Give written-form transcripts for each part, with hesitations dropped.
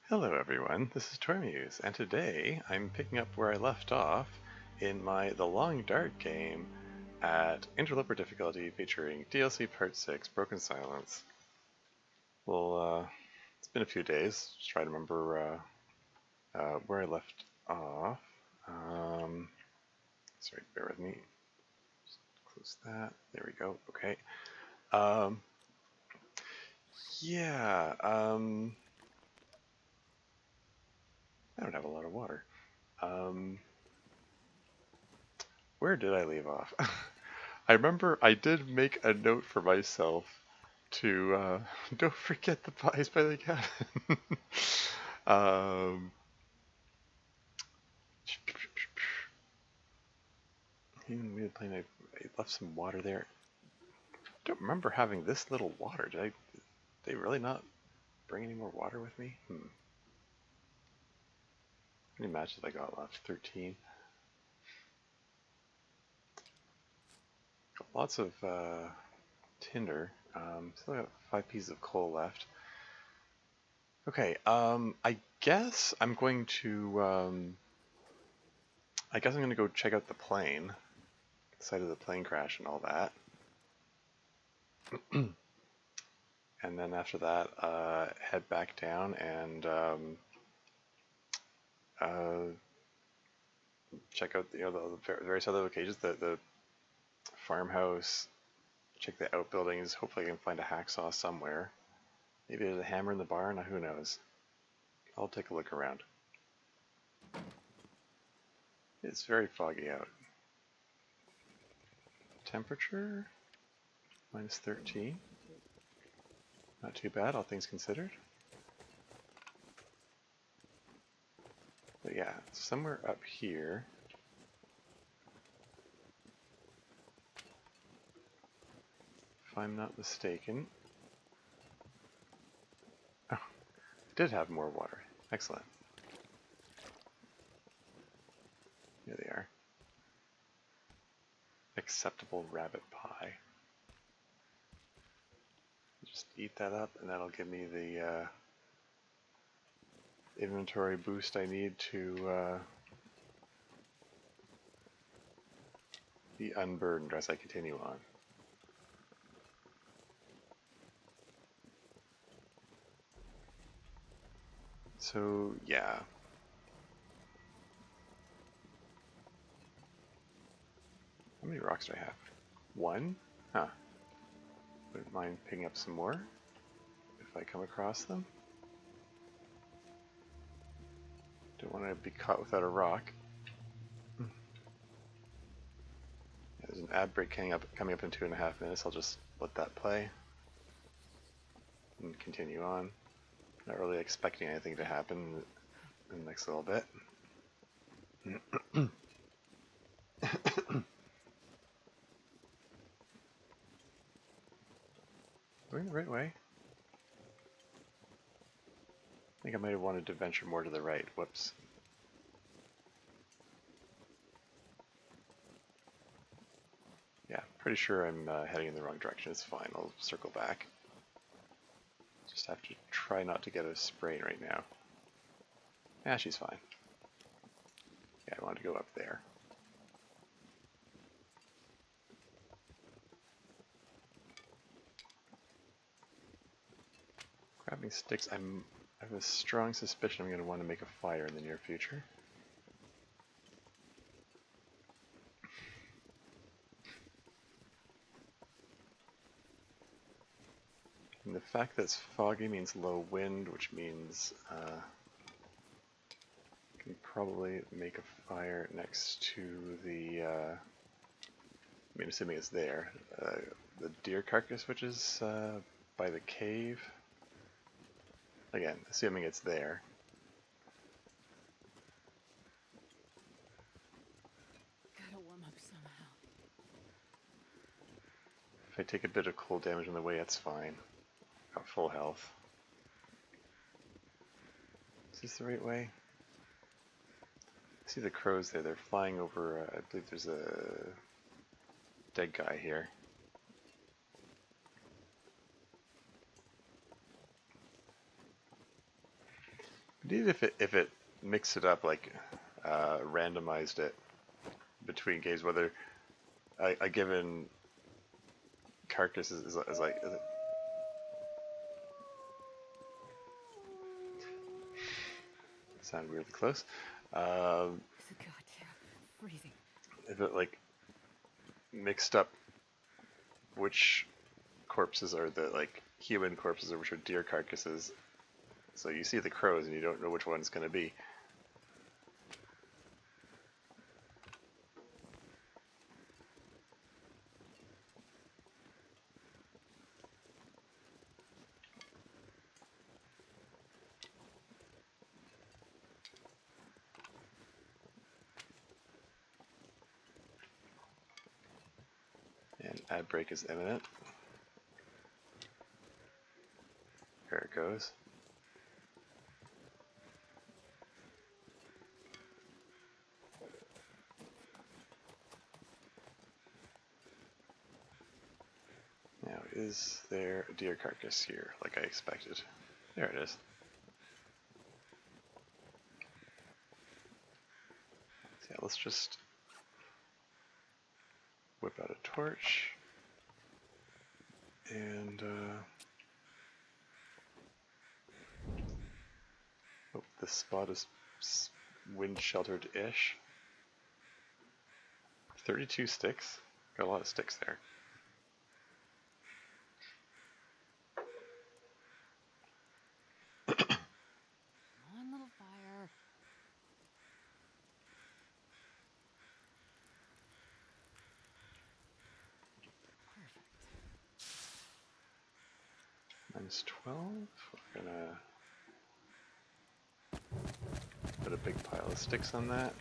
Hello everyone, this is Tormuse, and today I'm picking up where I left off in The Long Dark game at Interloper difficulty featuring DLC Part 6, Broken Silence. Well, it's been a few days, just trying to remember where I left off. Sorry, bear with me. Just close that, there we go, okay. Yeah, I don't have a lot of water. Where did I leave off? I remember I did make a note for myself to don't forget the pies by the cabin. um, even we had plane, I left some water there. I don't remember having this little water. Did they really not bring any more water with me? How many matches I got left? 13. Got lots of tinder. Still got 5 pieces of coal left. Okay, I guess I'm going to go check out the plane, the site of the plane crash and all that. And then after that, head back down and check out the various other locations, the farmhouse, check the outbuildings. Hopefully I can find a hacksaw somewhere. Maybe there's a hammer in the barn, who knows. I'll take a look around. It's very foggy out. Temperature, minus 13. Not too bad, all things considered. But yeah, somewhere up here. If I'm not mistaken. Oh, did have more water. Excellent. Here they are. Acceptable rabbit pie. Just eat that up and that'll give me the inventory boost I need to be unburdened as I continue on. So yeah. How many rocks do I have? 1? Huh. Wouldn't mind picking up some more if I come across them. Don't want to be caught without a rock. Yeah, there's an ad break coming up in 2.5 minutes. I'll just let that play and continue on. Not really expecting anything to happen in the next little bit. Going the right way? I think I might have wanted to venture more to the right. Whoops. Yeah, pretty sure I'm heading in the wrong direction. It's fine. I'll circle back. Just have to try not to get a sprain right now. Yeah, she's fine. Yeah, I wanted to go up there. Grabbing sticks, I have a strong suspicion I'm going to want to make a fire in the near future. And the fact that it's foggy means low wind, which means I can probably make a fire next to the, I mean, assuming it's there, the deer carcass, which is by the cave. Again, assuming it's there. Gotta warm up somehow. If I take a bit of cold damage on the way, that's fine. Got full health. Is this the right way? I see the crows there. They're flying over. I believe there's a dead guy here. Indeed, if it mixed it up, like randomized it between games, whether a given carcass is like sound weirdly close. God, yeah. Freezing. If it like mixed up which corpses are the like human corpses or which are deer carcasses, so you see the crows and you don't know which one it's going to be. And ad break is imminent. Here it goes. Now, is there a deer carcass here, like I expected? There it is. So yeah, let's just whip out a torch. And, oh, this spot is wind sheltered-ish. 32 sticks. Got a lot of sticks there. One little fire. Minus 12. We're gonna put a big pile of sticks on that.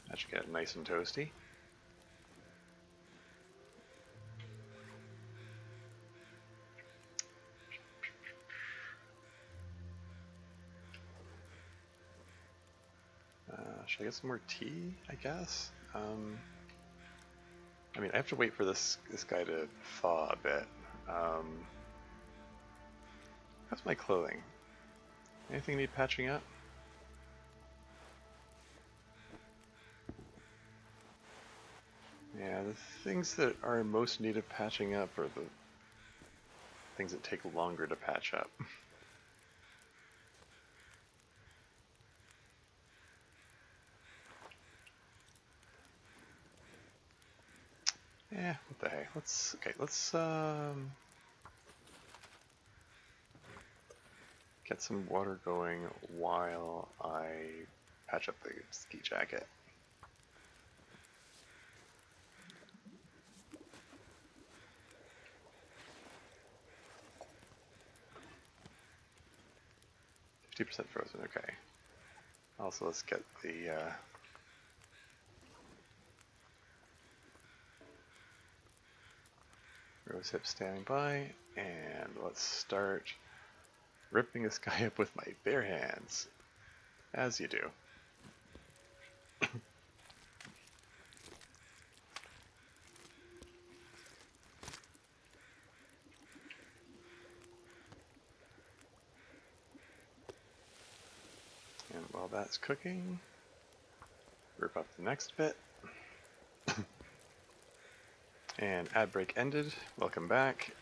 That should get it nice and toasty. Should I get some more tea, I guess? I mean, I have to wait for this guy to thaw a bit. How's my clothing? Anything need patching up? Yeah, the things that are in most need of patching up are the things that take longer to patch up. Yeah, what the heck? Let's get some water going while I patch up the ski jacket. %50 frozen, okay. Also, let's get the rose hip standing by, and let's start ripping this guy up with my bare hands, as you do. And while that's cooking, rip up the next bit. And ad break ended. Welcome back.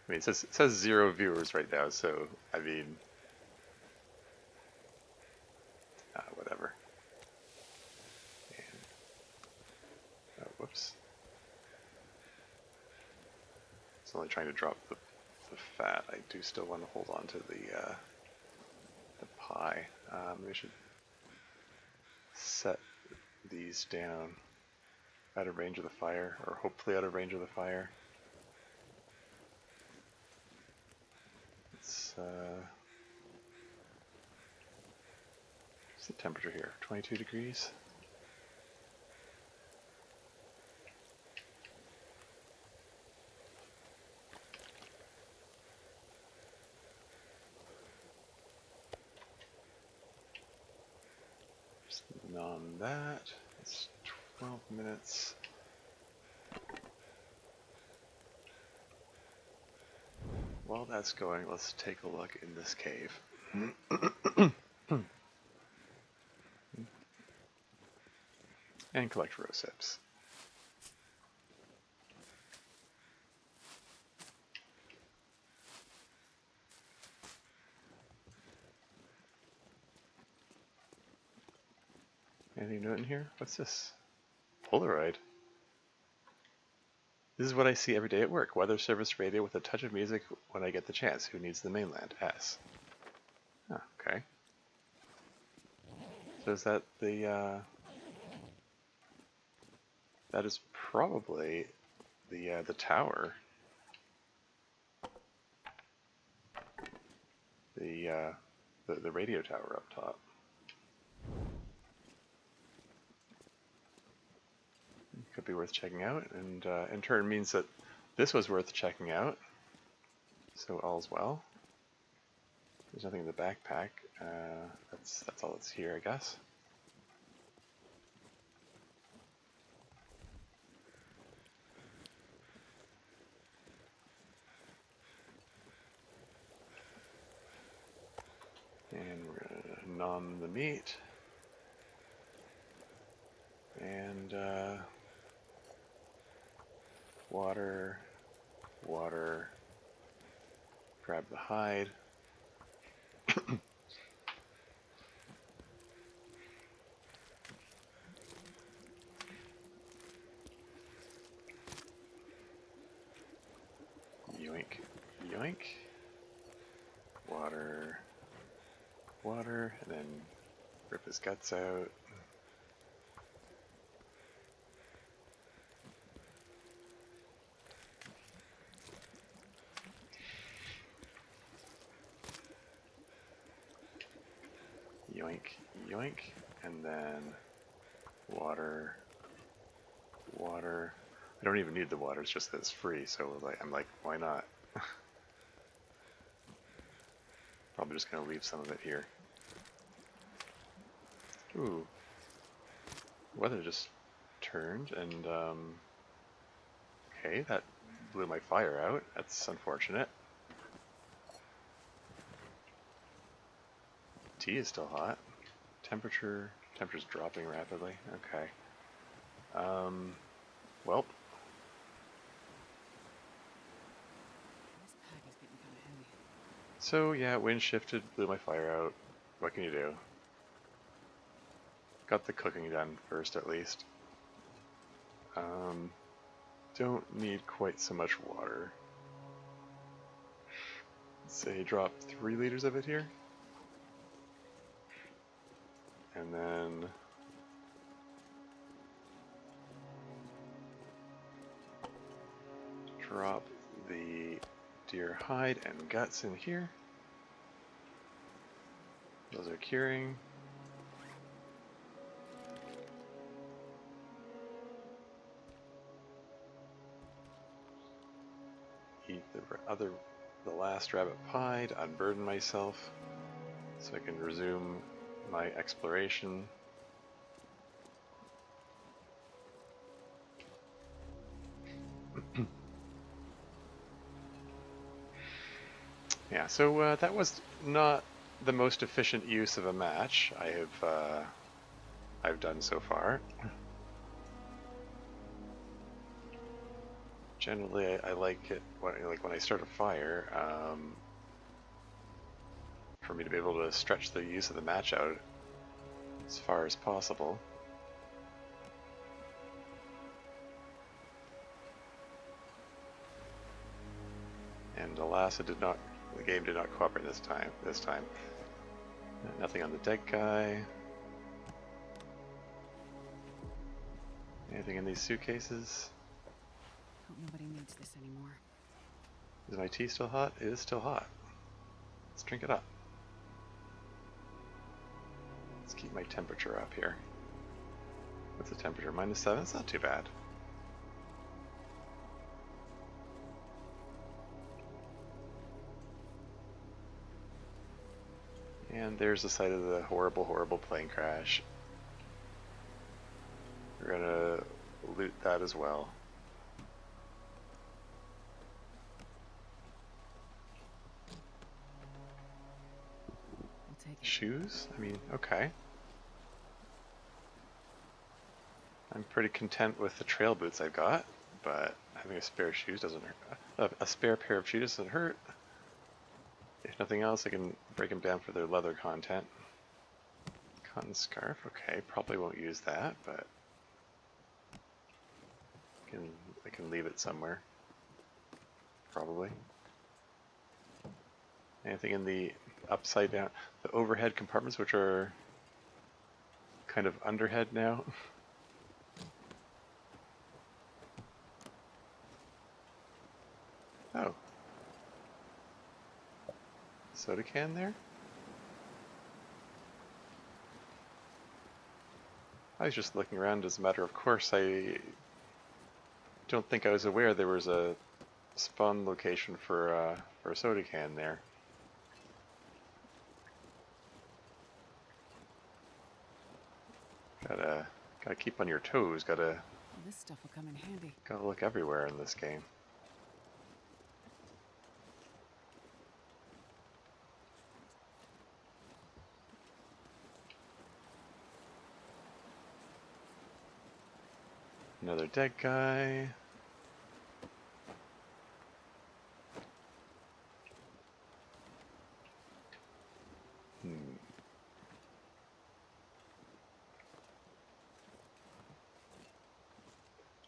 I mean, it says 0 viewers right now, so I mean, whatever. And, oh, whoops. It's only trying to drop the fat. I do still want to hold on to the pie. We should set these down out of range of the fire, or hopefully out of range of the fire. It's what's the temperature here? 22 degrees. Just nom that. It's 12 minutes. While while that's going, let's take a look in this cave. And collect rose hips. Anything new in here? What's this? Polaroid. This is what I see every day at work. Weather service radio with a touch of music when I get the chance. Who needs the mainland? S. Oh, okay. So is that the, that is probably the tower. The radio tower up top. Could be worth checking out, and in turn means that this was worth checking out. So all's well. There's nothing in the backpack. That's all that's here, I guess. And we're gonna nom the meat. And water, water, grab the hide. Yoink, yoink. Water, water, and then rip his guts out. Yoink, yoink, and then water, water. I don't even need the water, it's just that it's free, so I'm like, why not? Probably just gonna leave some of it here. Ooh. Weather just turned, and okay, that blew my fire out. That's unfortunate. Tea is still hot. Temperature's dropping rapidly. Okay. Well. This pack is getting kind of heavy. So yeah, wind shifted, blew my fire out. What can you do? Got the cooking done first, at least. Don't need quite so much water. Let's say drop 3 liters of it here. And then drop the deer hide and guts in here. Those are curing. Eat the last rabbit pie to unburden myself so I can resume my exploration. Yeah, so that was not the most efficient use of a match I've done so far. Generally, I like it when I start a fire, for me to be able to stretch the use of the match out as far as possible. And alas, the game did not cooperate this time. Nothing on the dead guy. Anything in these suitcases? Hope nobody needs this anymore. Is my tea still hot? It is still hot. Let's drink it up. Let's keep my temperature up here. What's the temperature? -7? It's not too bad. And there's the site of the horrible, horrible plane crash. We're gonna loot that as well. Shoes? I mean, okay. I'm pretty content with the trail boots I've got, but having a spare shoes doesn't hurt. A spare pair of shoes doesn't hurt. If nothing else, I can break them down for their leather content. Cotton scarf, okay, probably won't use that, but I can leave it somewhere. Probably. Anything in the upside down, the overhead compartments, which are kind of underhead now. Oh. Soda can there? I was just looking around as a matter of course. I don't think I was aware there was a spawn location for a soda can there. Gotta keep on your toes. Well, this stuff will come in handy. Gotta look everywhere in this game. Another dead guy.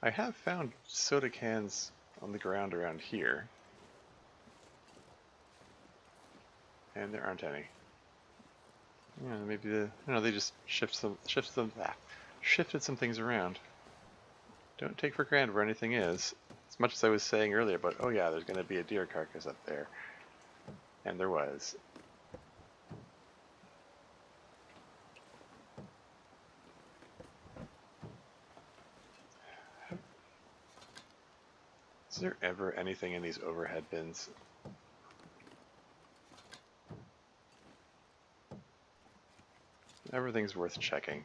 I have found soda cans on the ground around here. And there aren't any. Yeah, maybe they just shifted some things around. Don't take for granted where anything is. As much as I was saying earlier about, oh yeah, there's going to be a deer carcass up there. And there was. Is there ever anything in these overhead bins? Everything's worth checking.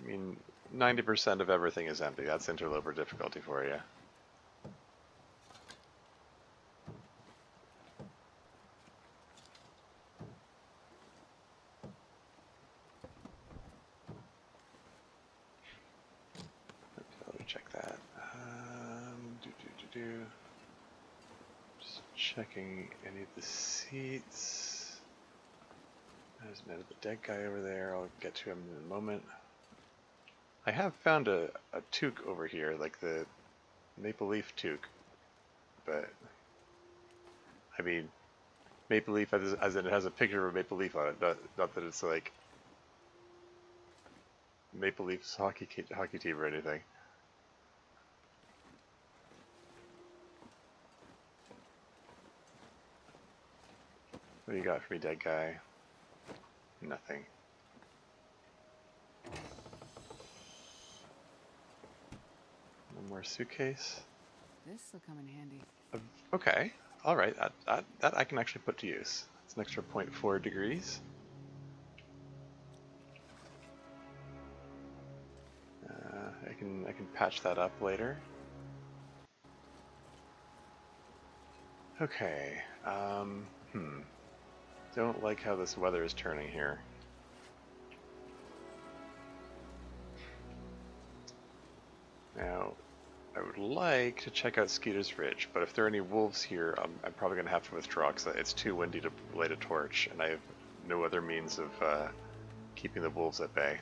I mean, 90% of everything is empty. That's interloper difficulty for you. Let me check that. Just checking any of the seats. There's another dead guy over there. I'll get to him in a moment. I have found a toque over here, like the maple leaf toque, but I mean, maple leaf as in it has a picture of a maple leaf on it, not that it's like Maple Leafs hockey team or anything. What do you got for me, dead guy? Nothing. One more suitcase. This will come in handy. Okay, all right. That I can actually put to use. It's an extra 0.4 degrees. I can patch that up later. Okay. Don't like how this weather is turning here. Now, I would like to check out Skeeter's Ridge, but if there are any wolves here, I'm probably going to have to withdraw because it's too windy to light a torch, and I have no other means of keeping the wolves at bay.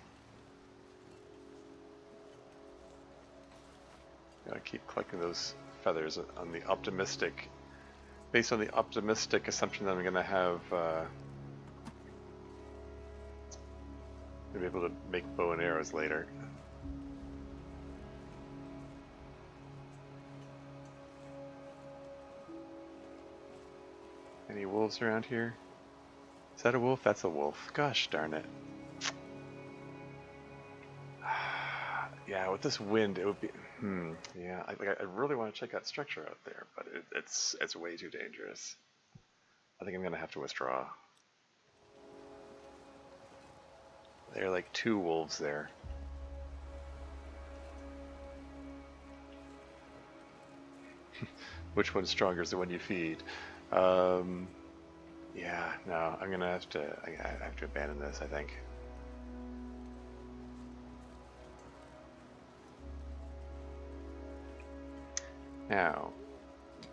Gotta keep collecting those feathers on the optimistic, based on the optimistic assumption that I'm going to have to be able to make bow and arrows later. Any wolves around here? Is that a wolf? That's a wolf. Gosh darn it. Yeah, with this wind, it would be. Yeah, I really want to check that structure out there, but it's way too dangerous. I think I'm gonna have to withdraw. There are like 2 wolves there. Which one's stronger is the one you feed? Yeah, no, I'm gonna have to. I have to abandon this, I think. Now,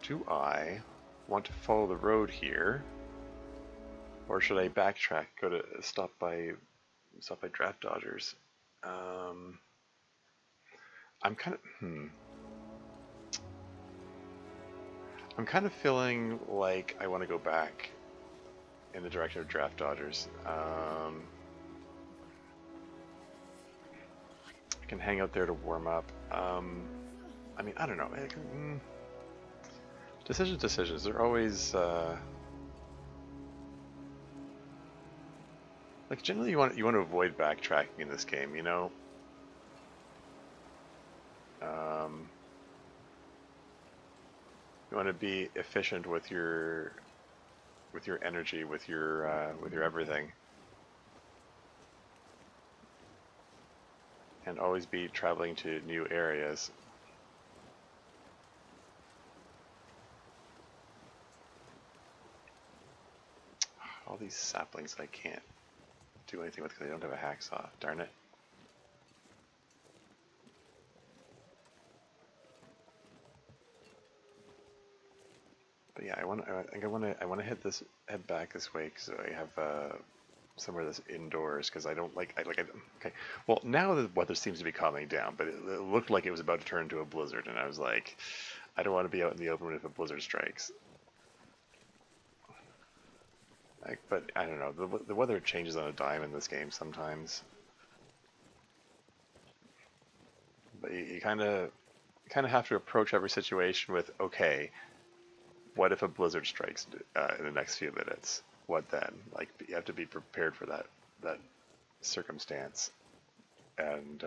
do I want to follow the road here, or should I backtrack? Go to stop by draft dodgers. I'm kind of I'm kind of feeling like I want to go back in the direction of draft dodgers. I can hang out there to warm up. I mean, I don't know. Decisions. They're always like generally you want to avoid backtracking in this game. You know. You want to be efficient with your energy, with your everything, and always be traveling to new areas. All these saplings I can't do anything with because I don't have a hacksaw. Darn it. But yeah, I think I want to head back this way because I have somewhere that's indoors because I don't like okay. Well, now the weather seems to be calming down, but it looked like it was about to turn into a blizzard, and I was like, I don't want to be out in the open if a blizzard strikes. But I don't know. The weather changes on a dime in this game sometimes. But you kind of have to approach every situation with, okay, what if a blizzard strikes in the next few minutes? What then? Like you have to be prepared for that circumstance. And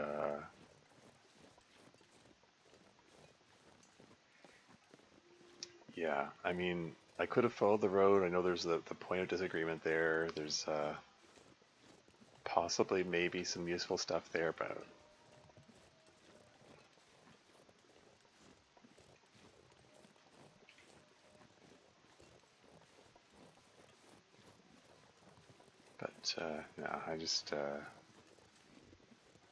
yeah, I mean, I could have followed the road. I know there's the point of disagreement there. There's possibly maybe some useful stuff there, but no, I just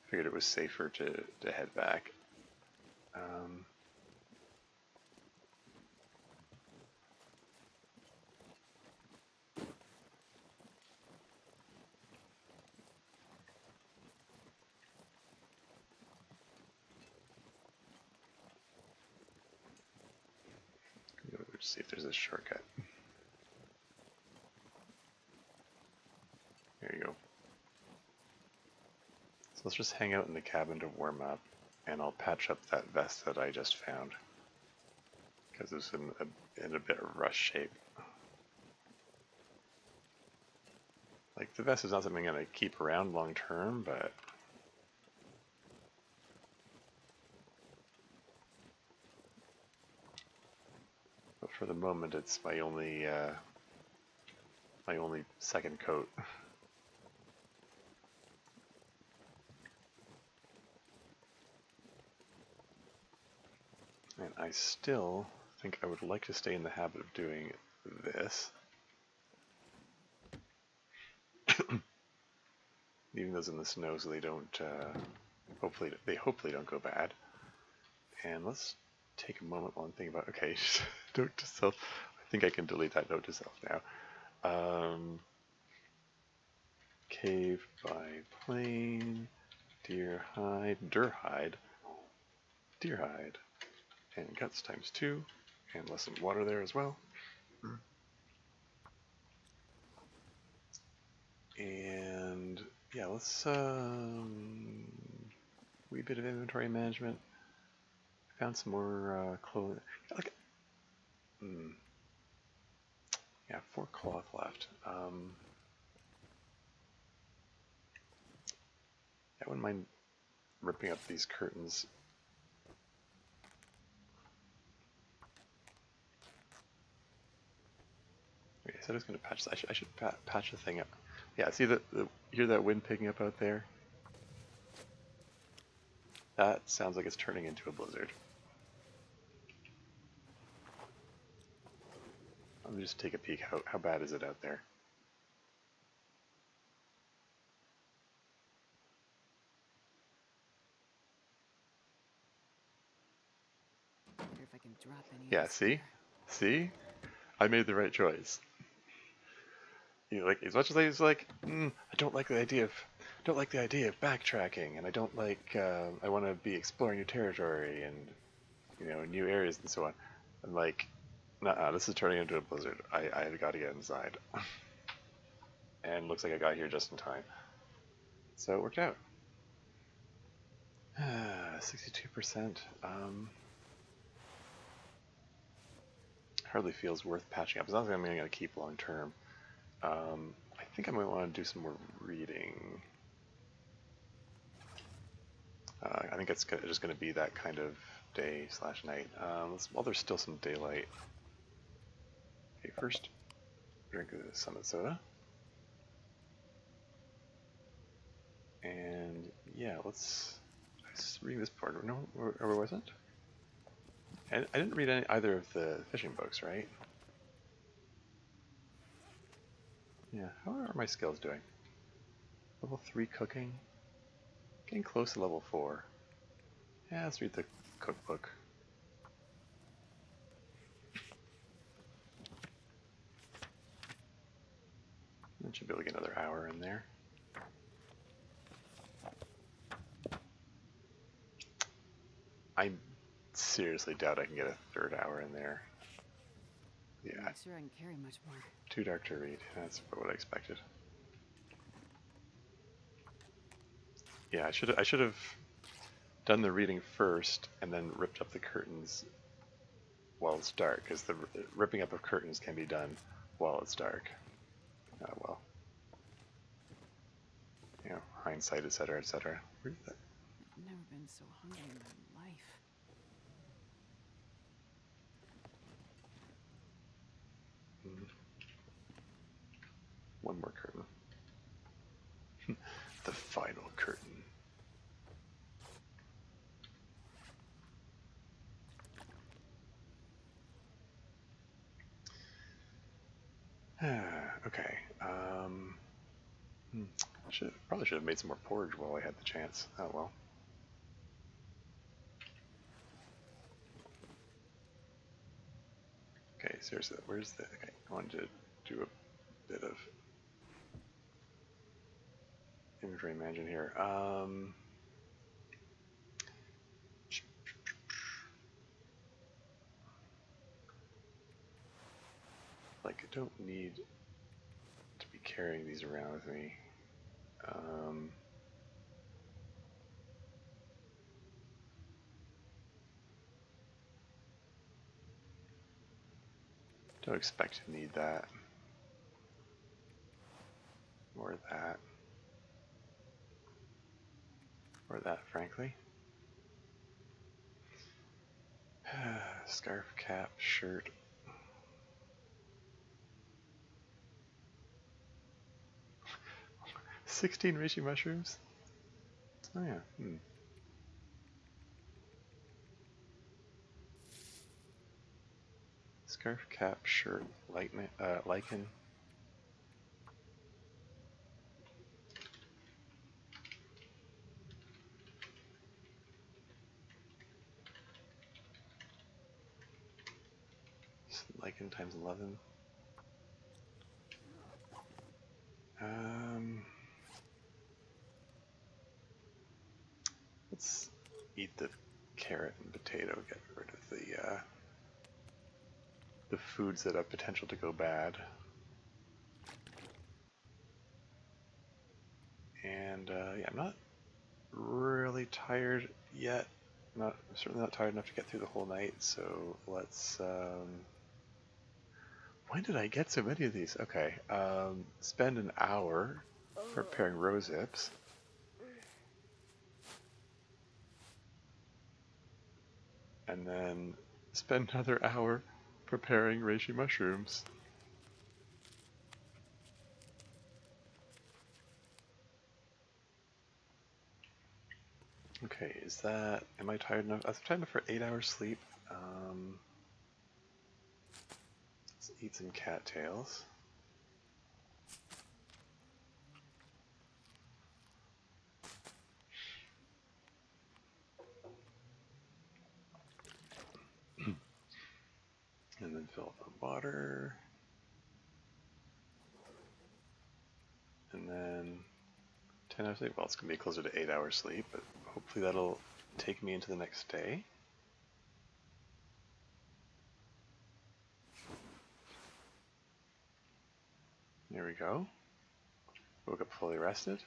figured it was safer to head back. Um, Let's see if there's a shortcut. There you go. So let's just hang out in the cabin to warm up, and I'll patch up that vest that I just found because it's in a bit of rush shape. Like the vest is not something I'm gonna keep around long term, but for the moment, it's my only second coat. And I still think I would like to stay in the habit of doing this. Leaving those in the snow so they don't, hopefully don't go bad. And let's take a moment while I'm thinking about, okay, note to self. I think I can delete that note to self now. Cave by plane, deer hide, and guts times 2, and less some water there as well. And yeah, let's wee bit of inventory management. Found some more clothing. Yeah, 4 cloth left. I wouldn't mind ripping up these curtains. Okay, so I was going to patch. I should patch the thing up. Yeah, see hear that wind picking up out there? That sounds like it's turning into a blizzard. Let me just take a peek. How bad is it out there? Wonder if I can drop any Yeah, of this see? here. See? I made the right choice. You know, like, as much as I was like, I don't like the idea of backtracking, and I don't like, I want to be exploring new territory and, you know, new areas and so on. I'm like, nah, this is turning into a blizzard. I got to get inside. And looks like I got here just in time. So it worked out. 62%. Hardly feels worth patching up. It's not something I'm going to keep long term. I think I might want to do some more reading. I think it's just going to be that kind of day/night. Well, there's still some daylight. Okay, first, drink the summit soda. And yeah, let's read this part. No, or was it? I didn't read either of the fishing books, right? Yeah, how are my skills doing? Level 3 cooking? Getting close to level 4. Yeah, let's read the cookbook. That should be able to get another hour in there. I seriously doubt I can get a third hour in there. Yeah. I'm not sure I can carry much more. Too dark to read. That's what I expected. Yeah, I should have done the reading first and then ripped up the curtains while it's dark, because the ripping up of curtains can be done while it's dark. Well, you know, hindsight, etc., etc. Where's that? I've never been so hungry in my life. One more curtain. The final curtain. Okay. Probably should have made some more porridge while I had the chance. Oh well. Okay, seriously, where's the... Okay, I wanted to do a bit of inventory management here. Like, I don't need to be carrying these around with me. Don't expect to need that. Or that. Or that, frankly. Scarf, cap, shirt. $16 reishi mushrooms? Oh yeah, Scarf, cap, shirt, lichen. Lichen times 11. Let's eat the carrot and potato, get rid of the foods that have potential to go bad. And yeah, I'm not really tired yet. Certainly not tired enough to get through the whole night. So let's. When did I get so many of these? Okay, spend an hour preparing rose hips. And then spend another hour preparing reishi mushrooms. Okay, am I tired enough? I'm tired enough for 8 hours sleep. Let's Eat some cattails. And then fill up the water. And then 10 hours sleep. Well, it's going to be closer to 8 hours sleep, but hopefully that'll take me into the next day. There we go. Woke up fully rested.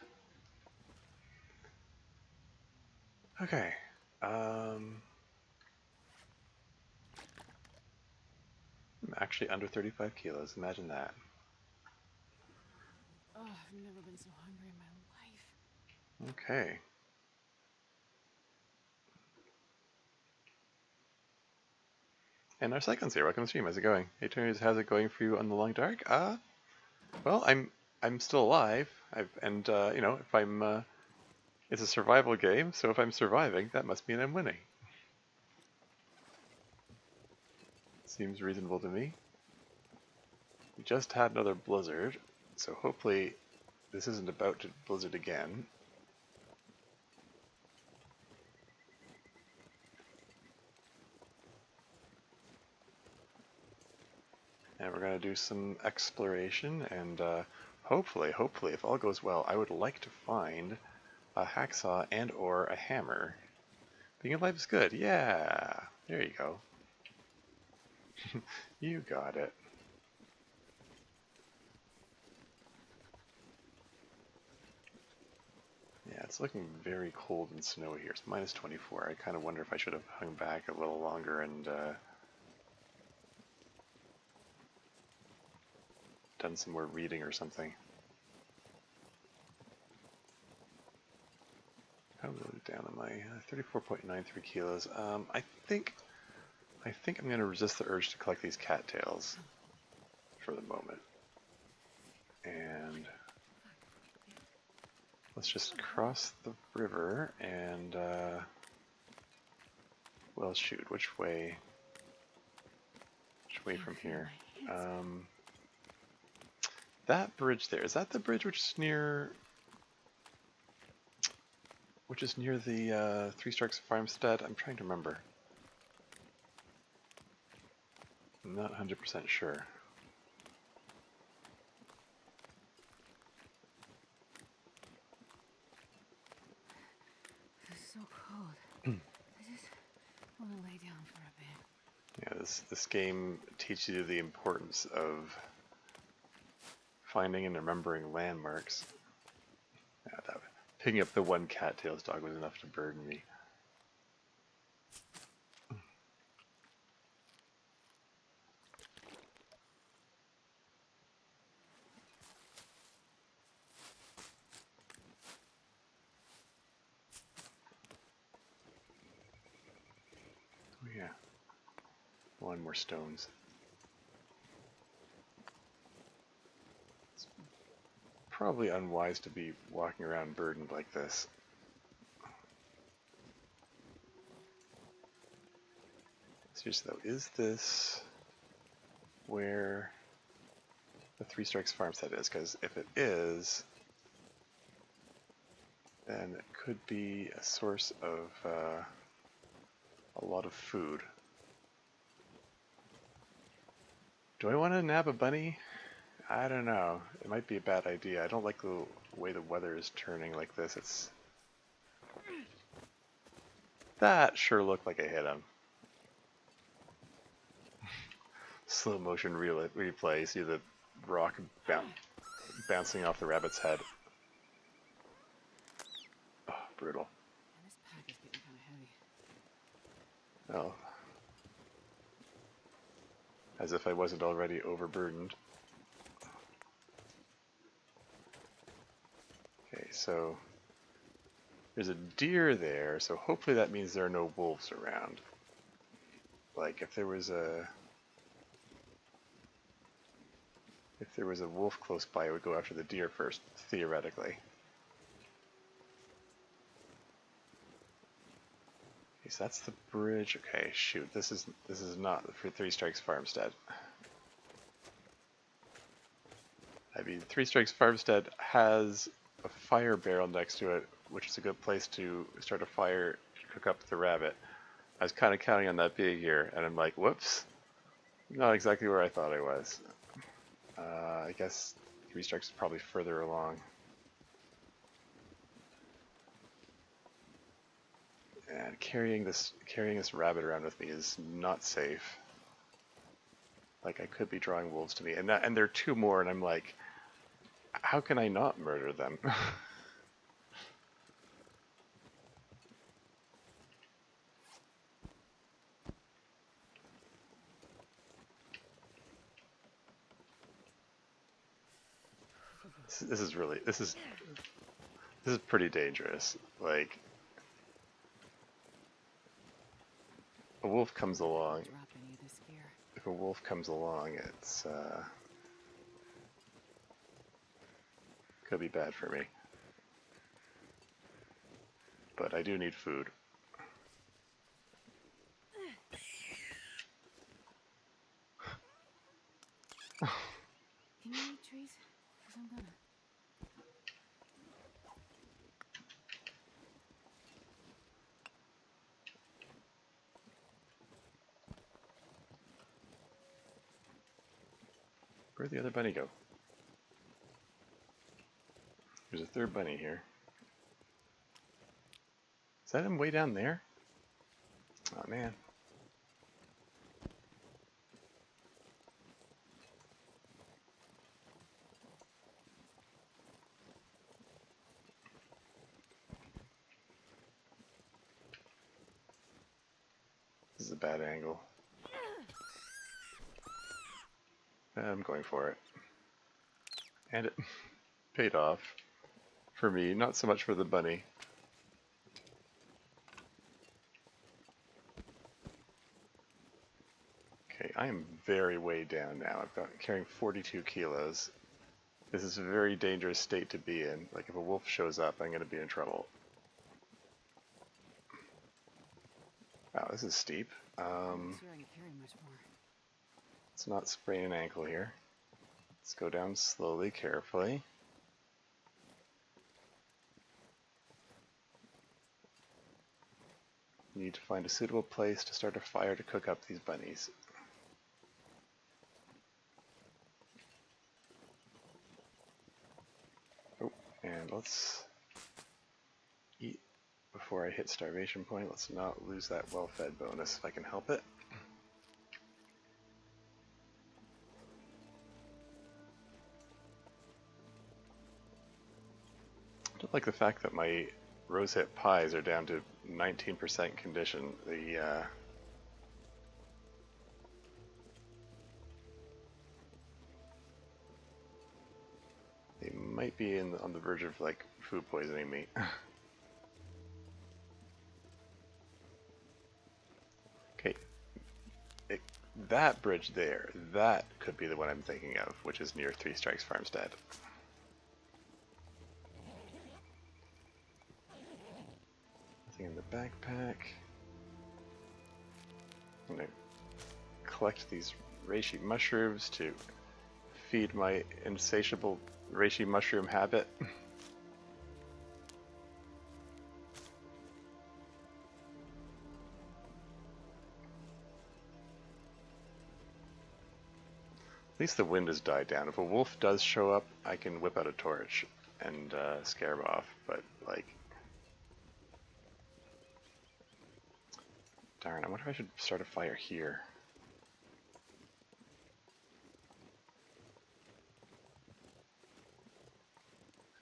Okay. I'm actually under 35 kilos. Imagine that. Oh, I've never been so hungry in my life. Okay. And our Cyclone's here. Welcome to the stream. How's it going? Hey, Tony's, how's it going for you on the long dark? Well, I'm still alive. You know, if I'm it's a survival game, so if I'm surviving, that must mean I'm winning. Seems reasonable to me. We just had another blizzard, so hopefully this isn't about to blizzard again. And we're going to do some exploration, and hopefully, if all goes well, I would like to find a hacksaw and or a hammer. Being alive is good. Yeah, there you go. You got it. Yeah, it's looking very cold and snowy here. It's minus 24. I kind of wonder if I should have hung back a little longer and done some more reading or something. How low down am I? 34.93 kilos. I think I'm going to resist the urge to collect these cattails for the moment. And let's just cross the river and, well, shoot, which way from here? That bridge there, is that the bridge which is near the Three Strikes farmstead? I'm trying to remember. I'm not 100% sure. It's so cold. I just want to lay down for a bit. Yeah, this game teaches you the importance of finding and remembering landmarks. Yeah, picking up the one cattails dog was enough to burden me. Oh yeah, one more stones. It's probably unwise to be walking around burdened like this. Seriously though, is this where the Three Strikes farmstead is? Because if it is, then it could be a source of a lot of food. Do I want to nab a bunny? I don't know. It might be a bad idea. I don't like the way the weather is turning like this. That sure looked like I hit him. Slow motion replay. See the rock bouncing off the rabbit's head. Oh, brutal. And this pack is getting kind of heavy. Oh. As if I wasn't already overburdened. Okay, so there's a deer there, so hopefully that means there are no wolves around. Like if there was a wolf close by, I would go after the deer first, theoretically. Okay, so that's the bridge. Okay, shoot, this is not the Three Strikes farmstead. I mean, Three Strikes Farmstead has a fire barrel next to it, which is a good place to start a fire to cook up the rabbit. I was kind of counting on that being here, and I'm like, whoops, not exactly where I thought I was. I guess Three Strikes is probably further along. And carrying this rabbit around with me is not safe. Like, I could be drawing wolves to me, and there are two more, and I'm like, how can I not murder them? This is pretty dangerous. Like, a wolf comes along. If a wolf comes along, it's could be bad for me. But I do need food. Can you eat trees? 'Cause I'm gonna. Where'd the other bunny go? There's a third bunny here. Is that him way down there? Oh man. This is a bad angle. I'm going for it. And it paid off. For me, not so much for the bunny. Okay, I am very way down now. I've got carrying 42 kilos. This is a very dangerous state to be in. Like, if a wolf shows up, I'm going to be in trouble. Wow, this is steep. I'm not sure I can carry much more. Let's not sprain an ankle here. Let's go down slowly, carefully. Need to find a suitable place to start a fire to cook up these bunnies. Oh, and let's eat before I hit starvation point. Let's not lose that well-fed bonus if I can help it. I don't like the fact that my rosehip pies are down to 19% condition. They might be on the verge of like food poisoning me. Okay, that bridge there, that could be the one I'm thinking of, which is near Three Strikes Farmstead. Nothing in the backpack. I'm gonna collect these reishi mushrooms to feed my insatiable reishi mushroom habit. At least the wind has died down. If a wolf does show up, I can whip out a torch and scare him off, but like... Darn, I wonder if I should start a fire here.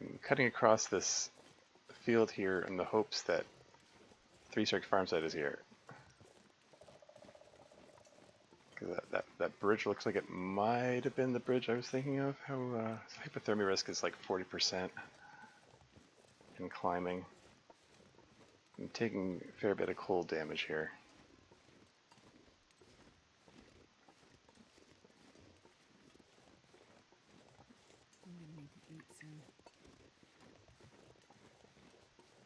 I'm cutting across this field here in the hopes that Three Strikes Farmstead is here. Because that bridge looks like it might have been the bridge I was thinking of. How hypothermia risk is like 40% in climbing. I'm taking a fair bit of cold damage here. I'm gonna need to eat soon.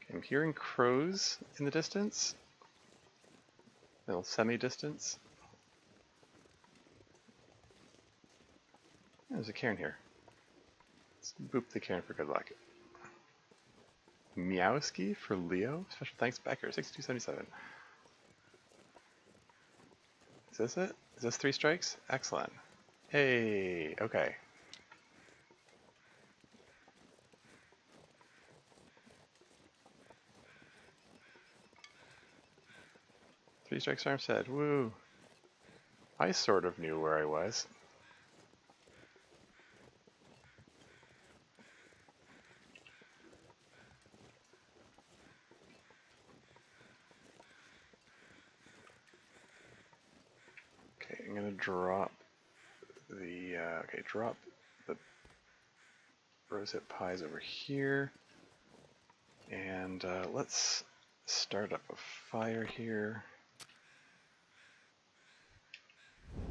Okay, I'm hearing crows in the distance. Little semi-distance. There's a cairn here. Boop the Karen for good luck. Meowski for Leo. Special thanks, Becker. 6277. Is this it? Is this 3 strikes? Excellent. Hey, okay. Three strikes arm said, woo. I sort of knew where I was. Okay, I'm gonna drop the, drop the rosehip pies over here. And let's start up a fire here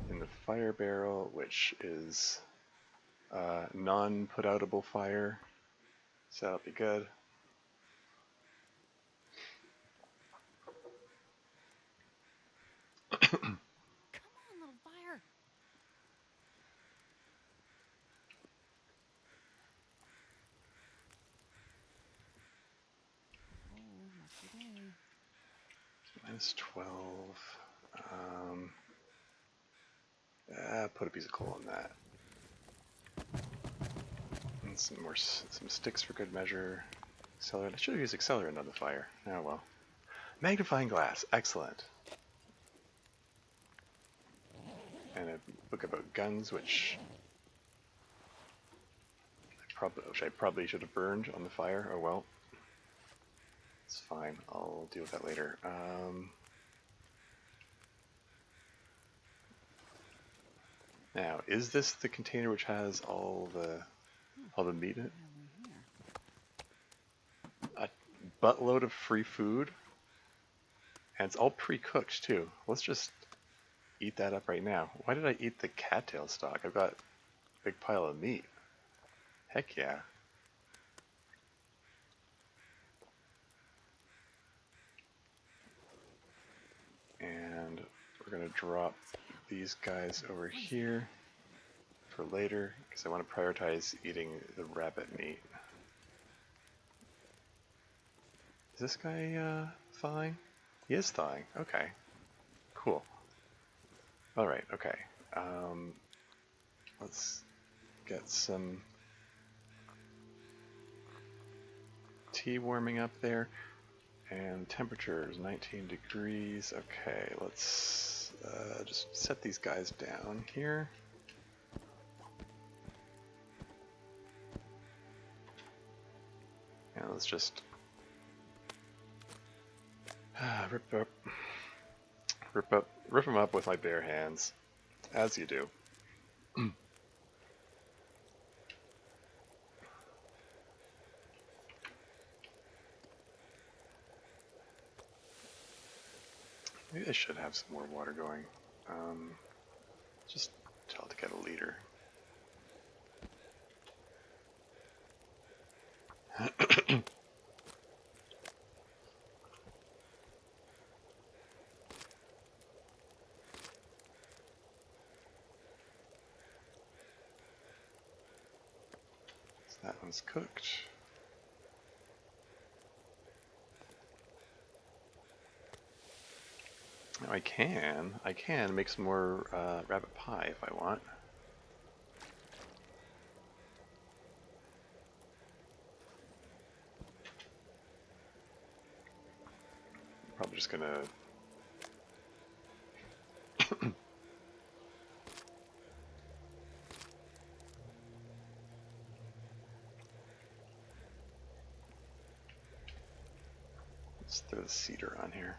in the fire barrel, which is non-put-outable fire, so that'll be good. Come on, little fire. Oh, lucky day. Minus 12. Put a piece of coal in that. And some sticks for good measure. Accelerant. I should have used accelerant on the fire. Oh well. Magnifying glass. Excellent. And a book about guns, which I probably should have burned on the fire. Oh well. It's fine. I'll deal with that later. Now, is this the container which has all the meat in it? A buttload of free food, and it's all pre-cooked too. Let's just eat that up right now. Why did I eat the cattail stock? I've got a big pile of meat. Heck yeah. And we're gonna drop these guys over here for later because I want to prioritize eating the rabbit meat. Is this guy thawing? He is thawing. Okay. Cool. Alright, okay. Let's get some tea warming up there. And temperature is 19 degrees. Okay, let's just set these guys down here. And let's just rip them up with my bare hands, as you do. Maybe I should have some more water going. Just tell it to get a liter. So that one's cooked. Now I can make some more rabbit pie if I want. Probably just gonna let's throw the cedar on here.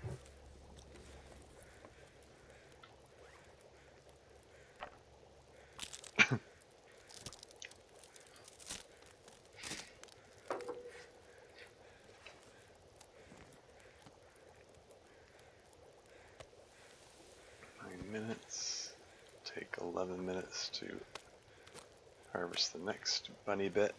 Minutes. Take 11 minutes to harvest the next bunny bit.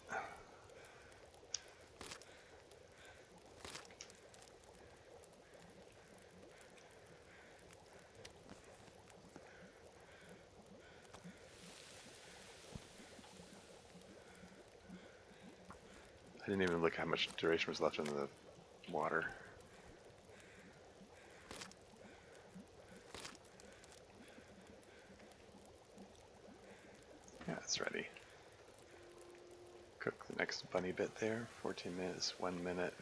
didn't even look how much duration was left in the water. Yeah, it's ready. Cook the next bunny bit there. 14 minutes, 1 minute.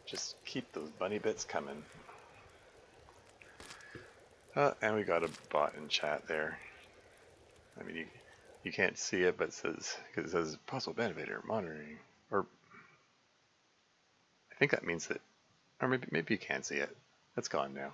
Just keep those bunny bits coming. And we got a bot in chat there. I mean, you can't see it, but it says, because it says possible benefitor monitoring, or I think that means that, or maybe you can see it. That's gone now.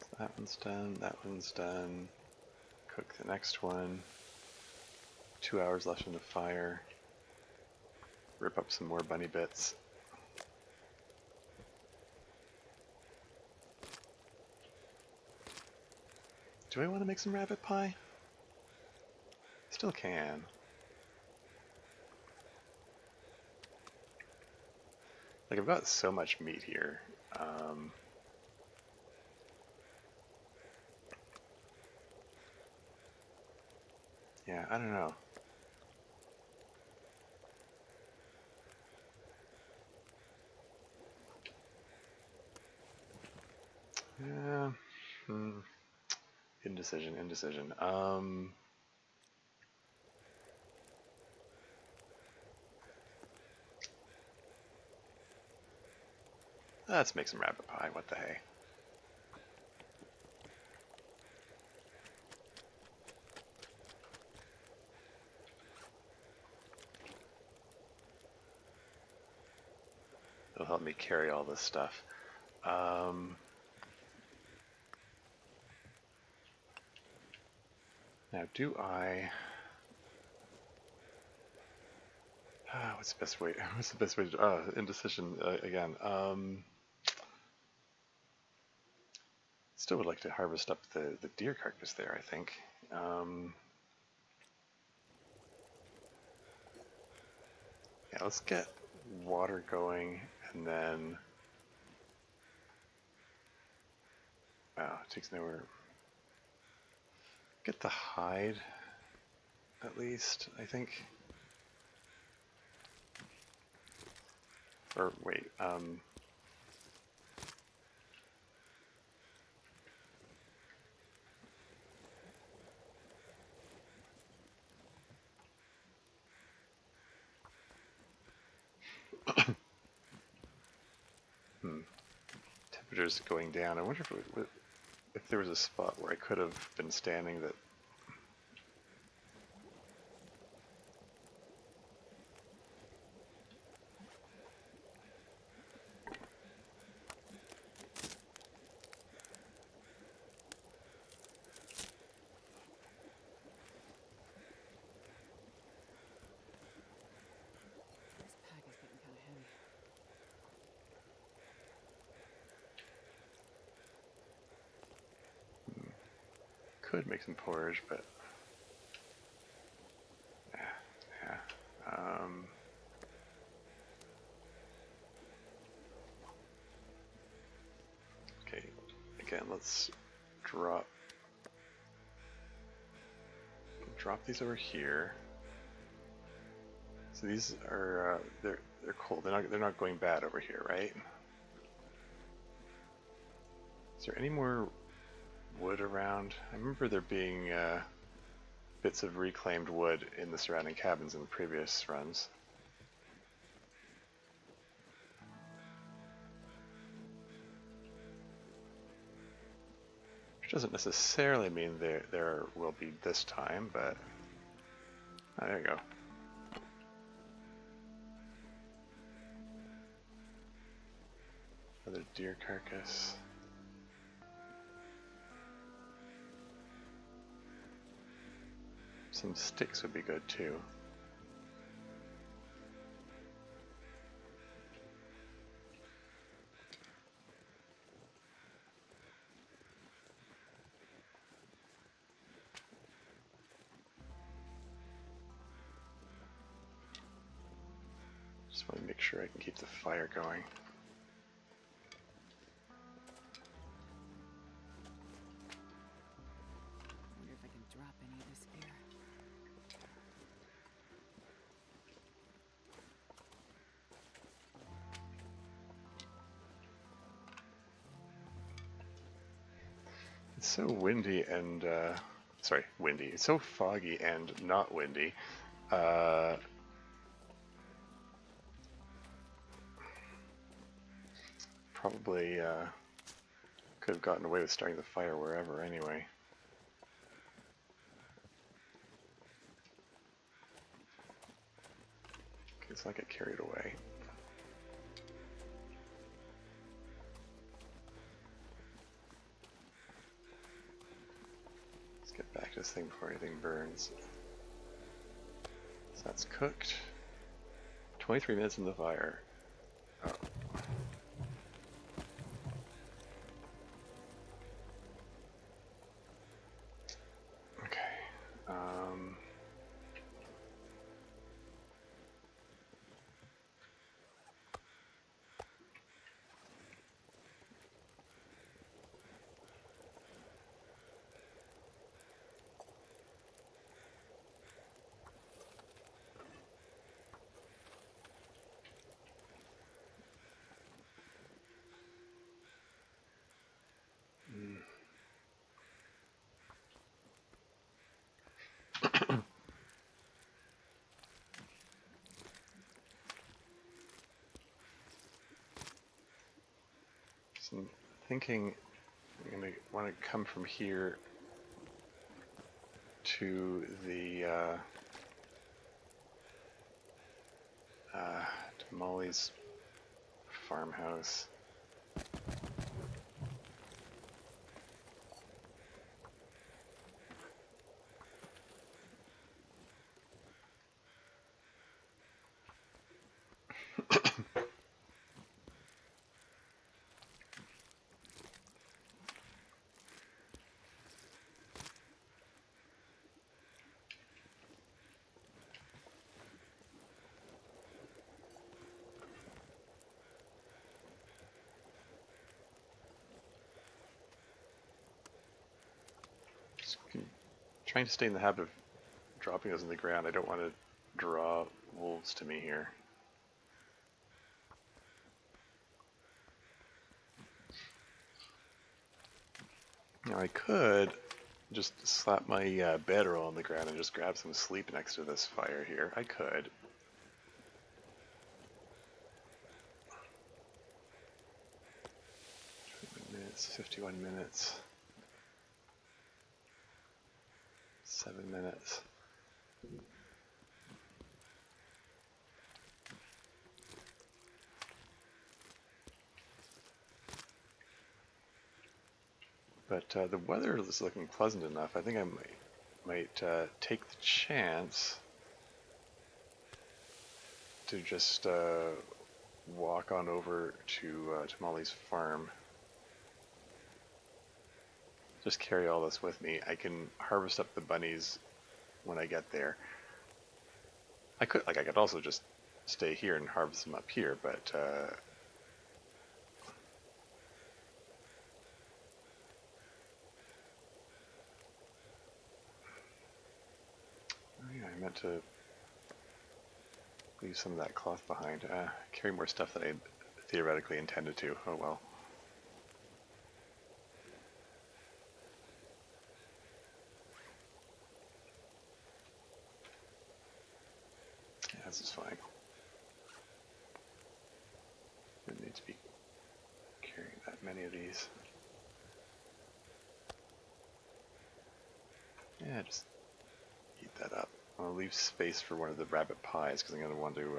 So that one's done. That one's done. Cook the next one. 2 hours left in the fire. Rip up some more bunny bits. Do I want to make some rabbit pie? Still can. Like, I've got so much meat here. Yeah, I don't know. Yeah. Indecision. Let's make some rabbit pie. What the hey? It'll help me carry all this stuff. Now, do I? What's the best way? What's the best way to? Indecision again. Still would like to harvest up the deer carcass there. I think. Yeah, let's get water going, and then. Wow, it takes nowhere. Get the hide, at least, I think. Or wait, temperature's going down. I wonder if there was a spot where I could have been standing that. This pack is getting kind of heavy. Could make some porridge, but yeah. Okay, again, let's drop these over here. So these are they're cold. They're not going bad over here, right? Is there any more wood around? I remember there being bits of reclaimed wood in the surrounding cabins in the previous runs. Which doesn't necessarily mean there will be this time, but there you go. Another deer carcass. Some sticks would be good too. Just want to make sure I can keep the fire going. I wonder if I can drop any of this here. It's so windy and, sorry, windy. It's so foggy and not windy. Probably could have gotten away with starting the fire wherever anyway. Okay, let's not get carried away. Let's get back to this thing before anything burns. So that's cooked. 23 minutes in the fire. Oh. Okay. So I'm thinking I'm going to want to come from here to the to Molly's farmhouse. Trying to stay in the habit of dropping those in the ground. I don't want to draw wolves to me here. Now I could just slap my bedroll on the ground and just grab some sleep next to this fire here. I could. 21 minutes, 51 minutes. 7 minutes. But the weather is looking pleasant enough. I think I might take the chance to just walk on over to Molly's farm. Just carry all this with me. I can harvest up the bunnies when I get there. I could also just stay here and harvest them up here, but oh yeah, I meant to leave some of that cloth behind. Carry more stuff than I theoretically intended to. Oh well. Yeah, this is fine. Didn't need to be carrying that many of these. Yeah, just eat that up. I'll leave space for one of the rabbit pies because I'm going to want to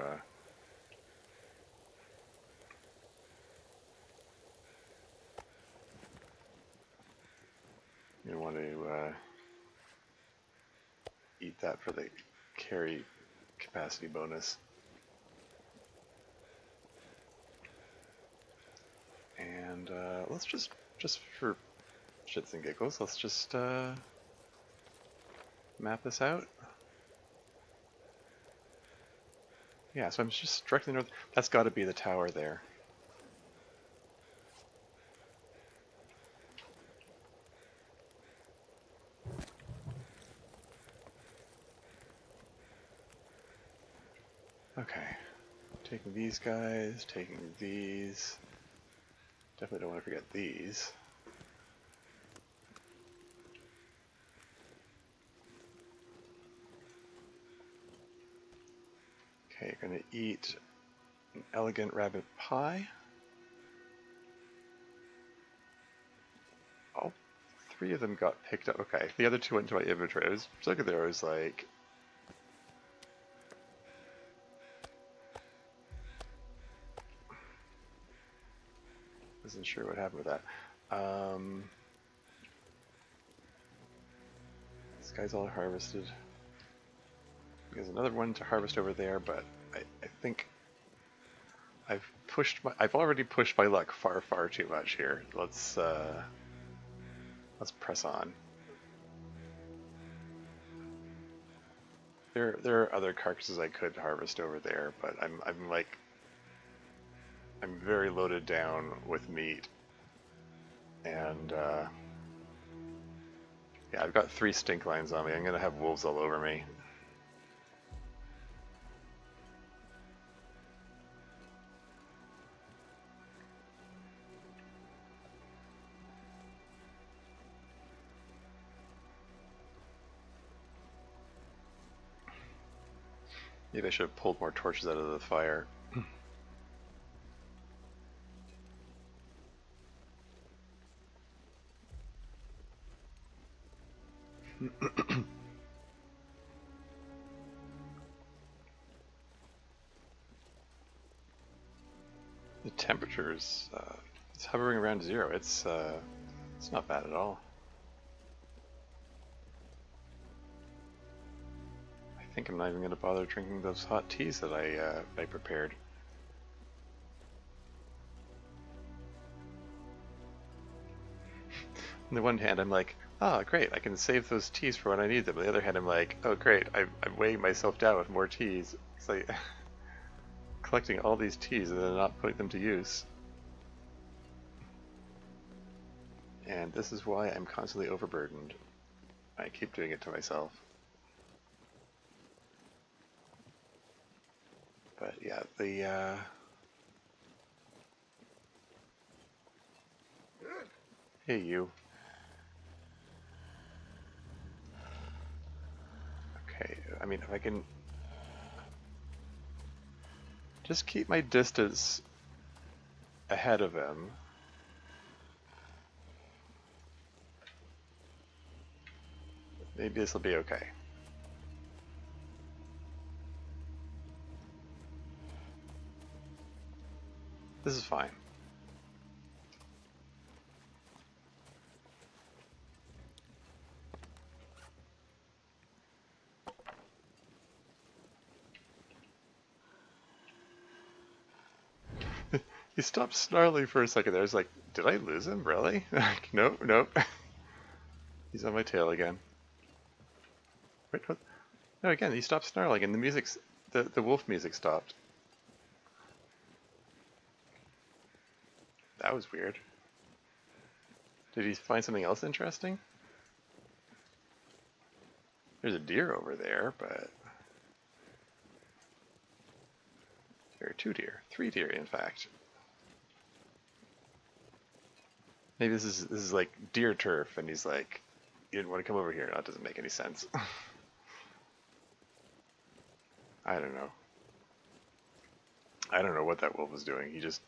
eat that for the carry capacity bonus. And let's just for shits and giggles, let's just map this out. Yeah, so I'm just directly north. That's got to be the tower there. Okay. Taking these guys, taking these. Definitely don't want to forget these. Okay, you're gonna eat an elegant rabbit pie. All three of them got picked up. Okay, the other two went into my inventory. I was looking there, I was like, wasn't sure what happened with that. This guy's all harvested. There's another one to harvest over there, but I think I've already pushed my luck far, far too much here. Let's press on. There are other carcasses I could harvest over there, but I'm very loaded down with meat, and yeah, I've got 3 stink lines on me. I'm gonna have wolves all over me. Maybe I should have pulled more torches out of the fire. The temperature's it's hovering around 0. It's not bad at all. I think I'm not even going to bother drinking those hot teas that I prepared. On the one hand, I'm like, oh, great, I can save those teas for when I need them. On the other hand, I'm like, oh, great, I'm weighing myself down with more teas. It's like collecting all these teas and then not putting them to use. And this is why I'm constantly overburdened. I keep doing it to myself. But yeah, the hey you. Okay, I mean, if I can just keep my distance ahead of him. Maybe this will be okay. This is fine. He stopped snarling for a second there. I was like, did I lose him? Really? Nope, nope. He's on my tail again. Wait, what? No, again, he stopped snarling and the wolf music stopped. That was weird. Did he find something else interesting? There's a deer over there, but there are 2 deer. 3 deer, in fact. Maybe this is like deer turf, and he's like, you didn't want to come over here. That doesn't make any sense. I don't know. I don't know what that wolf was doing. He just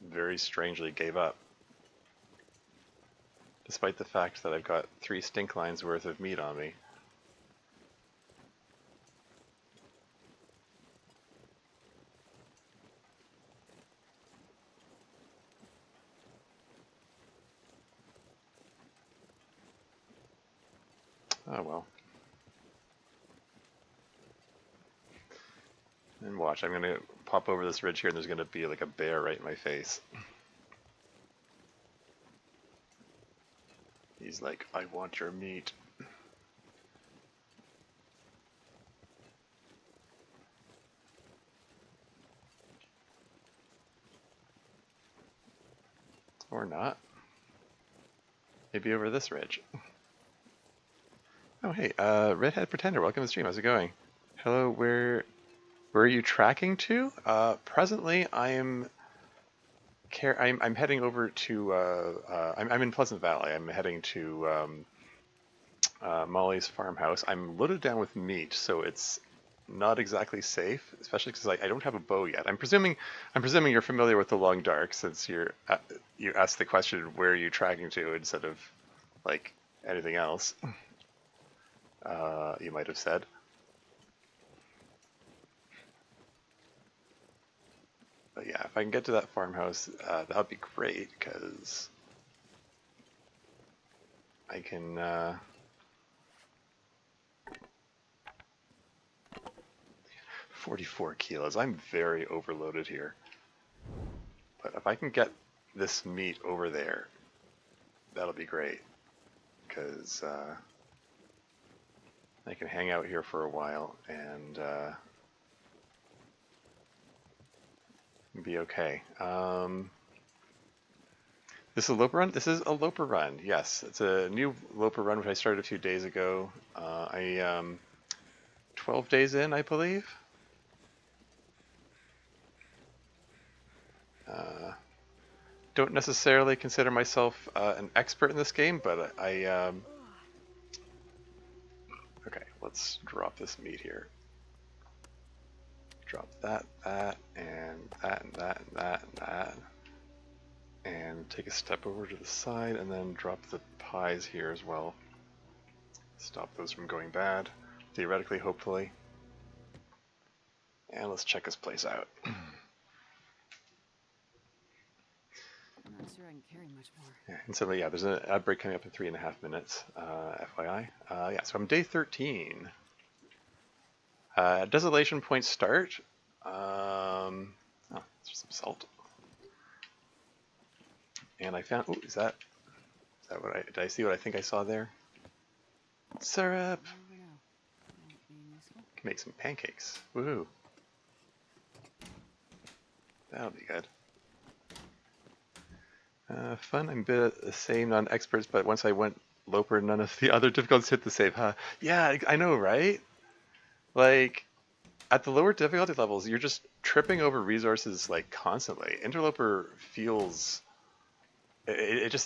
very strangely gave up. Despite the fact that I've got 3 stink lines worth of meat on me. Oh well. And watch, I'm gonna pop over this ridge here and there's gonna be like a bear right in my face. He's like, I want your meat. Or not. Maybe over this ridge. Oh, hey, Redhead Pretender, welcome to the stream. How's it going? Hello, where are you tracking to? Presently, I'm heading over to. I'm in Pleasant Valley. I'm heading to Molly's farmhouse. I'm loaded down with meat, so it's not exactly safe, especially because I don't have a bow yet. I'm presuming you're familiar with the Long Dark, since you asked the question, where are you tracking to, instead of like anything else. You might have said. But yeah, if I can get to that farmhouse, that would be great, because I can. 44 kilos. I'm very overloaded here. But if I can get this meat over there, that'll be great, because I can hang out here for a while and be okay. This is a Loper run? This is a Loper run, yes. It's a new Loper run, which I started a few days ago. 12 days in, I believe. Don't necessarily consider myself an expert in this game, but okay, let's drop this meat here. Drop that, and that, and that, and that, and that. And take a step over to the side, and then drop the pies here as well. Stop those from going bad, theoretically, hopefully. And let's check this place out. I'm not sure I can carry much more. Yeah, and so yeah, there's an ad break coming up in 3.5 minutes, FYI. Yeah, so I'm day 13. Desolation point start. Oh, there's some salt. And I found, is that what did I see what I think I saw there? Syrup! Can make some pancakes. Woohoo! That'll be good. Fun, I'm a bit the same, non-experts, but once I went Loper, none of the other difficulties hit the save, huh? Yeah, I know, right? Like, at the lower difficulty levels, you're just tripping over resources, like, constantly. Interloper feels... It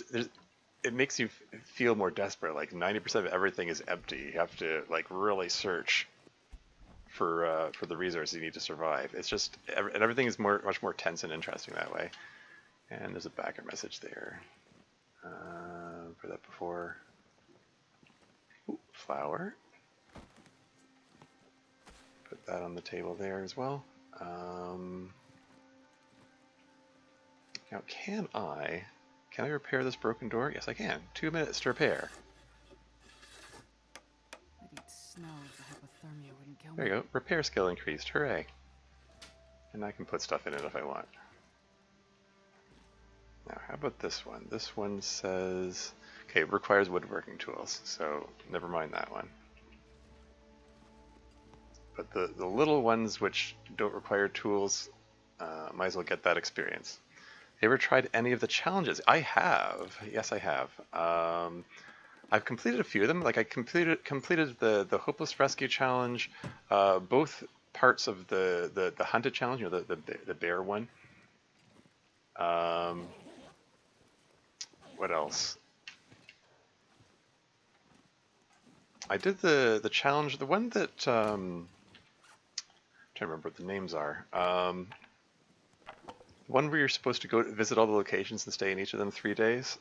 makes you feel more desperate. Like, 90% of everything is empty. You have to, like, really search for the resources you need to survive. It's just... and everything is much more tense and interesting that way. And there's a backer message there. For that before. Ooh, flour. Put that on the table there as well. Now, can I repair this broken door? Yes, I can. 2 minutes to repair. I'd eat snow if the hypothermia wouldn't kill me. There you go. Repair skill increased. Hooray. And I can put stuff in it if I want. Now, how about this one? This one says... okay, it requires woodworking tools, so never mind that one. But the little ones which don't require tools, might as well get that experience. Ever tried any of the challenges? I have. Yes, I have. I've completed a few of them. Like, I completed the Hopeless Rescue Challenge, both parts of the Hunted Challenge, you know, the bear one. What else? I did the challenge, the one that I'm trying to remember what the names are. One where you're supposed to go visit all the locations and stay in each of them 3 days.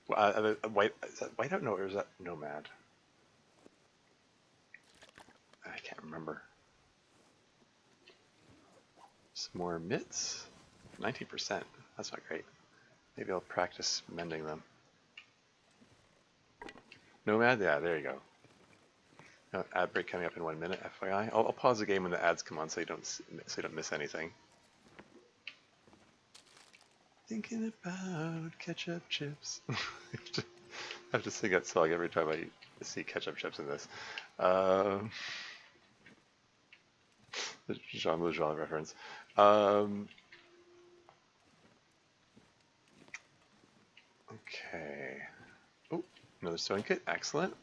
Is that Whiteout? No, or is that Nomad? I can't remember. Some more mitts. 19%. That's not great. Maybe I'll practice mending them. Nomad? Yeah, there you go. Now, ad break coming up in 1 minute, FYI. I'll pause the game when the ads come on so you don't miss anything. Thinking about ketchup chips. I have to sing that song every time I see ketchup chips in this. The Jean Valjean reference. Okay. Oh, another sewing kit. Excellent.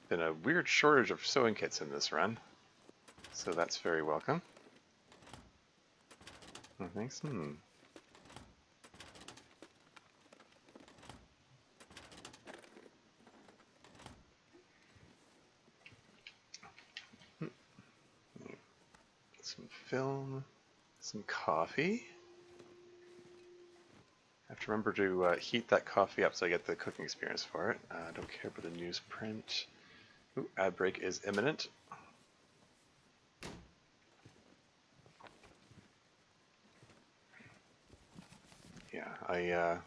Been a weird shortage of sewing kits in this run, so that's very welcome. Oh, thanks. Some film, some coffee. I have to remember to heat that coffee up so I get the cooking experience for it. I don't care about the newsprint. Ooh, ad break is imminent. Yeah, I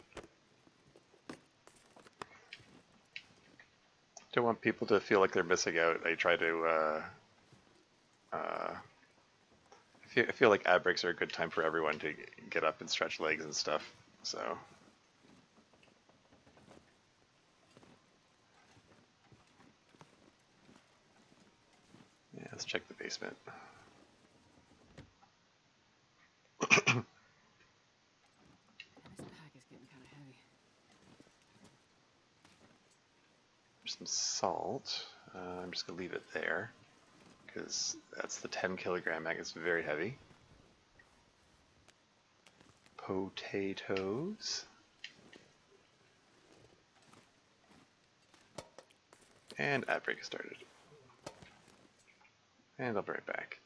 don't want people to feel like they're missing out. I try to. I feel like ad breaks are a good time for everyone to get up and stretch legs and stuff. So. Yeah, let's check the basement. This pack is getting kind of heavy. There's some salt. I'm just gonna leave it there because that's the 10-kilogram mag. It's very heavy. Potatoes. And ad break has started. And I'll be right back.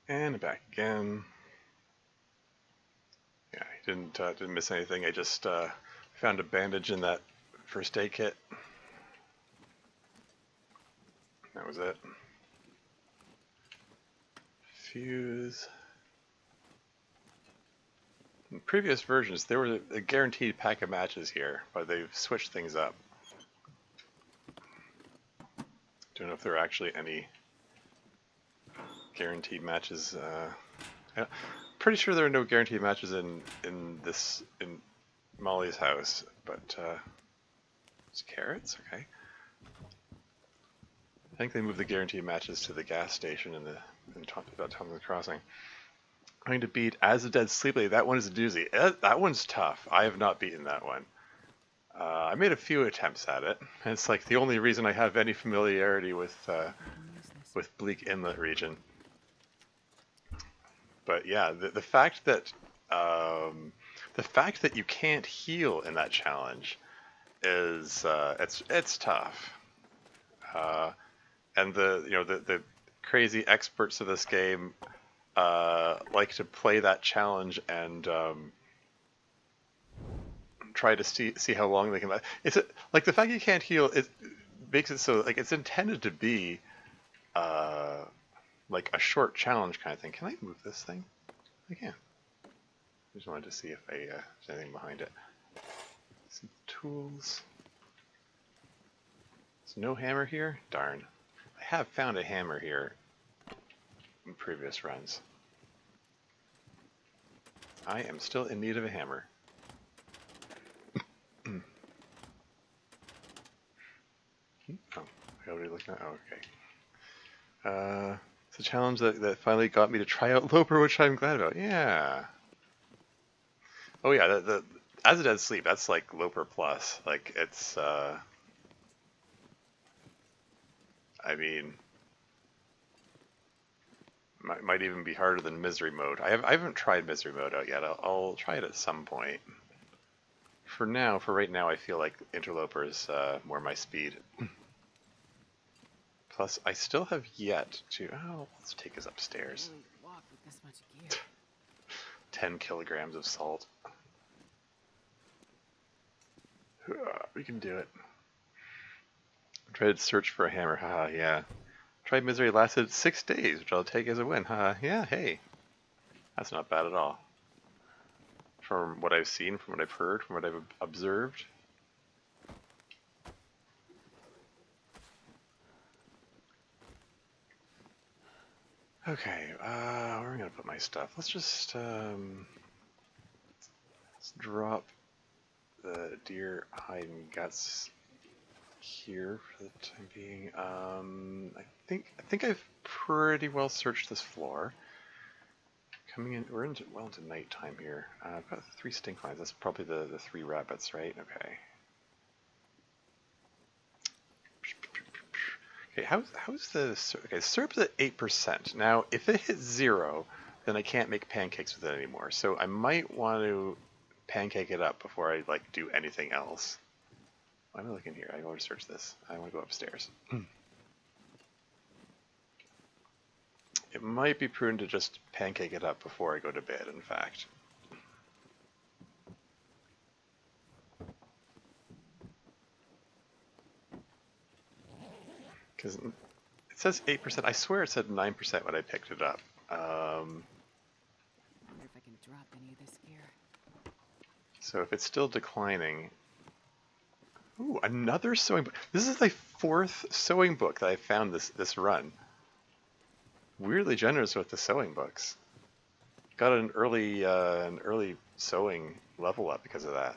And back again. Yeah, I didn't miss anything. I just found a bandage in that first aid kit. That was it. Fuse. In previous versions, there was a guaranteed pack of matches here, but they've switched things up. Don't know if there are actually any guaranteed matches. I'm pretty sure there are no guaranteed matches in Molly's house, but it's carrots. Okay. I think they moved the guaranteed matches to the gas station in Thompson Crossing. I'm going to beat As the Dead Sleep Lady. That one is a doozy. That one's tough. I have not beaten that one. I made a few attempts at it. And it's like the only reason I have any familiarity with Bleak Inlet region. But yeah, the fact that you can't heal in that challenge is it's tough. And the crazy experts of this game like to play that challenge and try to see how long they can last. Like the fact you can't heal, it makes it so like it's intended to be like a short challenge kind of thing. Can I move this thing? I can. I just wanted to see if there's anything behind it. Some tools. There's no hammer here? Darn. I have found a hammer here in previous runs. I am still in need of a hammer. Oh, I already looked at. Oh, okay. It's a challenge that finally got me to try out Loper, which I'm glad about. Yeah. Oh yeah, the As a Dead Sleep, that's like Loper plus. Like it's I mean, might even be harder than Misery Mode. I haven't tried Misery Mode out yet. I'll try it at some point. For right now, I feel like Interloper is more my speed. Plus, I still have yet to. Oh, let's take us upstairs. 10 kilograms of salt. We can do it. Dreaded search for a hammer. Haha, yeah. Tried Misery lasted 6 days, which I'll take as a win. Haha, yeah, hey. That's not bad at all. From what I've seen, from what I've heard, from what I've observed. Okay, where am I gonna put my stuff? Let's just let's drop the deer hide and guts here for the time being. I think I've pretty well searched this floor. Coming in, we're well into nighttime here. I've got 3 stink lines. That's probably the 3 rabbits, right? Okay. Okay, how's the syrup's at 8%. Now, if it hits 0, then I can't make pancakes with it anymore. So I might want to pancake it up before I like do anything else. Why am I looking here? I want to search this. I want to go upstairs. It might be prudent to just pancake it up before I go to bed, in fact. Because it says 8%. I swear it said 9% when I picked it up. I wonder if I can drop any of this gear. So if it's still declining... Ooh, another sewing book. This is the 4th sewing book that I found this run. Weirdly generous with the sewing books. Got an early sewing level up because of that.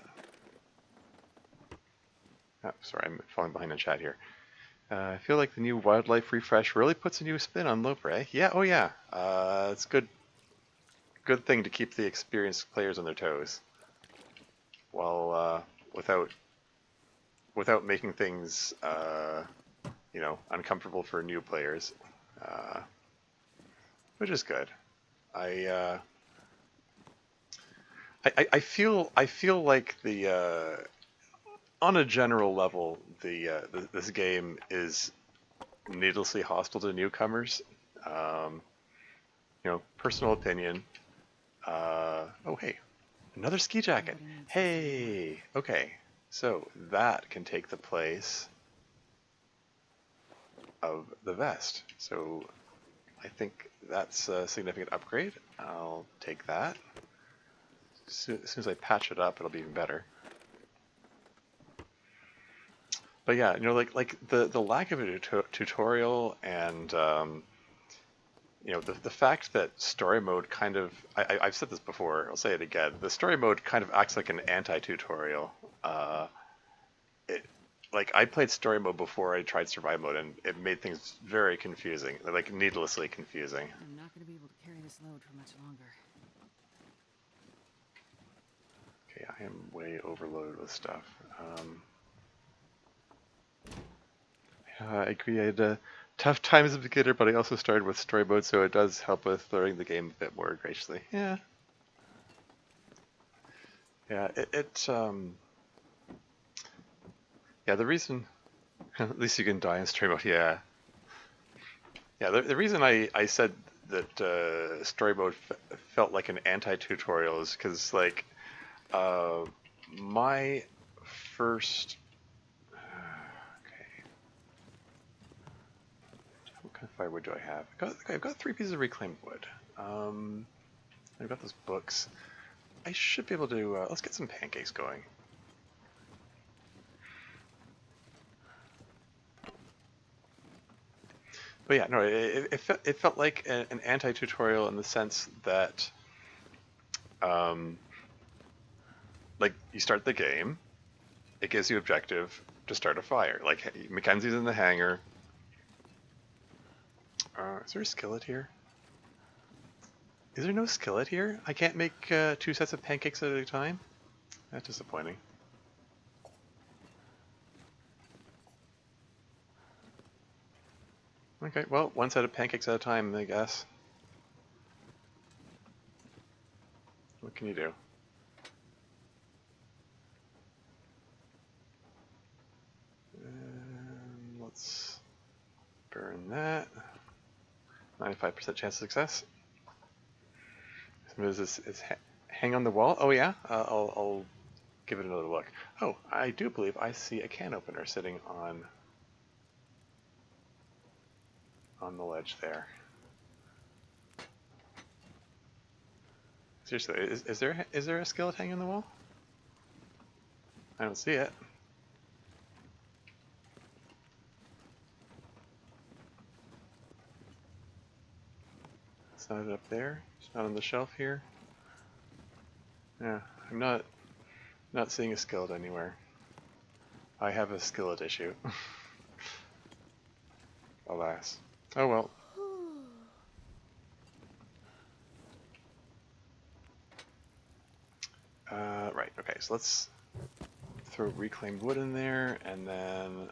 Oh, sorry, I'm falling behind in chat here. I feel like the new wildlife refresh really puts a new spin on Loper, eh? Yeah, oh yeah. It's good thing to keep the experienced players on their toes, while without making things uncomfortable for new players, which is good. I feel like the on a general level, this game is needlessly hostile to newcomers. Personal opinion. Oh, hey, another ski jacket. Hey, okay, so that can take the place of the vest. So I think that's a significant upgrade. I'll take that. As soon as I patch it up, it'll be even better. But yeah, like the lack of a tutorial and the fact that story mode kind of I've said this before, I'll say it again. The story mode kind of acts like an anti-tutorial. Uh, it, like I played story mode before I tried survival mode, and it made things very confusing, like needlessly confusing. I'm not going to be able to carry this load for much longer. Okay, I am way overloaded with stuff. I agree. I had a tough time as a beginner, but I also started with story mode, so it does help with learning the game a bit more graciously. Yeah, yeah. Yeah. The reason, at least you can die in story mode. Yeah, yeah. The reason I said that story mode felt like an anti-tutorial is because uh, my first. Okay, what kind of firewood do I have? I've got 3 pieces of reclaimed wood. I've got those books. I should be able to. Let's get some pancakes going. But yeah, no, it felt like an anti-tutorial in the sense that, um, like you start the game, it gives you objective to start a fire. Like Mackenzie's in the hangar. Is there a skillet here? Is there no skillet here? I can't make 2 sets of pancakes at a time? That's disappointing. Okay, well, 1 set of pancakes at a time, I guess. What can you do? Let's burn that. 95% chance of success. Is this hang on the wall? Oh yeah, I'll give it another look. Oh, I do believe I see a can opener sitting on the ledge there. Seriously, is there a skillet hanging on the wall? I don't see it. It's not up there. It's not on the shelf here. Yeah, I'm not seeing a skillet anywhere. I have a skillet issue. Alas. Oh well. Right, okay, so let's throw reclaimed wood in there, and then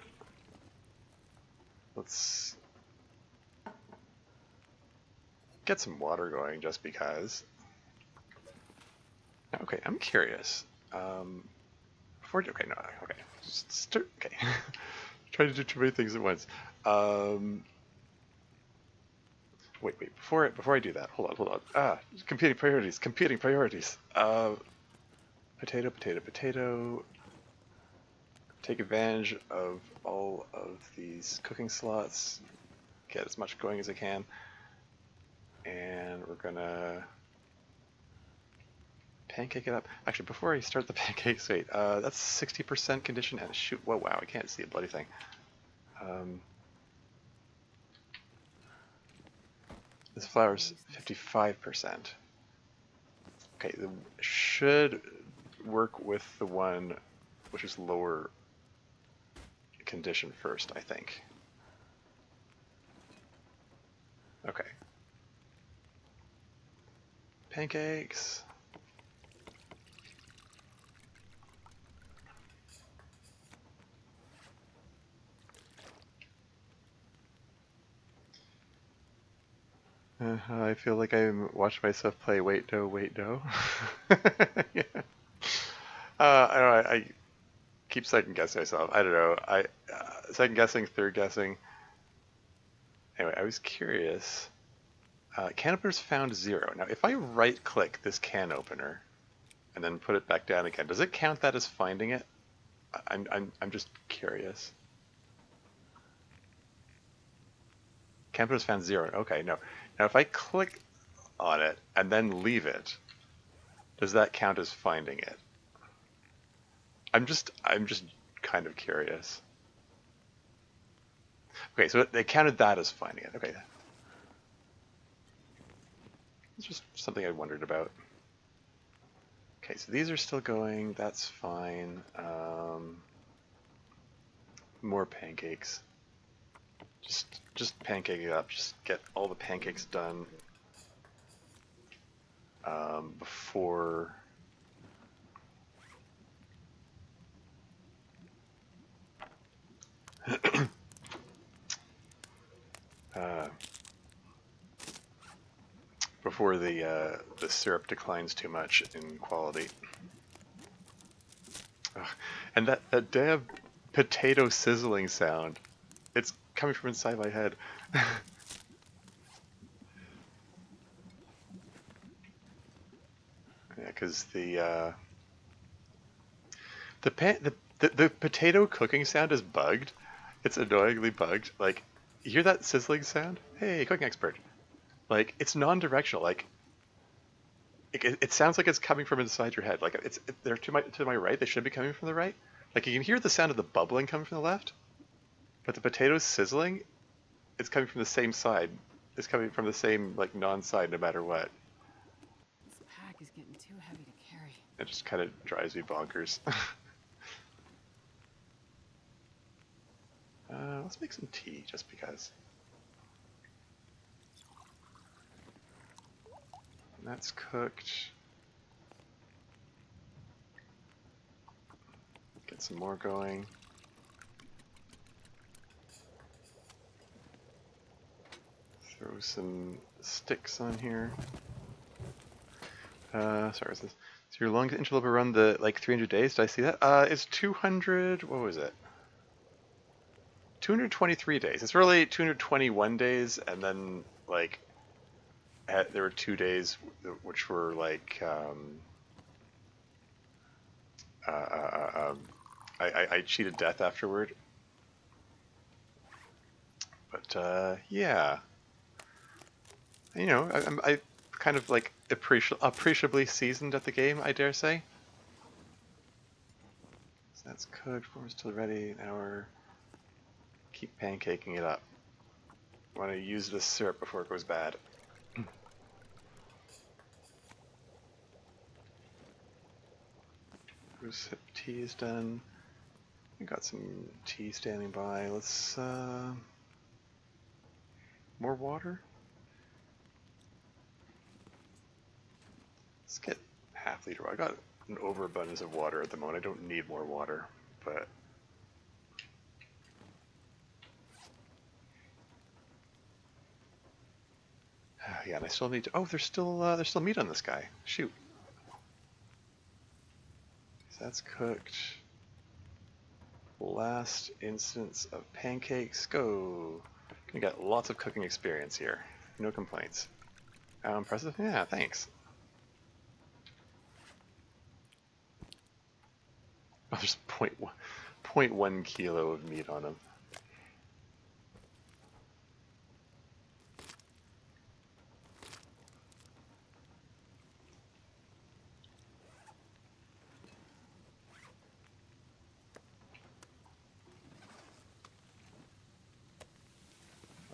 let's get some water going just because. Okay, I'm curious. Okay, no, okay. Okay. Trying to do too many things at once. Wait, before I do that, hold on. Competing priorities. Potato. Take advantage of all of these cooking slots. Get as much going as I can. And we're gonna pancake it up. Actually, before I start the pancakes, wait, that's 60% condition and shoot. Whoa, wow, I can't see a bloody thing. This flour's 55%. Okay, should work with the one which is lower condition first, I think. Okay. Pancakes. I feel like I'm watching myself play Wait No. Yeah. I don't know, I keep second guessing myself. I don't know. Second guessing, third guessing. Anyway, I was curious. Can openers found 0. Now, if I right click this can opener and then put it back down again, does it count that as finding it? I'm just curious. Can openers found 0. Okay, no. Now, if I click on it and then leave it, does that count as finding it? I'm just kind of curious. Okay, so they counted that as finding it. Okay. It's just something I wondered about. Okay, so these are still going. That's fine. More pancakes. Just pancake it up. Just get all the pancakes done before. uh, Before the syrup declines too much in quality. Ugh. And that damn potato sizzling sound. It's coming from inside my head. Yeah, because the potato cooking sound is bugged. It's annoyingly bugged. Like, you hear that sizzling sound? Hey, cooking expert. Like, it's non-directional. Like, it sounds like it's coming from inside your head. Like, they're to my right. They should be coming from the right. Like, you can hear the sound of the bubbling coming from the left, but the potatoes sizzling, it's coming from the same side. It's coming from the same like non-side, no matter what. This pack is getting too heavy to carry. It just kind of drives me bonkers. Let's make some tea, just because. And that's cooked. Get some more going. Throw some sticks on here. Sorry, so your longest interloper run, the like 300 days. Did I see that? It's 200. What was it? 223 days. It's really 221 days, and then like there were 2 days which were like I cheated death afterward. But yeah, you know, I kind of like appreciably seasoned at the game, I dare say. So that's cooked. Form's still ready. Now we're keep pancaking it up. Want to use this syrup before it goes bad. Rosehip tea is done. We got some tea standing by. Let's more water. Let's get half-liter. I got an overabundance of water at the moment. I don't need more water, but yeah, and I still need to. Oh, there's still meat on this guy. Shoot. So that's cooked. Last instance of pancakes. Go. Gonna get lots of cooking experience here. No complaints. How impressive? Yeah, thanks. Oh, there's 0.1 kilo of meat on him.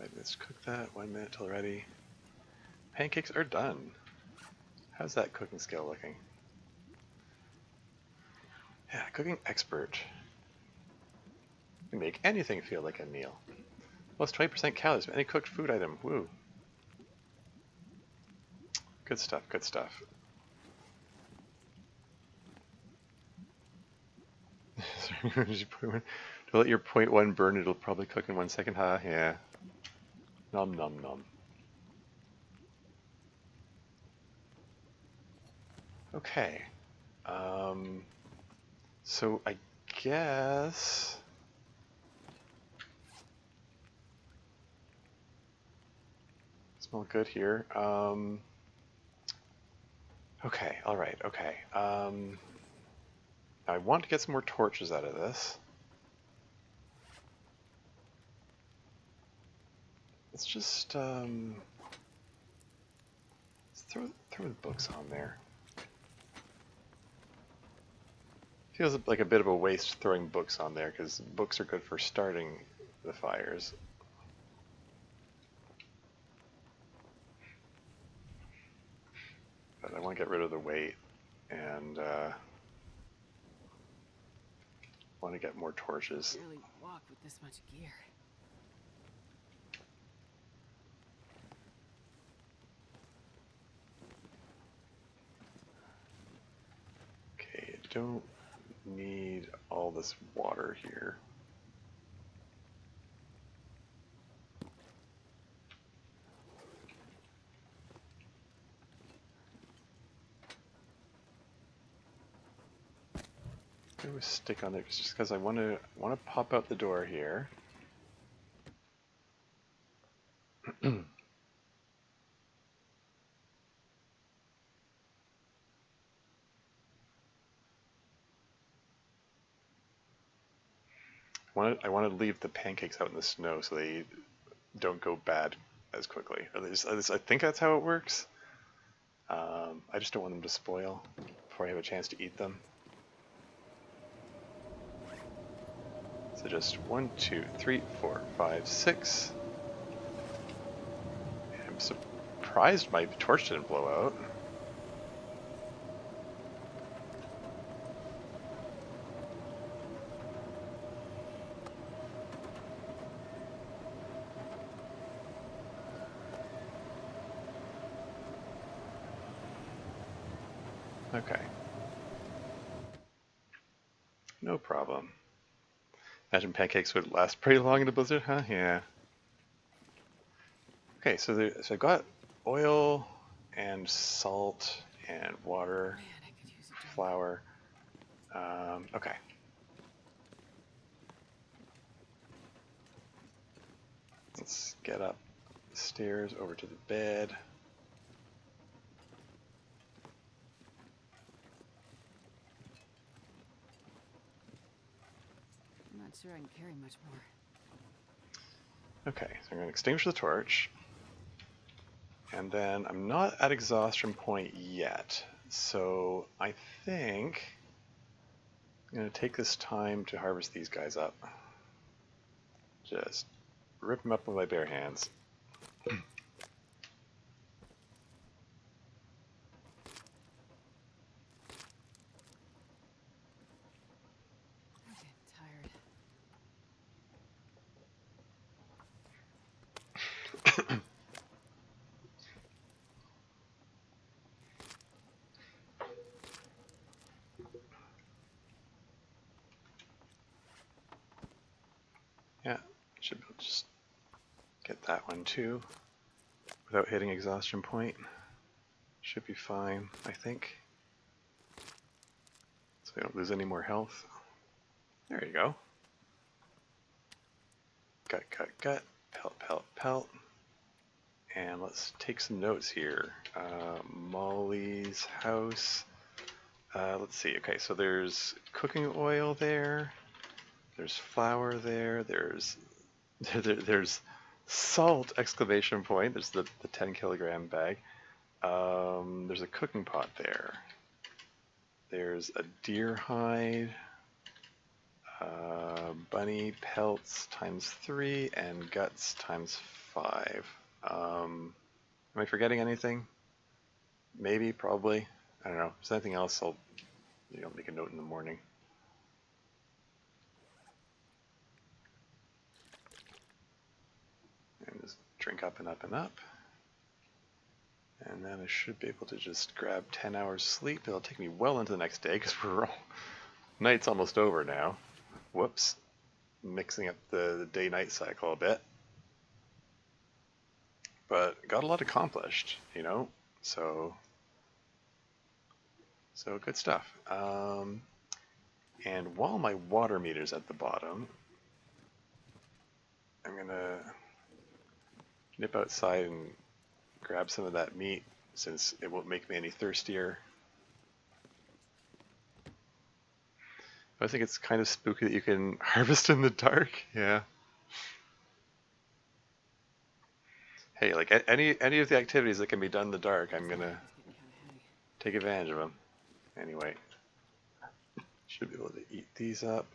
Wait, let's cook that. 1 minute till ready. Pancakes are done. How's that cooking skill looking? Yeah, cooking expert. You make anything feel like a meal. Plus 20% calories from any cooked food item. Woo. Good stuff, good stuff. To let your 0.1 burn, it'll probably cook in 1 second. Huh? Yeah. Nom nom nom. Okay. So I guess smell good here. Okay, all right, okay. I want to get some more torches out of this. Let's just let's throw the books on there. Feels like a bit of a waste throwing books on there because books are good for starting the fires. but I want to get rid of the weight and want to get more torches. Barely walk with this much gear. Okay, I don't need all this water here. I always stick on there just because I want to pop out the door here. I want to leave the pancakes out in the snow so they don't go bad as quickly. At least I think that's how it works. I just don't want them to spoil before I have a chance to eat them. So just 1, 2, 3, 4, 5, 6. I'm surprised my torch didn't blow out. Okay. No problem. Imagine pancakes would last pretty long in a blizzard, huh? Yeah. Okay, so I've got oil and salt and water, Man, I could use a drink. flour. Okay. Let's get up the stairs over to the bed. I'm not sure I can carry much more. Okay, so I'm going to extinguish the torch. And then I'm not at exhaustion point yet. So I think I'm going to take this time to harvest these guys up. Just rip them up with my bare hands. I'm getting tired. Yeah, should be able to just get that one too without hitting exhaustion point. Should be fine, I think. So we don't lose any more health. There you go. Gut, gut, gut. Pelt, pelt, pelt. And let's take some notes here. Molly's house. Let's see. Okay, so there's cooking oil there. There's flour there. There's salt! Exclamation point. There's the 10 kilogram bag. There's a cooking pot there. There's a deer hide. Bunny pelts times 3 and guts times 5. Am I forgetting anything? Maybe, probably. I don't know. If there's anything else, I'll make a note in the morning. And just drink up and up and up. And then I should be able to just grab 10 hours sleep. It'll take me well into the next day because night's almost over now. Whoops. Mixing up the day-night cycle a bit. But got a lot accomplished, so good stuff. And while my water meter's at the bottom, I'm gonna nip outside and grab some of that meat since it won't make me any thirstier. I think it's kind of spooky that you can harvest in the dark. Yeah. Hey, like any of the activities that can be done in the dark, I'm gonna It's getting kind of heavy. take advantage of them. Anyway, should be able to eat these up.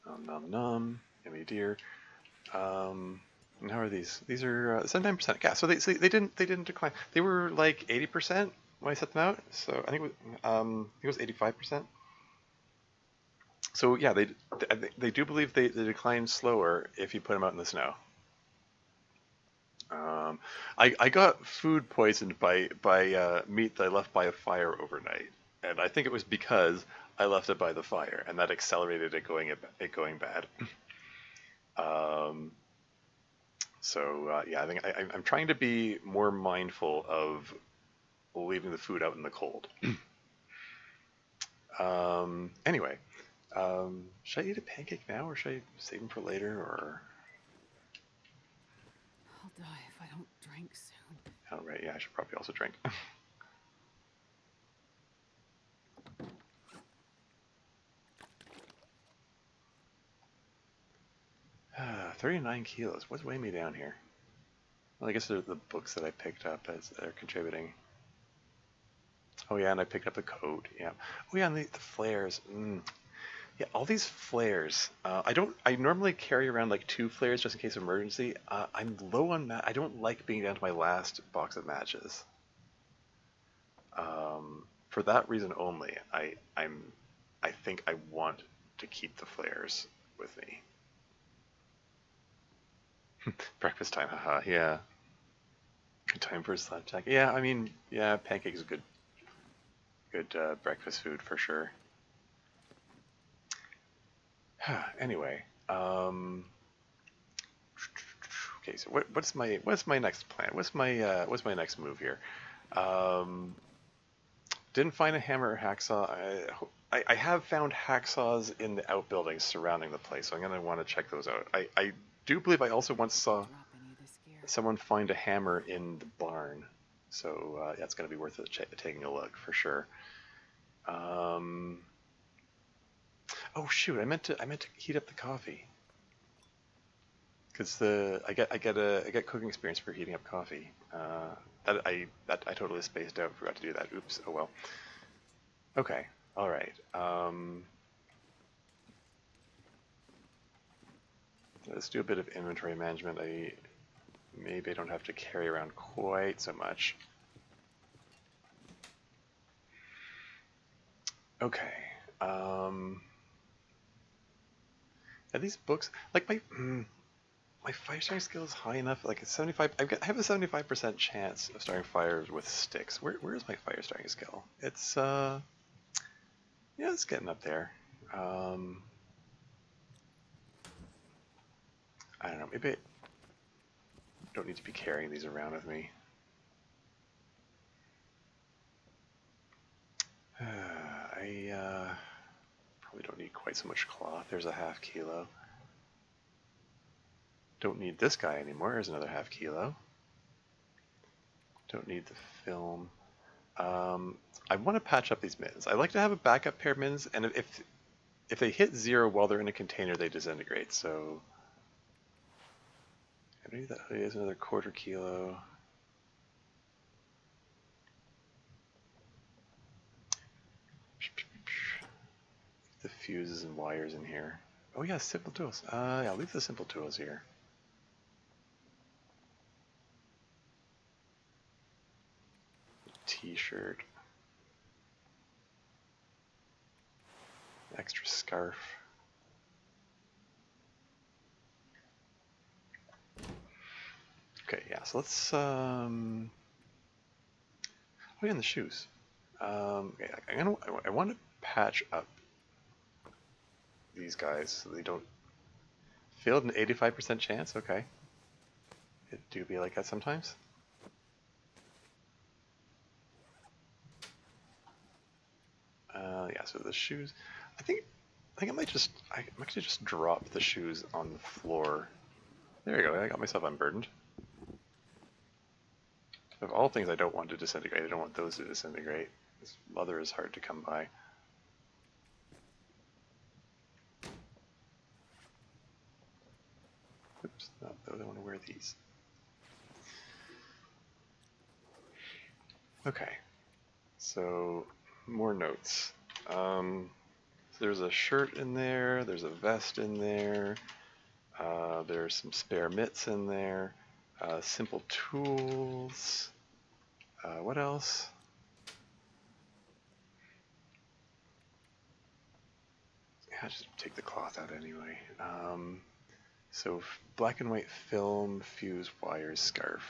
Nom nom nom. Yummy deer. And how are these? These are 79%. Yeah, so they didn't decline. They were like 80% when I set them out. So I think it was 85%. So yeah, they do believe they decline slower if you put them out in the snow. Um, I got food poisoned by meat that I left by a fire overnight, and I think it was because I left it by the fire, and that accelerated it going bad. Um, so yeah, I think I'm trying to be more mindful of leaving the food out in the cold. Anyway, should I eat a pancake now, or should I save them for later, or? I'll die if I don't drink soon. Oh right, yeah, I should probably also drink. 39 kilos. What's weighing me down here? Well, I guess they're the books that I picked up as are contributing. Oh yeah, and I picked up the coat. Yeah. Oh yeah, and the flares. Yeah, all these flares. I don't. I normally carry around like 2 flares just in case of emergency. I'm low on I don't like being down to my last box of matches. For that reason only, I think I want to keep the flares with me. Breakfast time, haha. Yeah. Good time for a slapjack. Yeah, I mean, yeah, pancake is a good breakfast food for sure. Anyway, okay. So what's my next plan? What's my next move here? Um, didn't find a hammer or hacksaw. I have found hacksaws in the outbuildings surrounding the place, so I'm gonna want to check those out. I do believe I also once saw Dropping you this gear. someone find a hammer in the barn, so yeah, it's gonna be worth it taking a look for sure. Um, oh shoot, I meant to heat up the coffee because I get cooking experience for heating up coffee. That I totally spaced out. Forgot to do that. Oops. Oh well. Okay. All right. Let's do a bit of inventory management. Maybe I don't have to carry around quite so much. Okay. Are these books like my fire starting skill is high enough? Like it's 75. I have a 75% chance of starting fires with sticks. Where's my fire starting skill? It's yeah, it's getting up there. Um, I don't know. Maybe I don't need to be carrying these around with me. I probably don't need quite so much cloth. There's a half kilo. Don't need this guy anymore. There's another half kilo. Don't need the film. I want to patch up these mittens. I like to have a backup pair of mittens, and if they hit 0 while they're in a container, they disintegrate. So maybe that hoodie is another quarter kilo. The fuses and wires in here. Oh yeah, simple tools. Yeah, leave the simple tools here. T-shirt. Extra scarf. Okay, yeah, so let's oh yeah, and the shoes. Okay, I want to patch up these guys so they don't failed an 85% chance. Okay, it do be like that sometimes. Yeah, so the shoes. I think I might actually just drop the shoes on the floor. There you go. I got myself unburdened. Of all things I don't want to disintegrate, I don't want those to disintegrate. This leather is hard to come by. Oops, no, I want to wear these. Okay, so more notes. So there's a shirt in there, there's a vest in there. There's some spare mitts in there. Simple tools. What else? Yeah, just take the cloth out anyway. So black and white film, fuse wires, scarf.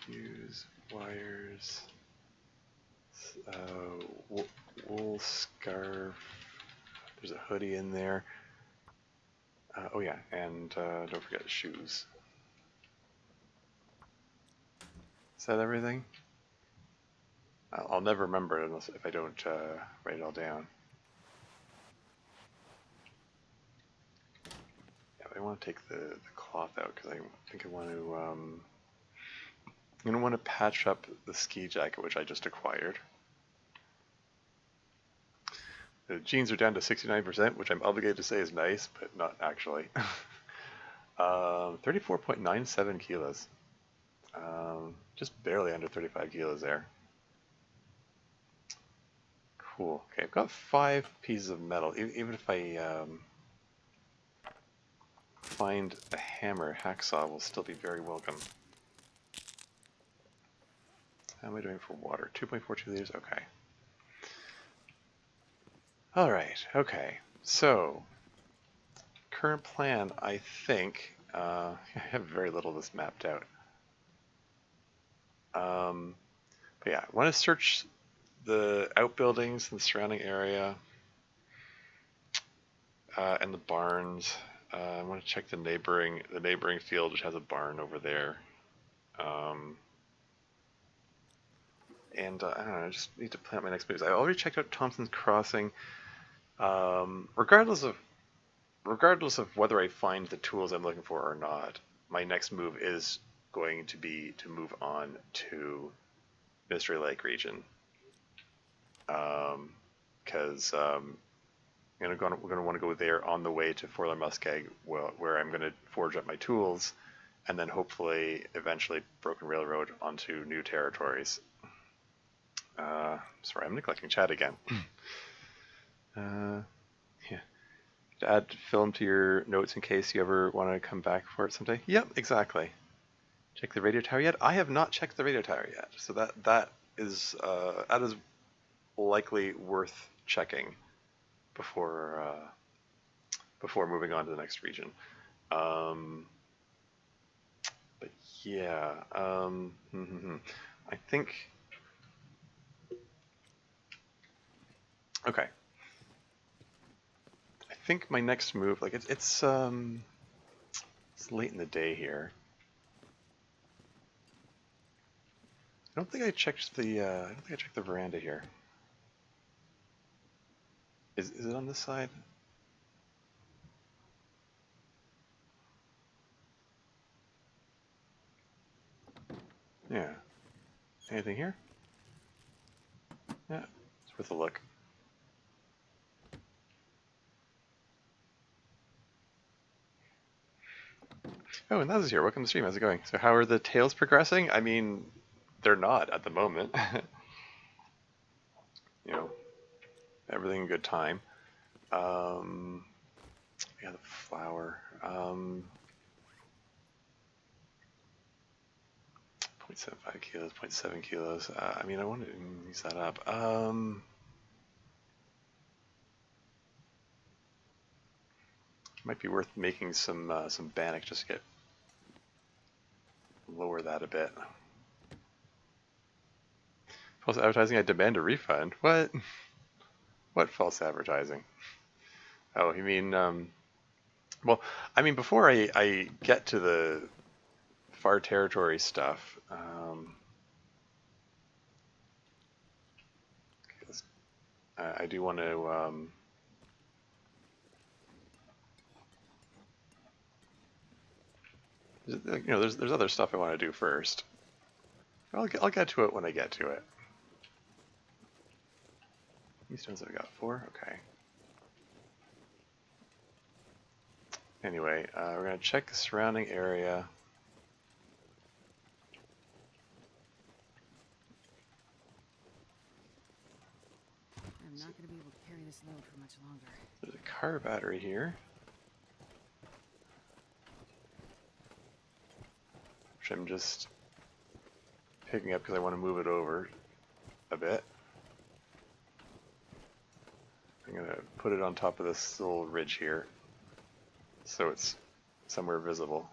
Fuse wires, wool scarf. There's a hoodie in there. Oh yeah, and don't forget the shoes. Is that everything? I'll never remember it unless if I don't write it all down. Yeah, I want to take the cloth out because I think I want to. I'm gonna want to patch up the ski jacket which I just acquired. The jeans are down to 69%, which I'm obligated to say is nice, but not actually. 34.97 kilos. Just barely under 35 kilos there. Cool. Okay, I've got 5 pieces of metal. Even if I find a hammer, hacksaw will still be very welcome. How am I doing for water? 2.42 liters? Okay. Alright, okay. So, current plan, I think, I have very little of this mapped out. But yeah, I want to search the outbuildings in the surrounding area and the barns. I want to check the neighboring field, which has a barn over there. And I don't know, I just need to plan out my next moves. I already checked out Thompson's Crossing. Regardless of whether I find the tools I'm looking for or not, my next move is going to be to move on to Mystery Lake region. Because we're going to want to go there on the way to Forler Muskeg, where I'm going to forge up my tools, and then hopefully, eventually, Broken Railroad onto new territories. Sorry, I'm neglecting chat again. Yeah. To add film to your notes in case you ever want to come back for it someday. Yep, exactly. Check the radio tower yet? I have not checked the radio tower yet, so that is likely worth checking before moving on to the next region. But yeah, I think. Okay. I think my next move, like it's late in the day here. I don't think I checked the veranda here. Is it on this side? Yeah. Anything here? Yeah, it's worth a look. Oh, and Naz is here. Welcome to the stream. How's it going? So how are the tails progressing? I mean, they're not at the moment. You know, everything in good time. Yeah, the flour. 0.75 kilos, 0.7 kilos. I mean, I want to use that up. Might be worth making some bannock just to get lower that a bit. False advertising. I demand a refund. What? What false advertising? Oh, you mean well, I mean before I get to the far territory stuff. I do want to. You know, there's other stuff I want to do first. I'll get to it when I get to it. How many stones have I got? 4? Okay. Anyway, we're going to check the surrounding area. this load for much longer. There's a car battery here, which I'm just picking up because I want to move it over a bit. I'm going to put it on top of this little ridge here so it's somewhere visible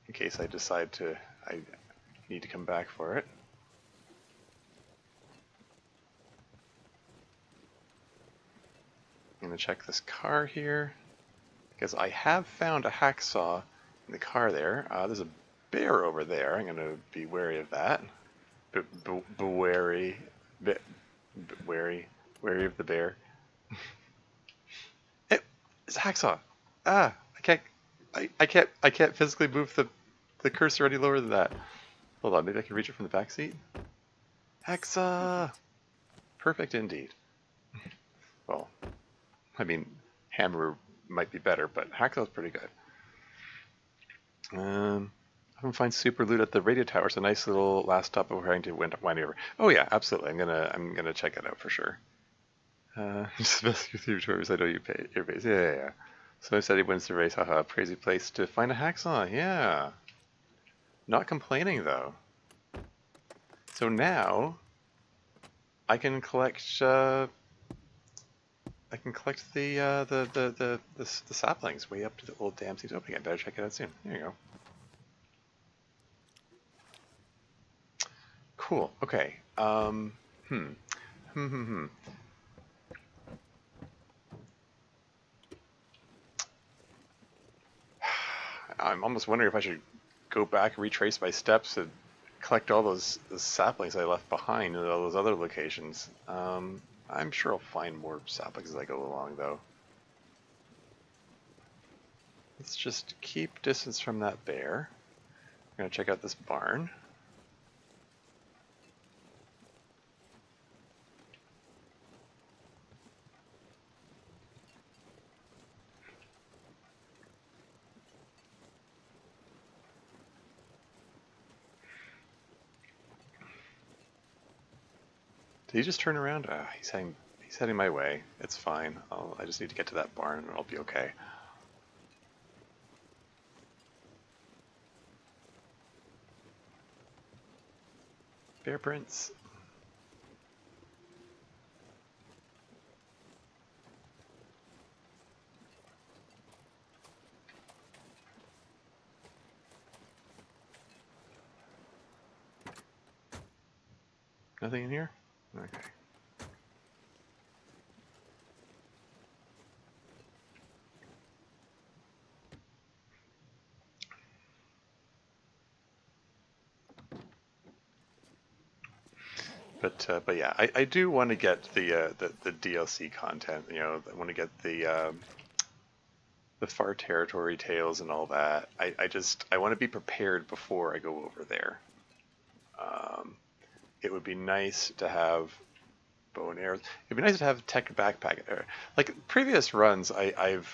in case I decide I need to come back for it. I'm going to check this car here because I have found a hacksaw in the car there. There's a bear over there. I'm going to be wary of that. Wary of the bear. It's a hacksaw. I can't physically move the cursor any lower than that. Hold on, maybe I can reach it from the back seat. Hacksaw. Perfect indeed. Well, I mean, hammer might be better, but hacksaw's pretty good. I can find super loot at the radio tower. It's a nice little last stop before having to wind over. Oh yeah, absolutely. I'm gonna check it out for sure. Just rescue through tours. I know you pay your base. Yeah. So I said he wins the race. Haha, crazy place to find a hacksaw. Yeah. Not complaining though. So now I can collect. I can collect the saplings way up to the old dam seems opening. I better check it out soon. There you go. Cool. Okay. I'm almost wondering if I should go back and retrace my steps and collect all those saplings I left behind in all those other locations. I'm sure I'll find more saplings as I go along, though. Let's just keep distance from that bear. I'm going to check out this barn. Did he just turn around? He's heading my way. It's fine. I just need to get to that barn and I'll be okay. Bear prints. Nothing in here? Okay. But yeah, I do want to get the DLC content. You know, I want to get the Far Territory tales and all that. I want to be prepared before I go over there. It would be nice to have bow and arrows. It'd be nice to have tech backpack. Like previous runs, I've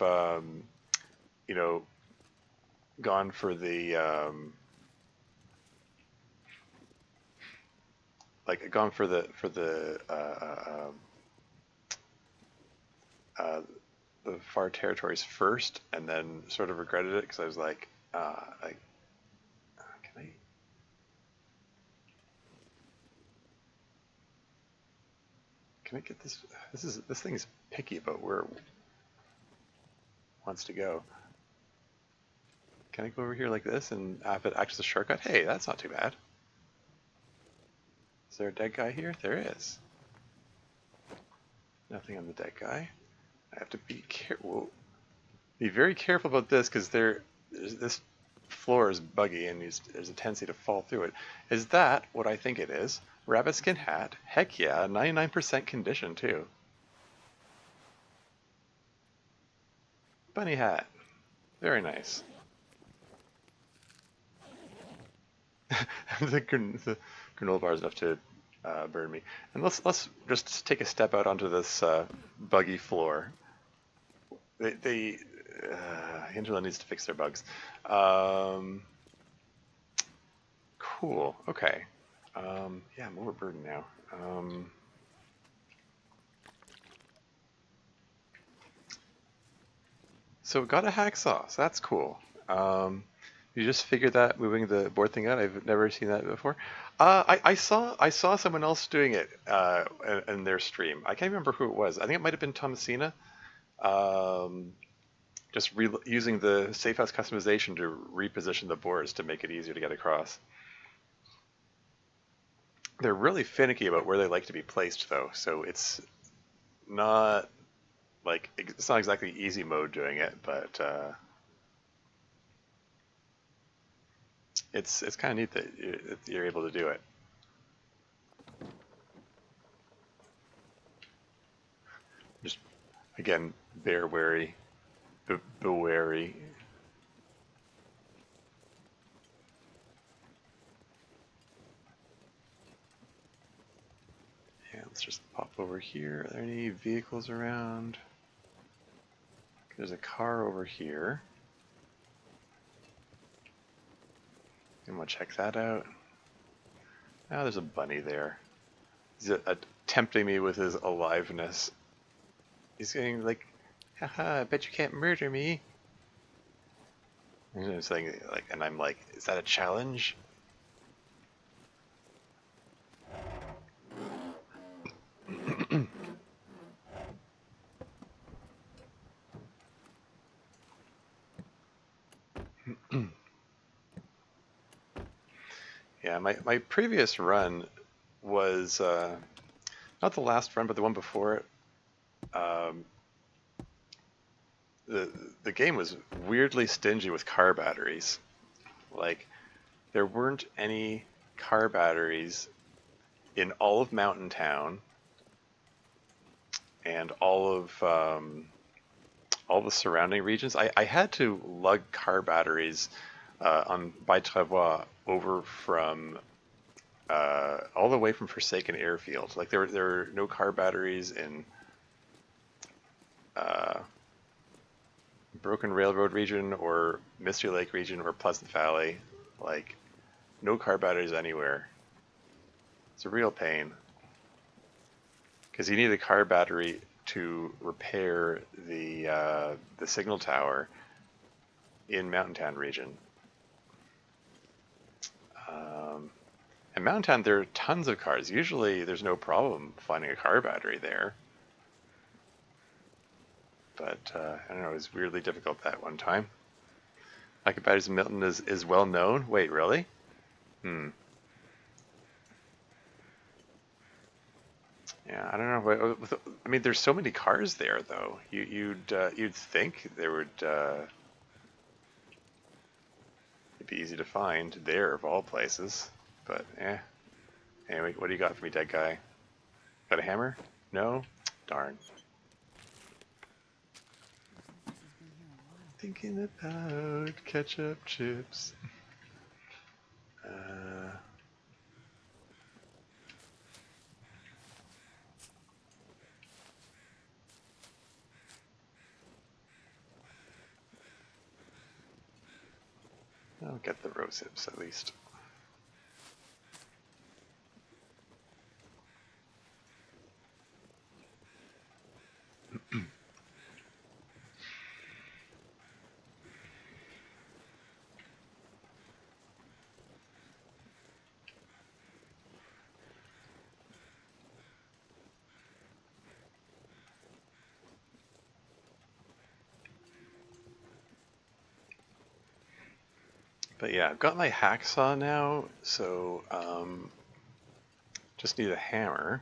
you know, gone for the the Far Territories first, and then sort of regretted it because I was like, can I get this? This thing is picky about where it wants to go. Can I go over here like this and have it act as a shortcut? Hey, that's not too bad. Is there a dead guy here? There is. Nothing on the dead guy. I have to be careful. Be very careful about this because this floor is buggy and there's a tendency to fall through it. Is that what I think it is? Rabbit skin hat? Heck yeah, 99% condition too. Bunny hat. Very nice. the granola bar is enough to burn me. And let's just take a step out onto this buggy floor. Internet needs to fix their bugs. Cool. Okay. Yeah, I'm overburdened now. So got a hacksaw. So that's cool. You just figured that moving the board thing out. I've never seen that before. I saw someone else doing it in their stream. I can't remember who it was. I think it might have been Thomasina. Um, just using the safe house customization to reposition the boards to make it easier to get across. They're really finicky about where they like to be placed, though. So not it's not exactly easy mode doing it, but it's kind of neat that you're able to do it. Just again, bear wary, be wary. Yeah, let's just pop over here. Are there any vehicles around? There's a car over here. I'm gonna check that out. Oh, there's a bunny there. He's tempting me with his aliveness. He's getting like, haha, I bet you can't murder me. And I'm saying, like, and I'm like, is that a challenge? Yeah, my previous run was not the last run, but the one before it. Um, the game was weirdly stingy with car batteries. Like, there weren't any car batteries in all of Mountain Town and all the surrounding regions. I had to lug car batteries on by Travois over from all the way from Forsaken Airfield. Like there were no car batteries in uh, Broken Railroad region or Mystery Lake region or Pleasant Valley. Like no car batteries anywhere. It's a real pain because you need a car battery to repair the signal tower in Mountain Town region. In Mountain Town, there are tons of cars. Usually, there's no problem finding a car battery there. But I don't know, it was weirdly difficult that one time. Lack of batteries in Milton is well known. Wait, really? Yeah, I don't know. I mean, there's so many cars there, though. You'd think there would it'd be easy to find there of all places. But Anyway, what do you got for me, dead guy? Got a hammer? No? Darn. Thinking about ketchup chips. I'll get the rose hips at least. But yeah, I've got my hacksaw now, so just need a hammer.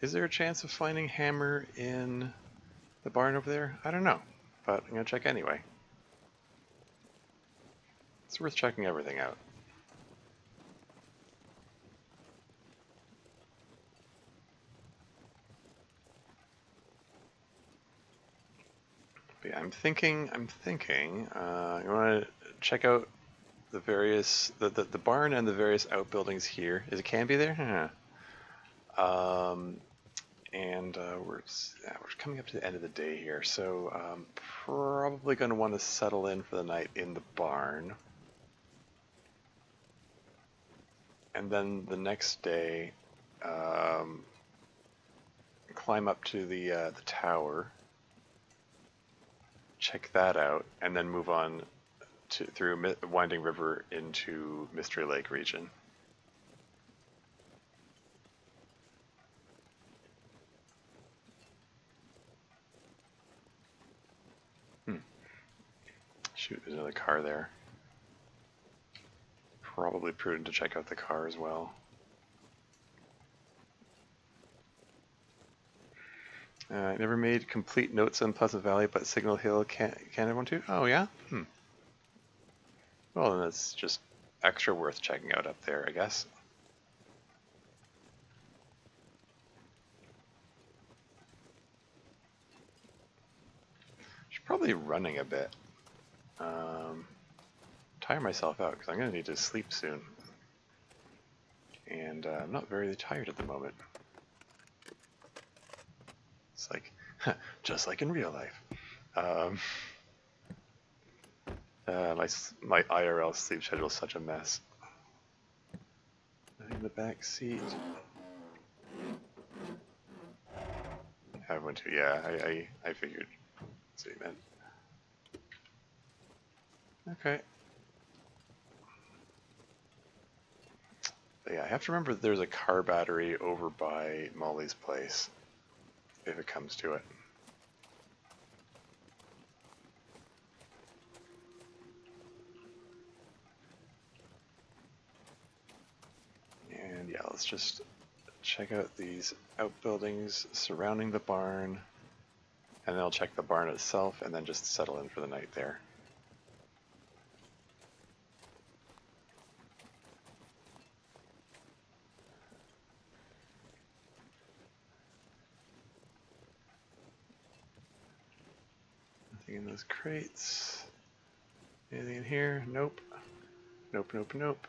Is there a chance of finding hammer in the barn over there? I don't know, but I'm gonna check anyway. It's worth checking everything out. But yeah, I'm thinking, you wanna check out the various, the barn and the various outbuildings here. Is it can be there? And we're coming up to the end of the day here, so probably going to want to settle in for the night in the barn. And then the next day, climb up to the tower, check that out, and then move on through Winding River into Mystery Lake region. Shoot, there's another car there. Probably prudent to check out the car as well. I never made complete notes on Pleasant Valley, but Signal Hill can everyone too? Oh yeah? Well, then it's just extra worth checking out up there, I guess. Should probably running a bit. Tire myself out because I'm going to need to sleep soon. And I'm not very tired at the moment. It's like, just like in real life. My IRL sleep schedule is such a mess. In the back seat. I went to, yeah, I figured. That's what you meant. Okay. But yeah, I have to remember that there's a car battery over by Molly's place, if it comes to it. And yeah, let's just check out these outbuildings surrounding the barn, and then I'll check the barn itself, and then just settle in for the night there. Nothing in those crates. Anything in here? Nope. Nope, nope, nope.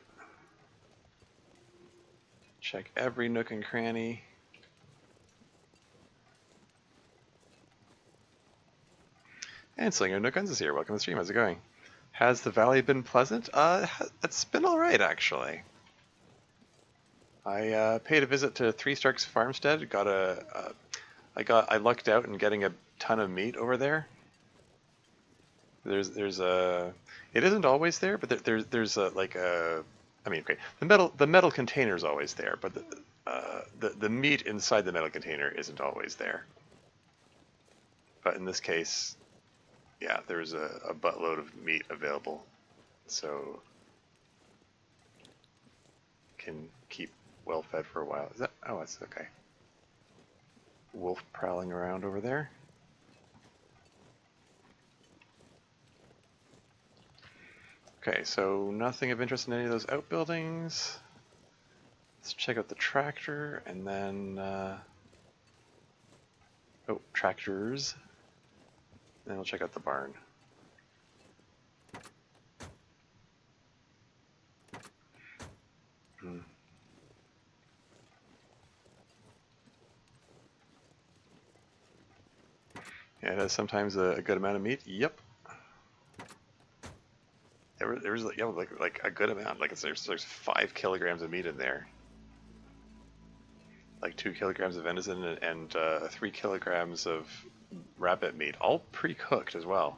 Check every nook and cranny. And Slinger No Guns is here. Welcome to the stream. How's it going? Has the valley been pleasant? It's been alright, actually. I paid a visit to Three Starks Farmstead. I lucked out in getting a ton of meat over there. There's a. It isn't always there, but there's a like a. I mean, okay, the metal container is always there, but the meat inside the metal container isn't always there. But in this case, yeah, there's a buttload of meat available, so can keep well fed for a while. Is that? Oh, that's okay. Wolf prowling around over there. Okay, so nothing of interest in any of those outbuildings. Let's check out the tractor, and then tractors. Then we'll check out the barn. Yeah, it has sometimes a good amount of meat. Yep. There was like a good amount. Like there's 5 kilograms of meat in there. Like 2 kilograms of venison and 3 kilograms of rabbit meat, all pre-cooked as well.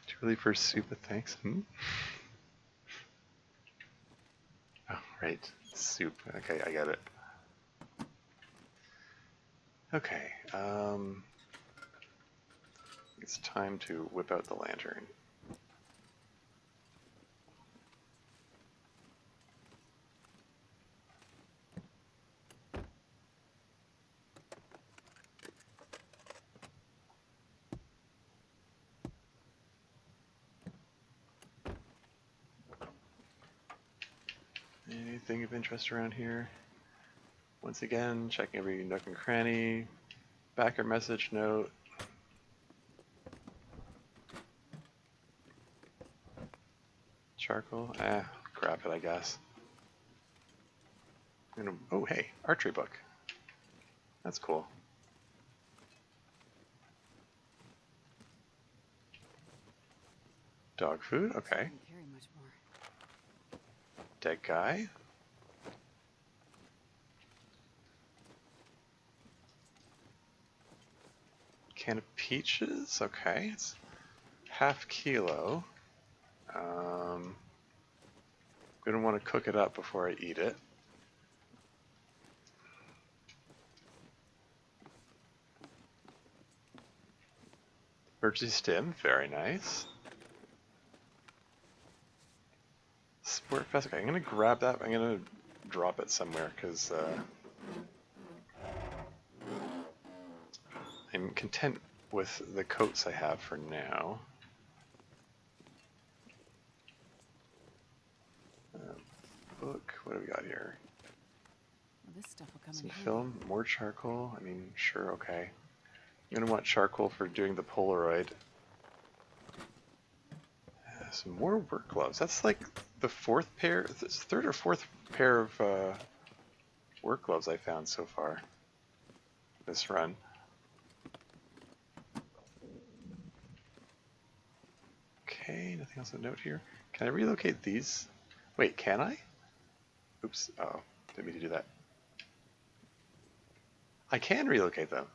Too early for soup, but thanks. Oh, right. Soup. Okay, I get it. Okay. It's time to whip out the lantern. Anything of interest around here? Once again, checking every nook and cranny. Backer message note. Charcoal? Grab it, I guess. Oh, hey, archery book. That's cool. Dog food, okay. Dead guy. Can of peaches, okay, it's half kilo. Gonna want to cook it up before I eat it. Emergency stim, very nice. Sport fest, okay, I'm gonna grab that, I'm gonna drop it somewhere, because I'm content with the coats I have for now. Book, what do we got here? Well, this stuff will come Some in handy. film, more charcoal, I mean, sure, okay. I'm gonna want charcoal for doing the Polaroid. Some more work gloves. That's like the third or fourth pair of work gloves I found so far this run. Okay, nothing else to note here. Can I relocate these? Wait, can I? Oops, oh, didn't mean to do that. I can relocate them.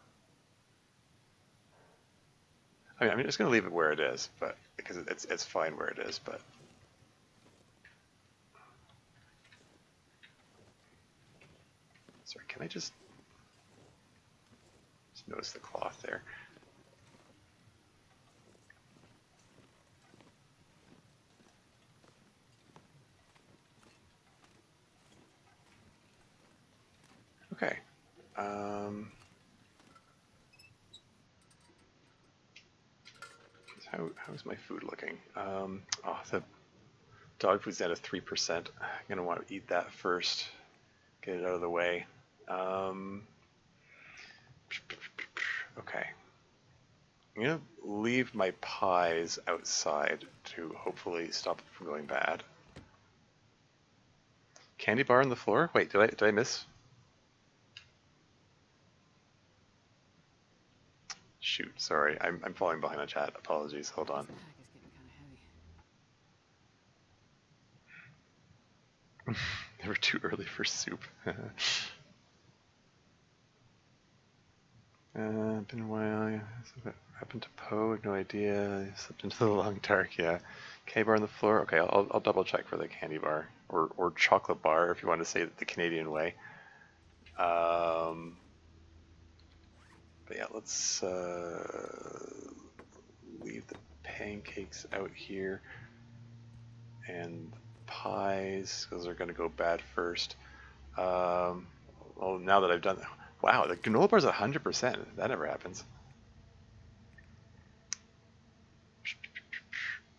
I mean, I'm just going to leave it where it is, but because it's fine where it is, but sorry, can I just notice the cloth there? Okay. How's my food looking? Oh, the dog food's down to 3%. I'm gonna want to eat that first. Get it out of the way. Okay. I'm gonna leave my pies outside to hopefully stop them from going bad. Candy bar on the floor? Wait, did I miss? Shoot, sorry, I'm falling behind on chat. Apologies. Hold on. This pack is getting kind of heavy. They were too early for soup. Been a while. What happened to Poe? No idea. Slipped into the long dark. Yeah. Candy bar on the floor. Okay, I'll double check for the candy bar or chocolate bar if you want to say it the Canadian way. But yeah, let's leave the pancakes out here and pies because they're going to go bad first. Well, now that I've done that, wow, the granola bar's 100%. That never happens.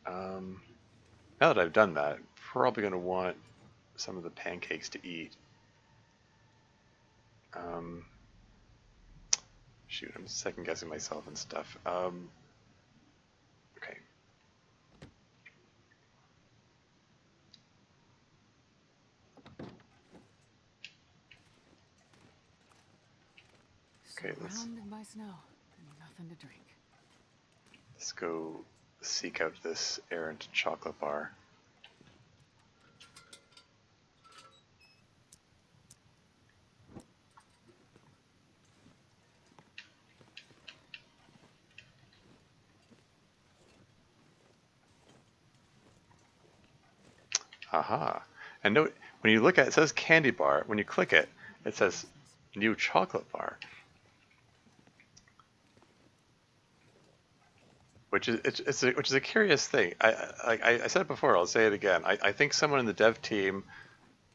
Now that I've done that, probably going to want some of the pancakes to eat. Shoot, I'm second guessing myself and stuff. Okay. Okay, Surrounded by snow and nothing to drink. let's go seek out this errant chocolate bar. Aha. And note, when you look at it, it says candy bar. When you click it, it says new chocolate bar. Which is a curious thing. I said it before, I'll say it again. I think someone in the dev team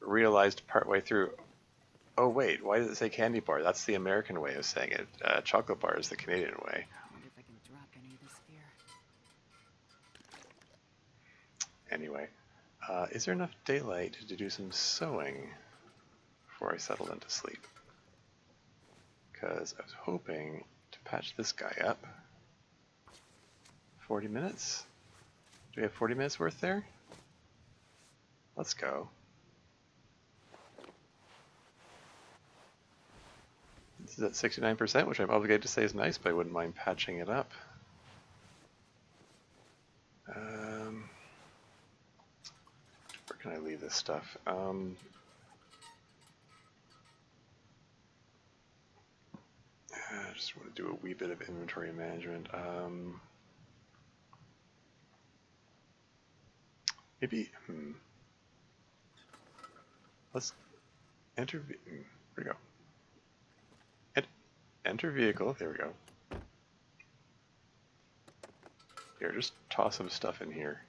realized partway through, oh wait, why does it say candy bar? That's the American way of saying it. Chocolate bar is the Canadian way. Wonder if I can drop any of this fear. Anyway, is there enough daylight to do some sewing before I settle into sleep? Because I was hoping to patch this guy up. 40 minutes? Do we have 40 minutes worth there? Let's go. This is at 69%, which I'm obligated to say is nice, but I wouldn't mind patching it up. Where can I leave this stuff? I just want to do a wee bit of inventory management. Maybe, let's enter, where'd we go? Enter vehicle, there we go. Here, just toss some stuff in here.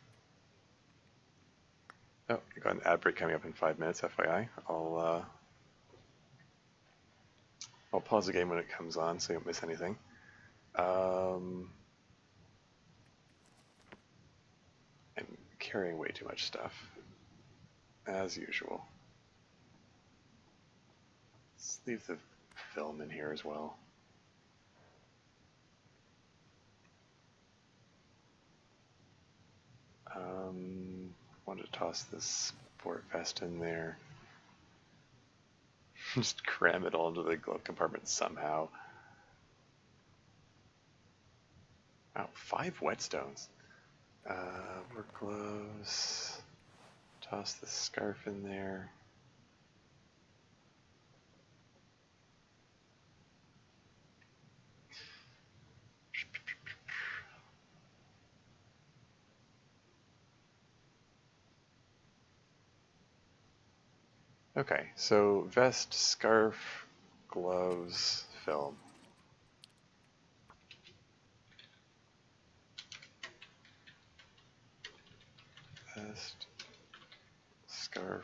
Oh, I got an ad break coming up in 5 minutes, FYI. I'll pause the game when it comes on so you don't miss anything. I'm carrying way too much stuff, as usual. Let's leave the film in here as well. Want to toss this sport vest in there. Just cram it all into the glove compartment somehow. Wow, 5 whetstones. Work gloves. Toss the scarf in there. Okay, so vest, scarf, gloves, film. Vest, scarf.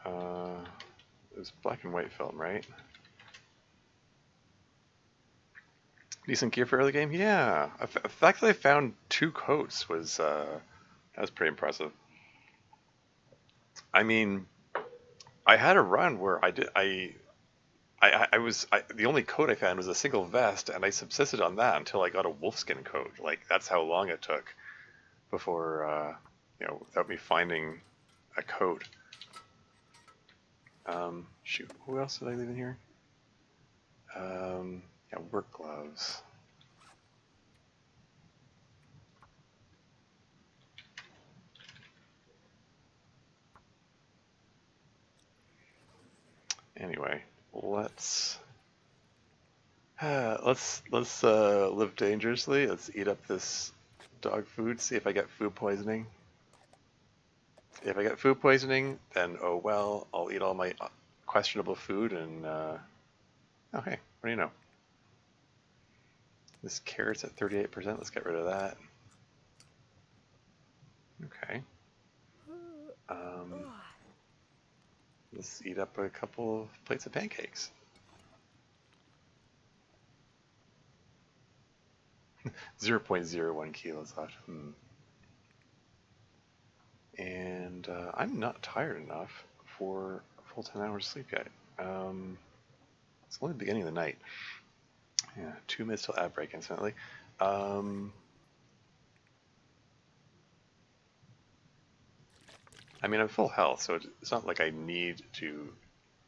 It was black and white film, right? Decent gear for early game? Yeah. The fact that I found 2 coats was that was pretty impressive. I mean, I had a run where the only coat I found was a single vest, and I subsisted on that until I got a wolfskin coat. Like, that's how long it took before, without me finding a coat. Shoot, who else did I leave in here? Yeah, work gloves. Anyway, let's live dangerously. Let's eat up this dog food. See if I get food poisoning. If I get food poisoning, then oh well. I'll eat all my questionable food and. Oh hey, what do you know? This carrot's at 38%. Let's get rid of that. Okay. Let's eat up a couple of plates of pancakes. 0.01 kilos left. And I'm not tired enough for a full 10 hours sleep yet. It's only the beginning of the night. Yeah, 2 minutes till ad break, incidentally. I mean, I'm full health, so it's not like I need to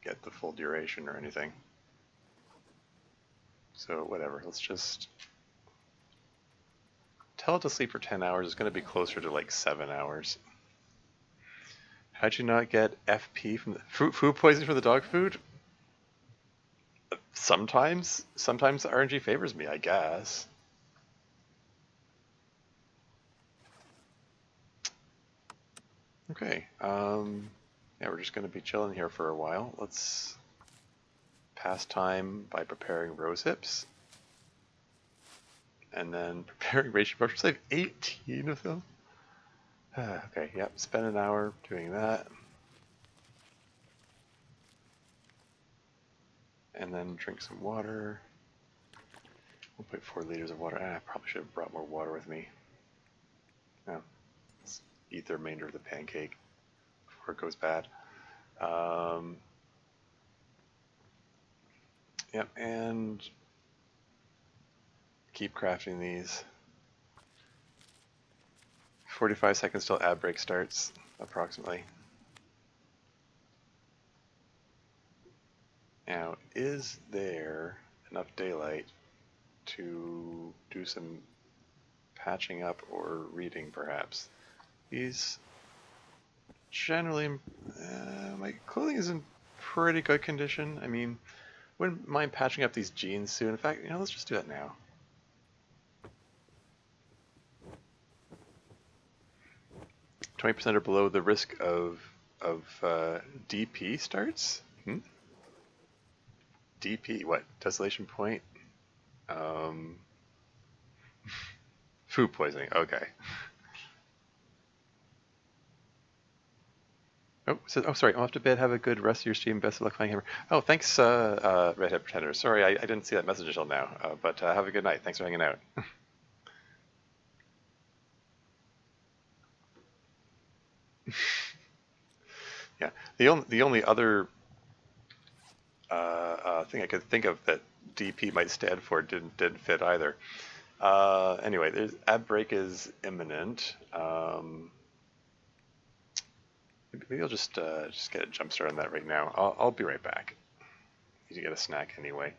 get the full duration or anything. So whatever, let's just tell it to sleep for 10 hours. It's going to be closer to like 7 hours. How'd you not get FP from the food poisoning from the dog food? Sometimes the RNG favors me, I guess. Okay, yeah, we're just going to be chilling here for a while. Let's pass time by preparing rose hips. And then preparing ration mushrooms. I have 18 of them. Okay, yep, spend an hour doing that. And then drink some water. 1.4 liters of water. I probably should have brought more water with me. No, let's eat the remainder of the pancake before it goes bad. Yep, and keep crafting these. 45 seconds till ad break starts, approximately. Now, is there enough daylight to do some patching up or reading, perhaps? These generally, my clothing is in pretty good condition. I mean, wouldn't mind patching up these jeans soon. In fact, let's just do that now. 20% or below the risk of DP starts? DP, what? Desolation point? Um, food poisoning, okay. Oh, sorry. I'm off to bed. Have a good rest of your stream. Best of luck finding hammer. Oh, thanks, Redhead Pretender. Sorry, I didn't see that message until now. But have a good night. Thanks for hanging out. Yeah. The only other thing I could think of that DP might stand for didn't fit either. Anyway, there's ab break is imminent. Maybe I'll just get a jump start on that right now. I'll be right back. Need to get a snack anyway.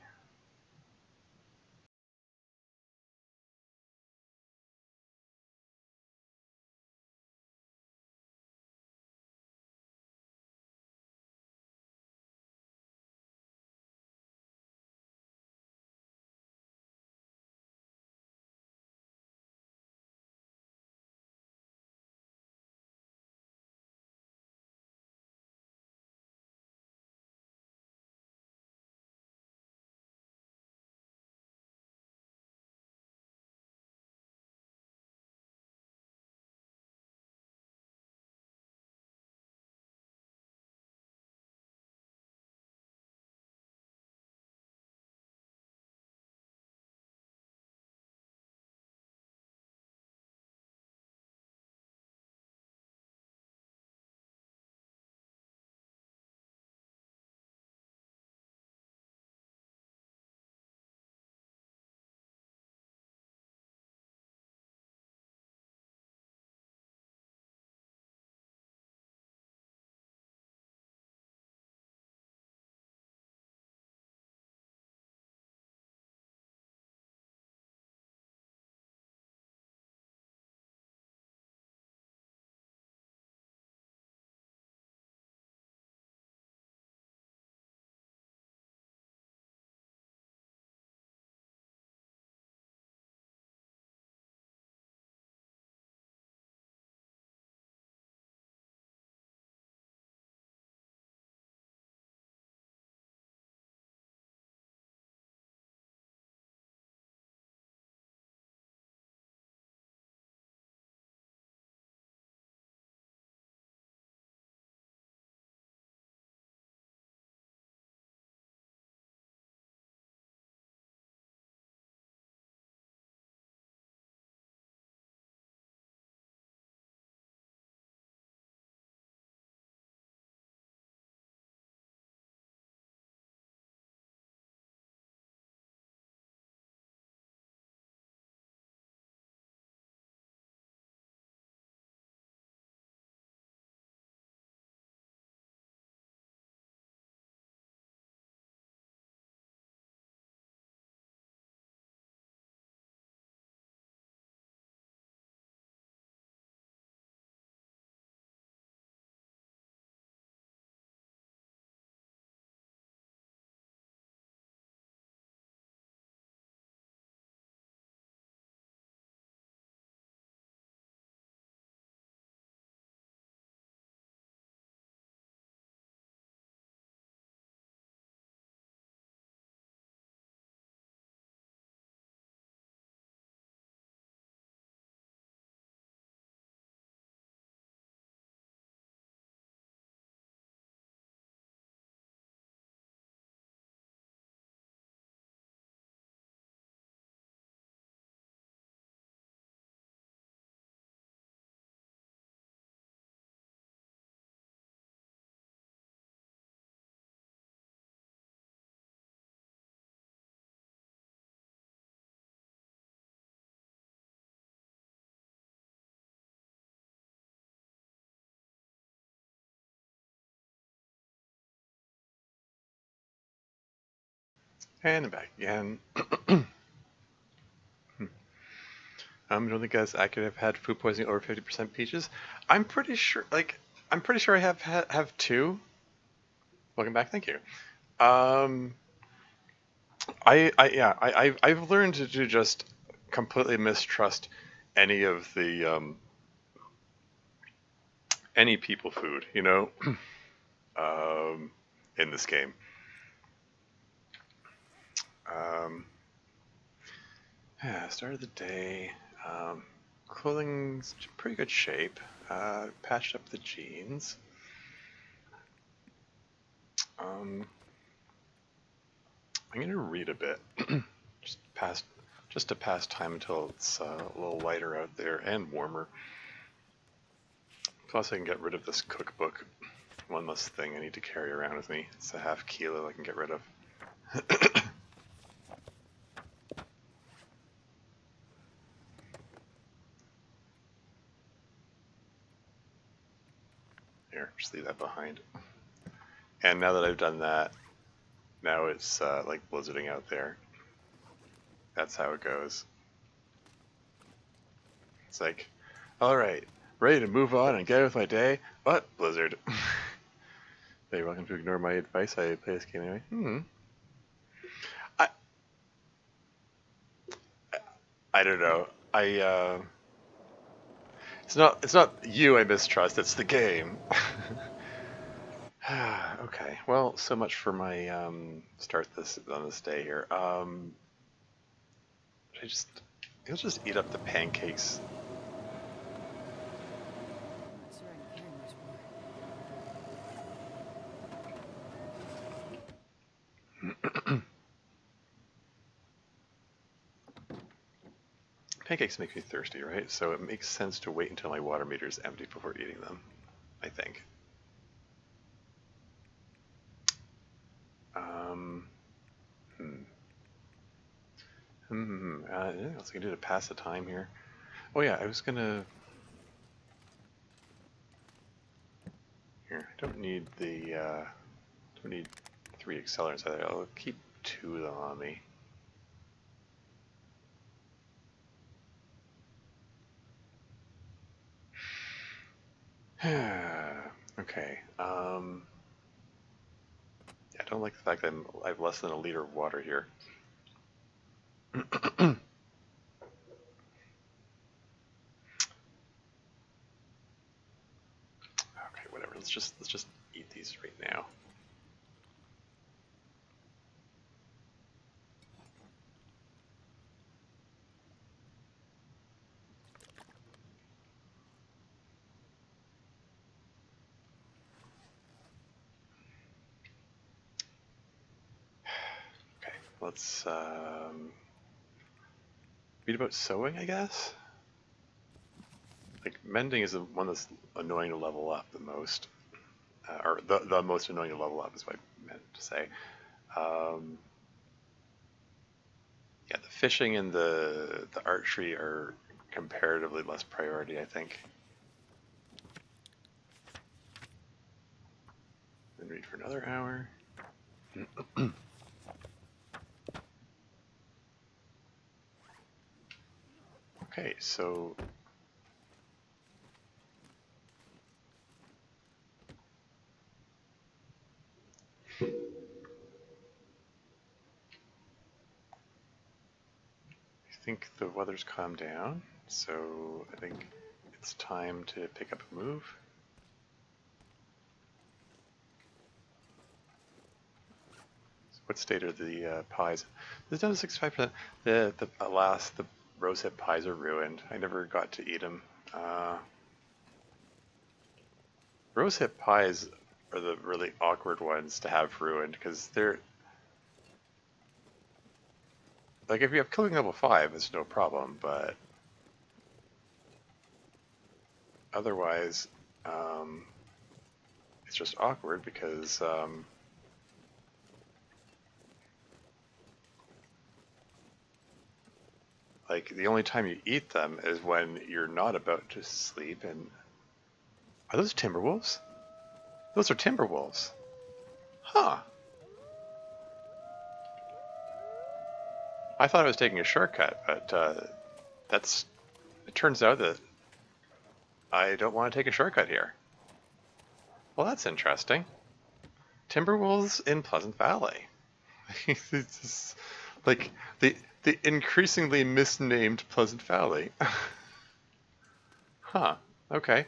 And I'm back again. I don't think guys I could have had food poisoning over 50% peaches. I'm pretty sure. I'm pretty sure I have two. Welcome back. Thank you. I've learned to just completely mistrust any of the any people food, um, in this game. Um, yeah, start of the day. Clothing's in pretty good shape. Patched up the jeans. Um, I'm gonna read a bit, just past, just to pass time until it's a little lighter out there and warmer. Plus, I can get rid of this cookbook. One less thing I need to carry around with me. It's a half kilo I can get rid of. Here, just leave that behind. And now that I've done that, now it's like blizzarding out there. That's how it goes. It's like, alright, ready to move on and get on with my day, but blizzard. Hey, welcome to ignore my advice. I play this game anyway. I I don't know. It's not you I mistrust, it's the game. Okay, well, so much for my start this on this day here. I'll just eat up the pancakes. I'm not sure I can carry much more. Pancakes make me thirsty, right? So it makes sense to wait until my water meter is empty before eating them, I think. Um, Anything else I can do to pass the time here? Oh yeah, I was gonna. Here, I don't need the. Don't need 3 accelerants either. I'll keep 2 of them on me. Okay. Yeah, I don't like the fact that I have less than a liter of water here. Okay, whatever. Let's just eat these right now. Okay, let's read about sewing, I guess. Like mending is the one that's annoying to level up the most, or the most annoying to level up is what I meant to say. Yeah, the fishing and the archery are comparatively less priority, I think. Then read for another hour. Okay, so I think the weather's calmed down, so I think it's time to pick up a move. So what state are the pies? This is down to 65%. Alas, the rosehip pies are ruined. I never got to eat them. Rosehip pies are the really awkward ones to have ruined because they're like if you have cooking level 5, it's no problem, but otherwise, it's just awkward because like the only time you eat them is when you're not about to sleep. And are those timberwolves? Those are timberwolves. Huh. I thought I was taking a shortcut, but it turns out that I don't want to take a shortcut here. Well, that's interesting. Timberwolves in Pleasant Valley. It's just, like the increasingly misnamed Pleasant Valley. Huh. Okay.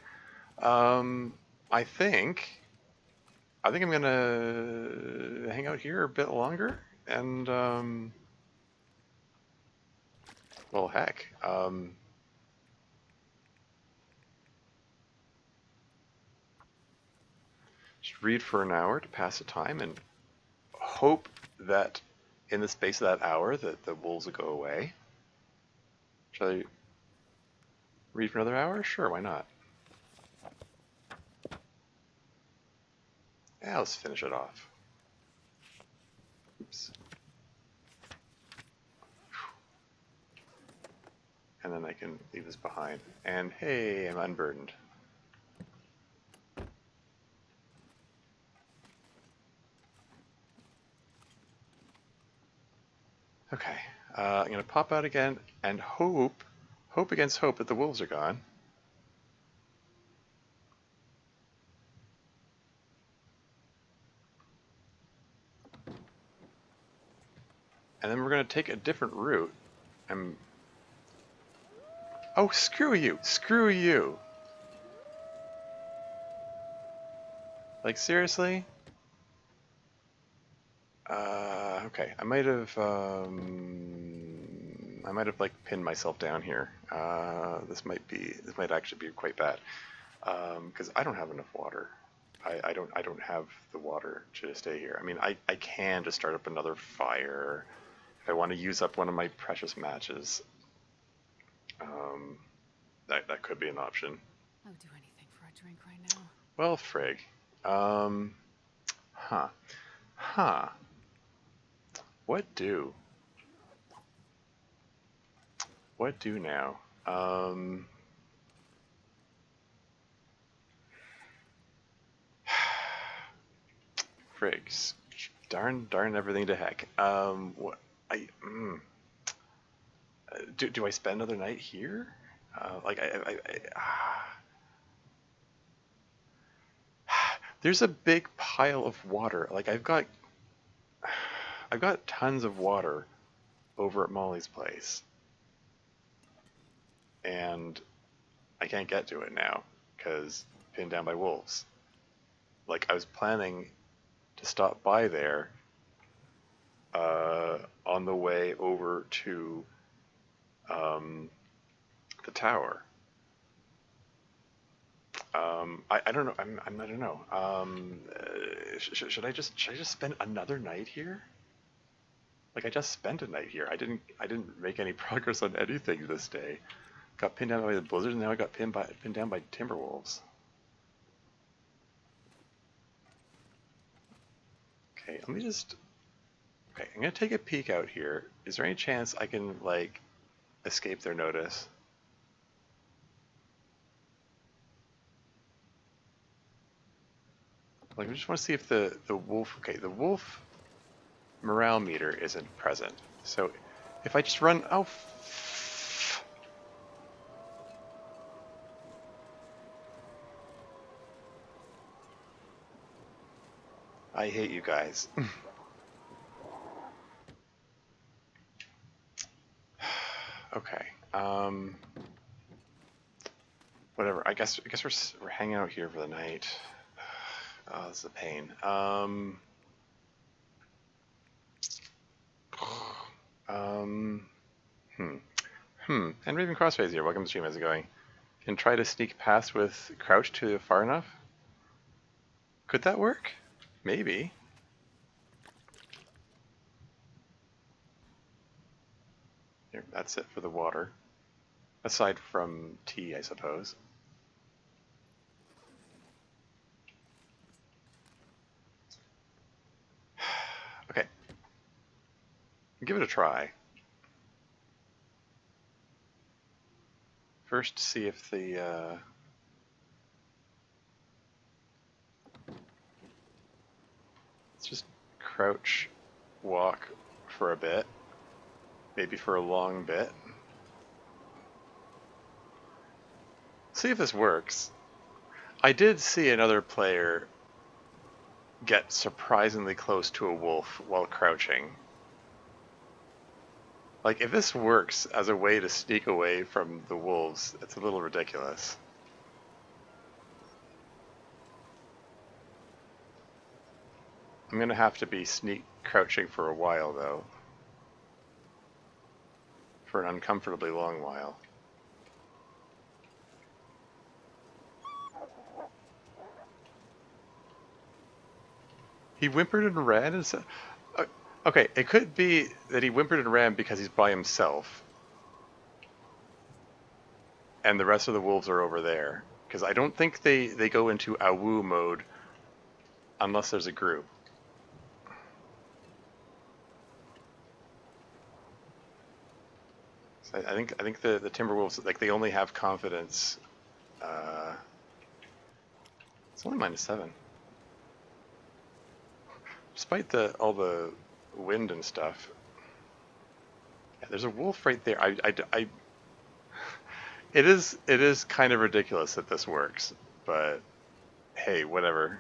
Um, I think I'm gonna hang out here a bit longer, and well, heck, just read for an hour to pass the time, and hope that in the space of that hour that the wolves will go away. Shall I read for another hour? Sure, why not? Yeah, let's finish it off. Oops. And then I can leave this behind. And hey, I'm unburdened. Okay, I'm gonna pop out again and hope against hope that the wolves are gone. And then we're gonna take a different route. Oh, screw you! Screw you! Like, seriously? Okay. I might have like pinned myself down here. This might actually be quite bad. Because I don't have enough water. I don't have the water to stay here. I mean, I can just start up another fire if I want to use up one of my precious matches. That could be an option. I would do anything for a drink right now. Well, frig. Um, huh. Huh. What do? What do now? Frigs. Darn everything to heck. What? I. Do I spend another night here? Like there's a big pile of water. Like I've got tons of water over at Molly's place, and I can't get to it now because pinned down by wolves. Like I was planning to stop by there on the way over to the tower. I don't know. I don't know. Should I just spend another night here? Like I just spent a night here. I didn't make any progress on anything this day. Got pinned down by the blizzard, and now I got pinned down by timberwolves. Okay, let me just. Okay, I'm gonna take a peek out here. Is there any chance I can like escape their notice? Like I just want to see if the wolf. Okay, the wolf morale meter isn't present. So if I just run. Oh. I hate you guys. Okay. Whatever. I guess we're hanging out here for the night. Oh, this is a pain. Um. And Raven Crossface here. Welcome to stream. How's it going? Can try to sneak past with crouch to far enough. Could that work? Maybe. Here, that's it for the water. Aside from tea, I suppose. Okay. Give it a try. First, see if the let's just crouch, walk for a bit, maybe for a long bit. See if this works. I did see another player get surprisingly close to a wolf while crouching. Like, if this works as a way to sneak away from the wolves, it's a little ridiculous. I'm gonna have to be sneak crouching for a while, though. For an uncomfortably long while. He whimpered and ran and said... Okay, it could be that he whimpered and ran because he's by himself. And the rest of the wolves are over there. Because I don't think they go into AWU mode unless there's a group. So I think the Timberwolves, like, they only have confidence. It's only -7. Despite all the wind and stuff. Yeah, there's a wolf right there. It is kind of ridiculous that this works, but hey, whatever.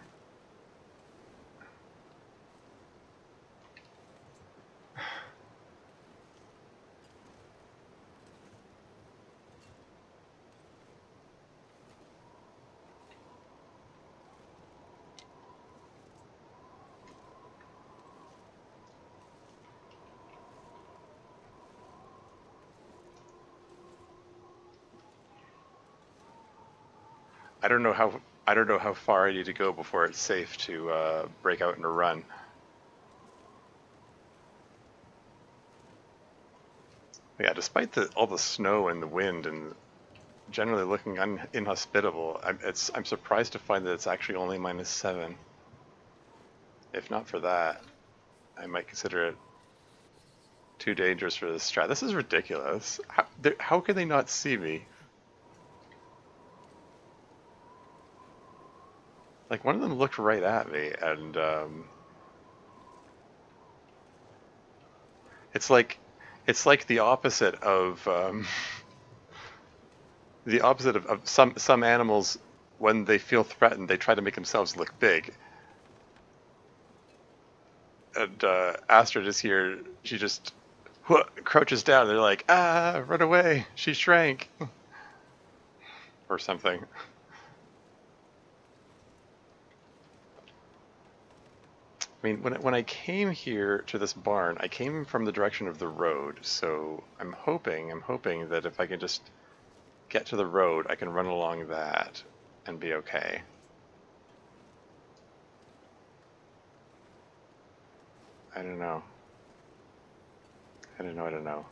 I don't know how far I need to go before it's safe to break out in a run. But yeah, despite all the snow and the wind and generally looking inhospitable, I'm surprised to find that it's actually only -7. If not for that, I might consider it too dangerous for this strat. This is ridiculous. How can they not see me? Like, one of them looked right at me, and it's like the opposite of of some animals. When they feel threatened, they try to make themselves look big. And Astrid is here. She just crouches down. They're like, ah, run away. She shrank. Or something. I mean, when I came here to this barn, I came from the direction of the road. So I'm hoping that if I can just get to the road, I can run along that and be okay. I don't know. I don't know.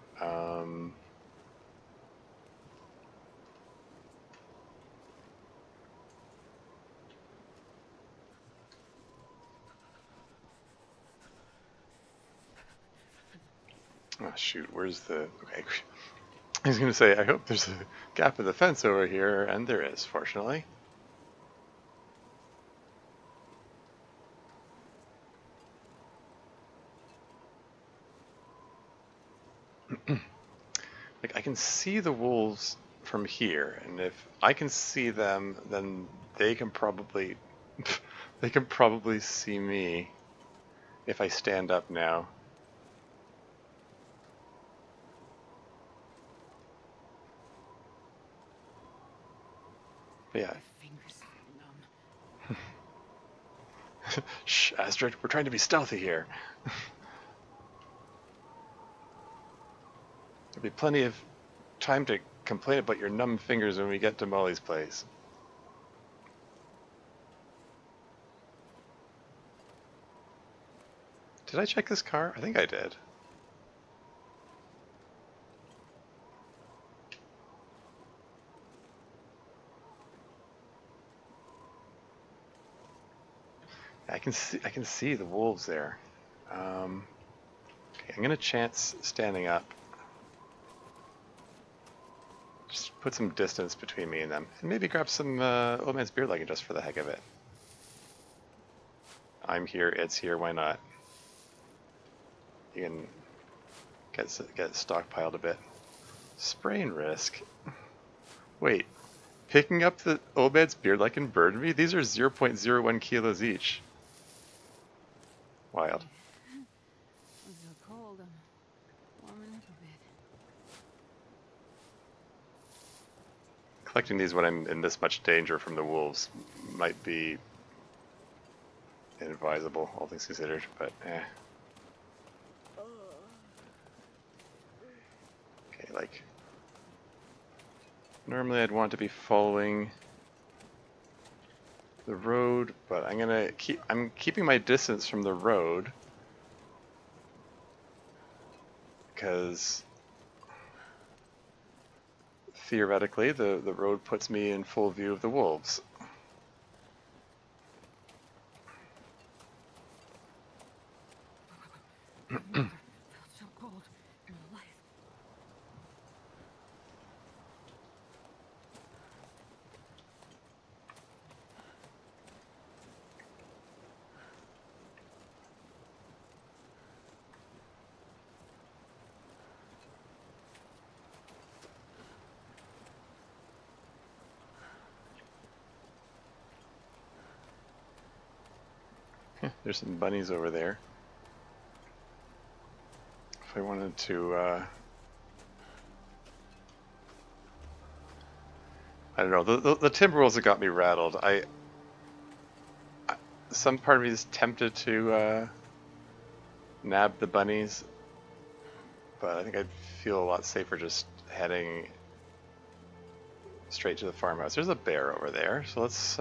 Oh shoot, where's the... Okay. I was going to say, I hope there's a gap in the fence over here, and there is, fortunately. Like, I can see the wolves from here, and if I can see them, then they can probably... they can probably see me if I stand up now. But yeah. My fingers numb. Shh, Astrid, we're trying to be stealthy here. There'll be plenty of time to complain about your numb fingers when we get to Molly's place. Did I check this car? I think I did. I can see the wolves there. Okay, I'm gonna chance standing up. Just put some distance between me and them, and maybe grab some old man's beer legging just for the heck of it. I'm here, it's here, why not? You can get stockpiled a bit. Sprain risk. Wait, picking up the old man's beer leg and burn me? These are 0.01 kilos each. Wild. I'm so cold. I'm warming up a bit. Collecting these when I'm in this much danger from the wolves might be inadvisable, all things considered, but eh. Okay, like, normally I'd want to be following the road, but I'm keeping my distance from the road because theoretically the road puts me in full view of the wolves. I've never felt so cold in my life. There's some bunnies over there. If I wanted to, I don't know, the Timberwolves have got me rattled. Some part of me is tempted to nab the bunnies, but I think I'd feel a lot safer just heading straight to the farmhouse. There's a bear over there, so let's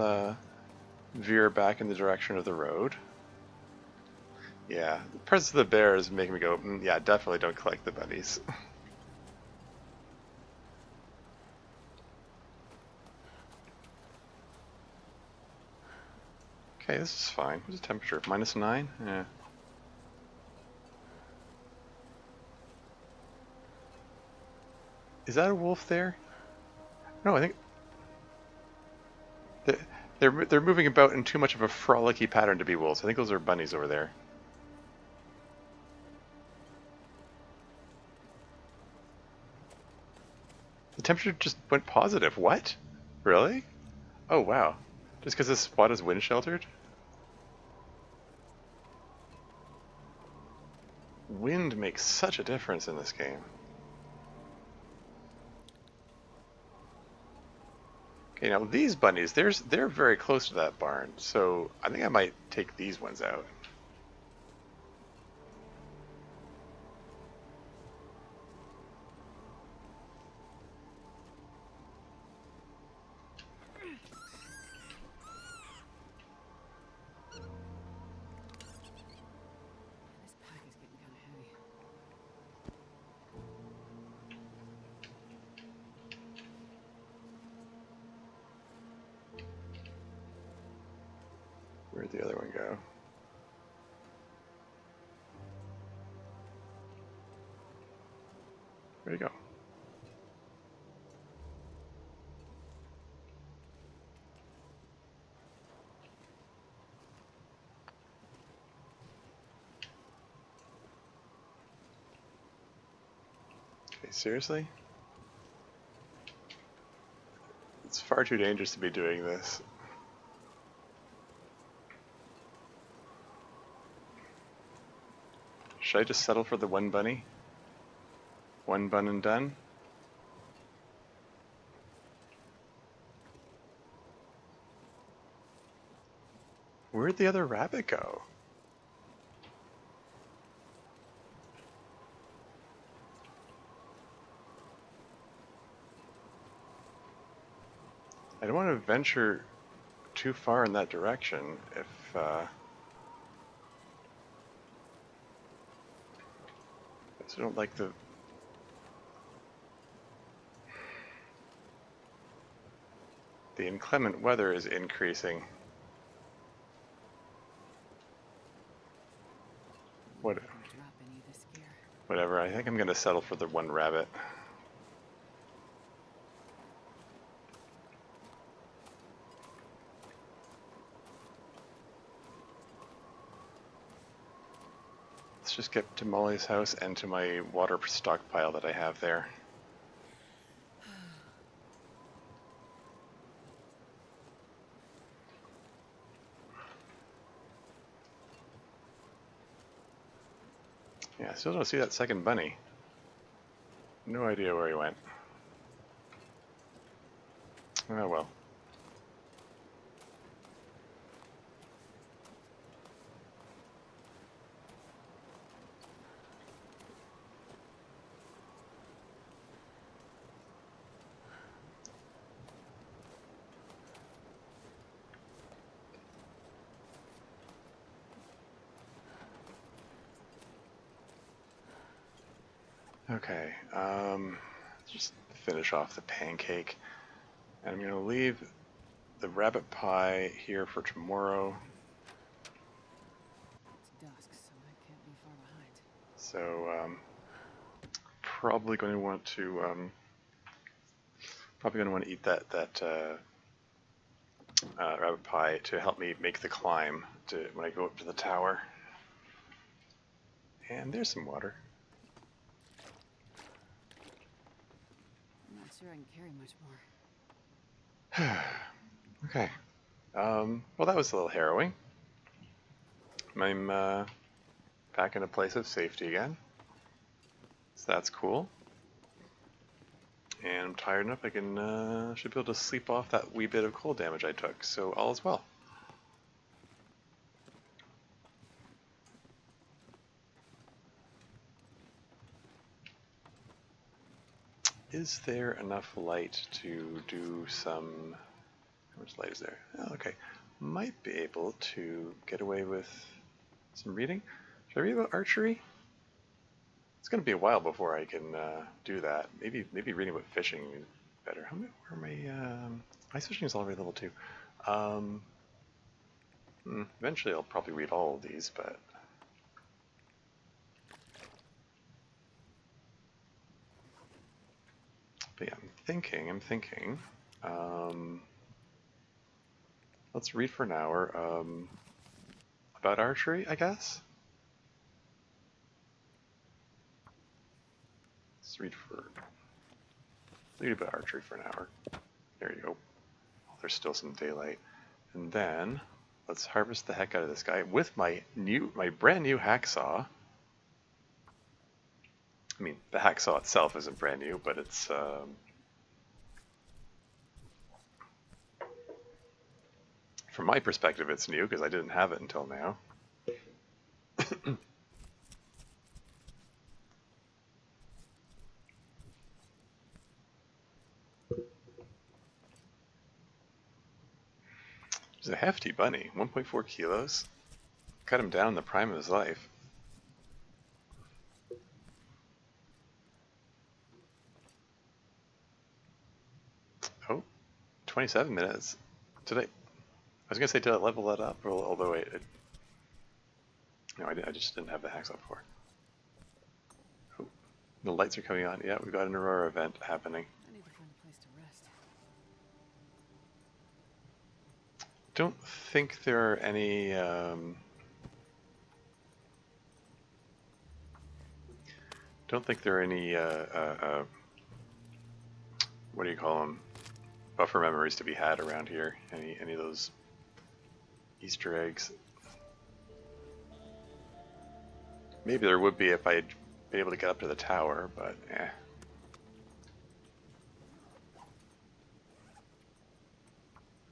veer back in the direction of the road. Yeah, the presence of the bear is making me go, yeah, definitely don't collect the bunnies. Okay, this is fine. What's the temperature? -9? Yeah. Is that a wolf there? No, I think they're moving about in too much of a frolicky pattern to be wolves. I think those are bunnies over there. The temperature just went positive. What? Really? Oh wow. Just because this spot is wind sheltered? Wind makes such a difference in this game. Okay, now these bunnies, they're very close to that barn, so I think I might take these ones out. This pack is getting kind of heavy. Where'd the other one go? Where'd he go? Okay, seriously? It's far too dangerous to be doing this. Should I just settle for the one bunny? One bun and done? Where'd the other rabbit go? I don't want to venture too far in that direction if I don't like the inclement weather is increasing. What? Not gonna drop any this year. Whatever. I think I'm gonna settle for the one rabbit. Let's just get to Molly's house and to my water stockpile that I have there. Yeah, I still don't see that second bunny. No idea where he went. Oh well. Okay, just finish off the pancake. And I'm going to leave the rabbit pie here for tomorrow. It's dusk, so I can't be far behind. So, probably going to want to eat that rabbit pie to help me make the climb to when I go up to the tower. And there's some water. I'm not sure I can carry much more. Okay. Well, that was a little harrowing. I'm back in a place of safety again. So that's cool. And I'm tired enough I can should be able to sleep off that wee bit of cold damage I took. So all is well. Is there enough light to do some... How much light is there? Oh, okay. Might be able to get away with some reading. Should I read about archery? It's going to be a while before I can do that. Maybe reading about fishing is better. Where am I? Ice fishing is already level 2. Eventually I'll probably read all of these, but... But yeah, I'm thinking. Let's read for an hour about archery, I guess. Let's read about archery for an hour. There you go. Oh, there's still some daylight. And then let's harvest the heck out of this guy with my brand new hacksaw. I mean, the hacksaw itself isn't brand new, but it's from my perspective, it's new because I didn't have it until now. He's a hefty bunny, 1.4 kilos. Cut him down in the prime of his life. Oh, 27 minutes. I was gonna say, did I level that up? Although no, I just didn't have the hacksaw before. Oh, the lights are coming on. Yeah, we've got an Aurora event happening. I need to find a place to rest. Don't think there are any what do you call them, buffer memories to be had around here. Any of those Easter eggs. Maybe there would be if I'd been able to get up to the tower, but eh.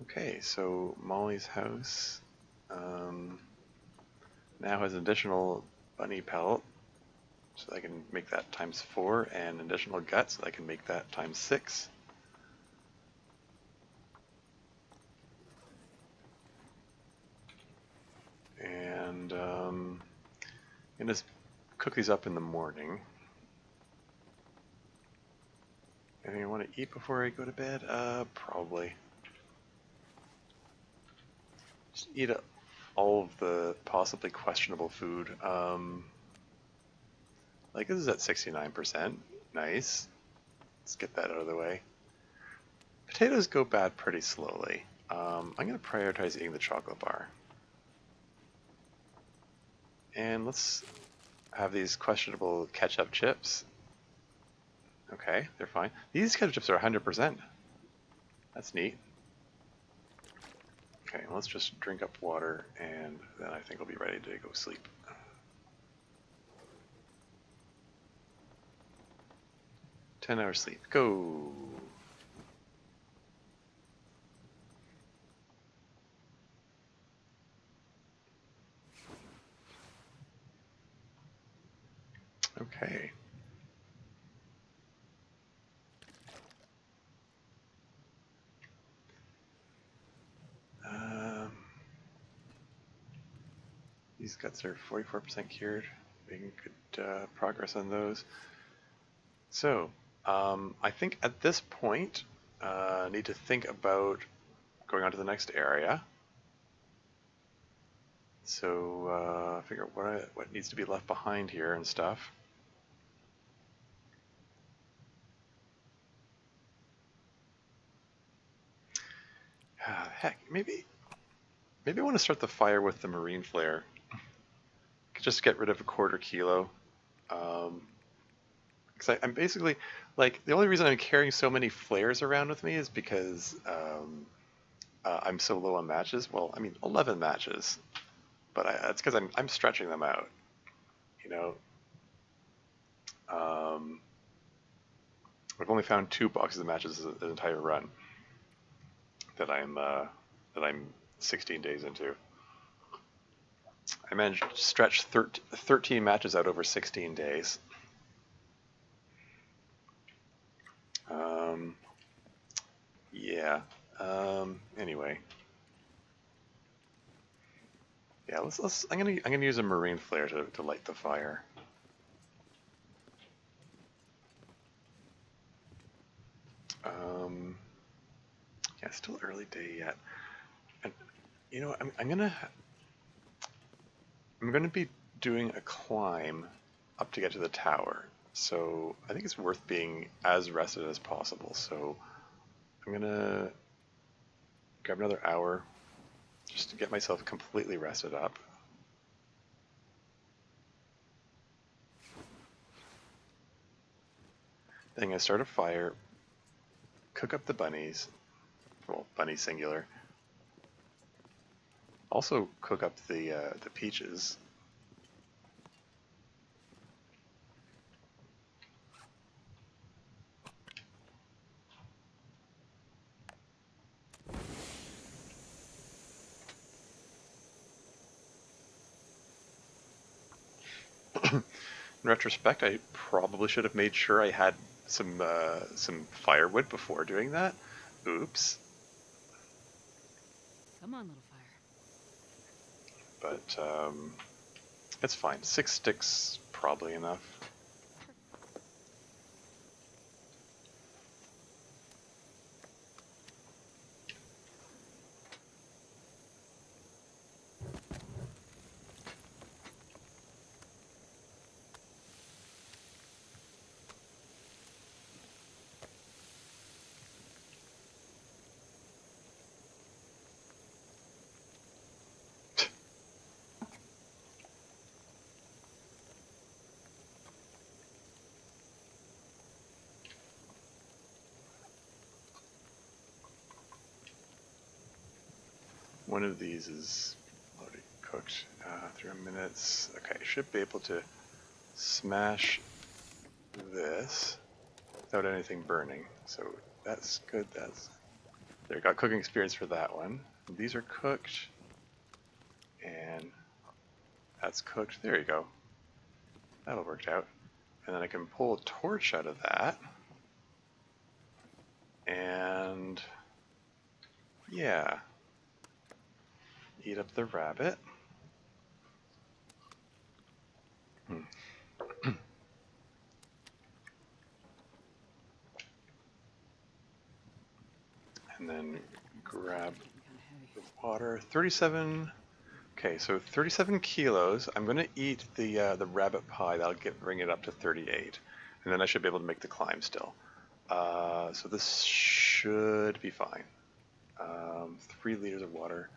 Okay, so Molly's house now has an additional bunny pellet, so I can make that times 4, and additional guts, so I can make that times 6. And I'm gonna cook these up in the morning. Anything I want to eat before I go to bed? Probably. Just eat up all of the possibly questionable food. Like, this is at 69%. Nice. Let's get that out of the way. Potatoes go bad pretty slowly. I'm going to prioritize eating the chocolate bar. And let's have these questionable ketchup chips. Okay, they're fine. These ketchup chips are 100%. That's neat. Okay, let's just drink up water, and then I think I'll be ready to go sleep. 10 hours sleep. Go. Okay. These guts are 44% cured. Making good progress on those. So, I think at this point, need to think about going on to the next area. So, figure out what needs to be left behind here and stuff. Heck, maybe I want to start the fire with the marine flare. Just get rid of a quarter kilo. Because I'm basically, like, the only reason I'm carrying so many flares around with me is because I'm so low on matches. Well, I mean, 11 matches. But that's because I'm stretching them out. You know, I've only found 2 boxes of matches an entire run that I'm 16 days into. I managed to stretch 13 matches out over 16 days. Yeah. Anyway. Yeah. I'm gonna use a marine flare to light the fire. Yeah, still early day yet. And you know, I'm gonna be doing a climb up to get to the tower. So I think it's worth being as rested as possible. So I'm gonna grab another hour just to get myself completely rested up. Then I'm gonna start a fire, cook up the bunnies, well, bunnies singular. Also cook up the peaches. In retrospect, I probably should have made sure I had some firewood before doing that. Oops. Come on, little fire. But it's fine. 6 sticks probably enough. One of these is already cooked 3 minutes. Okay, should be able to smash this without anything burning. So that's good. There, got cooking experience for that one. These are cooked, and that's cooked. There you go. That'll work out. And then I can pull a torch out of that. And yeah, eat up the rabbit. And then grab the water. 37. Okay, so 37 kilos. I'm gonna eat the rabbit pie. That'll bring it up to 38, and then I should be able to make the climb still. So this should be fine. 3 liters of water.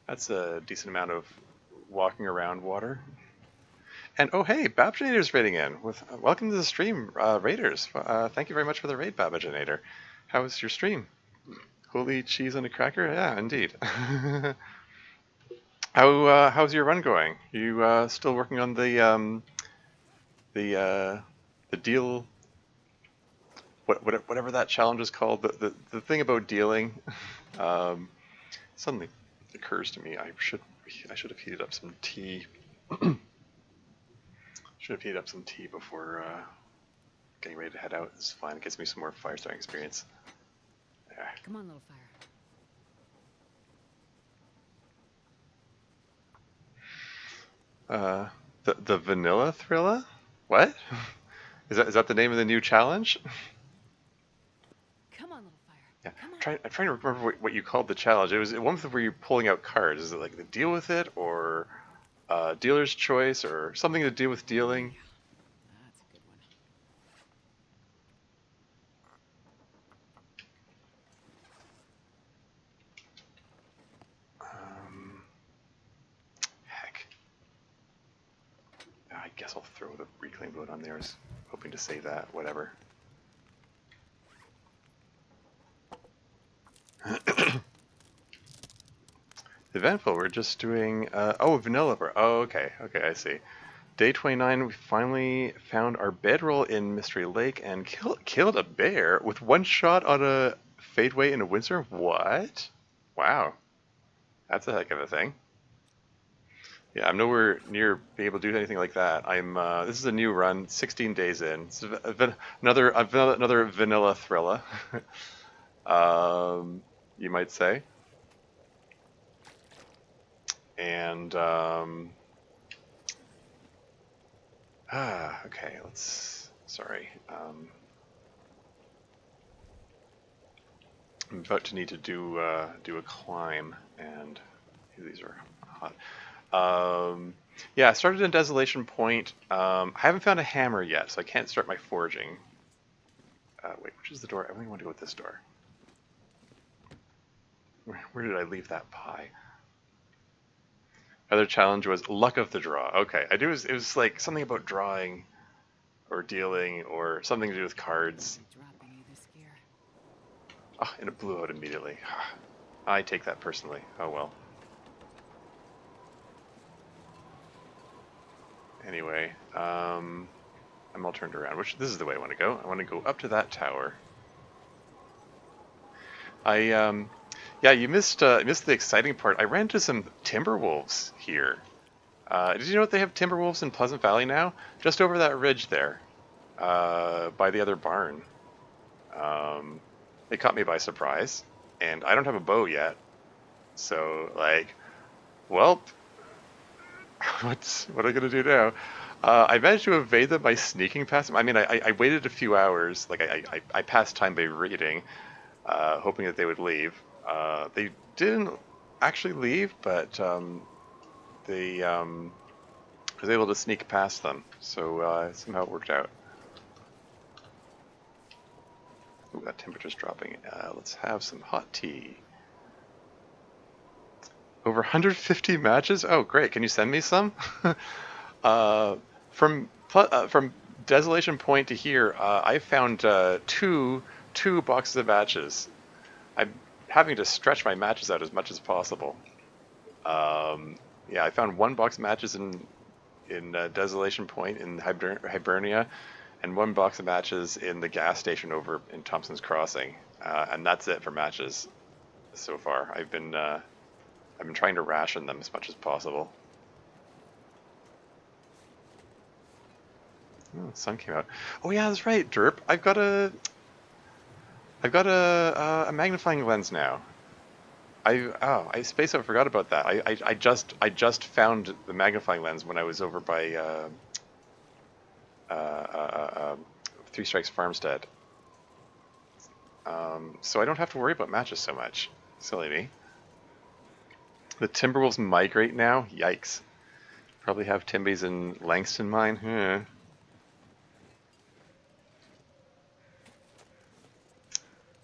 That's a decent amount of walking around water. And oh hey, Babaginator's raiding in. Welcome to the stream, raiders. Thank you very much for the raid, Babaginator. How was your stream? Holy cheese on a cracker? Yeah, indeed. How's your run going? You still working on the deal whatever that challenge is called, the thing about dealing, suddenly occurs to me. I should have heated up some tea. Should have heated up some tea before getting ready to head out. It's fine. It gives me some more fire starting experience. Yeah. Come on, little fire. The vanilla thriller? What? Is that the name of the new challenge? Come on, little fire. Yeah. Come on. I'm trying to remember what you called the challenge. It was one where you're pulling out cards. Is it like the deal with it, or dealer's choice, or something to do with dealing? That's a good one. Heck. I guess I'll throw the reclaim boat on there. I was hoping to save that. Whatever. Eventful. We're just doing. Oh, Vanilloper. Oh, okay. Okay, I see. Day 29. We finally found our bedroll in Mystery Lake and killed a bear with one shot on a fadeaway in a Windsor. What? Wow, that's a heck of a thing. Yeah, I'm nowhere near being able to do anything like that. I'm. This is a new run, 16 days in. It's another vanilla thriller, you might say. And okay, let's. Sorry. I'm about to need to do a climb, and these are hot. Yeah, I started in Desolation Point. I haven't found a hammer yet, so I can't start my forging. Wait, which is the door? I only want to go with this door. Where did I leave that pie? Other challenge was luck of the draw. Okay, it was like something about drawing, or dealing, or something to do with cards. Drop any of this gear. Oh, and it blew out immediately. I take that personally. Oh well. Anyway, I'm all turned around. This is the way I want to go. I want to go up to that tower. Yeah, you missed the exciting part. I ran into some timber wolves here. Did you know that they have timber wolves in Pleasant Valley now? Just over that ridge there, by the other barn. They caught me by surprise, and I don't have a bow yet. So, like, well, what am I gonna do now? I managed to evade them by sneaking past them. I mean, I waited a few hours. Like, I passed time by reading, hoping that they would leave. They didn't actually leave, but they I was able to sneak past them. So somehow it worked out. Ooh, that temperature's dropping. Let's have some hot tea. Over 150 matches? Oh, great. Can you send me some? uh, from Desolation Point to here, I found two boxes of matches. I'm having to stretch my matches out as much as possible. Yeah, I found one box of matches in Desolation Point in Hibernia, and one box of matches in the gas station over in Thompson's Crossing, and that's it for matches so far. I've been trying to ration them as much as possible. Oh, the sun came out. Oh yeah, that's right, Derp. I've got a magnifying lens now. I space out forgot about that. I just found the magnifying lens when I was over by uh, uh, uh, Three Strikes Farmstead. So I don't have to worry about matches so much. Silly me. The Timberwolves migrate now? Yikes. Probably have Timbies in Langston mine?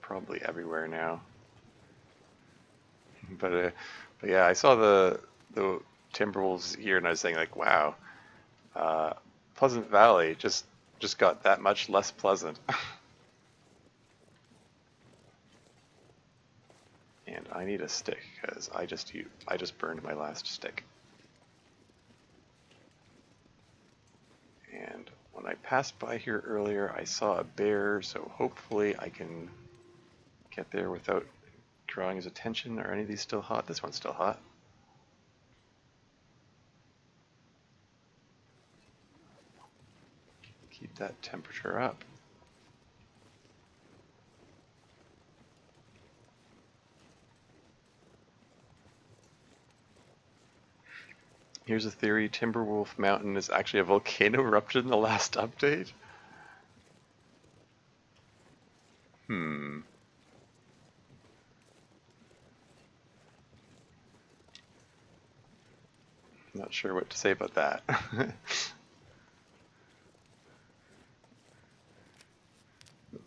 Probably everywhere now. But yeah, I saw the Timberwolves here, and I was saying like, wow, Pleasant Valley just got that much less pleasant. And I need a stick because I just burned my last stick. And When I passed by here earlier, I saw a bear, so hopefully I can get there without drawing his attention. Are any of these still hot? This one's still hot. Keep that temperature up. Here's a theory: Timberwolf Mountain is actually a volcano erupted in the last update. Not sure what to say about that.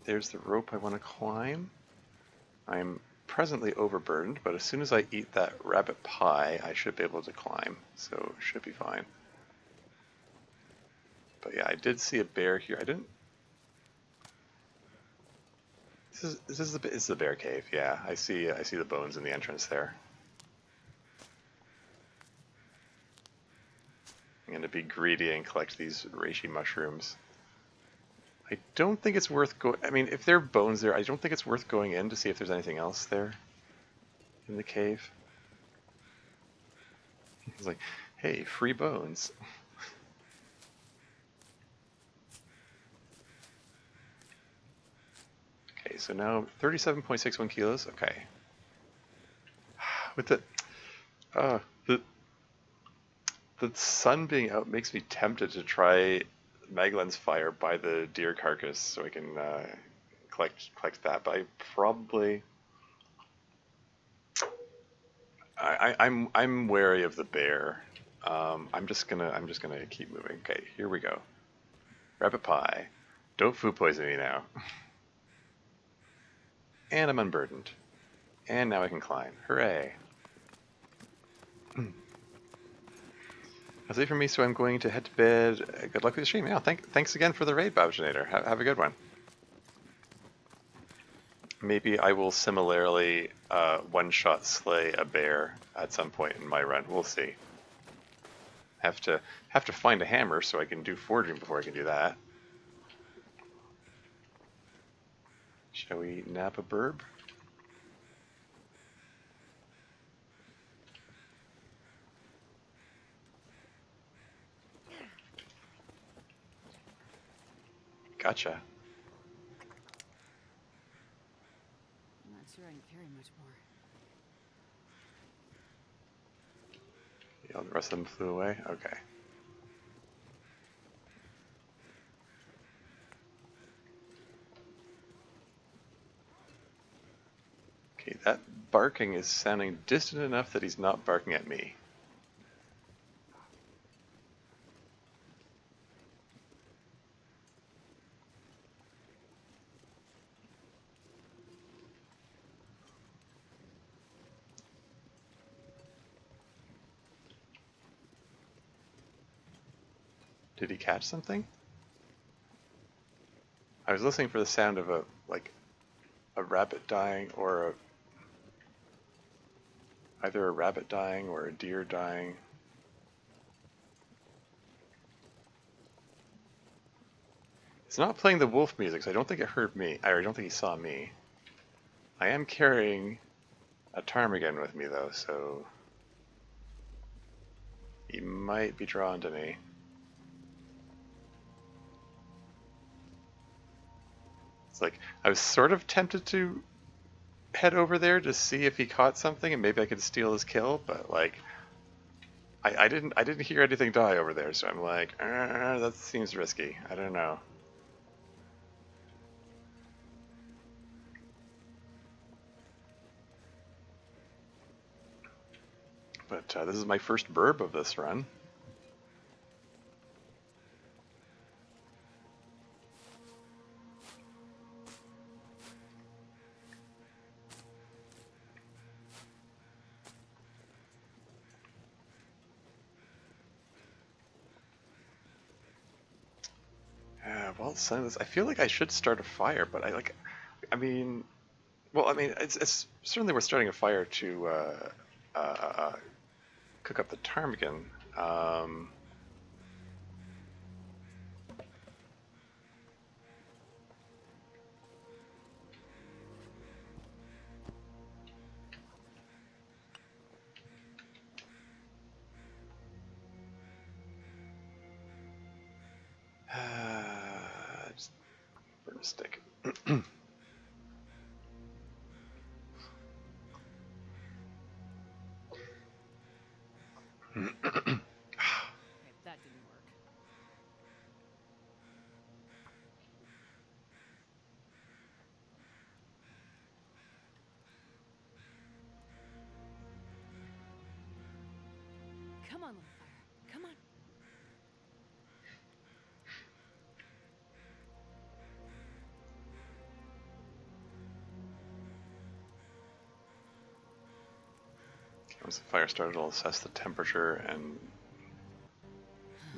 There's the rope I want to climb. I'm presently overburdened, but as soon as I eat that rabbit pie, I should be able to climb, so should be fine. But yeah, I did see a bear here. I didn't. This is the bear cave. Yeah, I see the bones in the entrance there. I'm gonna be greedy and collect these reishi mushrooms. I don't think it's worth going. I mean, if there are bones there, I don't think it's worth going in to see if there's anything else there in the cave. It's like, hey, free bones. Okay, so now 37.61 kilos. Okay. With uh, the the sun being out makes me tempted to try Magellan's fire by the deer carcass so I can collect that. But I probably I'm wary of the bear. I'm just gonna keep moving. Okay, here we go. Rabbit pie. Don't food poison me now. And I'm unburdened. And now I can climb. Hooray. That's it for me, so I'm going to head to bed. Good luck with the stream. Yeah, thanks again for the raid, Babjinator. Have a good one. Maybe I will similarly one-shot slay a bear at some point in my run. We'll see. Have to find a hammer so I can do forging before I can do that. Shall we nab a burb? Gotcha. I'm not sure I can carry much more. Yeah, the rest of them flew away? Okay. Okay, that barking is sounding distant enough that he's not barking at me. Did he catch something? I was listening for the sound of a rabbit dying or either a rabbit dying or a deer dying. It's not playing the wolf music, so I don't think it heard me. I don't think he saw me. I am carrying a ptarmigan with me though, so he might be drawn to me. It's like I was sort of tempted to head over there to see if he caught something and maybe I could steal his kill, but like I didn't hear anything die over there, so I'm like, that seems risky. I don't know. But this is my first burb of this run. Well, silence. I feel like I should start a fire, but I mean, well, I mean, it's certainly worth starting a fire to cook up the ptarmigan. Burn a stick. Okay, that didn't work. Come on, little fire. Come on. Once the fire started, I'll assess the temperature and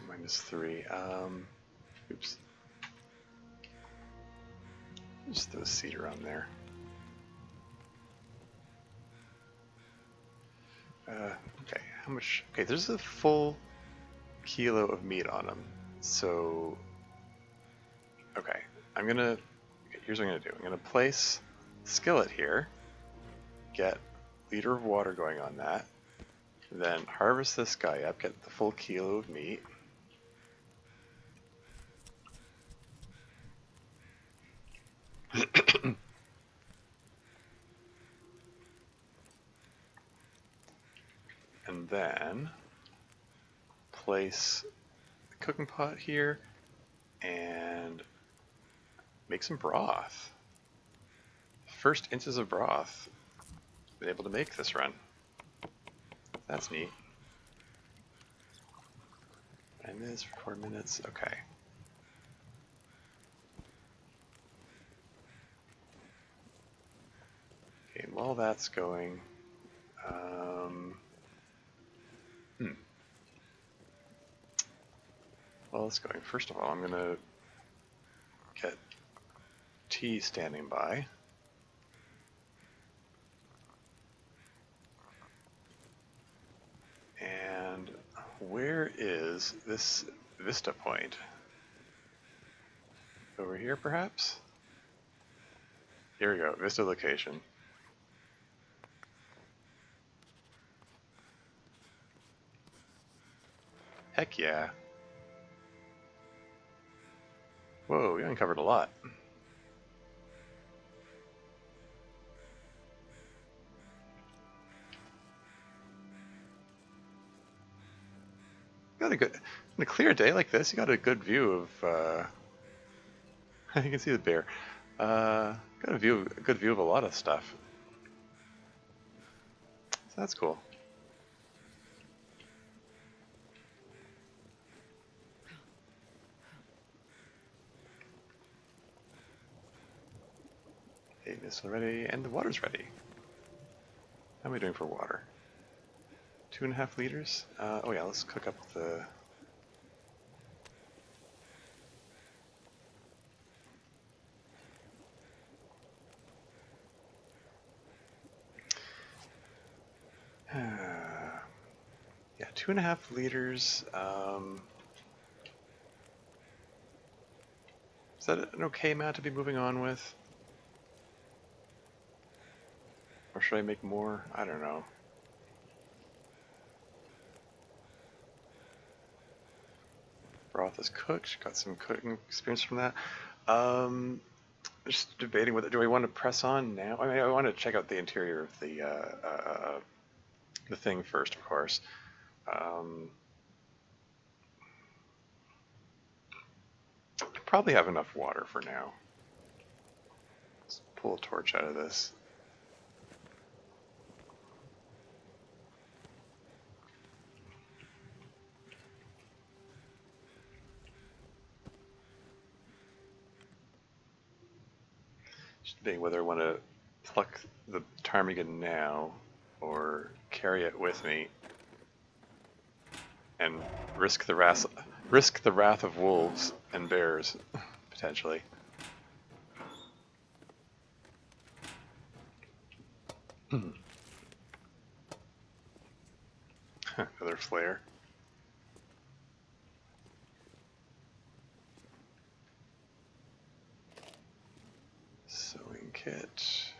-3. Oops. Just throw a seed around there. Okay, how much? Okay, there's a full kilo of meat on them. So, okay, here's what I'm gonna do. I'm gonna place skillet here, get liter of water going on that, then harvest this guy up, get the full kilo of meat. And then place the cooking pot here and make some broth. First inches of broth. Been able to make this run. That's neat. And this for 4 minutes. Okay. Okay, while that's going, while it's going, first of all, I'm gonna get tea standing by. And where is this vista point? Over here, perhaps? Here we go, vista location. Heck yeah. Whoa, we uncovered a lot. Got a good, in a clear day like this, you got a good view of, you can see the bear. Got a good view of a lot of stuff. So that's cool. Hey, missile ready, and the water's ready. How am I doing for water? 2.5 liters? Oh yeah, let's cook up the... yeah, 2.5 liters. Is that an okay amount to be moving on with? Or should I make more? I don't know. Broth is cooked. Got some cooking experience from that. Just debating whether do I want to press on now. I mean, I want to check out the interior of the thing first, of course. Probably have enough water for now. Let's pull a torch out of this. Just debating whether I want to pluck the ptarmigan now or carry it with me and risk the wrath of wolves and bears, potentially. Another flare. Sewing kit.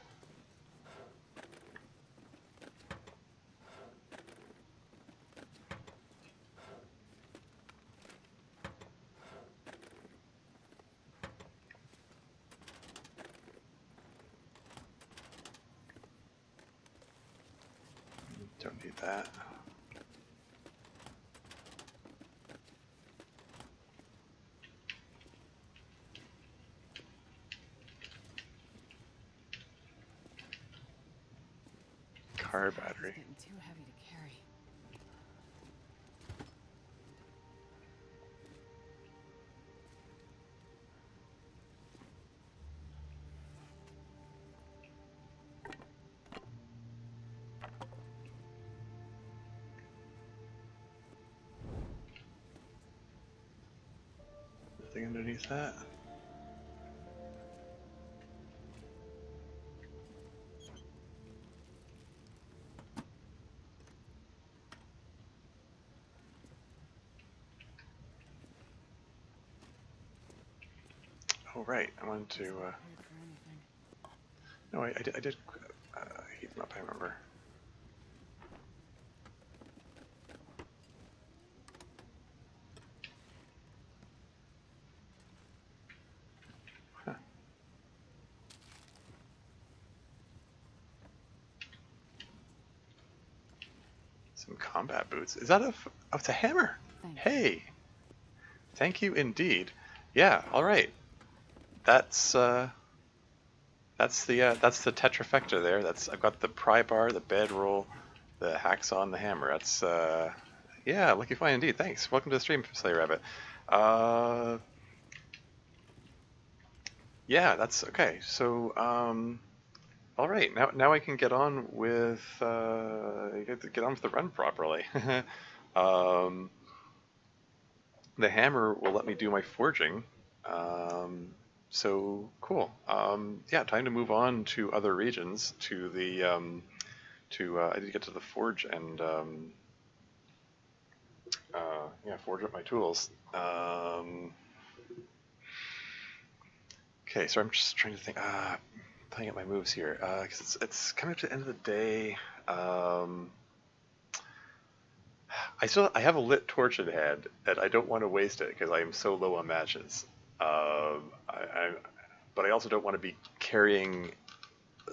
don't need that. Car This pack is battery. getting too heavy to carry. Nothing underneath that. Oh right, I wanted to. Wasn't prepared for anything. No, I did heat them up. I remember. Huh. Some combat boots. Is that a? Oh, it's a hammer. Thank you. Hey, thank you indeed. Yeah. All right. That's that's the tetrafecta there. That's I've got the pry bar, the bedroll, the hacksaw, and the hammer. That's yeah, lucky fine indeed. Thanks. Welcome to the stream, Slayer Rabbit. Uh, yeah, that's okay. So all right, now I can get on with get on with the run properly. um, the hammer will let me do my forging. So cool. Yeah, time to move on to other regions. To the I need to get to the forge and yeah, forge up my tools. Okay, so I'm just trying to think. Playing at my moves here because it's coming up to the end of the day. I have a lit torch in hand, and I don't want to waste it because I am so low on matches. But I also don't want to be carrying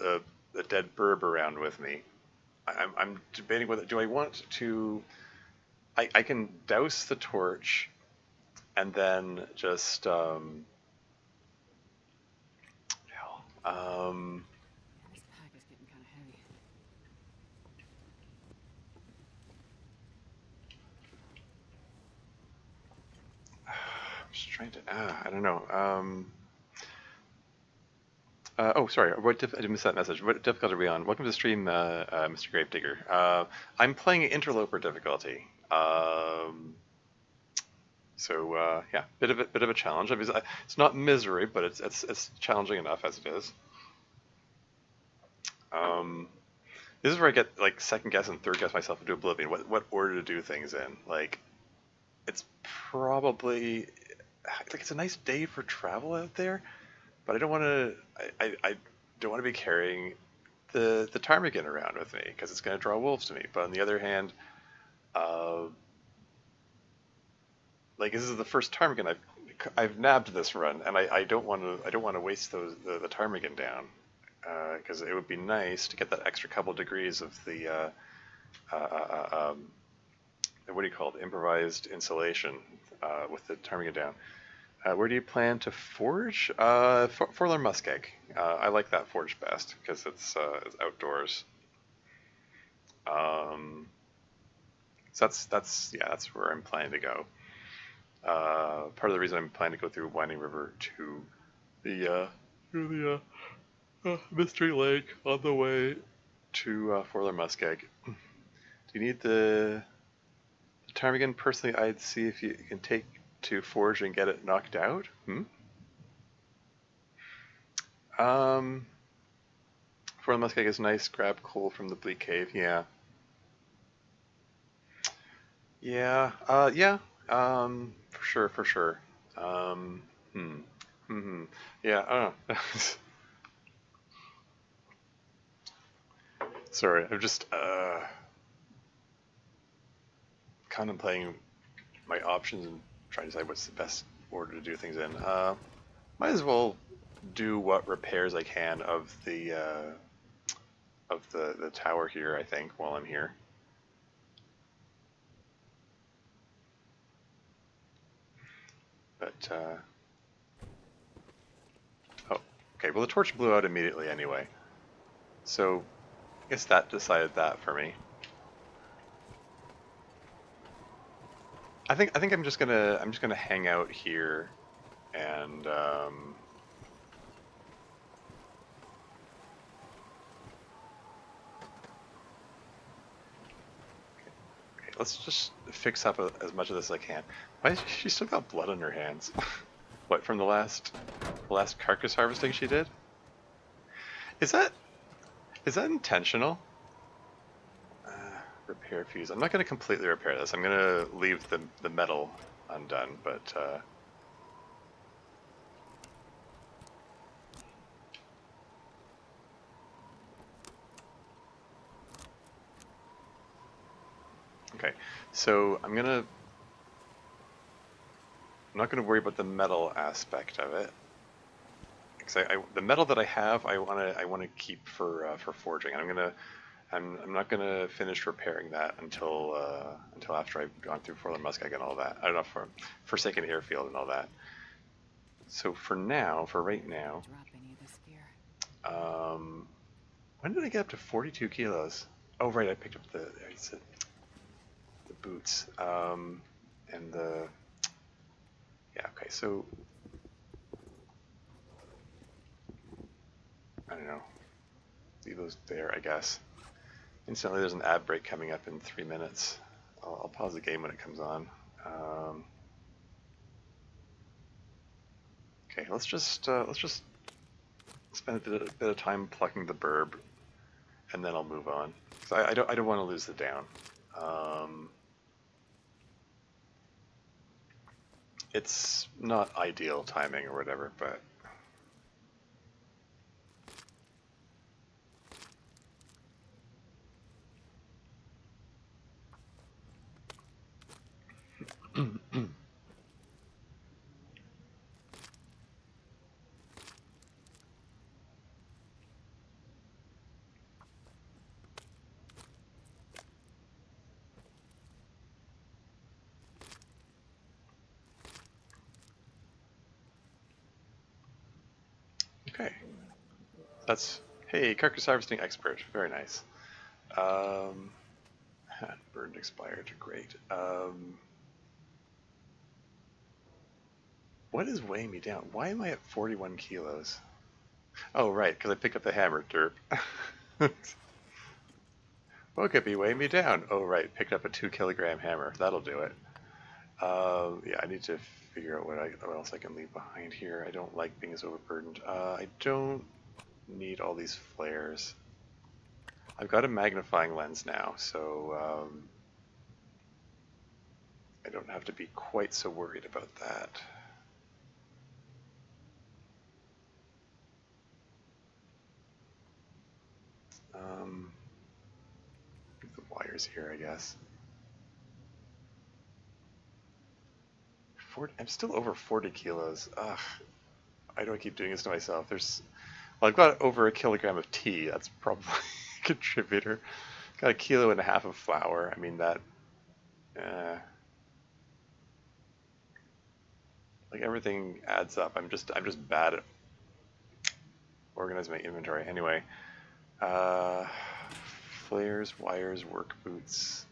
a dead burb around with me. I'm debating whether do I want to. I can douse the torch, and then just hell, Yeah, this pack is getting kind of heavy. I'm just trying to. I don't know. Oh, sorry. I did miss that message. What difficulty are we on? Welcome to the stream, Mr. Gravedigger. I'm playing Interloper difficulty. So yeah, bit of a challenge. I mean, it's not misery, but it's challenging enough as it is. This is where I get like second guess and third guess myself into oblivion. What order to do things in? Like, it's probably like it's a nice day for travel out there, but I don't want to. I don't want to be carrying the ptarmigan around with me because it's going to draw wolves to me. But on the other hand, uh, like this is the first ptarmigan I've nabbed this run, and I don't want to waste the ptarmigan down because it would be nice to get that extra couple degrees of the what do you call it, improvised insulation with the ptarmigan down. Where do you plan to forge? Forler Muskeg. I like that forge best because it's outdoors. So that's where I'm planning to go. Part of the reason I'm planning to go through Winding River to the Mystery Lake on the way to Forler Muskeg. Do you need the ptarmigan? Personally, I'd see if you can take to forge and get it knocked out. Forler Muskeg is nice. Grab coal from the Bleak Cave. Yeah. Yeah. Yeah. For sure. For sure. Hmm. Hmm. Yeah. Sorry. I'm just contemplating my options and trying to decide what's the best order to do things in. Might as well do what repairs I can of the tower here. I think while I'm here. But, oh, okay, well the torch blew out immediately anyway. So, I guess that decided that for me. I think I'm just gonna hang out here and okay, let's just fix up as much of this as I can. Why is she still got blood on her hands? What, from the last carcass harvesting she did? Is that intentional? Repair fuse. I'm not going to completely repair this. I'm going to leave the metal undone, but okay. So I'm not going to worry about the metal aspect of it. Because the metal that I have, I want to keep for forging. I'm not gonna finish repairing that until after I've gone through Forlorn Muskeg and all that. I don't know, for Forsaken Airfield and all that. So for right now, Drop any of this gear. when did I get up to 42 kilos? Oh right, I picked up the boots and the yeah. Okay, so I don't know. Leave those there, I guess. Instantly, there's an ad break coming up in 3 minutes. I'll pause the game when it comes on. Okay, let's just spend a bit of time plucking the burb, and then I'll move on. Because I don't want to lose the down. It's not ideal timing or whatever, but okay. That's hey, carcass harvesting expert, very nice. Um, burned expired, great. What is weighing me down? Why am I at 41 kilos? Oh, right, because I picked up the hammer, derp. What could be weighing me down? Oh, right, picked up a 2 kilogram hammer. That'll do it. Yeah, I need to figure out what else I can leave behind here. I don't like being as overburdened. I don't need all these flares. I've got a magnifying lens now, so I don't have to be quite so worried about that. The wires here, I guess. I'm still over 40 kilos. Ugh, why do I keep doing this to myself? Well, I've got over 1 kilogram of tea. That's probably a contributor. Got 1.5 kilos of flour. I mean that. Like everything adds up. I'm just bad at organizing my inventory. Anyway, flares, wires, work boots,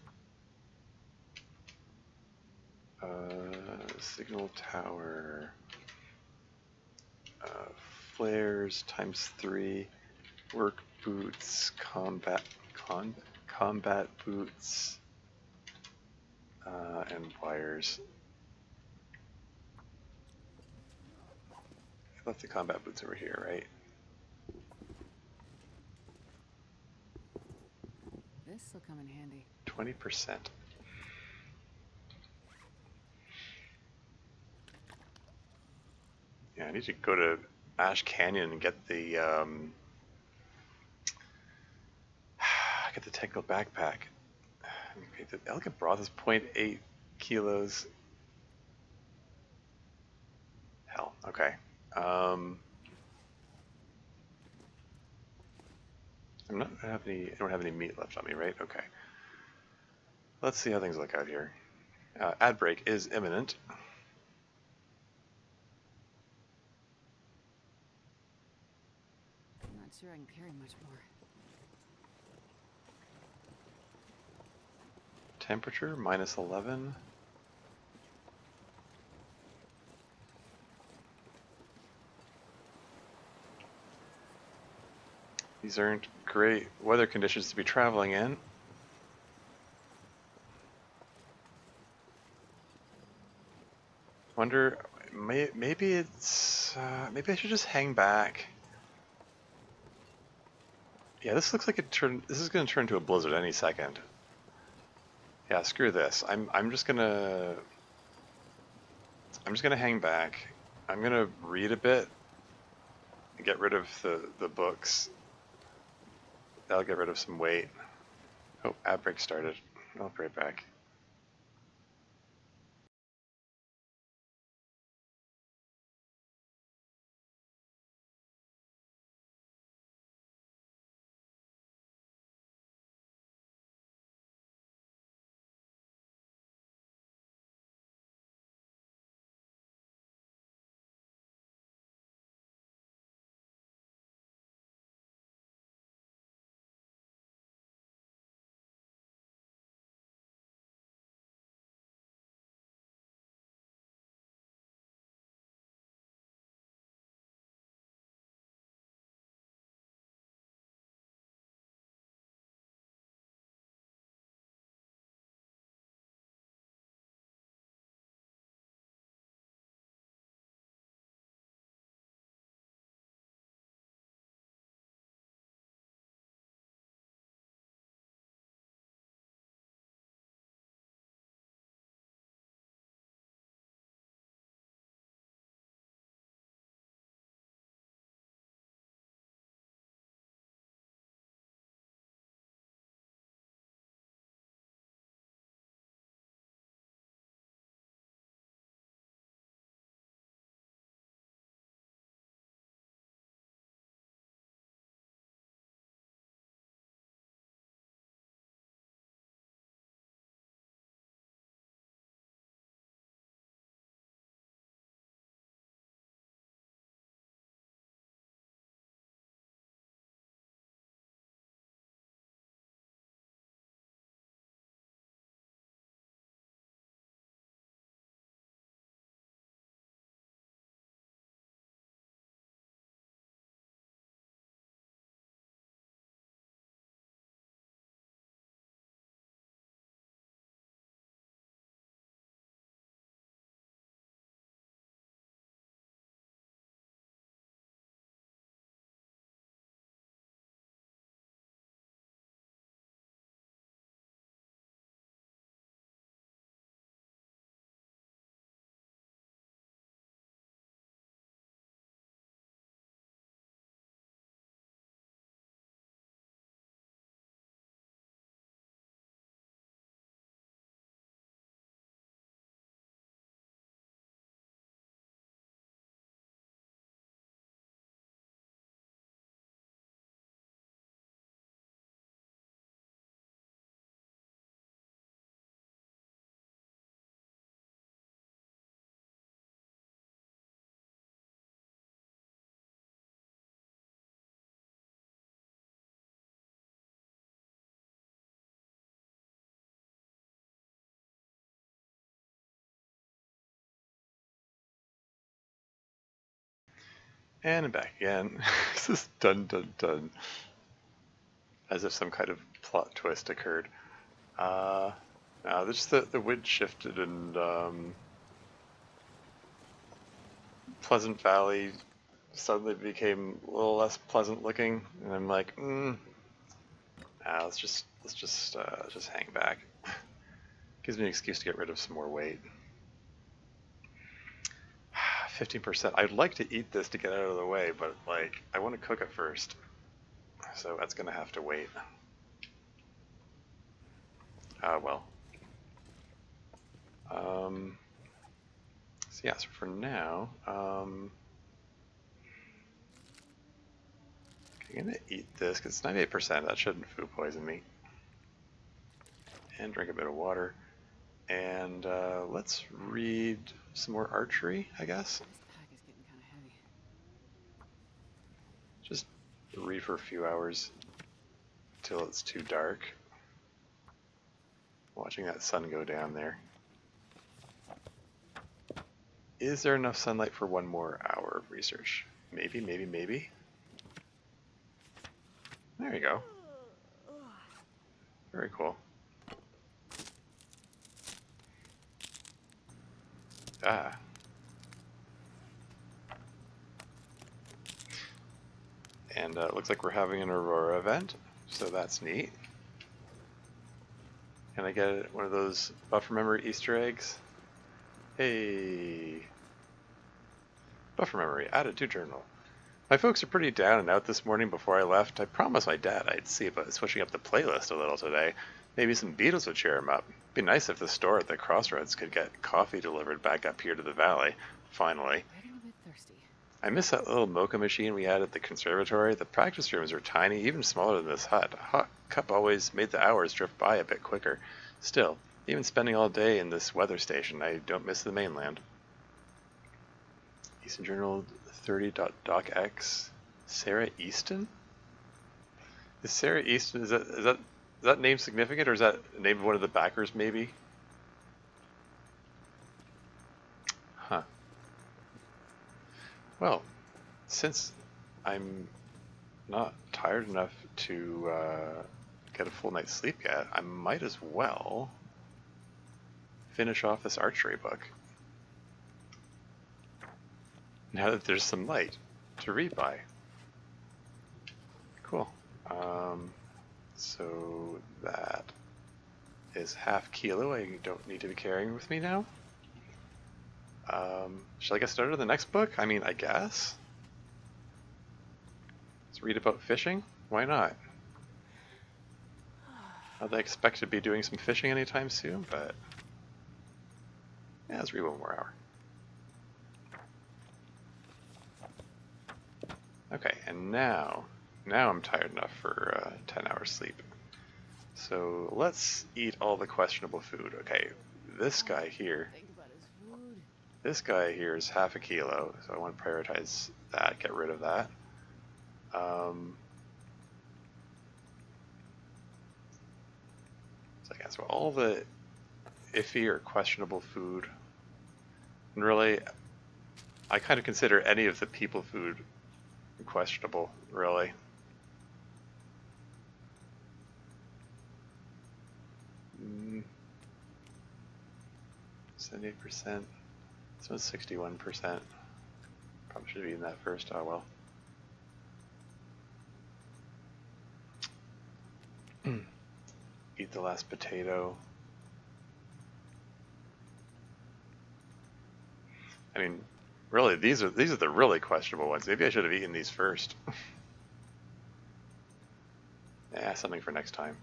signal tower, flares ×3, work boots, combat boots, and wires. I left the combat boots over here, right? This'll come in handy. 20%. Yeah, I need to go to Ash Canyon and get the get the technical backpack. Okay, the elegant broth is 0.8 kilos. Hell, okay. I don't have any meat left on me, right? Okay. Let's see how things look out here. Ad break is imminent. Not sure I can carry much more. Temperature -11. These aren't great weather conditions to be traveling in. Wonder, maybe it's, maybe I should just hang back. Yeah, this looks like this is gonna turn into a blizzard any second. Yeah, screw this. I'm just gonna hang back. I'm gonna read a bit and get rid of the books. That'll get rid of some weight. Oh, ad break started. I'll be right back. And I'm back again. This is dun dun dun. As if some kind of plot twist occurred. Just the wind shifted and Pleasant Valley suddenly became a little less pleasant looking, and I'm like, let's just hang back. Gives me an excuse to get rid of some more weight. 15%. I'd like to eat this to get out of the way, but like I want to cook it first, so that's gonna have to wait. Well. So yeah, so for now, I'm gonna eat this because it's 98%. That shouldn't food poison me. And drink a bit of water. And let's read some more archery, I guess. This pack is getting kind of heavy. Just read for a few hours till it's too dark. Watching that sun go down there. Is there enough sunlight for one more hour of research? Maybe, maybe, maybe. There you go. Very cool. Ah. And it looks like we're having an Aurora event, so that's neat. Can I get one of those buffer memory Easter eggs? Hey! Buffer memory added to journal. My folks are pretty down and out this morning before I left. I promised my dad I'd see about switching up the playlist a little today. Maybe some Beatles would cheer him up. Be nice if the store at the crossroads could get coffee delivered back up here to the valley. Finally. Getting a bit thirsty. I miss that little mocha machine we had at the conservatory. The practice rooms are tiny, even smaller than this hut. A hot cup always made the hours drift by a bit quicker. Still, even spending all day in this weather station, I don't miss the mainland. Easton Journal 30.docx. Sarah Easton? Is Sarah Easton, is that name significant, or is that the name of one of the backers maybe? Huh. Well, since I'm not tired enough to get a full night's sleep yet, I might as well finish off this archery book. Now that there's some light to read by. Cool. So that is half kilo I don't need to be carrying with me now. Shall I get started on the next book? I mean, I guess. Let's read about fishing. Why not? Not that I expect to be doing some fishing anytime soon, but yeah, let's read one more hour. Okay, and now I'm tired enough for 10 hours sleep. So let's eat all the questionable food. Okay, this guy here. Think about his food. This guy here is half a kilo, so I want to prioritize that, get rid of that. So I guess all the iffy or questionable food, and really, I kind of consider any of the people food questionable, really. Mm, 78%. This one's 61%. Probably should have eaten that first. Oh well. Eat the last potato. I mean, really, these are the really questionable ones. Maybe I should have eaten these first. Yeah, something for next time.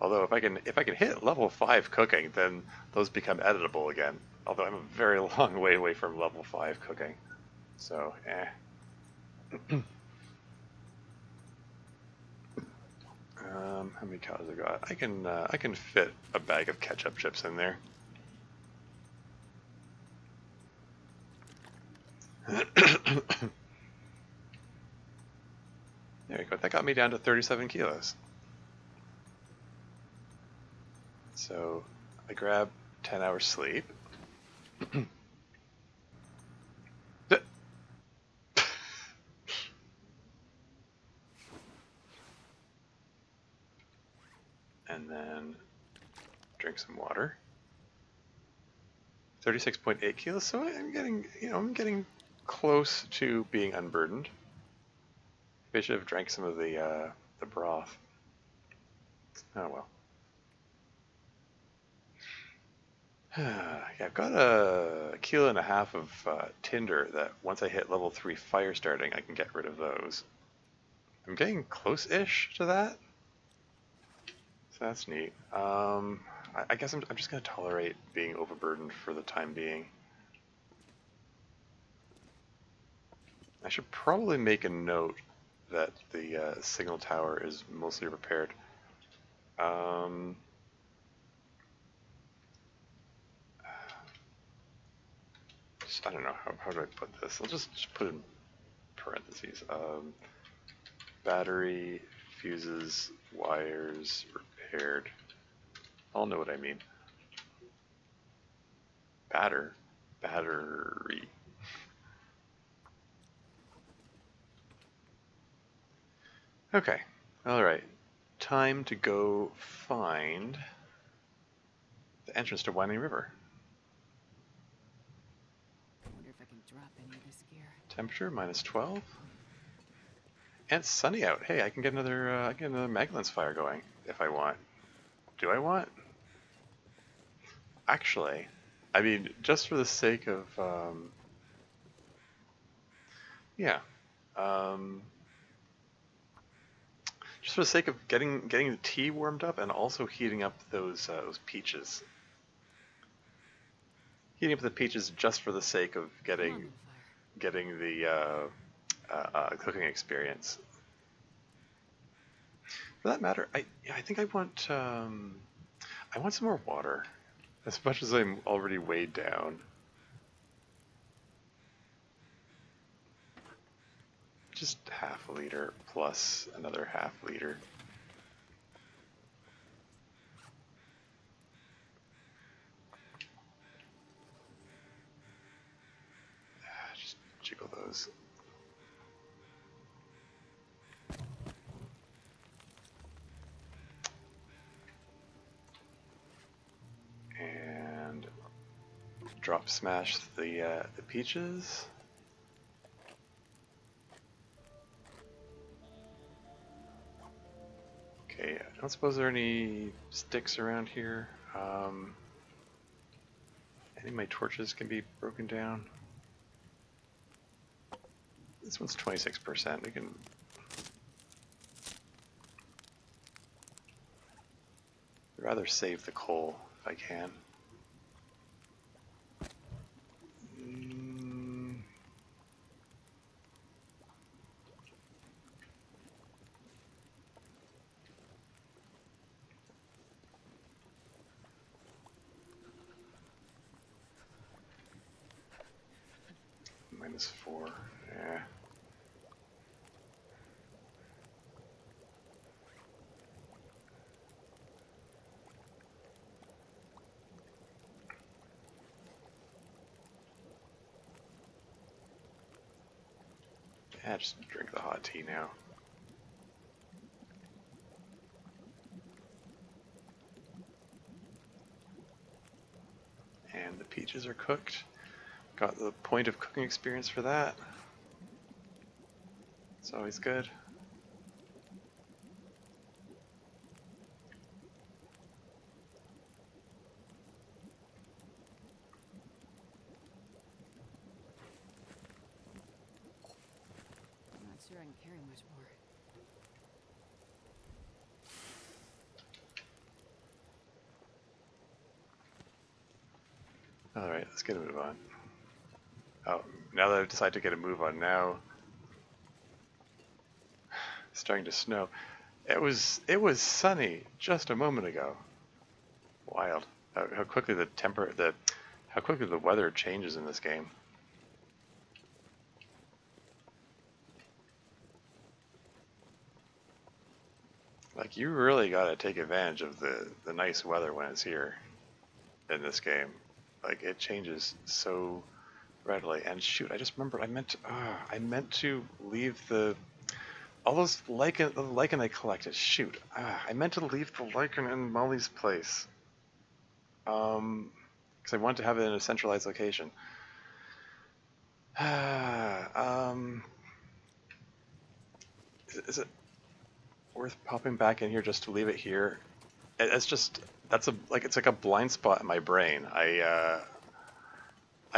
Although if I can hit level 5 cooking, then those become editable again. Although I'm a very long way away from level 5 cooking, so how many calories I got? I can fit a bag of ketchup chips in there. There you go. That got me down to 37 kilos. So I grab 10 hours sleep. And then drink some water. 36.8 kilos, so I'm getting close to being unburdened. Maybe I should have drank some of the broth. Oh well. Yeah, I've got a kilo and a half of tinder that once I hit level 3 fire starting, I can get rid of those. I'm getting close-ish to that. So that's neat. I guess I'm just going to tolerate being overburdened for the time being. I should probably make a note that the signal tower is mostly repaired. I don't know, how do I put this? I'll just put in parentheses. Battery, fuses, wires, repaired. I'll know what I mean. Battery. Okay, alright. Time to go find the entrance to Winding River. I wonder if I can drop any of this gear. Temperature -12. And it's sunny out. Hey, I can get another Magellan's fire going if I want. Do I want? Actually, I mean, just for the sake of, yeah, um, just for the sake of getting the tea warmed up and also heating up those peaches. Heating up the peaches just for the sake of getting the cooking experience. For that matter, I think I want some more water. As much as I'm already weighed down. Just half a liter plus another half liter. Just jiggle those. And drop smash the peaches. Okay, I don't suppose there are any sticks around here. Any of my torches can be broken down. This one's 26%. We can. I'd rather save the coal if I can. -4. Yeah. Yeah, just drink the hot tea now. And the peaches are cooked. Got the point of cooking experience for that. It's always good. I'm not sure I can carry much more. Alright, let's get a move on. Oh, now that I've decided to get a move on, now it's starting to snow. It was sunny just a moment ago. Wild. How quickly how quickly the weather changes in this game. Like, you really gotta take advantage of the nice weather when it's here in this game. Like, it changes so readily. And shoot, I just remembered I meant to leave all those lichen I collected. Shoot, I meant to leave the lichen in Molly's place. Because I wanted to have it in a centralized location. Is it worth popping back in here just to leave it here? It's like a blind spot in my brain. I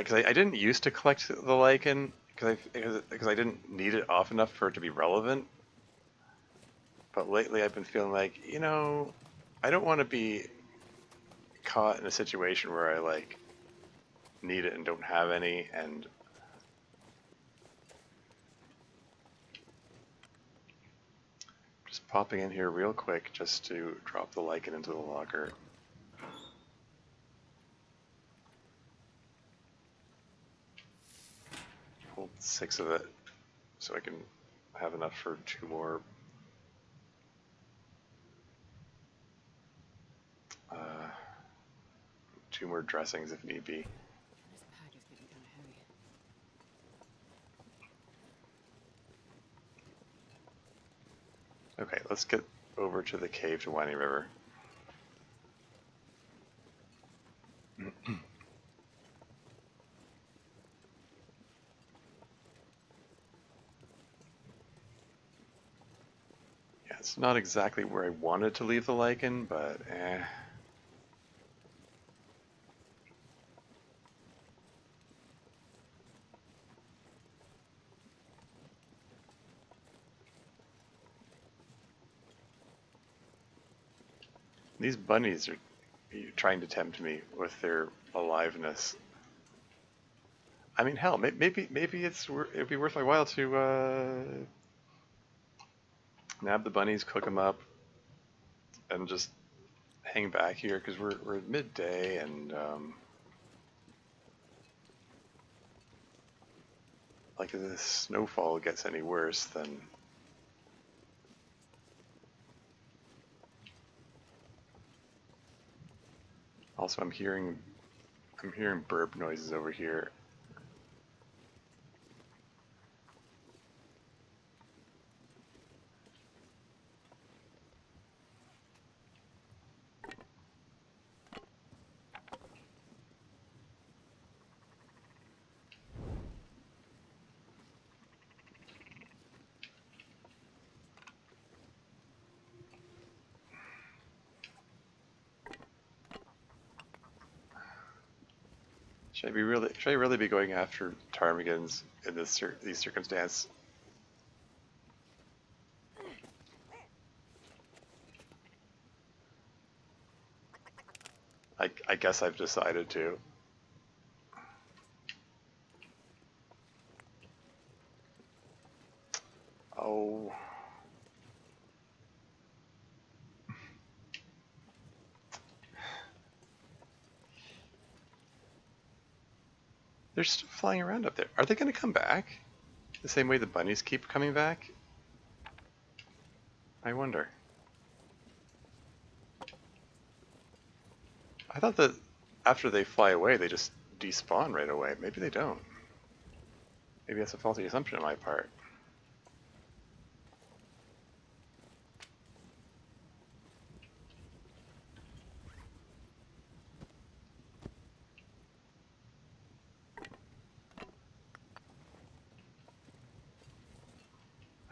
didn't used to collect the lichen because I didn't need it off enough for it to be relevant. But lately I've been feeling like, I don't want to be caught in a situation where I like need it and don't have any, and just popping in here real quick just to drop the lichen into the locker. Hold 6 of it so I can have enough for two more dressings if need be. This pack is getting kind of heavy. Okay, let's get over to the cave to Winding River. Yeah, it's not exactly where I wanted to leave the lichen, but eh. These bunnies are trying to tempt me with their aliveness. I mean, hell, maybe it'd be worth my while to nab the bunnies, cook them up, and just hang back here because we're at midday and like if the snowfall gets any worse, then also I'm hearing burp noises over here. Should I really be going after ptarmigans in these circumstances? I guess I've decided to. Oh. They're still flying around up there. Are they going to come back? The same way the bunnies keep coming back? I wonder. I thought that after they fly away, they just despawn right away. Maybe they don't. Maybe that's a faulty assumption on my part.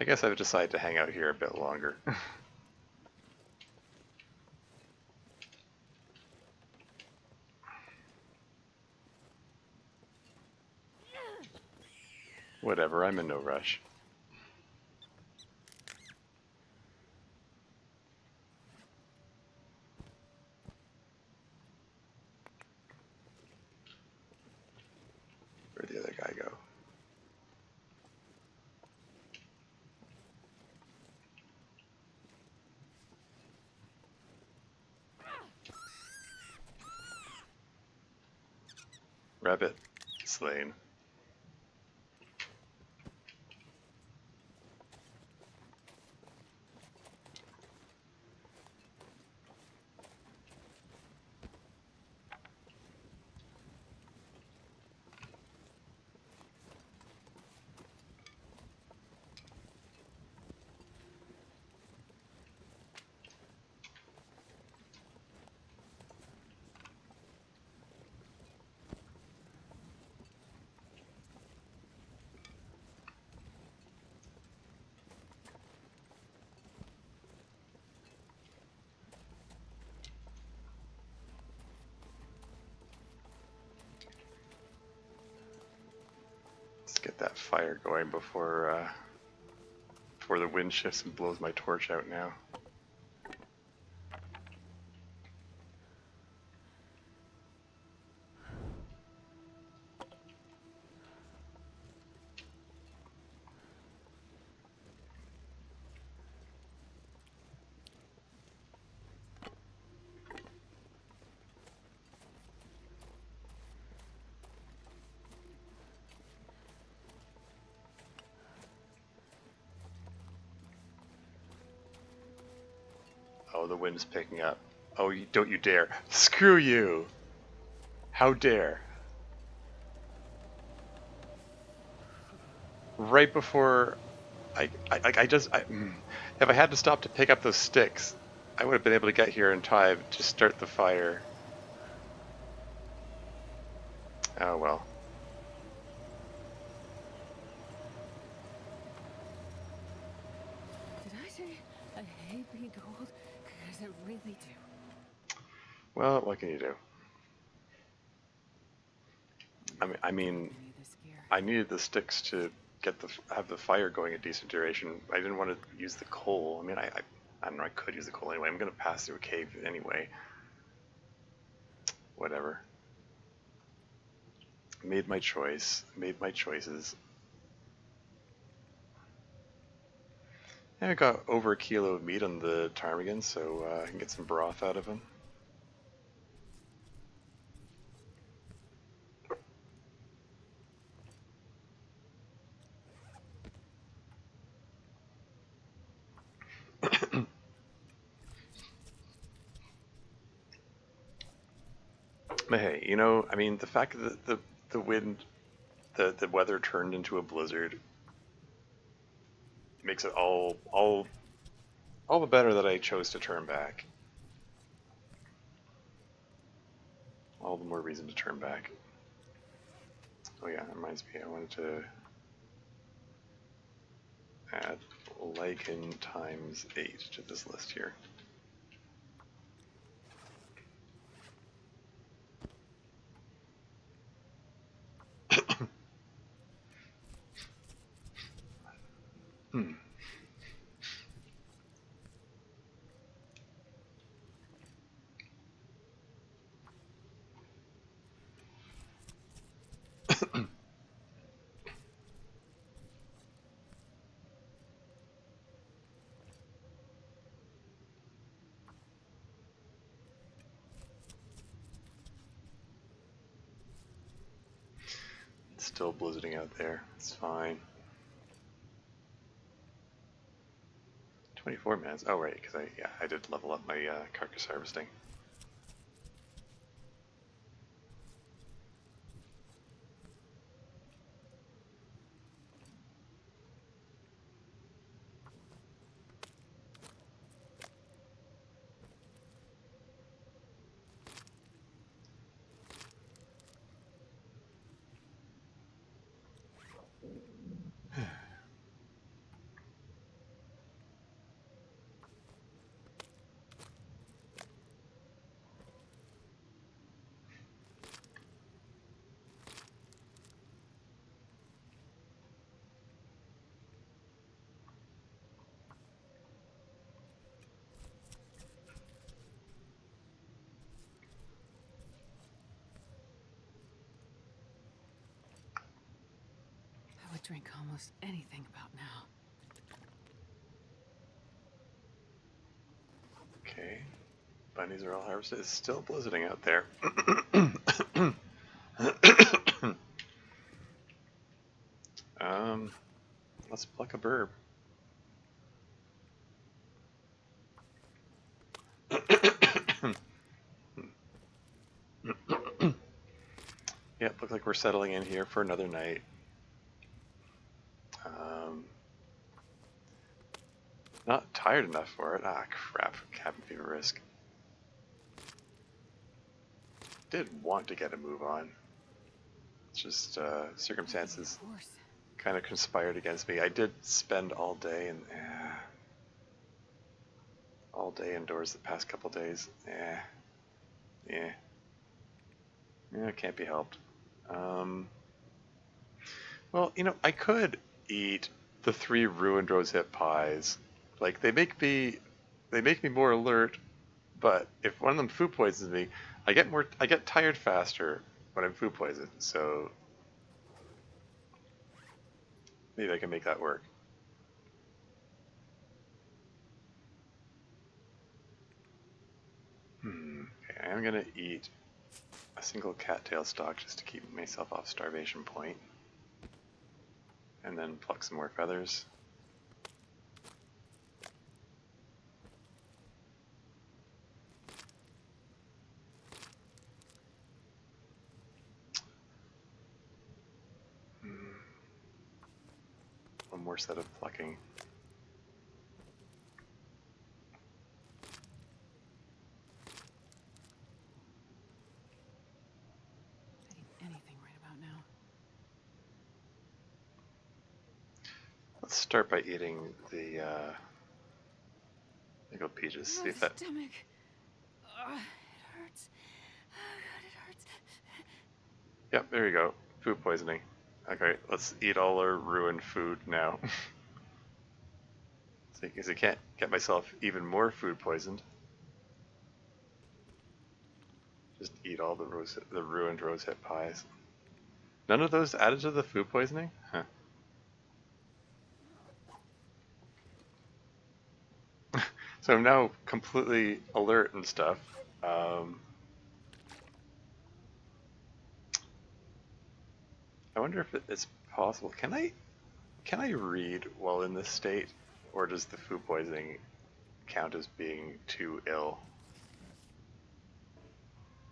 I guess I've decided to hang out here a bit longer. Whatever, I'm in no rush. Where'd the other guy go? Rabbit slain. Let's get that fire going before the wind shifts and blows my torch out now. Oh, the wind's picking up. Oh, don't you dare. Screw you. How dare. Right before if I had to stop to pick up those sticks, I would have been able to get here in time to start the fire. Oh well. Did I say I hate being cold? Because I really do. Well, what can you do? Wonder if I I can mean, take any of this gear. I needed the sticks to have the fire going a decent duration. I didn't want to use the coal. I mean, I don't know. I could use the coal anyway. I'm gonna pass through a cave anyway. Whatever. Made my choice. Made my choices. And I got over a kilo of meat on the ptarmigan, so I can get some broth out of him. But hey, you know, I mean, the fact that the wind, the weather turned into a blizzard makes it all the better that I chose to turn back. All the more reason to turn back. Oh yeah, that reminds me, I wanted to add lichen times 8 to this list here. Hmm. It's still blizzarding out there. It's fine. 24 minutes. Oh right, because I did level up my carcass harvesting. I would drink almost anything about now. Okay. Bunnies are all harvested. It's still blizzarding out there. um, let's pluck a burb. Yep, looks like we're settling in here for another night. Not tired enough for it. Ah, crap. Cabin fever risk. Did want to get a move on. It's just circumstances kind of conspired against me. I did spend all day indoors the past couple days. Yeah, it can't be helped. Well, you know, I could eat the 3 ruined rosehip pies. Like they make me more alert. But if one of them food poisons me, I get tired faster when I'm food poisoned. So maybe I can make that work. Okay, I'm gonna eat a single cattail stalk just to keep myself off starvation point, and then pluck some more feathers. one more set of plucking. I need anything right about now. Let's start by eating the pickled peaches. See if that. Stomach. It hurts. Oh God, it hurts. Yep, there you go. Food poisoning. Okay, let's eat all our ruined food now. Because I can't get myself even more food poisoned. Just eat all the ruined rosehip pies. None of those added to the food poisoning? Huh. So I'm now completely alert and stuff. I wonder if it's possible. Can I read while in this state, or does the food poisoning count as being too ill?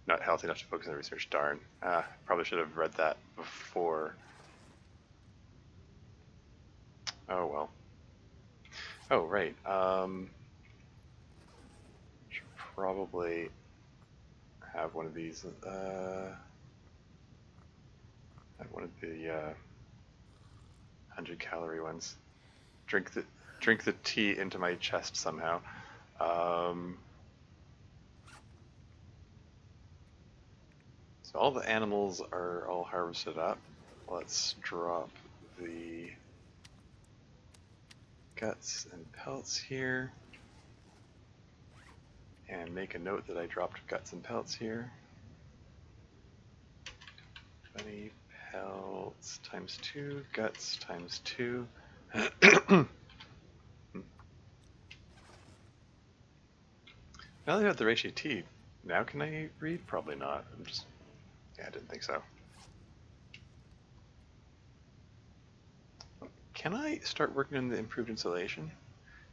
Not healthy enough to focus on the research. Darn. Probably should have read that before. Oh well. Oh right. Should probably have one of these. Have one of the 100-calorie ones. Drink the tea into my chest somehow. So all the animals are all harvested up. Let's drop the guts and pelts here. And make a note that I dropped guts and pelts here. 20 pelts times 2, guts times 2. Now that I have the ratio T, now can I read? Probably not. Yeah, I didn't think so. Can I start working on the improved insulation?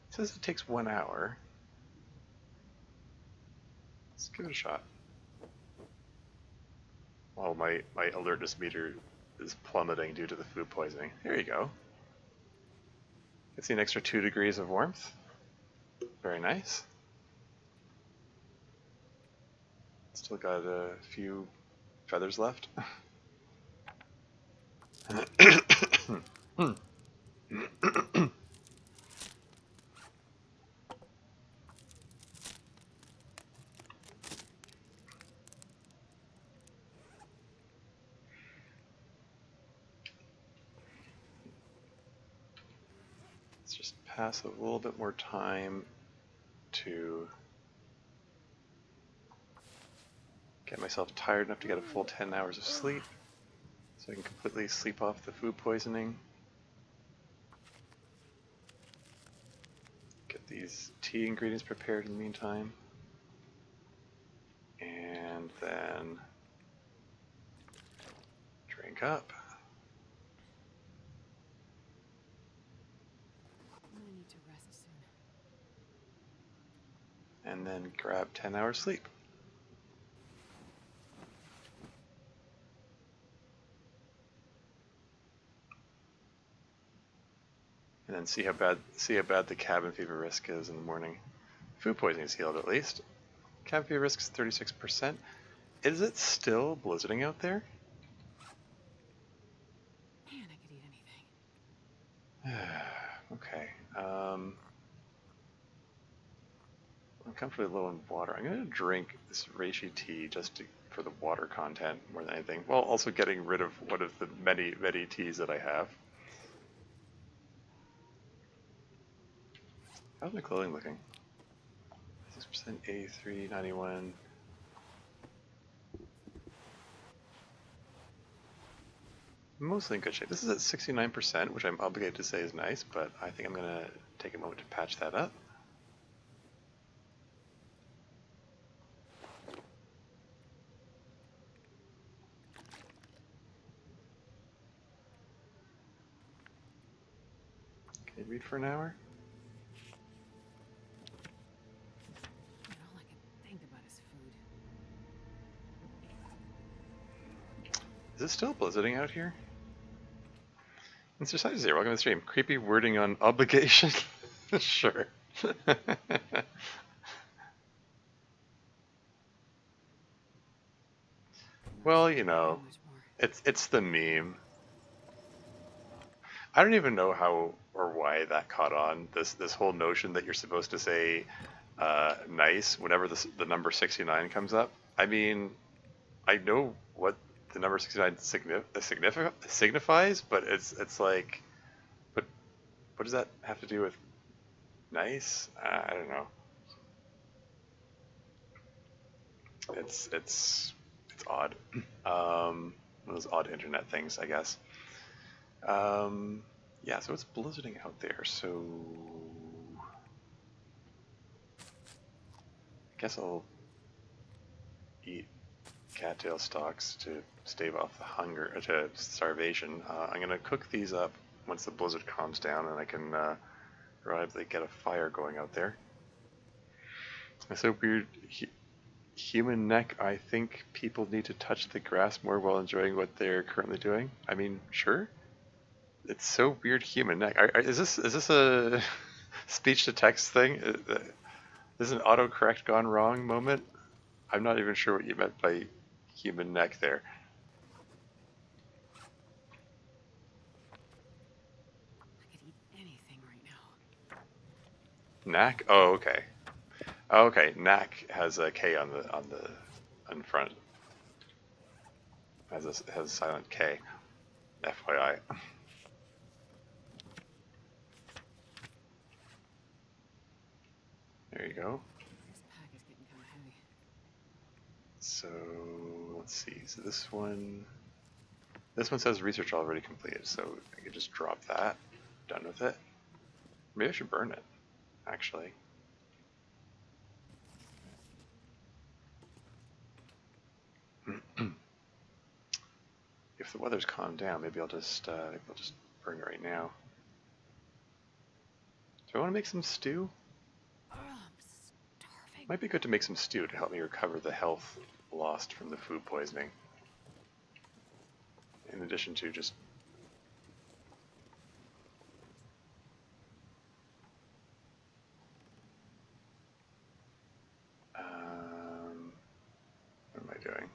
It says it takes 1 hour. Let's give it a shot. While my alertness meter is plummeting due to the food poisoning. There you go. It's an extra 2 degrees of warmth. Very nice. Still got a few feathers left. Let's just pass a little bit more time to get myself tired enough to get a full 10 hours of sleep, so I can completely sleep off the food poisoning. Get these tea ingredients prepared in the meantime. And then drink up. I'm gonna need to rest soon. And then grab 10 hours sleep. And then see how bad the cabin fever risk is in the morning. Food poisoning is healed at least. Cabin fever risk is 36%. Is it still blizzarding out there? Man, I could eat anything. Okay. I'm comfortably low in water. I'm going to drink this reishi tea just for the water content more than anything, while also getting rid of one of the many, many teas that I have. How's my clothing looking? 6% A3, 91. Mostly in good shape. This is at 69%, which I'm obligated to say is nice, but I think I'm going to take a moment to patch that up. Can you read for an hour? And all I can think about is food. Is it still blizzarding out here? Mr. Size here, welcome to the stream. Creepy wording on obligation? Sure. Well, you know, it's the meme. I don't even know how or why that caught on. This whole notion that you're supposed to say nice whenever the number 69 comes up. I mean, I know what the number 69 signifies, but it's like, but what does that have to do with nice? I don't know. It's odd. One of those odd internet things, I guess. Yeah, so it's blizzarding out there, so I guess I'll eat cattail stalks to stave off the hunger, to starvation. I'm gonna cook these up once the blizzard calms down, and I can reliably get a fire going out there. It's so weird. Human neck. I think people need to touch the grass more while enjoying what they're currently doing. I mean, sure. It's so weird. Human neck. Is this a speech to text thing? Is an autocorrect gone wrong moment? I'm not even sure what you meant by human neck there. I could eat anything right now. Knack? Oh, okay. Oh, okay. Knack has a K on the in front. Has a silent K. FYI. There you go. This pack is getting kind of heavy. So let's see. So this one says research already completed. So I could just drop that. Done with it. Maybe I should burn it. Actually. If the weather's calmed down, maybe I'll just burn it right now. Do I want to make some stew? Oh, I'm starving. Might be good to make some stew to help me recover the health lost from the food poisoning. In addition to just what am I doing?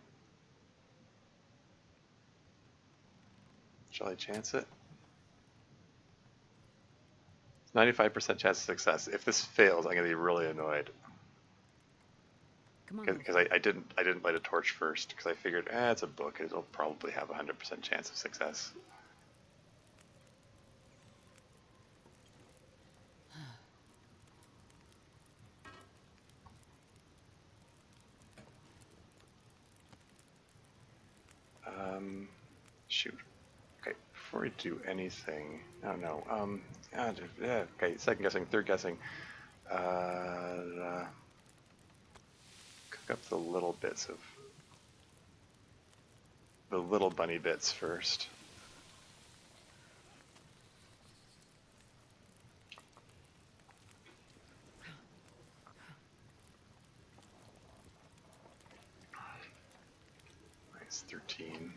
Shall I chance it? 95% chance of success. If this fails, I'm gonna be really annoyed. Come on. Because I didn't light a torch first because I figured, it's a book. It'll probably have a 100% chance of success. Shoot. Okay, before I do anything, no. Okay, second guessing, third guessing. Cook up the little bunny bits first. Nice, 13.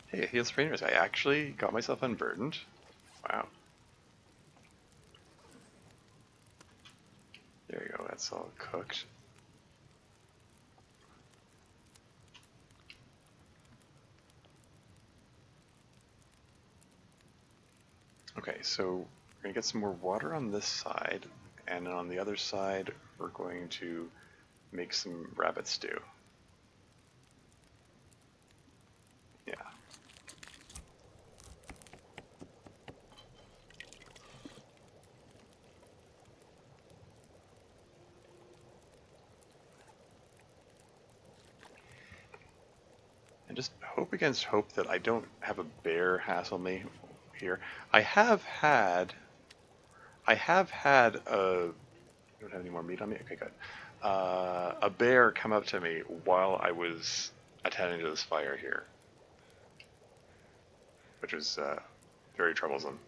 Hey, heals trainers. I actually got myself unburdened. Wow. There you go, that's all cooked. Okay, so we're gonna get some more water on this side, and then on the other side, we're going to make some rabbit stew. Yeah. And just hope against hope that I don't have a bear hassle me here. I have had a, I don't have any more meat on me? Okay, good. A bear come up to me while I was attending to this fire here, which was very troublesome.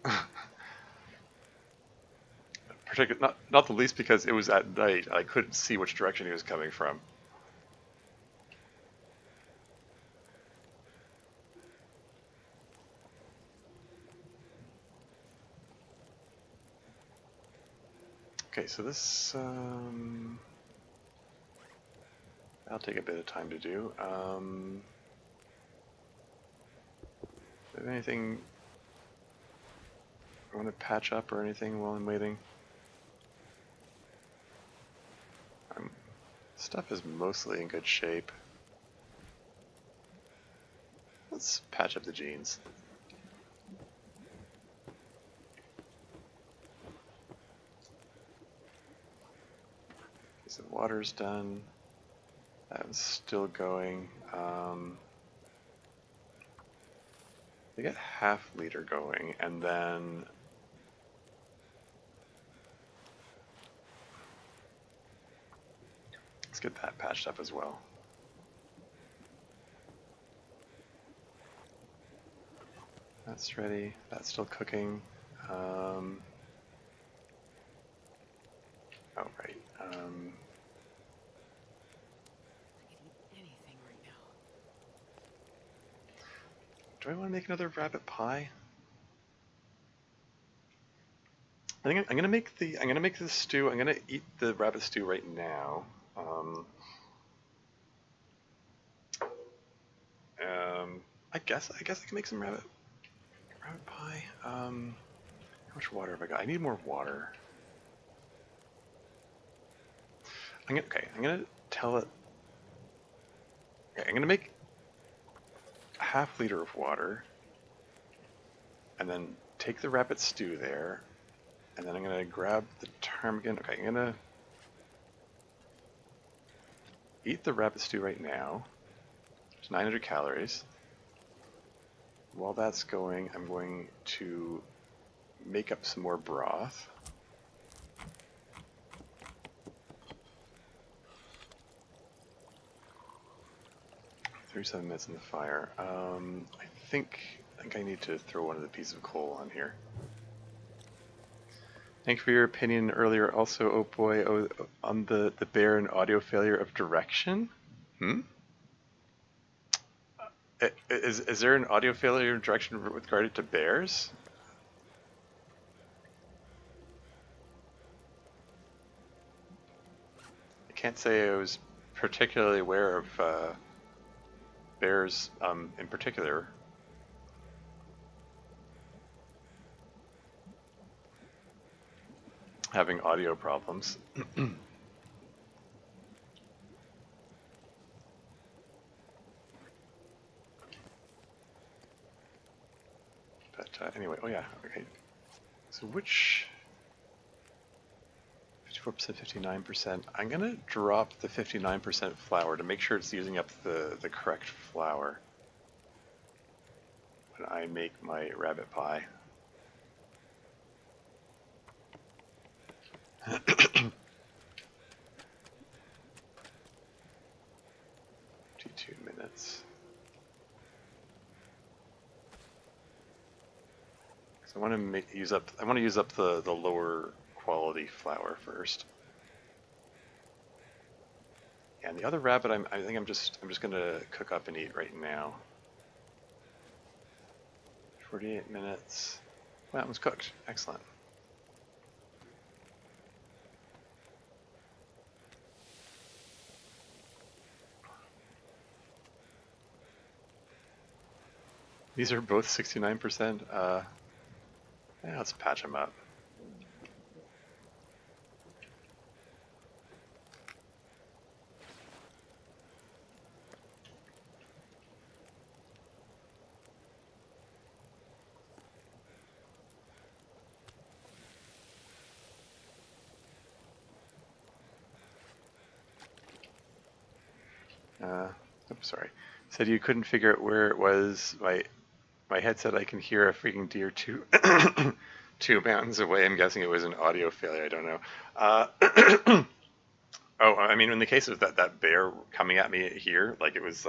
Not the least because it was at night. I couldn't see which direction he was coming from. Okay, so this that'll take a bit of time to do. Is there anything I want to patch up or anything while I'm waiting? Stuff is mostly in good shape. Let's patch up the jeans. So the water's done. That's still going. They get half liter going, and then let's get that patched up as well. That's ready. That's still cooking. Oh, right. I could eat anything right now. Do I want to make another rabbit pie? I think I'm gonna make the stew. I'm gonna eat the rabbit stew right now. I guess I can make some rabbit pie. How much water have I got? I need more water. I'm gonna tell it. Okay, I'm gonna make a half liter of water, and then take the rabbit stew there, and then I'm gonna grab the ptarmigan. Okay, I'm gonna eat the rabbit stew right now. It's 900 calories. While that's going, I'm going to make up some more broth. "37 minutes in the fire." I think I need to throw one of the pieces of coal on here. Thanks for your opinion earlier. Also, oh boy, on the bear and audio failure of direction. Is there an audio failure of direction with regard to bears? I can't say I was particularly aware of bears in particular. Having audio problems. But anyway, oh yeah, okay. So which 54%, 59%? I'm gonna drop the 59% flour to make sure it's using up the correct flour when I make my rabbit pie. 52 minutes. So I want to use up the lower quality flour first. And the other rabbit, I think I'm just gonna cook up and eat right now. 48 minutes. Well, that one's cooked. Excellent. These are both 69%. Yeah, let's patch them up. Oops, sorry. Said you couldn't figure out where it was. My head said I can hear a freaking deer two mountains away. I'm guessing it was an audio failure. I don't know. Oh, I mean, in the case of that bear coming at me here, like it was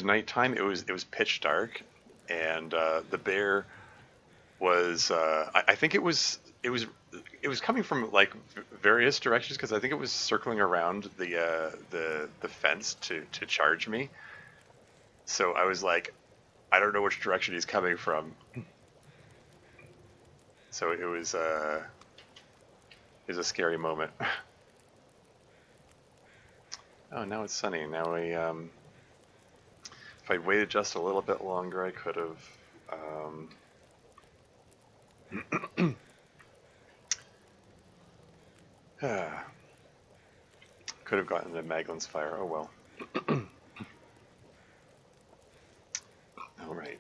nighttime. It was pitch dark, and the bear was. I think it was coming from like various directions because I think it was circling around the fence to charge me. So I was like, I don't know which direction he's coming from. So it was a scary moment. Oh, now it's sunny. Now if I'd waited just a little bit longer, I could have. Could have gotten the Maglin's fire. Oh well. All right.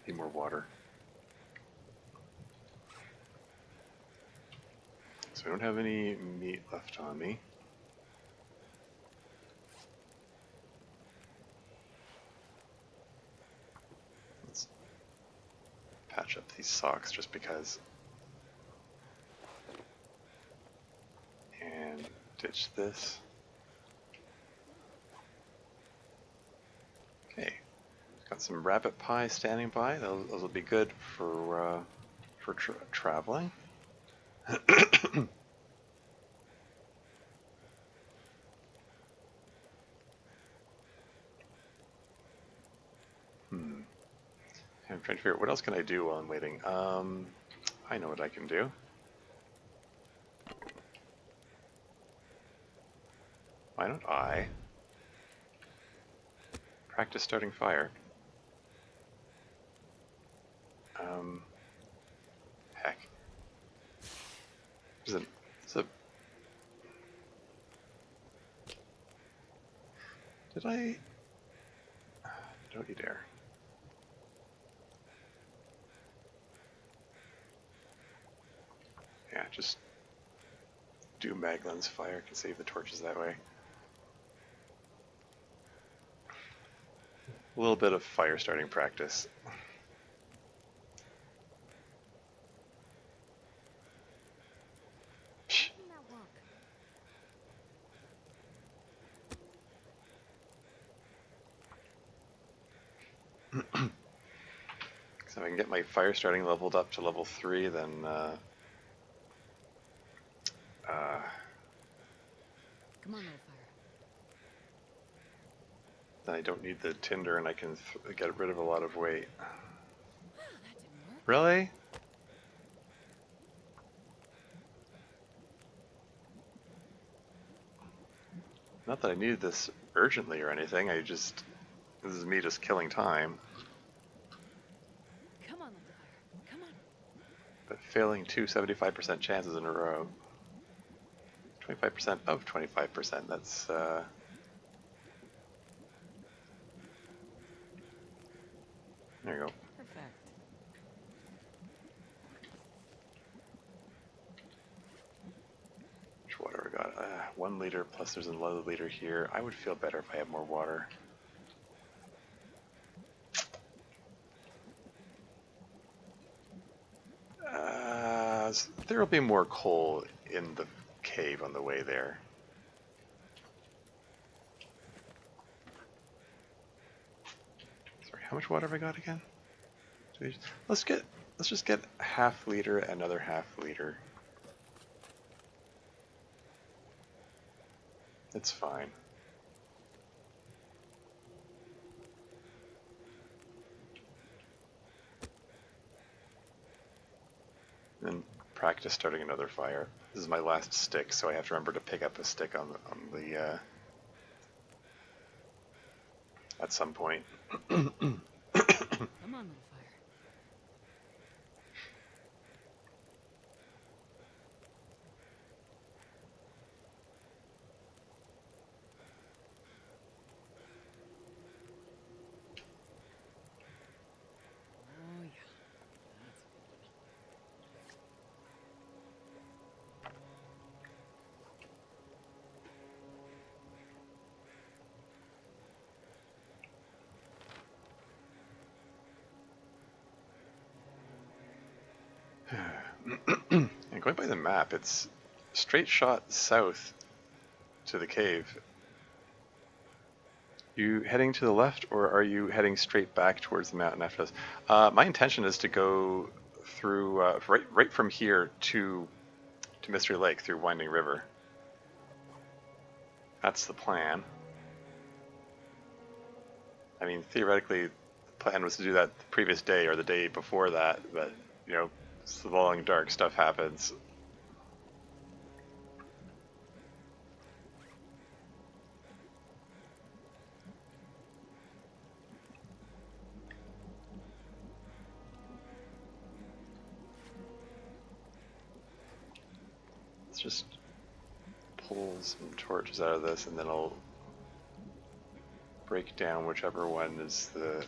Need more water. So I don't have any meat left on me. Let's patch up these socks just because. And ditch this. Okay. Got some rabbit pie standing by. Those will be good for traveling. I'm trying to figure out what else can I do while I'm waiting. I know what I can do. Why don't I practice starting fire? Heck. There's a Did I? Don't you dare. Yeah, just do Maglin's fire. Can save the torches that way. A little bit of fire starting practice. So if I can get my fire starting leveled up to level 3, then Come on, little fire. then I don't need the tinder and I can get rid of a lot of weight. Wow, that didn't work. Really? Not that I needed this urgently or anything, this is me just killing time. Come on, little fire. Come on. But failing 75% chances in a row. 25% of 25%, that's, there you go. Perfect. Which water I got? 1 liter plus there's another liter here. I would feel better if I had more water. There will be more coal in the cave on the way there. Sorry, how much water have I got again? Let's just get half liter, another half liter. It's fine. And practice starting another fire. This is my last stick, so I have to remember to pick up a stick on the at some point. Come on, little fire. Oh, yeah. That's And going by the map, it's straight shot south to the cave. You heading to the left, or are you heading straight back towards the mountain after this? My intention is to go through right from here to Mystery Lake through Winding River. That's the plan. I mean, theoretically, the plan was to do that the previous day or the day before that, but you know, So the long dark stuff happens. Let's just pull some torches out of this, and then I'll break down whichever one is the...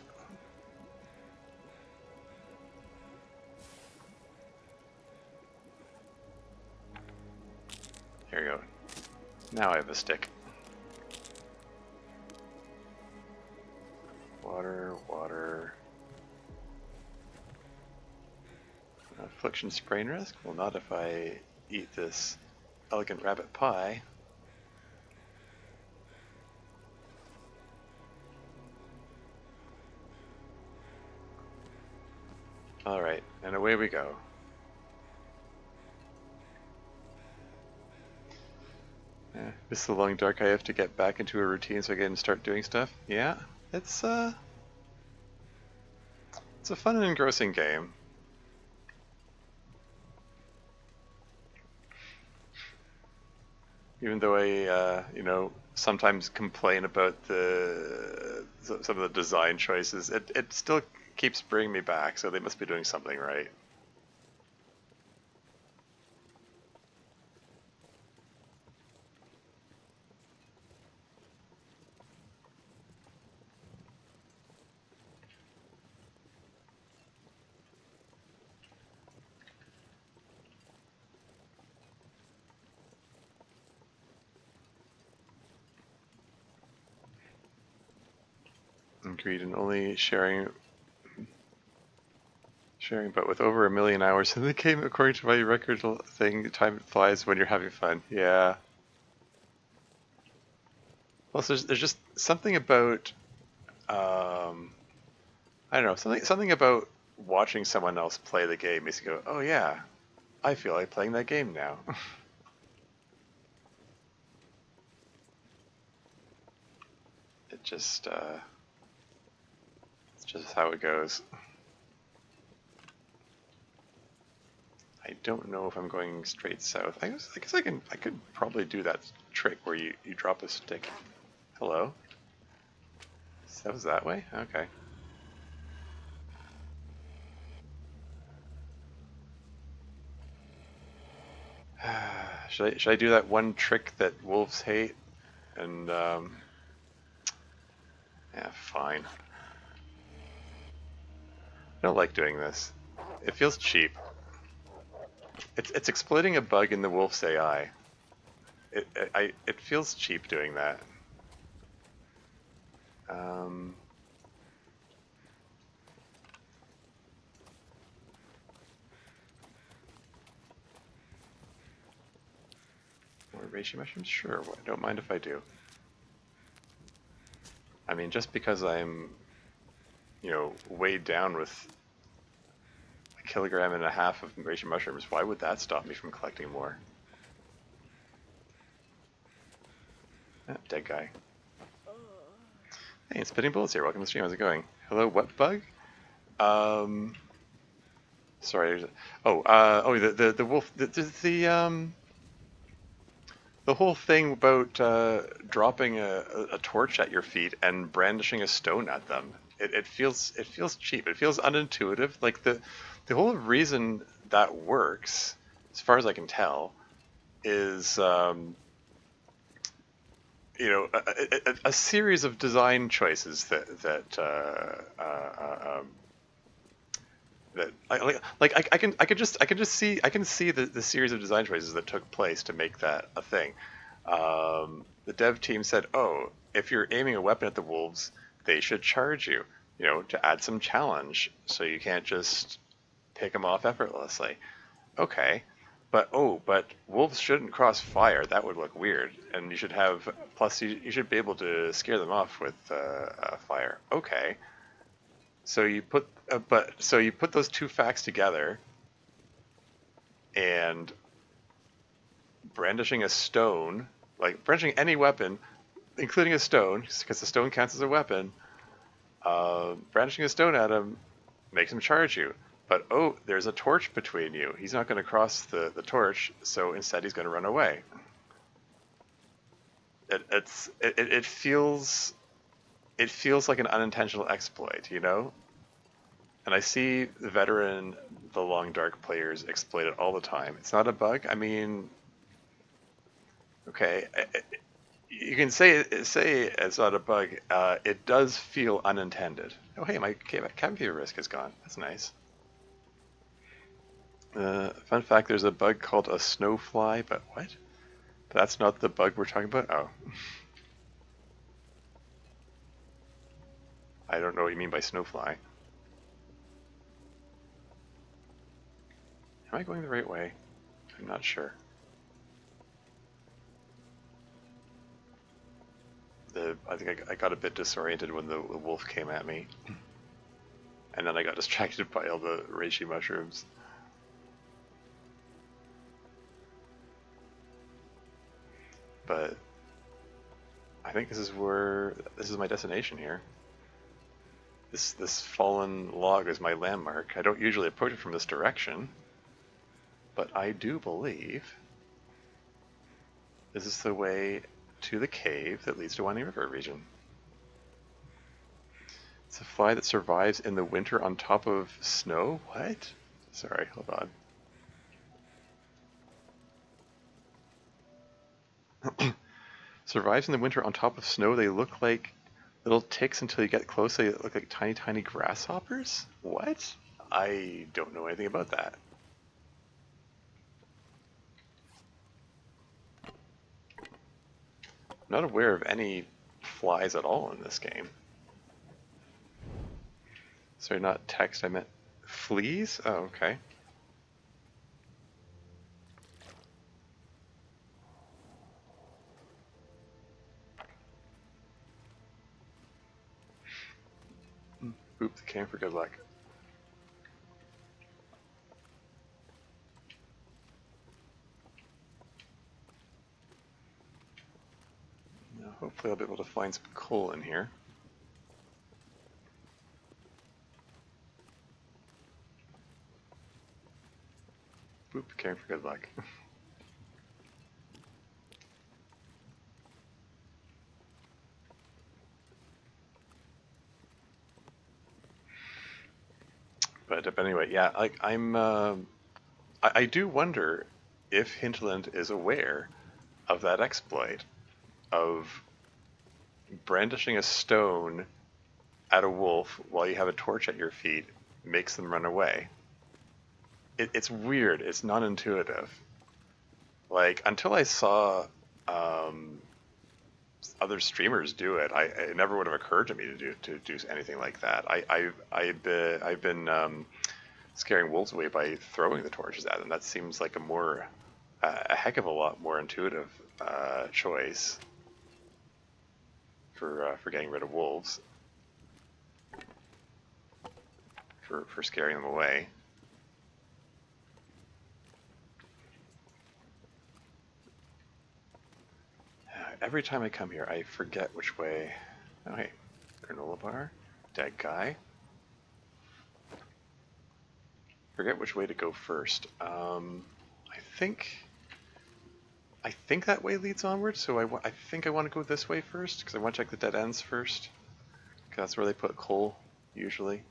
There you go. Now I have a stick. Water, water. Affliction sprain risk? Well, not if I eat this elegant rabbit pie. Alright, and away we go. This is the long dark. I have to get back into a routine so I can start doing stuff. Yeah, it's a fun and engrossing game. Even though I, sometimes complain about some of the design choices, it still keeps bringing me back. So they must be doing something right. Agreed, and only sharing, but with over 1 million hours in the game, according to my record thing, time flies when you're having fun. Yeah. Also, there's just something about, I don't know, something about watching someone else play the game makes you go, oh yeah, I feel like playing that game now. It's just how it goes. I don't know if I'm going straight south. I guess I could probably do that trick where you drop a stick. Hello? That was that way? Okay. Should I do that one trick that wolves hate? And yeah, fine. I don't like doing this. It feels cheap. It's exploiting a bug in the wolf's AI. It feels cheap doing that. More reishi mushrooms? Sure, I don't mind if I do. I mean, just because I'm, weighed down with 1.5 kilograms of reishi mushrooms, why would that stop me from collecting more? Dead guy. Hey, Spitting Bullets here. Welcome to the stream. How's it going? Hello, what bug? Sorry. The wolf. The whole thing about dropping a torch at your feet and brandishing a stone at them. It feels cheap. It feels unintuitive. Like the whole reason that works, as far as I can tell, is a series of design choices that I can see the series of design choices that took place to make that a thing. The dev team said, oh, if you're aiming a weapon at the wolves, they should charge you, to add some challenge, so you can't just pick them off effortlessly. Okay. But wolves shouldn't cross fire. That would look weird. And you should have, plus you should be able to scare them off with fire. Okay. So you put those two facts together, and brandishing a stone, like brandishing any weapon, including a stone, because the stone counts as a weapon. Brandishing a stone at him makes him charge you. But oh, there's a torch between you. He's not going to cross the torch, so instead he's going to run away. It feels like an unintentional exploit, you know? And I see the veteran, the Long Dark players exploit it all the time. It's not a bug. I mean, okay, you can say it's not a bug. It does feel unintended. Oh, hey, my cabin fever risk is gone. That's nice. Fun fact: there's a bug called a snowfly, but what? That's not the bug we're talking about. Oh, I don't know what you mean by snowfly. Am I going the right way? I'm not sure. I think I got a bit disoriented when the wolf came at me. And then I got distracted by all the reishi mushrooms. But I think this is my destination here. This fallen log is my landmark. I don't usually approach it from this direction, but I do believe this is the way to the cave that leads to Winding River region. It's a fly that survives in the winter on top of snow? What? Sorry, hold on. Survives in the winter on top of snow. They look like little ticks until you get close. They look like tiny, tiny grasshoppers? What? I don't know anything about that. I'm not aware of any flies at all in this game. Sorry, not text, I meant fleas? Oh, okay. Oop, the camper, good luck. Now, hopefully I'll be able to find some coal in here. Oop, camper, good luck. But anyway, yeah, like I do wonder if Hinterland is aware of that exploit of brandishing a stone at a wolf while you have a torch at your feet makes them run away. It's weird. It's non-intuitive. Like, until I saw other streamers do it, it never would have occurred to me to do anything like that. I've been scaring wolves away by throwing the torches at them. That seems like a heck of a lot more intuitive choice for getting rid of wolves, for scaring them away. Every time I come here, I forget which way. Oh, hey, granola bar, dead guy. Forget which way to go first. I think that way leads onward, so I think I want to go this way first, because I want to check the dead ends first. Because that's where they put coal, usually.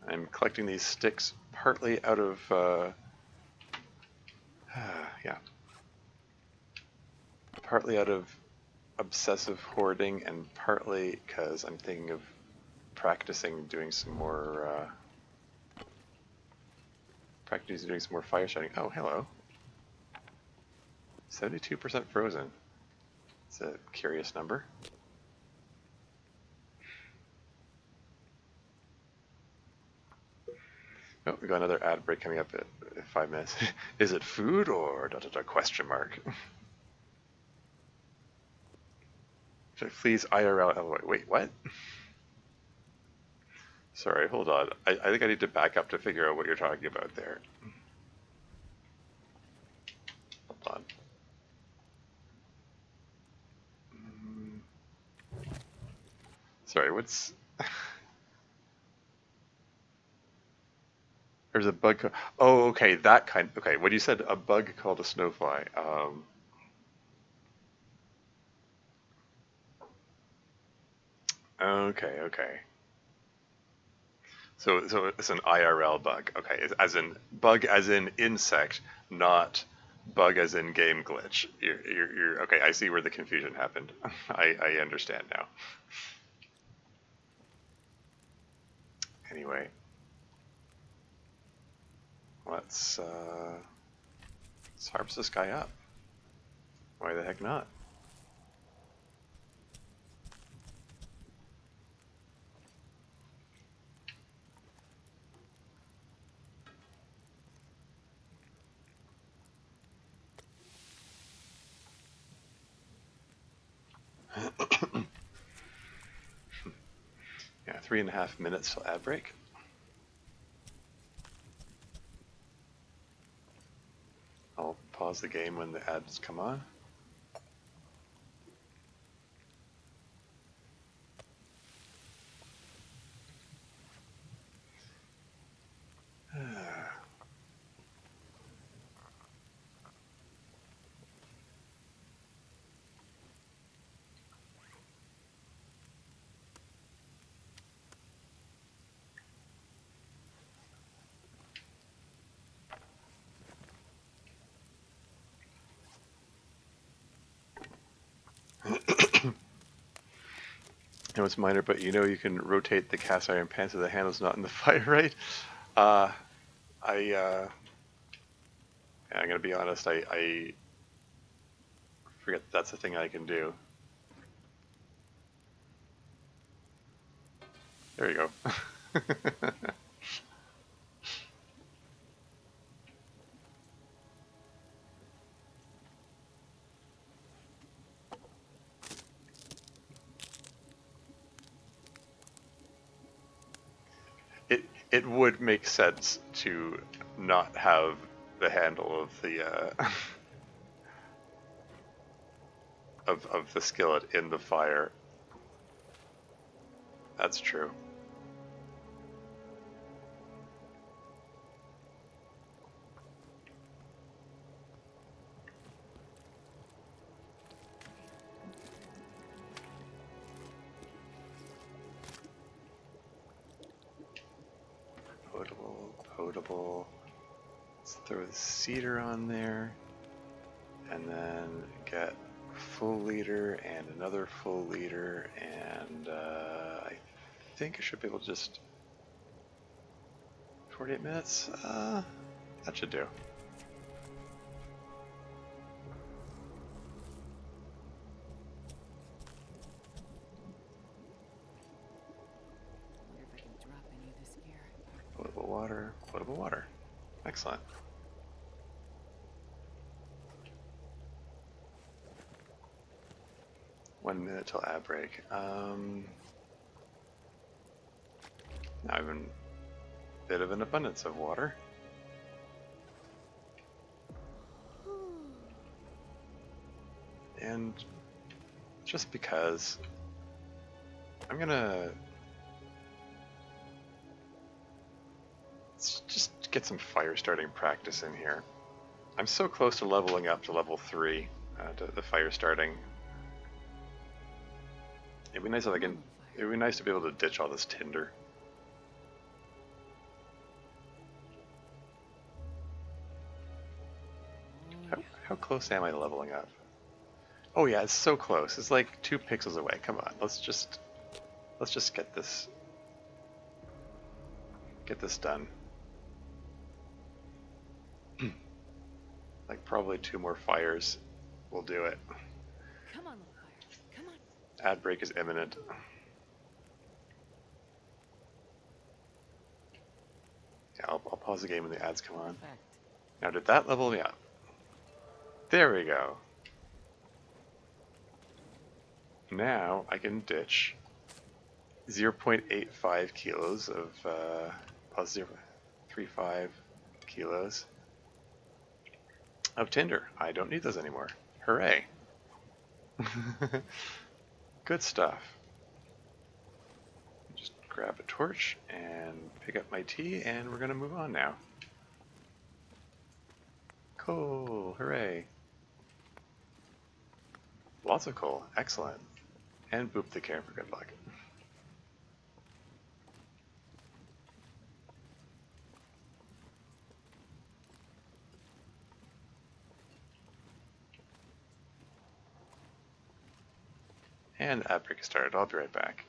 I'm collecting these sticks partly out of, yeah. Partly out of obsessive hoarding, and partly because I'm thinking of practicing doing some more fire starting. Oh, hello. 72% frozen. It's a curious number. Oh, we got another ad break coming up at 5 minutes. Is it food or ... question mark? Please IRL. Wait, what? Sorry, hold on. I think I need to back up to figure out what you're talking about there. Hold on. Sorry, what's... There's a bug oh, okay, that kind... Okay, when you said a bug called a snowfly, okay, okay. So it's an IRL bug. Okay, as in bug as in insect, not bug as in game glitch. You're okay. I see where the confusion happened. I understand now. Anyway, let's harvest this guy up. Why the heck not? Yeah, 3.5 minutes till ad break. I'll pause the game when the ads come on. I know it's minor, but you know you can rotate the cast iron pan so the handle's not in the fire, right? Uh, I'm gonna be honest, I forget that's a thing I can do. There you go. It would make sense to not have the handle of the of the skillet in the fire. That's true. Potable. Let's throw the cedar on there, and then get full liter and another full liter, and I think I should be able to just 48 minutes. That should do. Wonder if I can drop any of this gear. Potable water. Potable water. Excellent. One minute till ad break. Now I have a bit of an abundance of water. And just because I'm gonna let's just get some fire starting practice in here. I'm so close to leveling up to level 3 to the fire starting. It'd be nice if I can. It'd be nice to be able to ditch all this tinder. How close am I to leveling up? Oh yeah, it's so close. It's like 2 pixels away. Come on, let's just get this done. Like probably 2 more fires will do it. Come on, little fire. Come on. Ad break is imminent. Yeah, I'll pause the game when the ads come on. Perfect. Now did that level me up? There we go. Now I can ditch 0.85 kilos of plus 0.35 kilos of tinder. I don't need those anymore. Hooray. Good stuff. grab a torch and pick up my tea, and we're going to move on now. Cool, hooray. Lots of coal, excellent. And boop the care for good luck. And outbreak started, I'll be right back.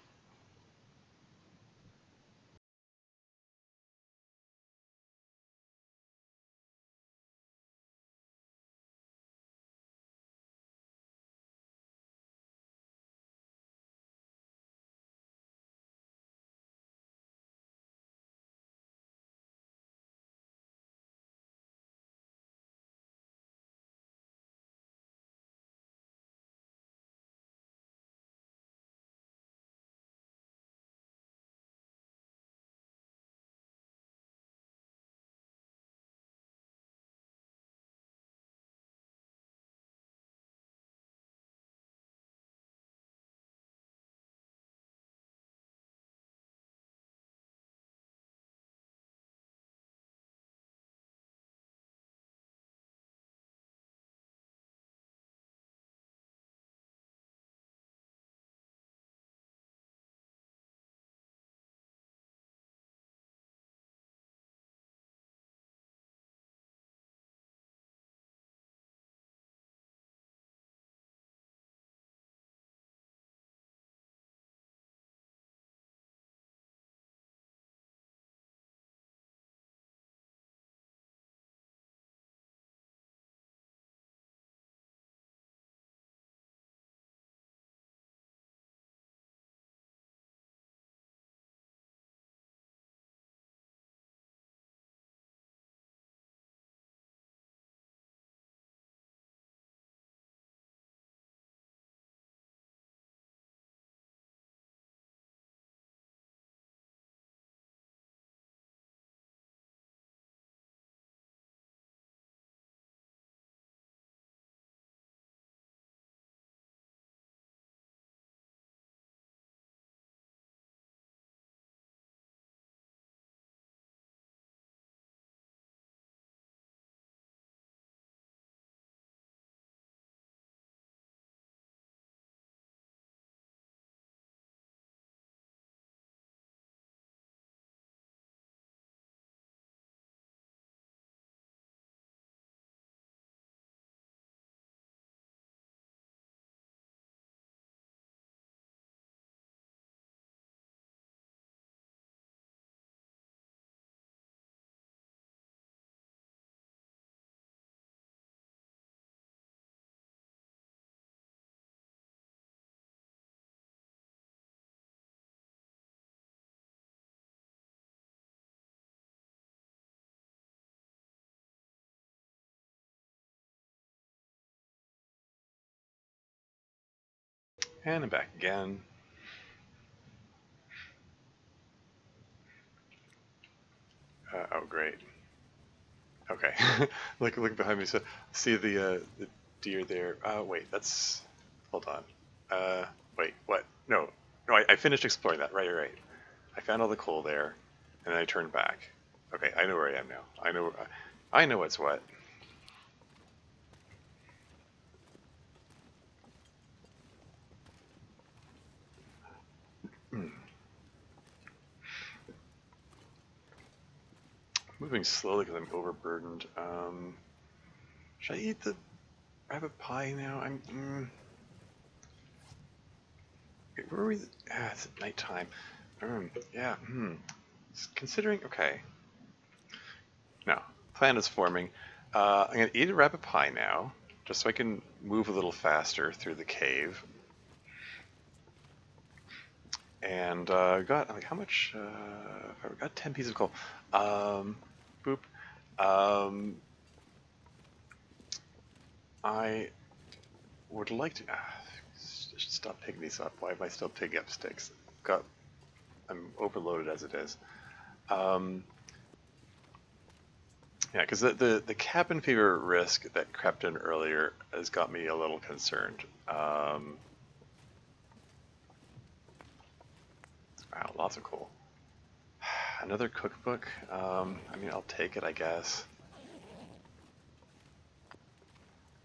And I'm back again. Oh, great. Okay. look behind me. So see the deer there. Wait, that's. Hold on. Wait, what? No, no. I finished exploring that. Right. I found all the coal there, and then I turned back. Okay, I know where I am now. I know what's what. Moving slowly because I'm overburdened. Should I eat the rabbit pie now? Where are we? It's at nighttime. Yeah. Considering, okay. No, plan is forming. I'm gonna eat a rabbit pie now, just so I can move a little faster through the cave. And got like how much? I got 10 pieces of coal. Boop. Um, I would like to. I should stop picking these up. Why am I still picking up sticks? I'm overloaded as it is. Yeah, because the cabin fever risk that crept in earlier has got me a little concerned. Wow, lots of coal. Another cookbook? I mean, I'll take it, I guess.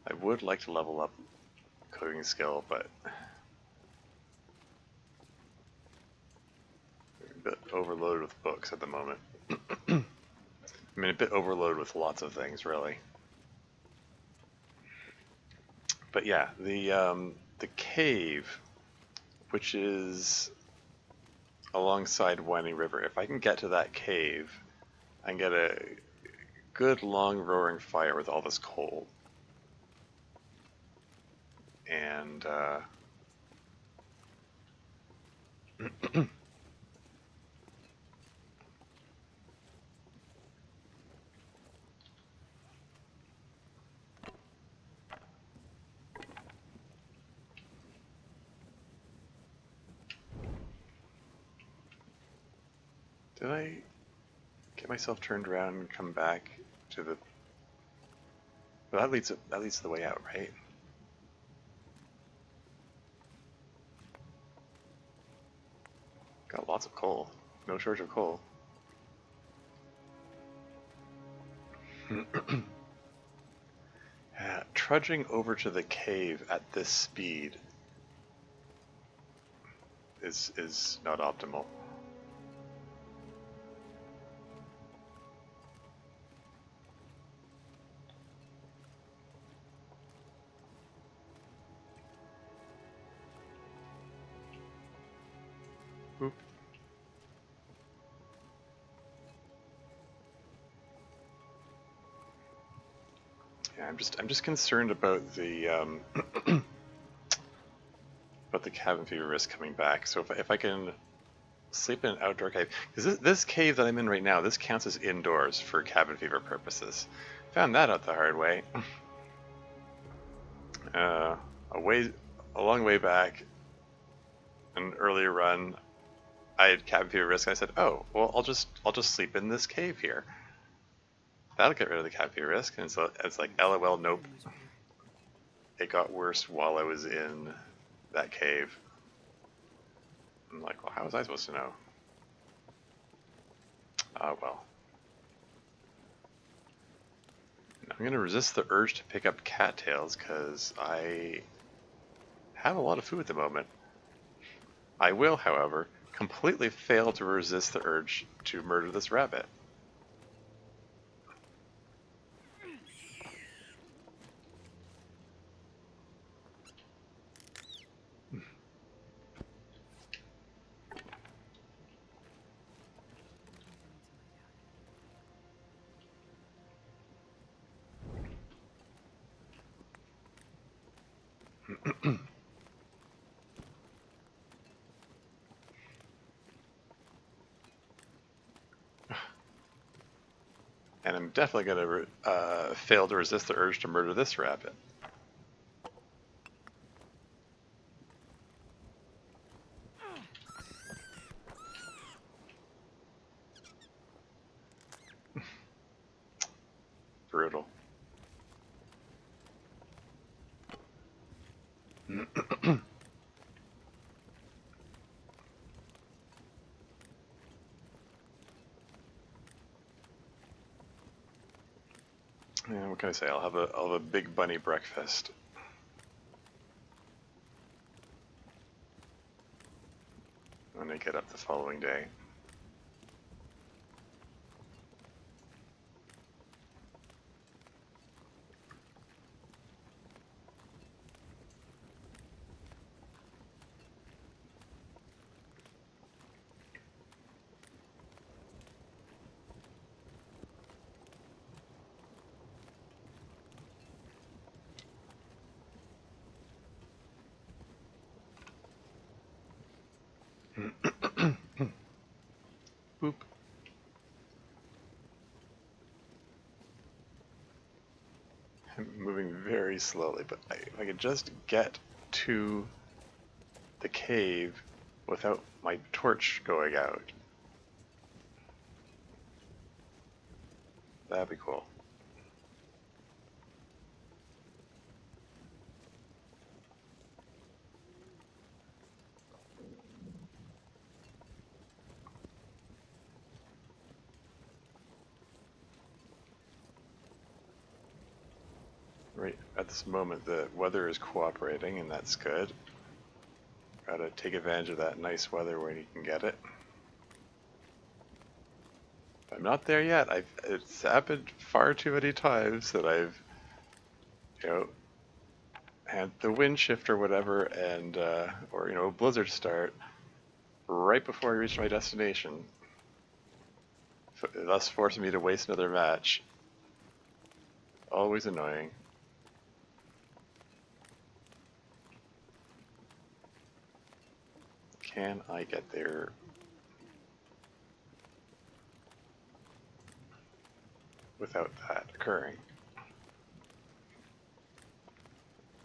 I would like to level up cooking skill, but I'm a bit overloaded with books at the moment. I mean, a bit overloaded with lots of things, really. But yeah, the cave, which is alongside Winding River, if I can get to that cave, I can get a good long roaring fire with all this coal. And did I get myself turned around and come back to the... Well, that leads to the way out, right? Got lots of coal. No shortage of coal. Trudging over to the cave at this speed is not optimal. Oop. Yeah, I'm just concerned about the about the cabin fever risk coming back. So if I can sleep in an outdoor cave, because this cave that I'm in right now, this counts as indoors for cabin fever purposes. Found that out the hard way. uh, a long way back, an earlier run, I had cabin fever risk. I said, "Oh, well, I'll just sleep in this cave here. That'll get rid of the cabin fever risk." And so it's like, LOL, nope. It got worse while I was in that cave. I'm like, well, how was I supposed to know? Well. I'm going to resist the urge to pick up cattails because I have a lot of food at the moment. I will, however, completely fail to resist the urge to murder this rabbit. And I'm definitely going to fail to resist the urge to murder this rabbit. Brutal. Yeah, what can I say? I'll have a big bunny breakfast. When I get up the following day. Boop. I'm moving very slowly, but if I could just get to the cave without my torch going out, that'd be cool. right at this moment the weather is cooperating, and that's good. Gotta take advantage of that nice weather when you can get it. But I'm not there yet. It's happened far too many times that I've, you know, had the wind shift or whatever, and or a blizzard start right before I reach my destination, thus forcing me to waste another match. Always annoying. Can I get there without that occurring?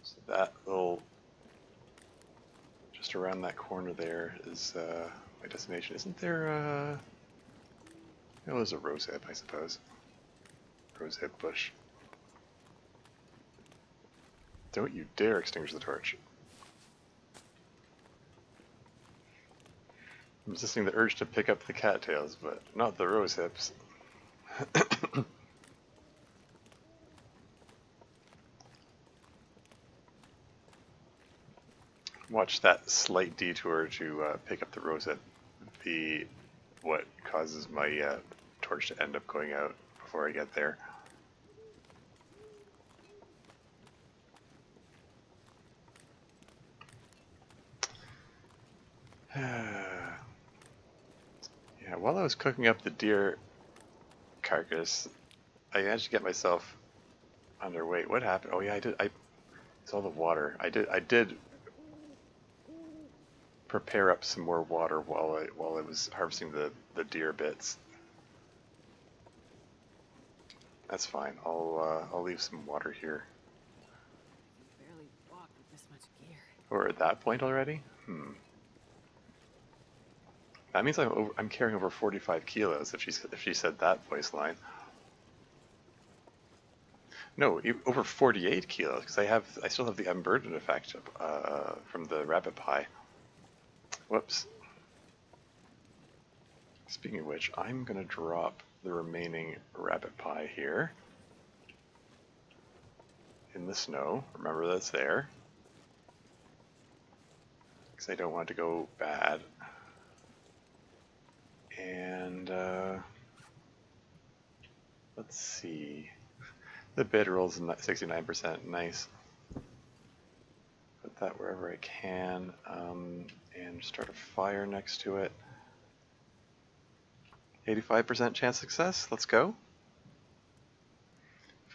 So that little, just around that corner there is my destination. Isn't there there's a rosehip, I suppose. Rosehip bush. Don't you dare extinguish the torch. I'm resisting the urge to pick up the cattails, but not the rosehips. Watch that slight detour to pick up the rosehip be what causes my torch to end up going out before I get there. Yeah, while I was cooking up the deer carcass, I managed to get myself underweight. What happened? Oh yeah, I saw the water. I did prepare up some more water while I was harvesting the deer bits. That's fine. I'll leave some water here. Barely walk with this much gear. We're at that point already? That means I'm carrying over 45 kilos if she said that voice line. No, over 48 kilos because I still have the unburdened effect from the rabbit pie. Whoops. Speaking of which, I'm gonna drop the remaining rabbit pie here in the snow. Remember that's there because I don't want it to go bad. And let's see. The bid roll's 69%. Nice. Put that wherever I can, and start a fire next to it. 85% chance success. Let's go.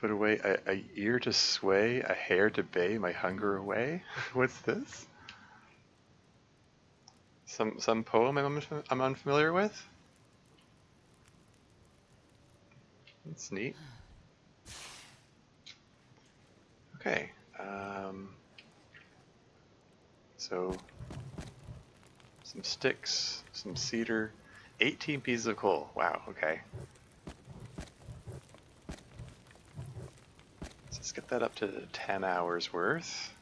Put away a ear to sway, a hair to bay, my hunger away. What's this? Some poem I'm unfamiliar with? That's neat. Okay. So some sticks, some cedar, 18 pieces of coal. Wow, okay. So let's get that up to 10 hours worth.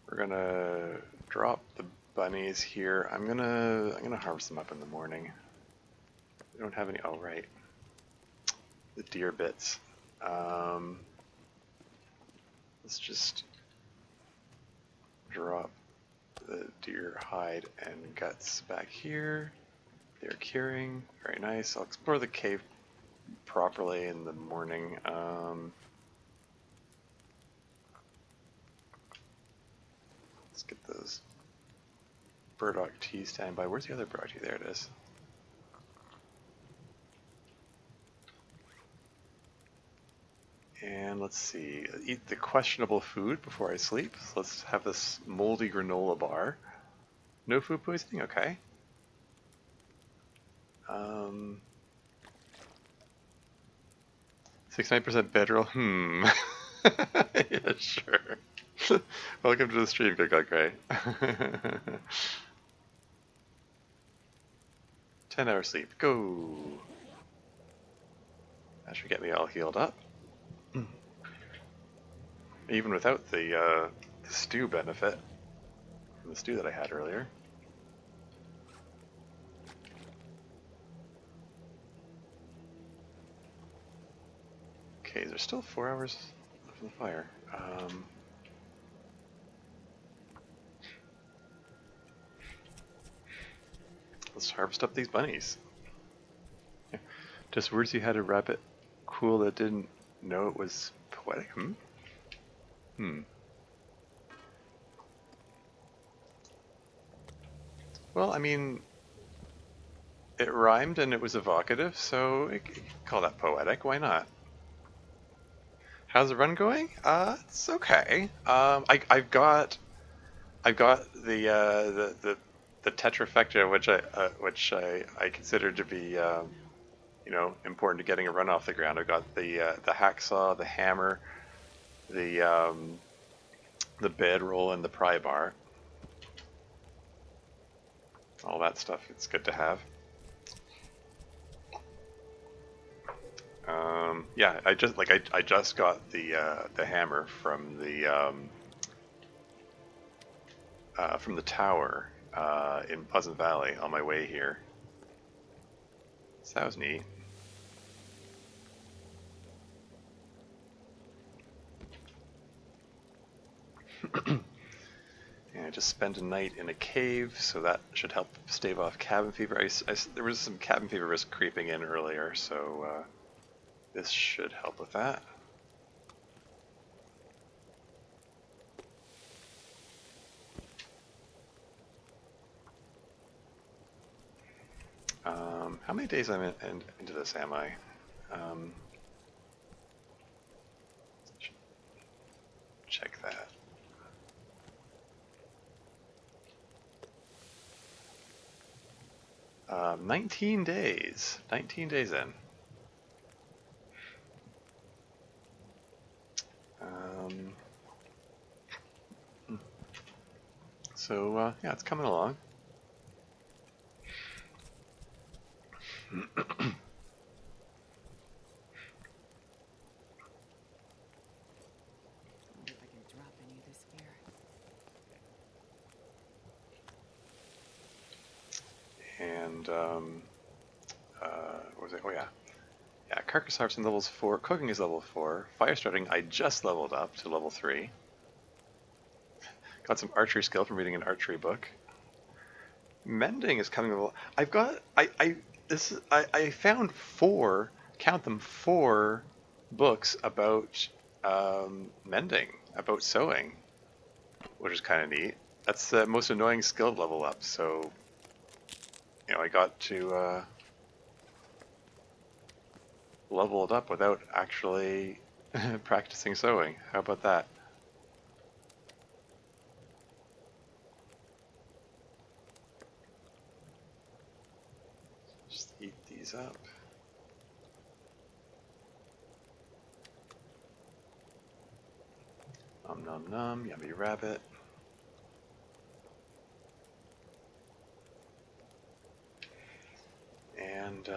We're gonna drop the bunnies here. I'm gonna harvest them up in the morning. We don't have any. Oh right, the deer bits. Let's just drop the deer hide and guts back here. They're curing. Very nice. I'll explore the cave properly in the morning. Let's get those burdock tea standby. Where's the other burdock tea? There it is. And let's see, eat the questionable food before I sleep. So let's have this moldy granola bar. No food poisoning? Okay. 69% bedroll? Yeah, sure. Welcome to the stream, Good God Gray. 10 hours sleep. Go! That should get me all healed up. Even without the stew benefit from the stew that I had earlier. Okay, there's still 4 hours from the fire. Let's harvest up these bunnies. Yeah. Just words you had a rabbit cool that didn't know it was poetic? Well, I mean, it rhymed and it was evocative, so you can call that poetic. Why not? How's the run going? It's okay. I've got the tetrafecta, which I consider to be important to getting a run off the ground. I've got the hacksaw, the hammer, the bedroll, and the pry bar. All that stuff. It's good to have. Yeah, I just got the hammer from the tower in Pleasant Valley on my way here. So that was neat. And I just spent a night in a cave, so that should help stave off cabin fever. There was some cabin fever risk creeping in earlier, so this should help with that. How many days into this am I? Check that. 19 days. 19 days in. So yeah, it's coming along. And what was it? Oh yeah, yeah. Carcass harvesting levels 4. Cooking is level 4. Fire starting I just leveled up to level 3. Got some archery skill from reading an archery book. Mending is coming along. I've got I found 4. Count them 4 books about mending, about sewing, which is kind of neat. That's the most annoying skill level up. So I got to level it up without actually practicing sewing. How about that? Just eat these up. Nom nom nom, yummy rabbit. And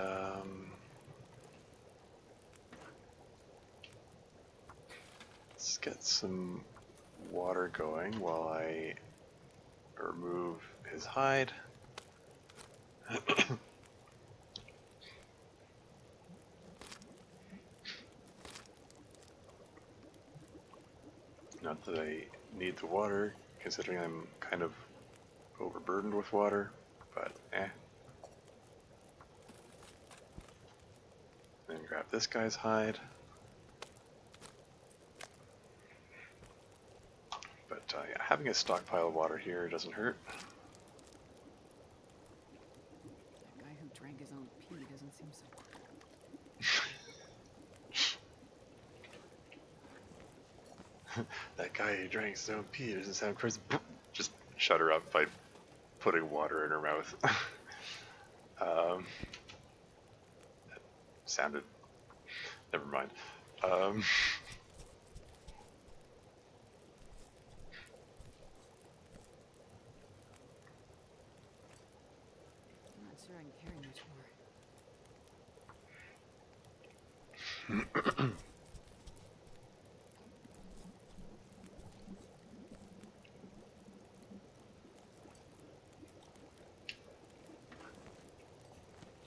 let's get some water going while I remove his hide. Not that I need the water, considering I'm kind of overburdened with water, but Then grab this guy's hide. But yeah, having a stockpile of water here doesn't hurt. That guy who drank his own pee doesn't seem so. That guy who drank his own pee doesn't sound crazy. Just shut her up by putting water in her mouth. That sounded... Never mind. I'm not sure I can carry much more.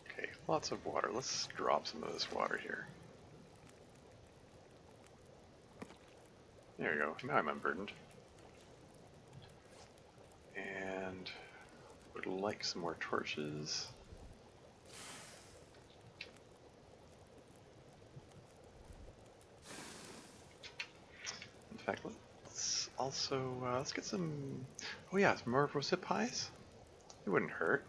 Okay, lots of water. Let's drop some of this water here. There we go. Now I'm unburdened. And would like some more torches. In fact, let's also let's get some. Oh yeah, some more rosehip pies. It wouldn't hurt.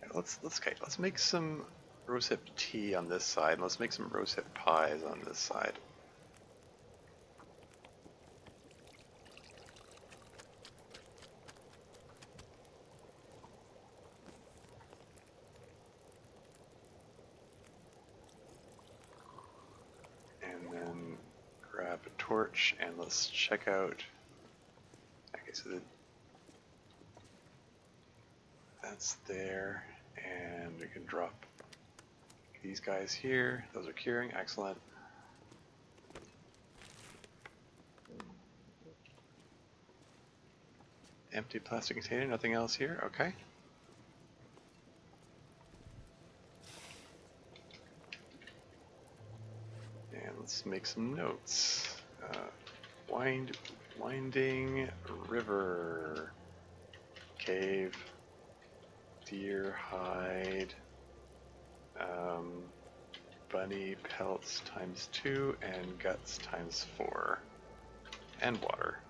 Yeah, let's make some rosehip tea on this side. And let's make some rosehip pies on this side. And then grab a torch and let's check out. Okay, so that's there, and we can drop these guys here. Those are curing, excellent. Empty plastic container, nothing else here, okay. And let's make some notes. Winding river, cave, deer hide, bunny pelts ×2, and guts ×4, and water.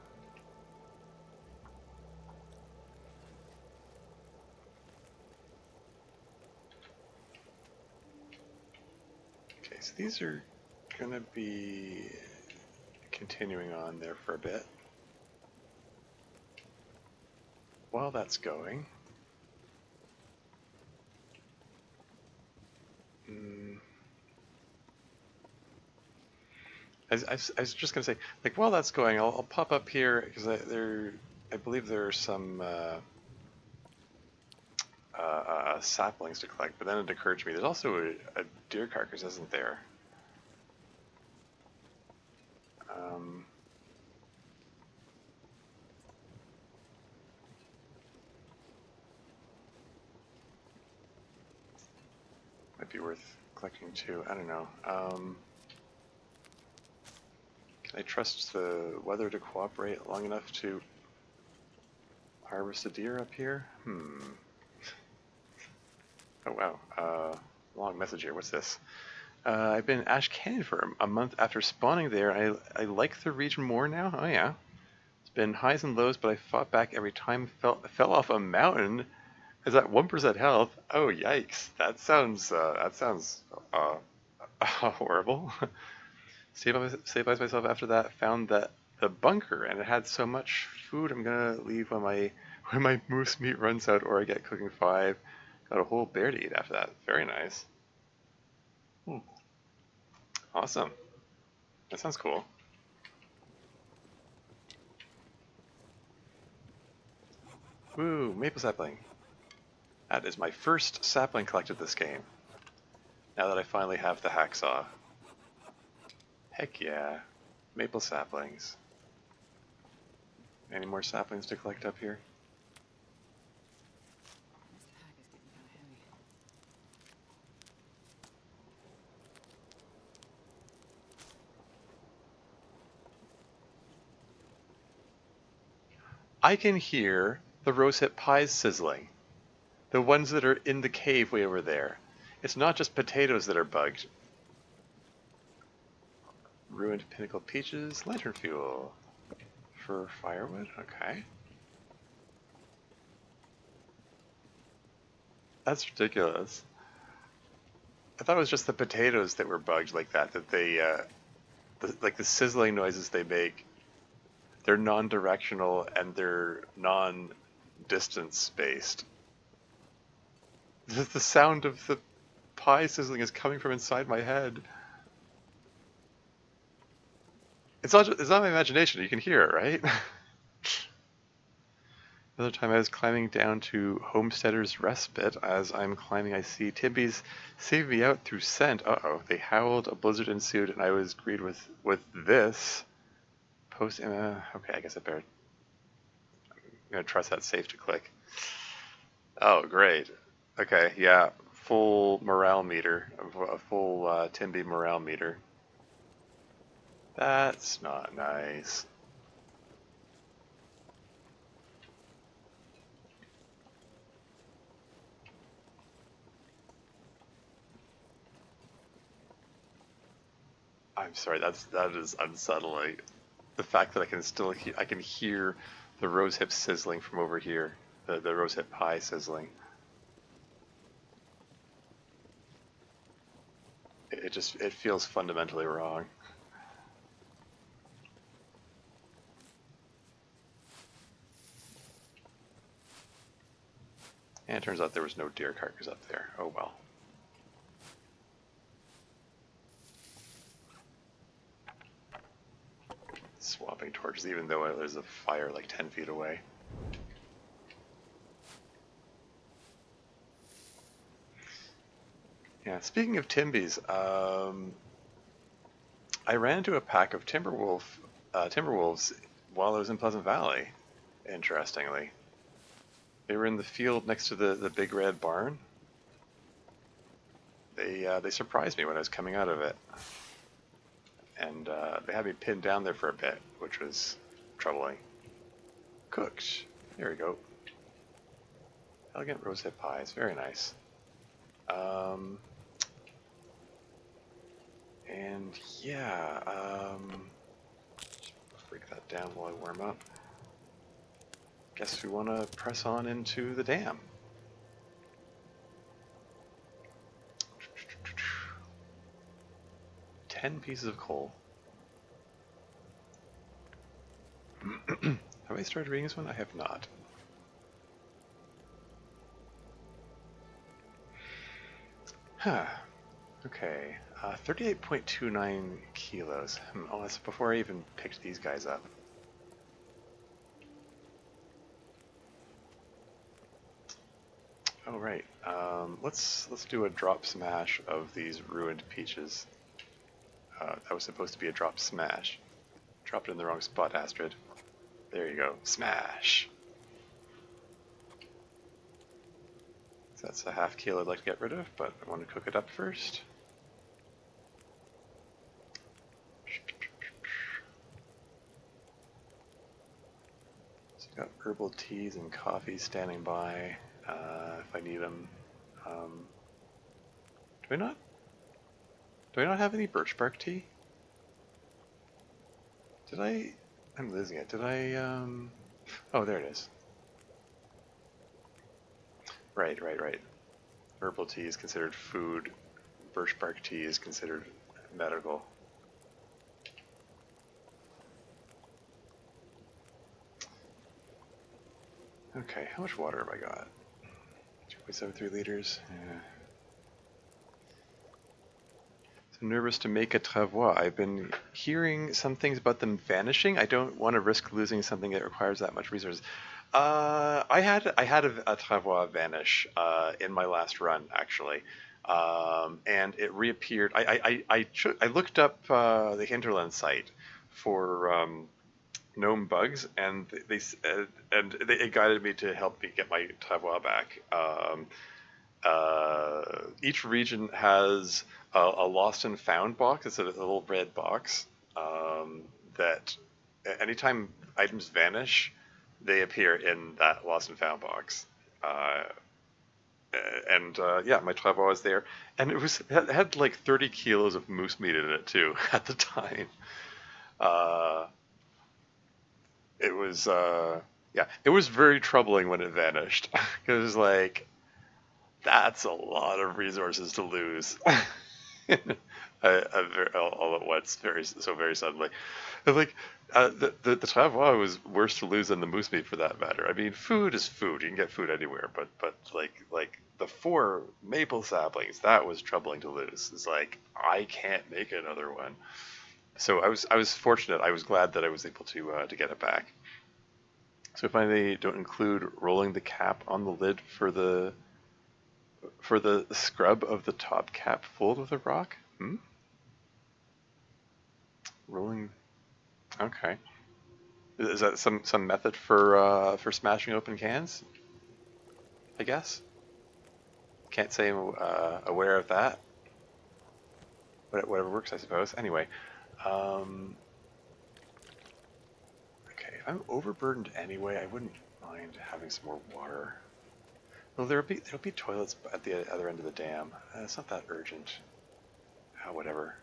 Okay, so these are gonna be continuing on there for a bit. While that's going, I was just gonna say, like, while that's going, I'll pop up here because I believe there are some saplings to collect. But then it occurred to me there's also a deer carcass, isn't there? Might be worth collecting too. I don't know. Can I trust the weather to cooperate long enough to harvest a deer up here? Oh wow. Long message here. What's this? I've been in Ash Canyon for a month after spawning there. I like the region more now. Oh yeah. It's been highs and lows, but I fought back every time. Fell off a mountain. Is that 1% health? Oh yikes! That sounds horrible. Stabilized myself after that. Found that the bunker, and it had so much food. I'm gonna leave when my moose meat runs out, or I get cooking 5. Got a whole bear to eat after that. Very nice. Awesome. That sounds cool. Woo, maple sapling. That is my first sapling collected this game. Now that I finally have the hacksaw. Heck yeah. Maple saplings. Any more saplings to collect up here? This pack is getting kind of heavy. I can hear the rosehip pies sizzling. The ones that are in the cave way over there. It's not just potatoes that are bugged. Ruined pinnacle peaches, lantern fuel. For firewood? Okay. That's ridiculous. I thought it was just the potatoes that were bugged like that they, like the sizzling noises they make, they're non-directional and they're non-distance based. The sound of the pie sizzling is coming from inside my head. It's not my imagination. You can hear it, right? Another time I was climbing down to Homesteader's Respite. As I'm climbing, I see Timbies save me out through scent. Uh-oh. They howled, a blizzard ensued, and I was greeted with this. Okay, I guess I'm gonna trust that safe to click. Oh, great. Okay, yeah. Full morale meter. A full Timby morale meter. That's not nice. I'm sorry, that is unsettling. The fact that I can still I can hear the rose hip sizzling from over here, the rose hip pie sizzling. It feels fundamentally wrong. And it turns out there was no deer carcass up there. Oh well. Swapping torches, even though there's a fire like 10 feet away. Yeah, speaking of Timbies, I ran into a pack of timberwolves while I was in Pleasant Valley, interestingly. They were in the field next to the big red barn. They surprised me when I was coming out of it. And they had me pinned down there for a bit, which was troubling. Cooked. There we go. Elegant rosehip pies. Very nice. And yeah, just break that down while I warm up. Guess we want to press on into the dam. Ten pieces of coal. Have I started reading this one? I have not. Huh. Okay. 38.29 kilos. Oh, that's before I even picked these guys up. Oh right. Let's do a drop smash of these ruined peaches. That was supposed to be a drop smash. Dropped it in the wrong spot, Astrid. There you go. Smash. So that's a half kilo I'd like to get rid of, but I want to cook it up first. So I've got herbal teas and coffee standing by if I need them. Do I not? Do I not have any birch bark tea? Did I? I'm losing it. Did I? Oh, there it is. Right. Herbal tea is considered food. Birch bark tea is considered medical. Okay, how much water have I got? 2.73 liters. Yeah. So nervous to make a travaux. I've been hearing some things about them vanishing. I don't want to risk losing something that requires that much resources. I had a travaux vanish in my last run actually, and it reappeared. I looked up the hinterland site for gnome bugs, and it guided me to help me get my travaux back. Each region has a lost and found box. It's a little red box that anytime items vanish, they appear in that lost and found box. Yeah, my travaux was there, and it had like 30 kilos of moose meat in it too at the time. It was yeah, it was very troubling when it vanished because like that's a lot of resources to lose. All at once, very suddenly. And like the travois was worse to lose than the moose meat for that matter. I mean, food is food; you can get food anywhere. But like the 4 maple saplings, that was troubling to lose. It's like I can't make another one. So I was fortunate. I was glad that I was able to get it back. So if I don't include rolling the cap on the lid for the scrub of the top cap full with a rock? Rolling. Okay. Is that some method for smashing open cans? I guess. Can't say I'm aware of that. But whatever works, I suppose. Anyway, I'm overburdened anyway, I wouldn't mind having some more water. Well, there'll be toilets at the other end of the dam. It's not that urgent. Whatever.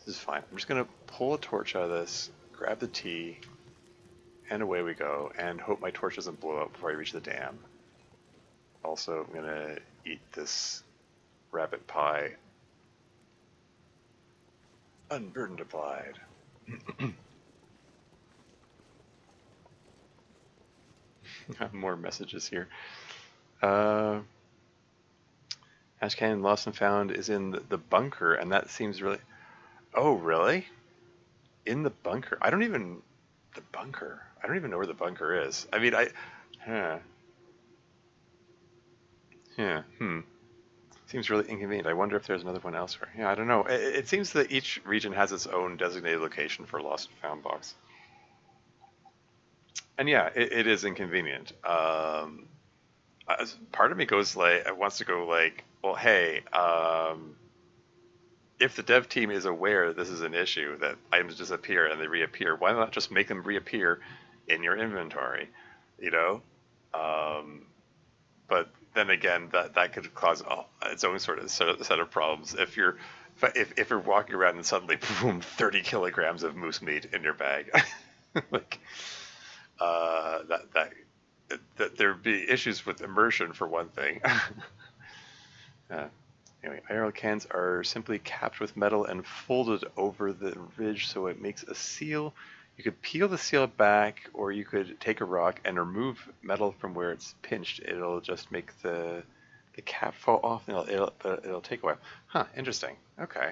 This is fine. I'm just gonna pull a torch out of this, grab the tea, and away we go, and hope my torch doesn't blow up before I reach the dam. Also, I'm gonna eat this rabbit pie. Unburdened applied. More messages here. Ash Canyon Lost and Found is in the bunker, and that seems really... Oh, really? In the bunker? I don't even... The bunker? I don't even know where the bunker is. I mean, Huh. Yeah, Seems really inconvenient. I wonder if there's another one elsewhere. Yeah, I don't know. It seems that each region has its own designated location for Lost and Found box. And yeah, it is inconvenient. Part of me goes like, wants to go like, well, hey, if the dev team is aware this is an issue, that items disappear and they reappear, why not just make them reappear in your inventory, you know? But then again, that could cause its own sort of set of problems. If you're walking around and suddenly, boom, 30 kilograms of moose meat in your bag, like that there'd be issues with immersion for one thing. Anyway, IRL cans are simply capped with metal and folded over the ridge so it makes a seal. You could peel the seal back, or you could take a rock and remove metal from where it's pinched. It'll just make the cap fall off, and it'll take a while. Huh, interesting. Okay.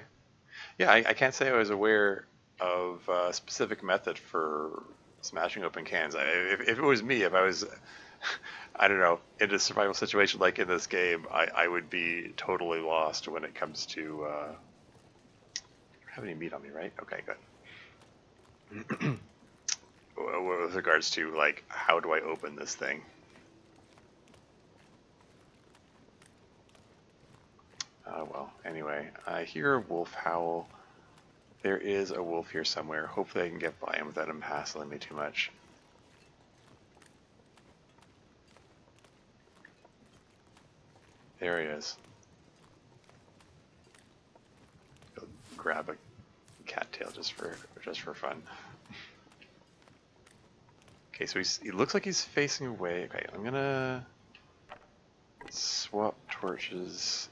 Yeah, I can't say I was aware of a specific method for smashing open cans. If it was me, if I was, I don't know, in a survival situation like in this game, I would be totally lost when it comes to... I don't have any meat on me, right? Okay, good. With regards to, like, how do I open this thing? Well, anyway, I hear a wolf howl. There is a wolf here somewhere. Hopefully I can get by him without him hassling me too much. There he is. He'll grab a cattail just for fun. Okay, so he looks like he's facing away. Okay, I'm gonna swap torches.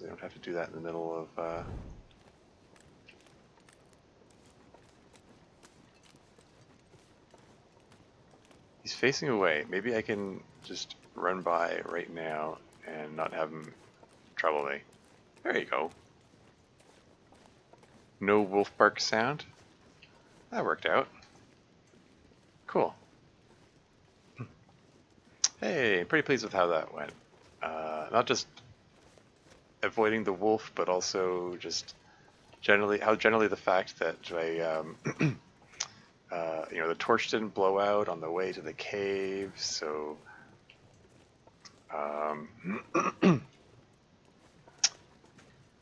I don't have to do that in the middle of... He's facing away. Maybe I can just run by right now and not have him trouble me. There you go. No wolf bark sound. That worked out. Cool. Hey, pretty pleased with how that went. Not just avoiding the wolf, but also just generally the fact that I, the torch didn't blow out on the way to the cave, so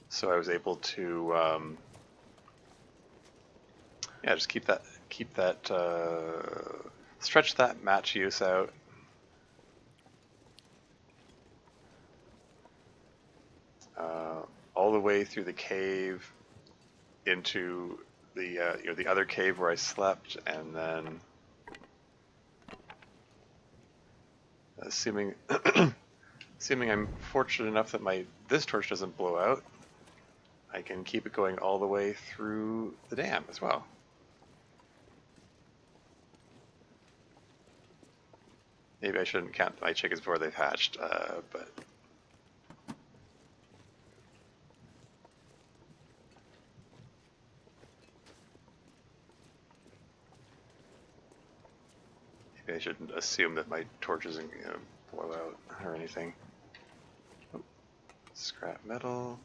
so I was able to just keep that stretch that match use out. All the way through the cave into the other cave where I slept, and then assuming I'm fortunate enough that this torch doesn't blow out, I can keep it going all the way through the dam as well. Maybe I shouldn't count my chickens before they've hatched, but maybe I shouldn't assume that my torch isn't going to blow out or anything. Oh, scrap metal,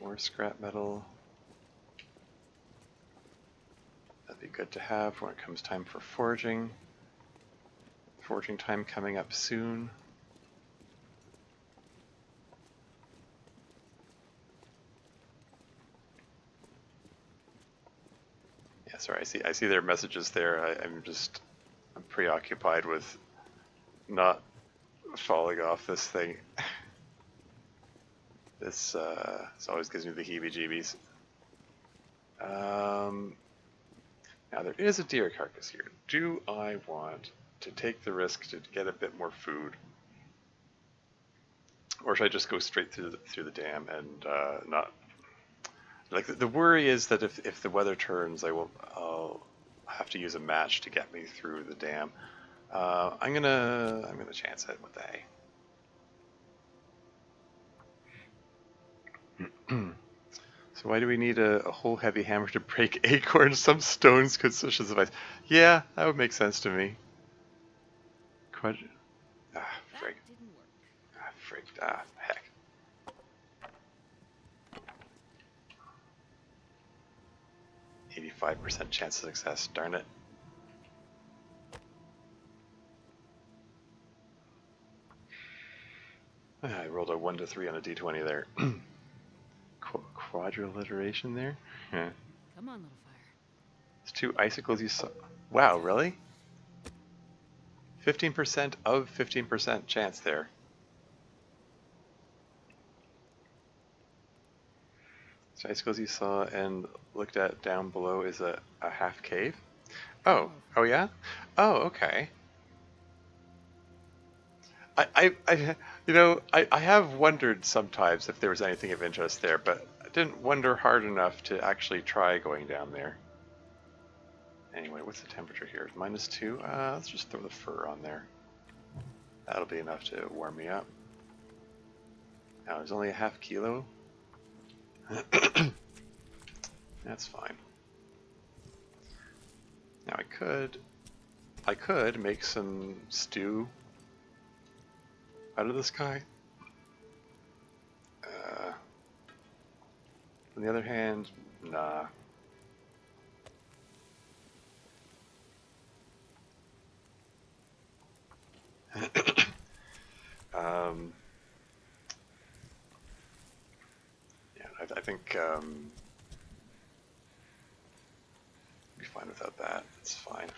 more scrap metal. That'd be good to have when it comes time for foraging. Foraging time coming up soon. sorry, I see their messages there. I'm preoccupied with not falling off this thing. This always gives me the heebie-jeebies. Now there is a deer carcass here. Do I want to take the risk to get a bit more food, or should I just go straight through the dam and not? Like the worry is that if the weather turns, I'll have to use a match to get me through the dam. I'm gonna chance it. What the hey? So why do we need a whole heavy hammer to break acorns? Some stones could suffice. Yeah, that would make sense to me. Ah, frig. Didn't work. Ah, frig. Ah, heck. %85 chance of success. Darn it. I rolled a 1 to 3 on a d20 there. Quadrilliteration there? Yeah. Come on, little fire. It's 2 icicles you saw. Wow, really? 15% of 15% chance there. So icicles you saw and looked at down below is a half cave? Oh yeah? Oh, okay. I have wondered sometimes if there was anything of interest there, but I didn't wonder hard enough to actually try going down there. Anyway, what's the temperature here? -2? Let's just throw the fur on there. That'll be enough to warm me up. Now, there's only a ½ kilo. That's fine. Now I could make some stew out of this guy. On the other hand, nah. Yeah, I think be fine without that. It's fine.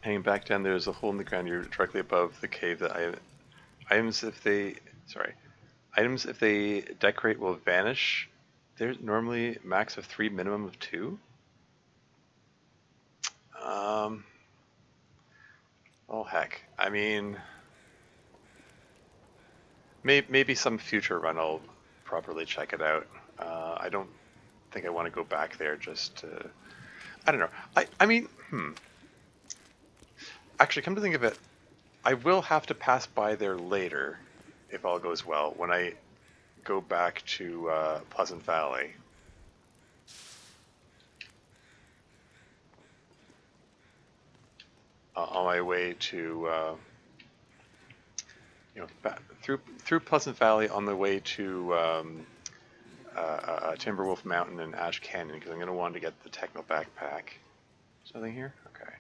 Hanging back down, there's a hole in the ground. You're directly above the cave. That items, if they decorate, will vanish. There's normally max of 3, minimum of 2. Oh heck. I mean, maybe some future run I'll properly check it out. I don't think I want to go back there just to. I don't know. I mean, Actually, come to think of it, I will have to pass by there later, if all goes well, when I go back to Pleasant Valley. On my way to, through Pleasant Valley on the way to Timberwolf Mountain and Ash Canyon, because I'm going to want to get the Techno Backpack. Something here? Okay.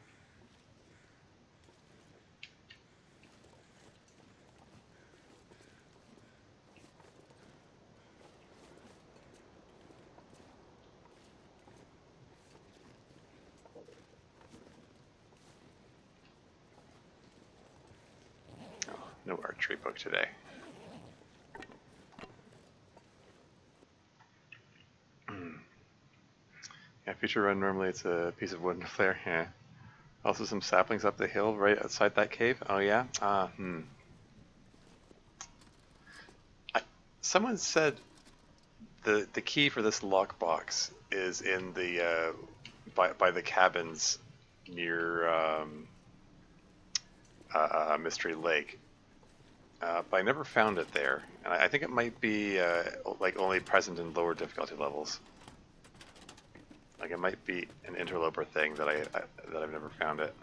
No archery book today. Yeah, future run, normally it's a piece of wood and a flare. Yeah. Also some saplings up the hill right outside that cave. Oh yeah? Someone said the key for this lockbox is in the by the cabins near Mystery Lake. But I never found it there, and I think it might be like only present in lower difficulty levels. Like it might be an interloper thing that I've never found it.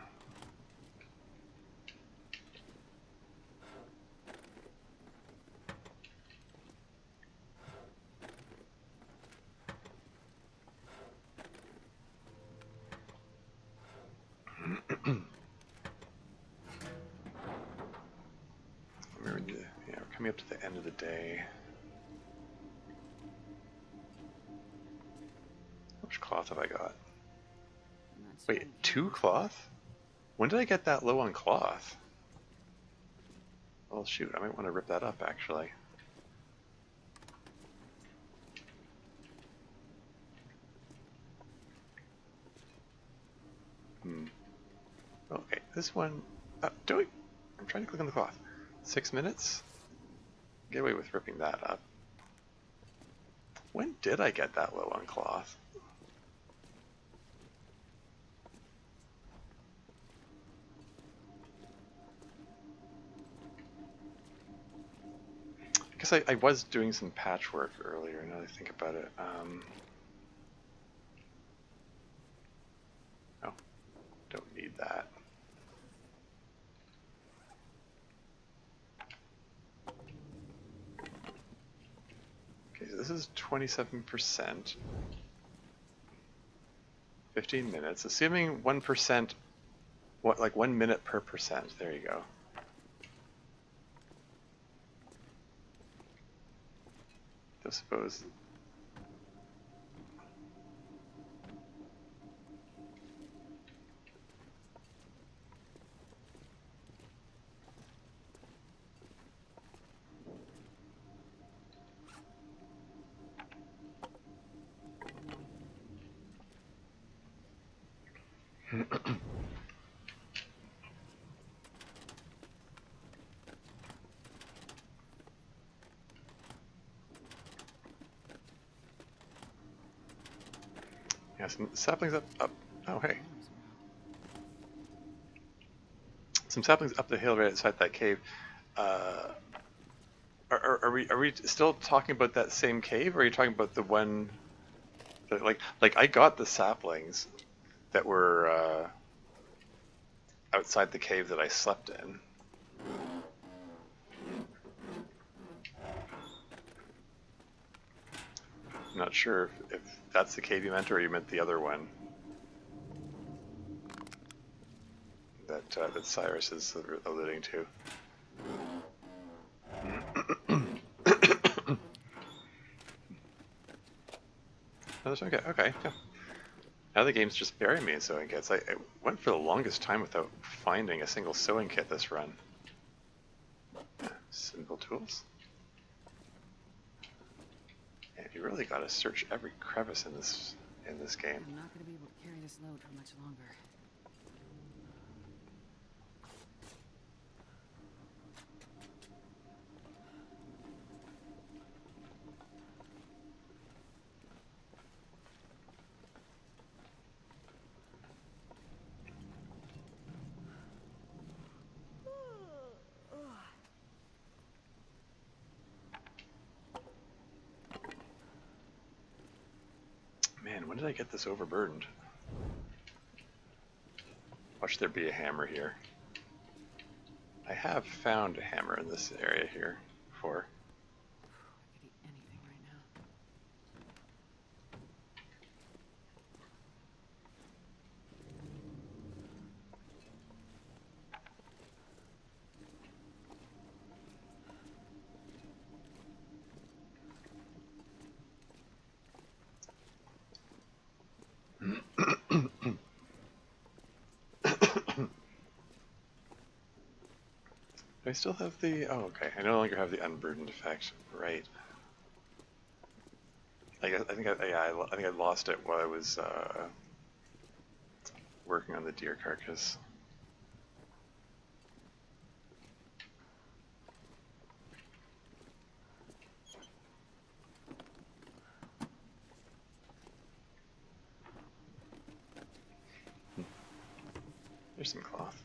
coming up to the end of the day. How much cloth have I got? I'm not Wait, showing 2 cameras, cloth? When did I get that low on cloth? Well, shoot, I might want to rip that up, actually. Okay, this one... I'm trying to click on the cloth. 6 minutes? Get away with ripping that up. When did I get that low on cloth? I guess I was doing some patchwork earlier, now that I think about it. Oh, don't need that. Okay, so this is 27%. 15 minutes, assuming 1%, like 1 minute per percent. There you go. I suppose. Yeah, some saplings up. Oh, hey. cameras around. Some saplings up the hill right outside that cave. Are we still talking about that same cave, or are you talking about the one that, like I got the saplings that were outside the cave that I slept in. I'm not sure if that's the cave you meant, or you meant the other one that Cyrus is alluding to. Oh, that's okay. Okay. Yeah. Now the game's just burying me in sewing kits. I went for the longest time without finding a single sewing kit this run. Simple tools. And you really gotta search every crevice in this game. I'm not going to be able to carry this load for much longer. Man, when did I get this overburdened? Watch there be a hammer here. I have found a hammer in this area here before. I could eat anything right now. Do I still have the... Oh, okay. I no longer have the unburdened effect. Right. I think I lost it while I was working on the deer carcass. There's some cloth.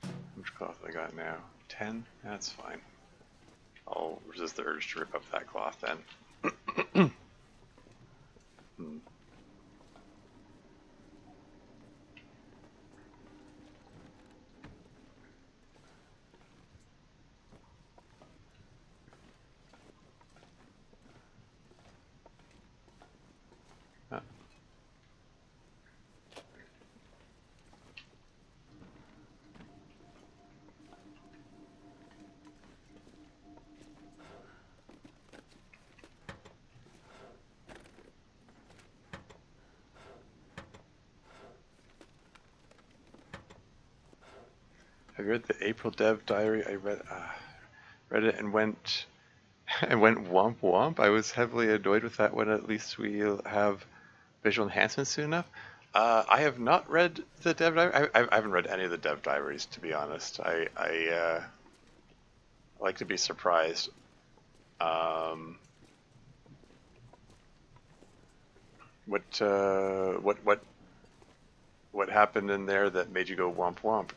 How much cloth have I got now? 10? That's fine. I'll resist the urge to rip up that cloth then. Hmm. Have you read the April Dev Diary? I read it and went and went womp womp. I was heavily annoyed with that when at least we'll have visual enhancements soon enough. I have not read the Dev Diary. I haven't read any of the Dev Diaries, to be honest. I like to be surprised. Um, what happened in there that made you go womp womp?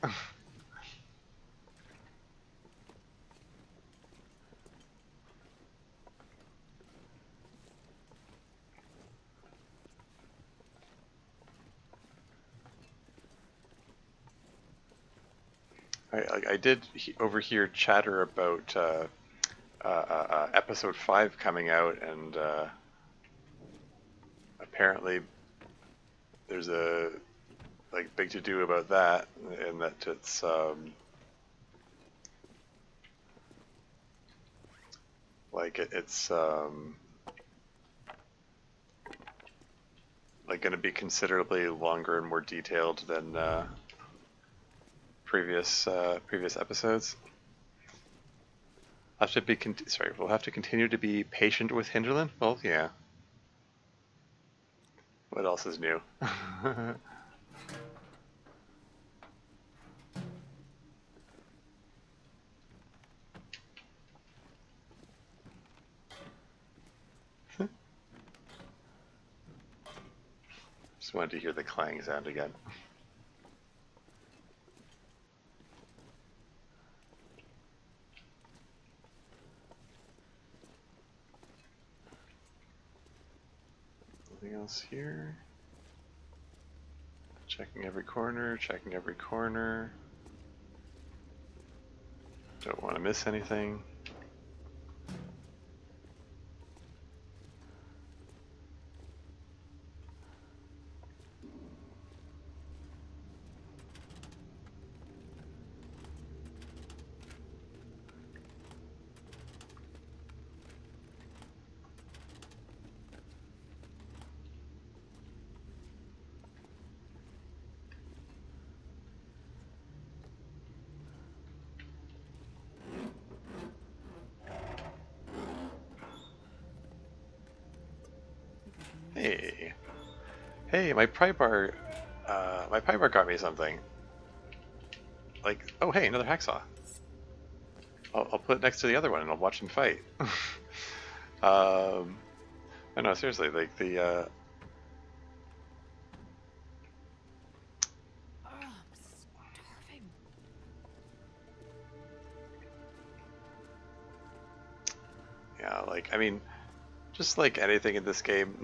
I did overhear chatter about episode 5 coming out, and apparently there's a like big to do about that, and that it's it's like going to be considerably longer and more detailed than previous episodes. We'll have to continue to be patient with Hinterland. Well, yeah. What else is new? Just wanted to hear the clang sound again. Anything else here? Checking every corner, checking every corner. Don't want to miss anything. Hey, hey, my pry bar got me something. Like, oh hey, another hacksaw. I'll put it next to the other one and I'll watch them fight. No, seriously, like the Oh, I'm starving. yeah, like I mean, just like anything in this game,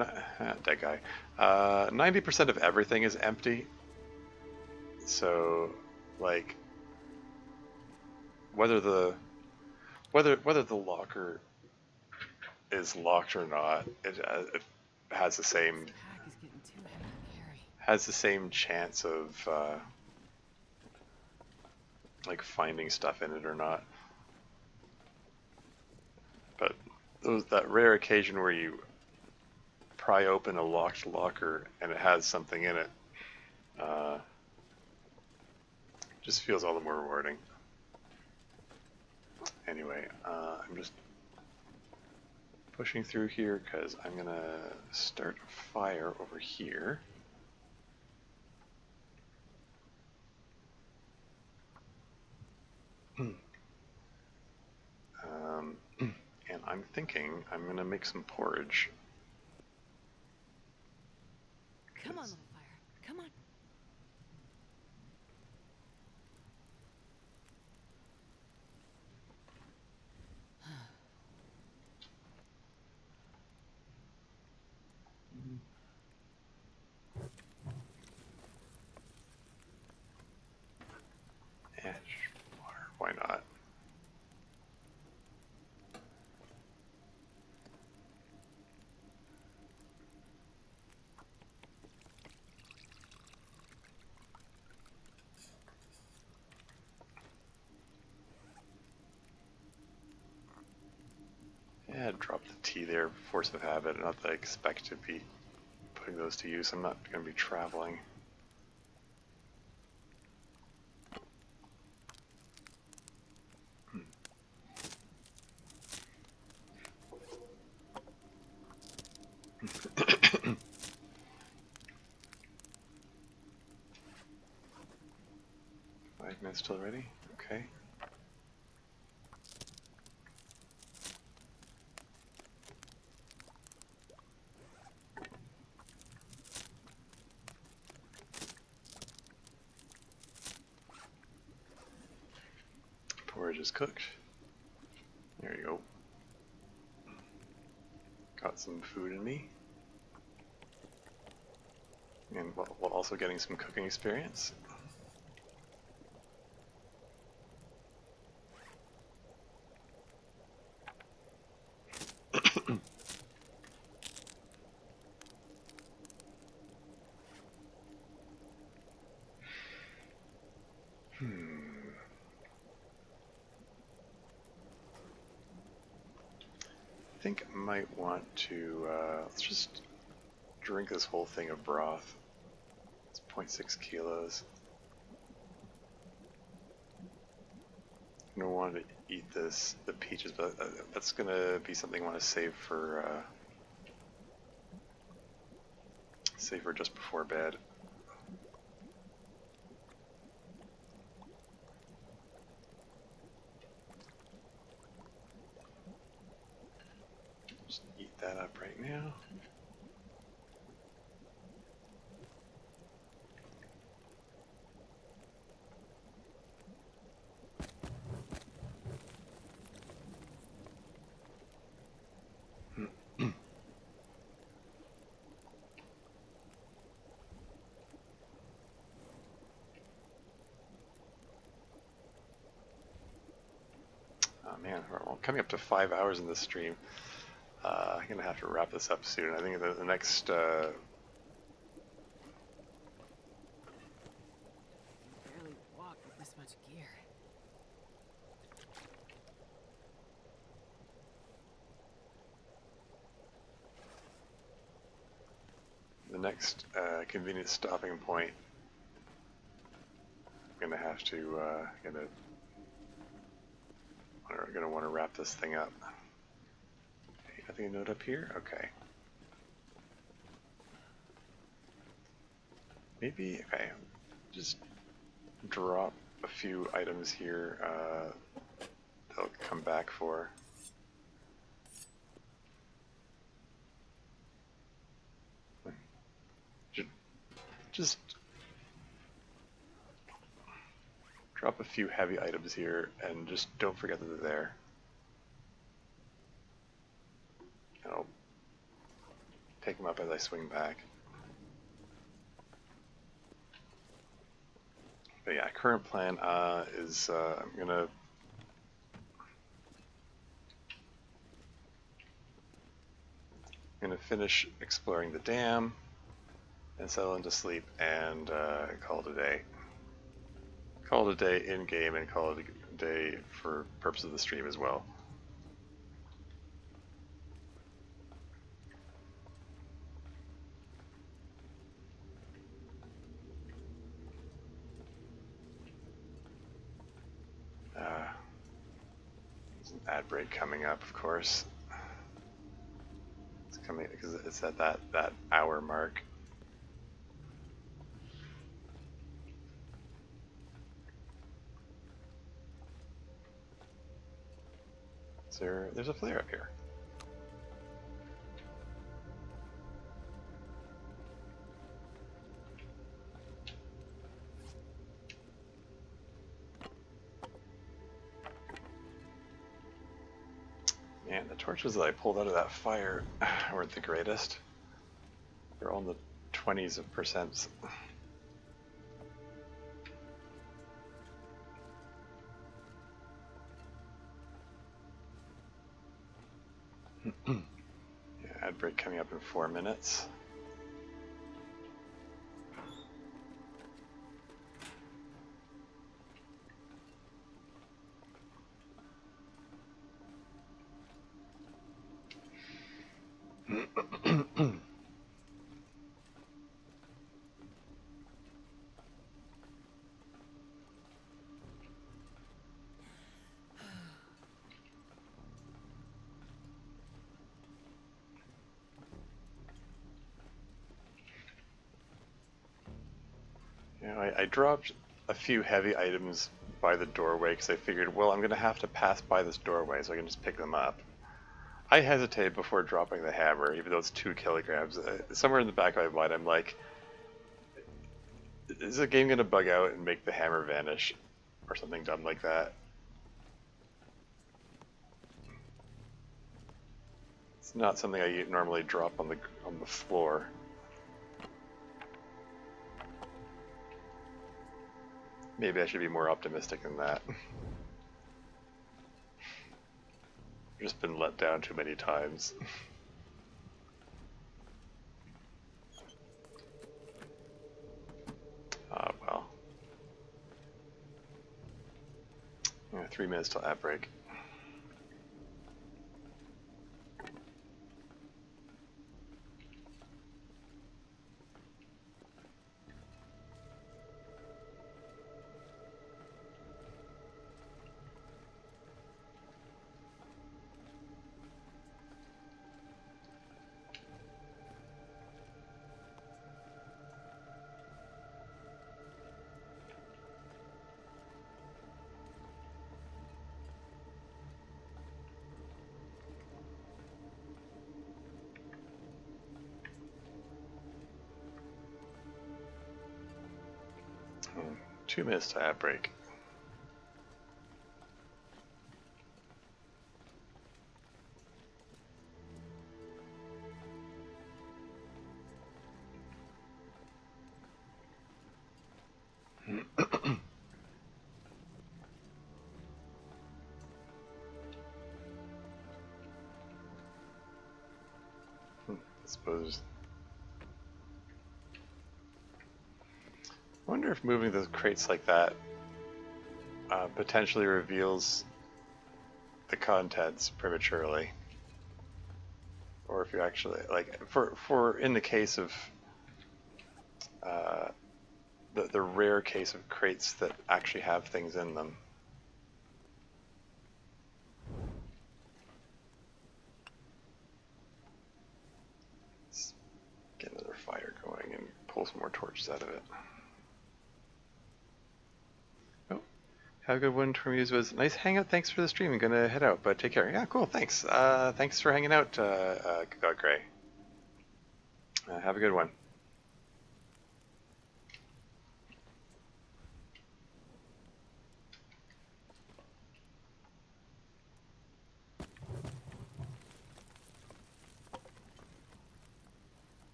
dead guy. 90% of everything is empty. So, like, whether the locker is locked or not, it has the same This pack is getting too heavy to carry. chance of like finding stuff in it or not. But that rare occasion where you pry open a locked locker and it has something in it, just feels all the more rewarding. Anyway, I'm just pushing through here because I'm gonna start a fire over here. And I'm thinking I'm gonna make some porridge. Come on, little fire. Come on. Yeah, water, why not? Yeah, drop the tea there, force of habit. Not that I expect to be putting those to use. I'm not going to be traveling. 5 minutes till ready? Okay. Porridge is cooked. There you go. Got some food in me. And while also getting some cooking experience. I think I might want to, let's just drink this whole thing of broth. It's 0.6 kilos. I don't want to eat the peaches, but that's going to be something I want to save for just before bed. Just eat that up right now. Oh man, we're coming up to 5 hours in this stream. I'm gonna have to wrap this up soon. I think the next Barely walk with this much gear. convenient stopping point. I'm gonna have to gonna want to wrap this thing up. Okay, nothing to note up here. Okay. Maybe just drop a few items here they'll come back for. Just drop a few heavy items here and just don't forget that they're there. I'll pick them up as I swing back. But yeah, current plan is I'm gonna finish exploring the dam and settle into sleep and call it a day. Call it a day in game and call it a day for purpose of the stream as well. There's an ad break coming up, of course. It's coming because it's at that hour mark. There's a flare up here. Man, the torches that I pulled out of that fire weren't the greatest. They're all in the 20s of percents. Yeah, ad break coming up in 4 minutes. I dropped a few heavy items by the doorway because I figured, well, I'm going to have to pass by this doorway so I can just pick them up. I hesitated before dropping the hammer, even though it's 2 kilograms. Somewhere in the back of my mind, I'm like, is the game going to bug out and make the hammer vanish? Or something dumb like that. It's not something I normally drop on the floor. Maybe I should be more optimistic than that. I've just been let down too many times. Well. Yeah, 3 minutes till ad break. Hmm, 2 minutes to ad break. I suppose. I wonder if moving those crates like that potentially reveals the contents prematurely, or if you actually like for in the case of the rare case of crates that actually have things in them. Let's get another fire going and pull some more torches out of it. Oh, have a good one. Termuse was nice hangout. Thanks for the stream. I'm gonna head out, but take care. Yeah, cool. Thanks. Thanks for hanging out, God Gray. Have a good one.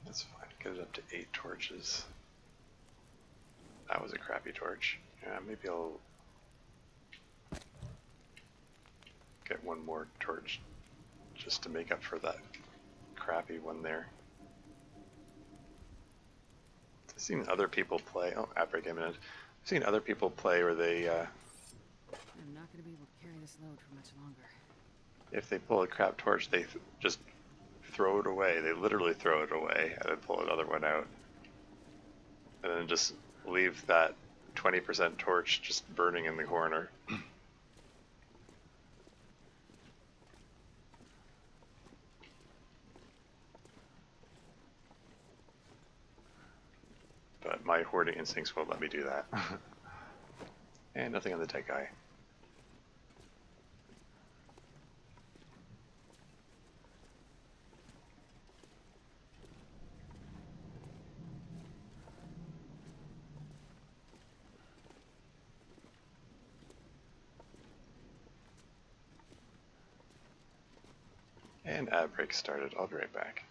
That's fine. Get it up to 8 torches. That was a crappy torch. Yeah, maybe I'll get one more torch just to make up for that crappy one there. I've seen other people play. Oh, outbreak imminent. I've seen other people play where they, I'm not going to be able to carry this load for much longer. if they pull a crap torch, they just throw it away. They literally throw it away and then pull another one out. And then just leave that 20% torch just burning in the corner. But my hoarding instincts won't let me do that. And nothing on the dead guy. And ad break started. I'll be right back.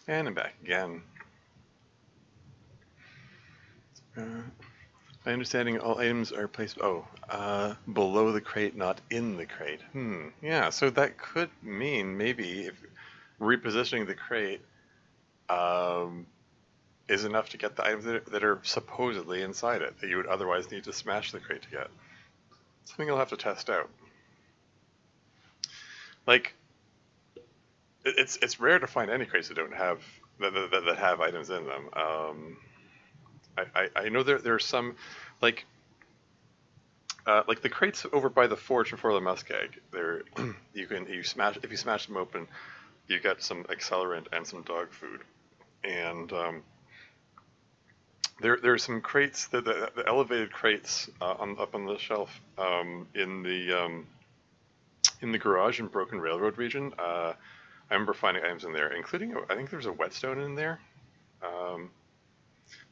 And I'm back again. My understanding, all items are placed below the crate, not in the crate. Yeah, so that could mean maybe if repositioning the crate is enough to get the items that are supposedly inside it that you would otherwise need to smash the crate to get. Something I'll have to test out. Like, it's rare to find any crates that don't have that have items in them. I know there are some like the crates over by the forge before the muskeg. There you smash if you smash them open, you get some accelerant and some dog food, and there's some crates the elevated crates up on the shelf in the garage in Broken Railroad region. I remember finding items in there, including I think there's a whetstone in there.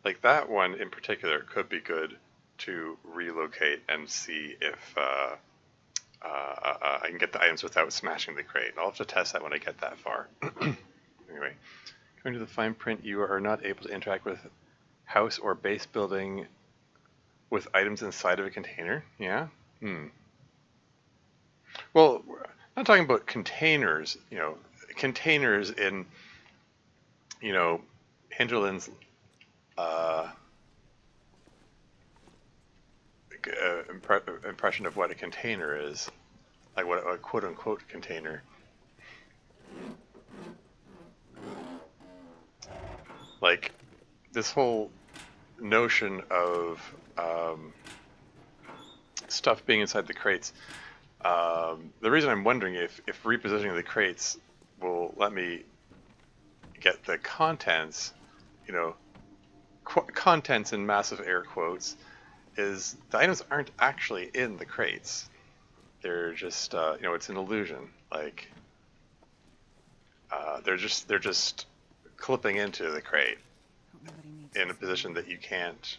Like that one in particular could be good to relocate and see if I can get the items without smashing the crate. I'll have to test that when I get that far. Anyway, going to the fine print, you are not able to interact with house or base building with items inside of a container. Yeah? Well, I'm not talking about containers, containers in, Hinterland's impression of what a container is, like what a quote-unquote container. Like, this whole notion of stuff being inside the crates, the reason I'm wondering if repositioning the crates will let me get the contents, contents in massive air quotes, is the items aren't actually in the crates. They're just, it's an illusion. Like, they're just clipping into the crate in a position that you can't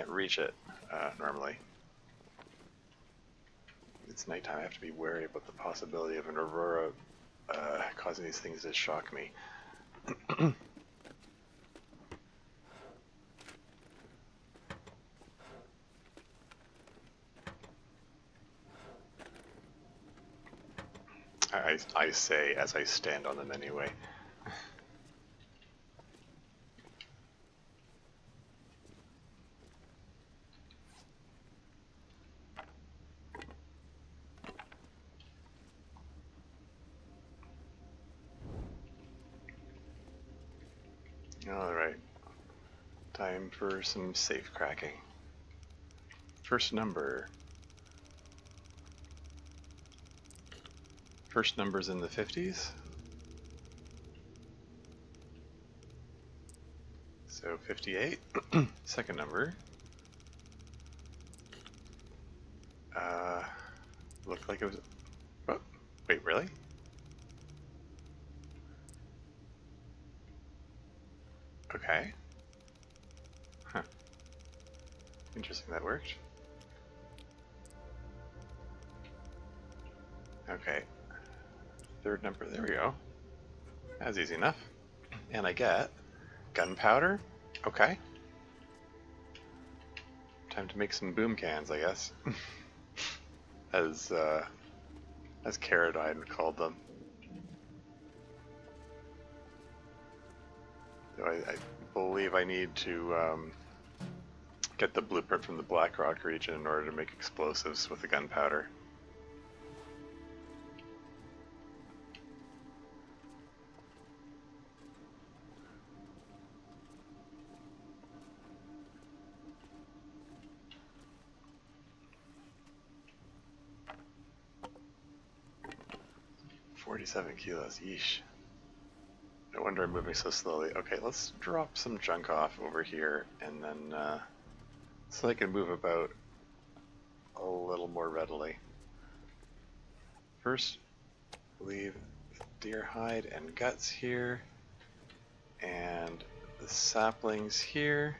reach it normally. It's nighttime. I have to be wary about the possibility of an aurora causing these things to shock me. I say as I stand on them anyway. Alright, time for some safe cracking. First number. First number's in the 50s. So 58. Second number. Looked like it was... Oh, wait, really? Okay. Huh. Interesting, that worked. Okay. Third number, there we go. That's easy enough. And I get gunpowder. Okay. Time to make some boom cans, I guess. as Caradine called them. So I believe I need to get the blueprint from the Blackrock region in order to make explosives with the gunpowder. $47 kilos, yeesh. No wonder I'm moving so slowly. Okay, let's drop some junk off over here, and then so I can move about a little more readily. First, leave the deer hide and guts here, and the saplings here,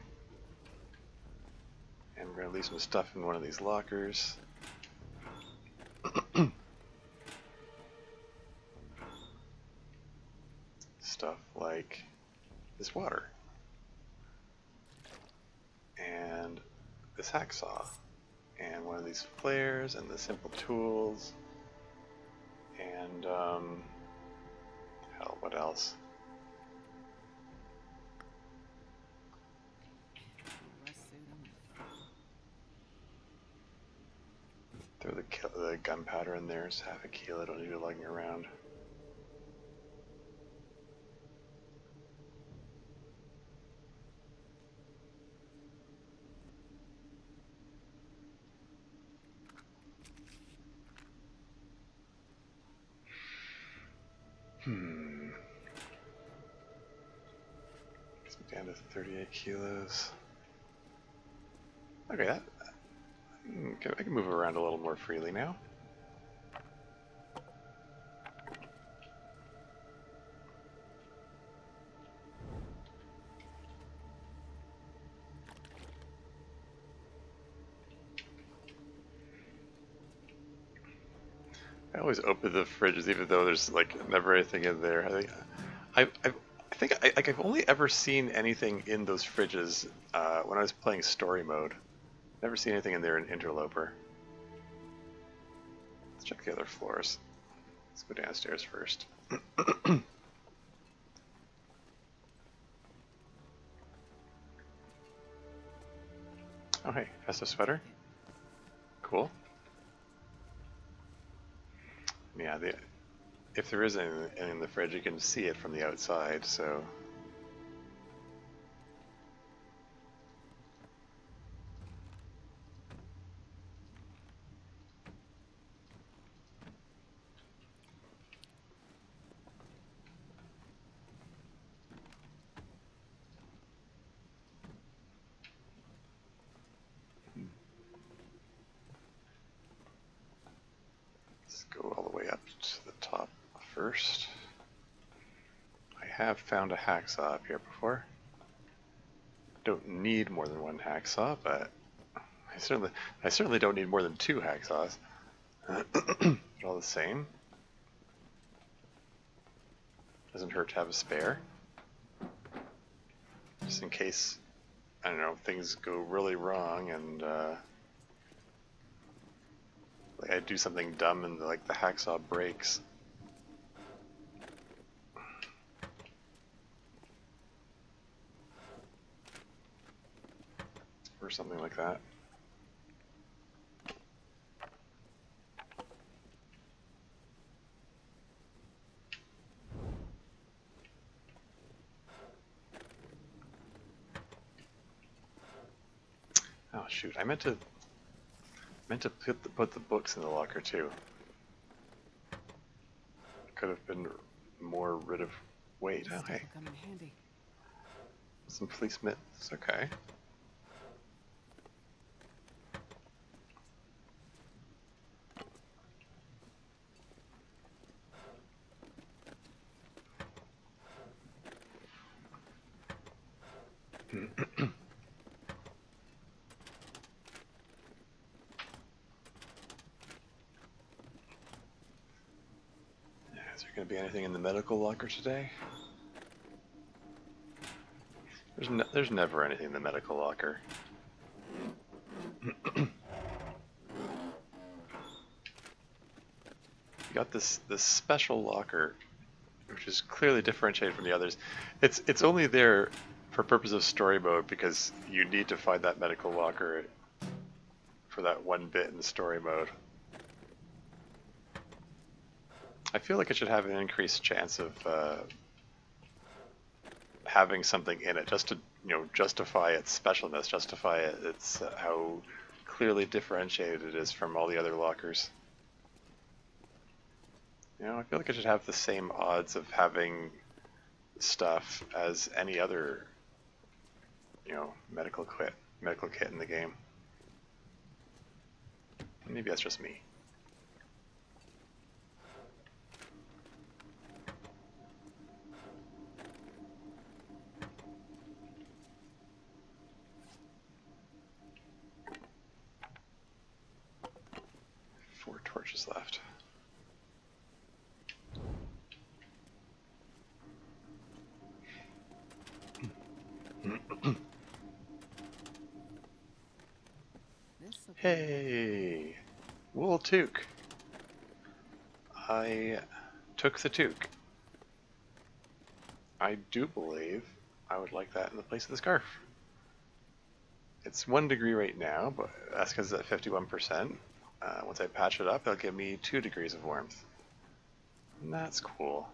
and we're gonna leave some stuff in one of these lockers. stuff like this water and this hacksaw and one of these flares and the simple tools and hell, what else? Throw the gunpowder in there, so half a kilo, don't need to be lugging around. Gets me down to 38 kilos. Okay, I can move around a little more freely now. I always open the fridges even though there's like never anything in there. I think I've only ever seen anything in those fridges when I was playing story mode. Never seen anything in there in Interloper. Let's check the other floors. Let's go downstairs first. Oh hey, festive sweater. Cool. Yeah, if there is anything in the fridge, you can see it from the outside, so... Let's go all the way up to the top first. I have found a hacksaw up here before. Don't need more than one hacksaw, but I certainly don't need more than two hacksaws. They're all the same. Doesn't hurt to have a spare. Just in case, I don't know, things go really wrong and like I do something dumb and like the hacksaw breaks. Or something like that. Oh shoot! I meant to put the books in the locker too. Could have been more rid of weight. Oh hey, Come in handy. some police mitts. Okay. Is there going to be anything in the medical locker today? There's never anything in the medical locker. You got this special locker, which is clearly differentiated from the others. It's only there for purpose of story mode because you need to find that medical locker for that one bit in the story mode. I feel like it should have an increased chance of having something in it, just to justify its specialness, justify its how clearly differentiated it is from all the other lockers. I feel like it should have the same odds of having stuff as any other, medical kit in the game. Maybe that's just me. Four torches left. cool toque. I took the toque. I do believe I would like that in the place of the scarf. It's 1 degree right now, but that's because it's at 51%. Once I patch it up, it'll give me 2 degrees of warmth. And that's cool.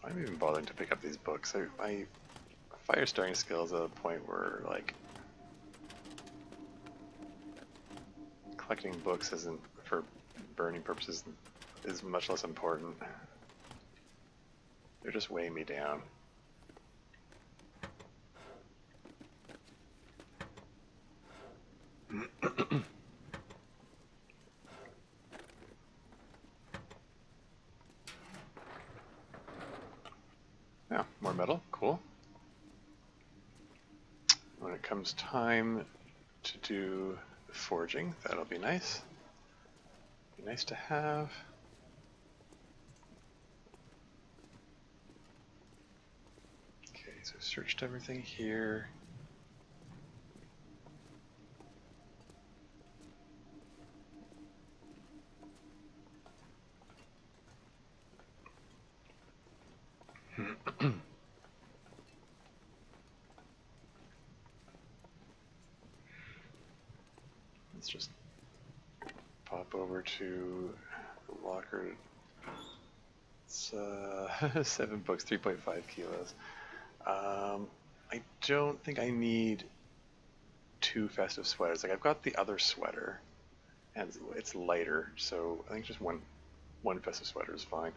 I'm even bothering to pick up these books. My fire starting skill is at a point where, like, collecting books isn't, for burning purposes, is much less important. They're just weighing me down. Yeah, more metal, cool. When it comes time to do the forging, that'll be nice. Be nice to have. Okay, so I've searched everything here. Let's just pop over to the locker. It's 7 books, 3.5 kilos. I don't think I need 2 festive sweaters. Like, I've got the other sweater, and it's lighter, so I think just one festive sweater is fine.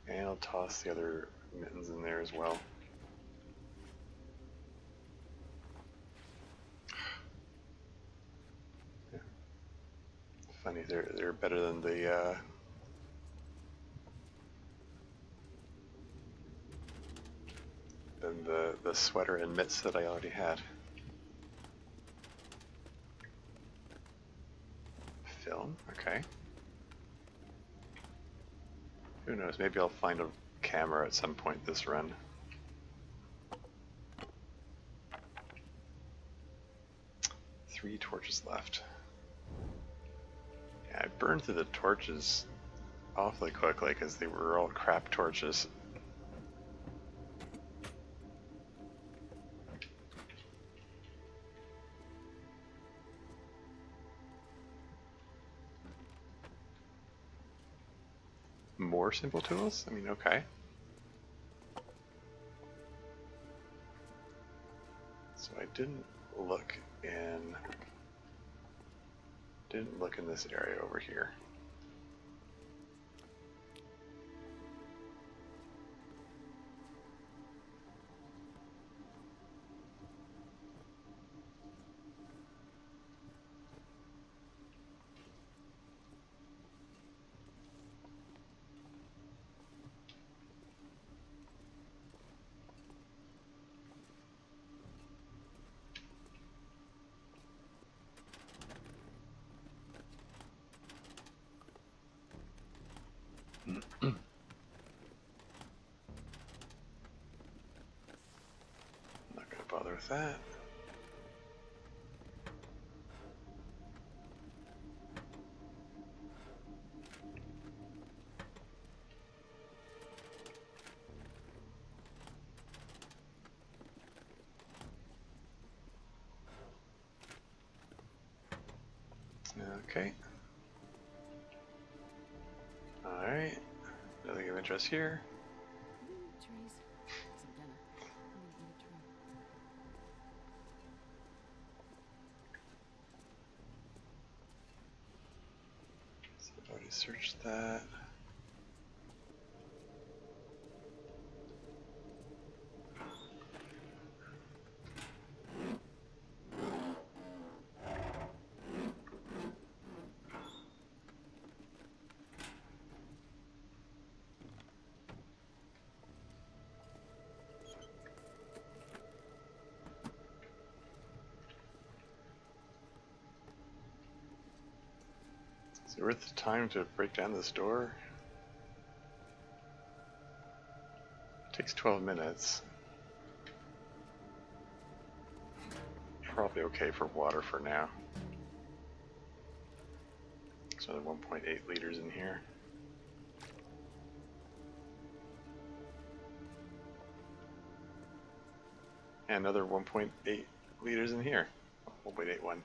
And I'll toss the other mittens in there as well. Yeah. Funny, they're better than the sweater and mitts that I already had. Film, okay. Who knows, maybe I'll find a camera at some point this run. Three torches left. Yeah, I burned through the torches awfully quickly because they were all crap torches. More simple tools? I mean, okay. So I didn't look in this area over here. Not gonna bother with that. Okay. Alright. Nothing of interest here. Trees. Some dinner. I'm gonna eat a tree. So I've already searched that. Is it worth the time to break down this door? It takes 12 minutes. Probably okay for water for now. There's another 1.8 liters in here. And another 1.8 liters in here. 1.81.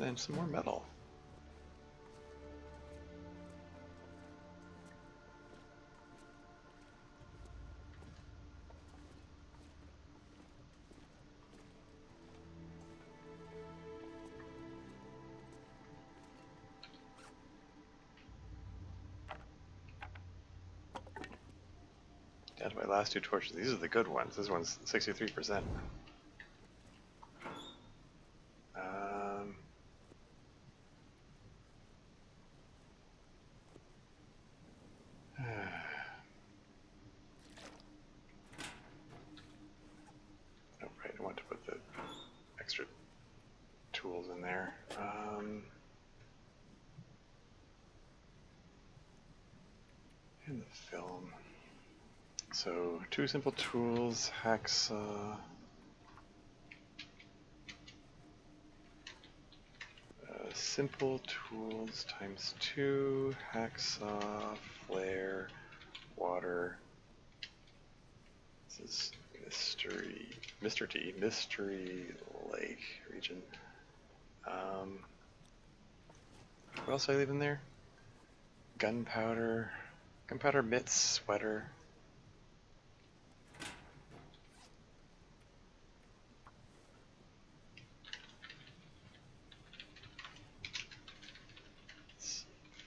And some more metal. Down to my last two torches. These are the good ones. This one's 63%. Oh, right, I want to put the extra tools in there. And the film. So, 2 simple tools, hacksaw. Simple tools times 2, hacksaw, flare, water. This is Mystery Lake region. What else did I leave in there? Gunpowder, mitts, sweater.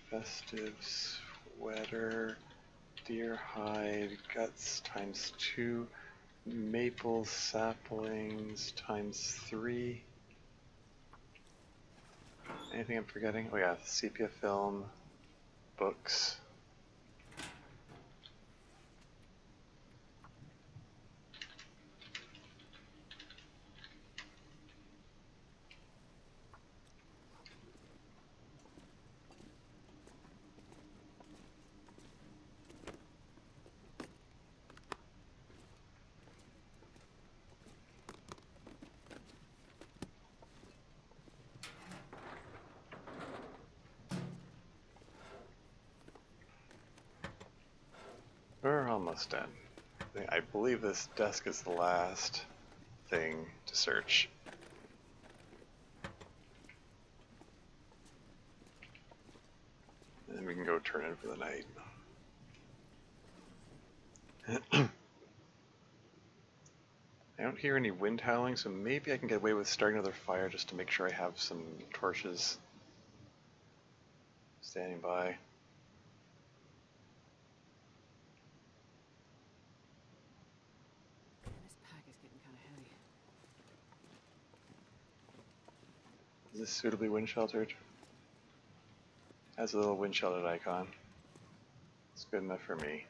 Festive sweater, deer hide, guts times 2, maple saplings times 3. Anything I'm forgetting? Oh yeah, sepia film, books. We're almost done. I believe this desk is the last thing to search. And then we can go turn in for the night. I don't hear any wind howling, so maybe I can get away with starting another fire just to make sure I have some torches standing by. This pack is getting kind of heavy. Is this suitably wind sheltered? Has a little wind sheltered icon. It's good enough for me.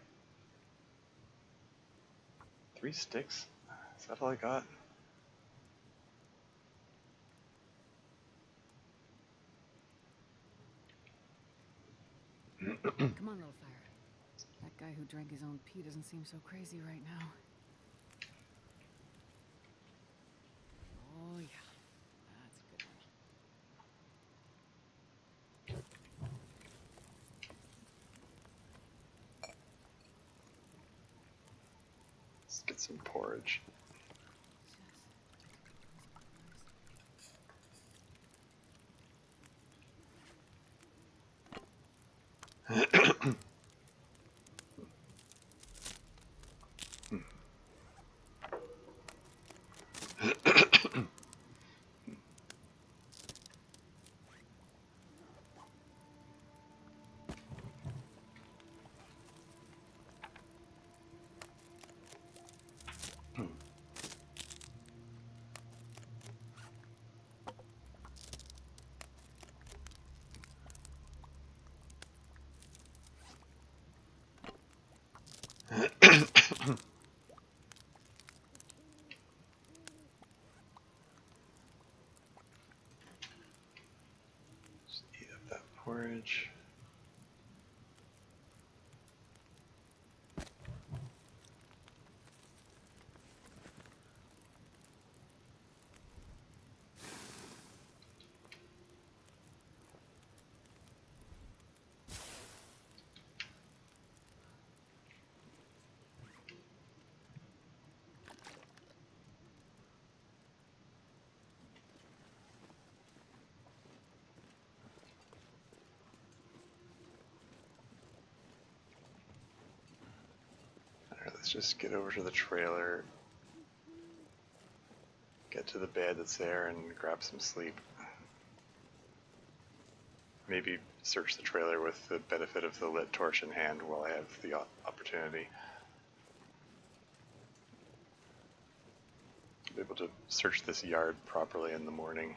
3 sticks? Is that all I got? Come on, little fire. That guy who drank his own pee doesn't seem so crazy right now. Oh, yeah. That's a good one. Let's get some porridge. eat up that porridge. Alright, let's just get over to the trailer, get to the bed that's there, and grab some sleep. Maybe search the trailer with the benefit of the lit torch in hand while I have the opportunity. Be able to search this yard properly in the morning.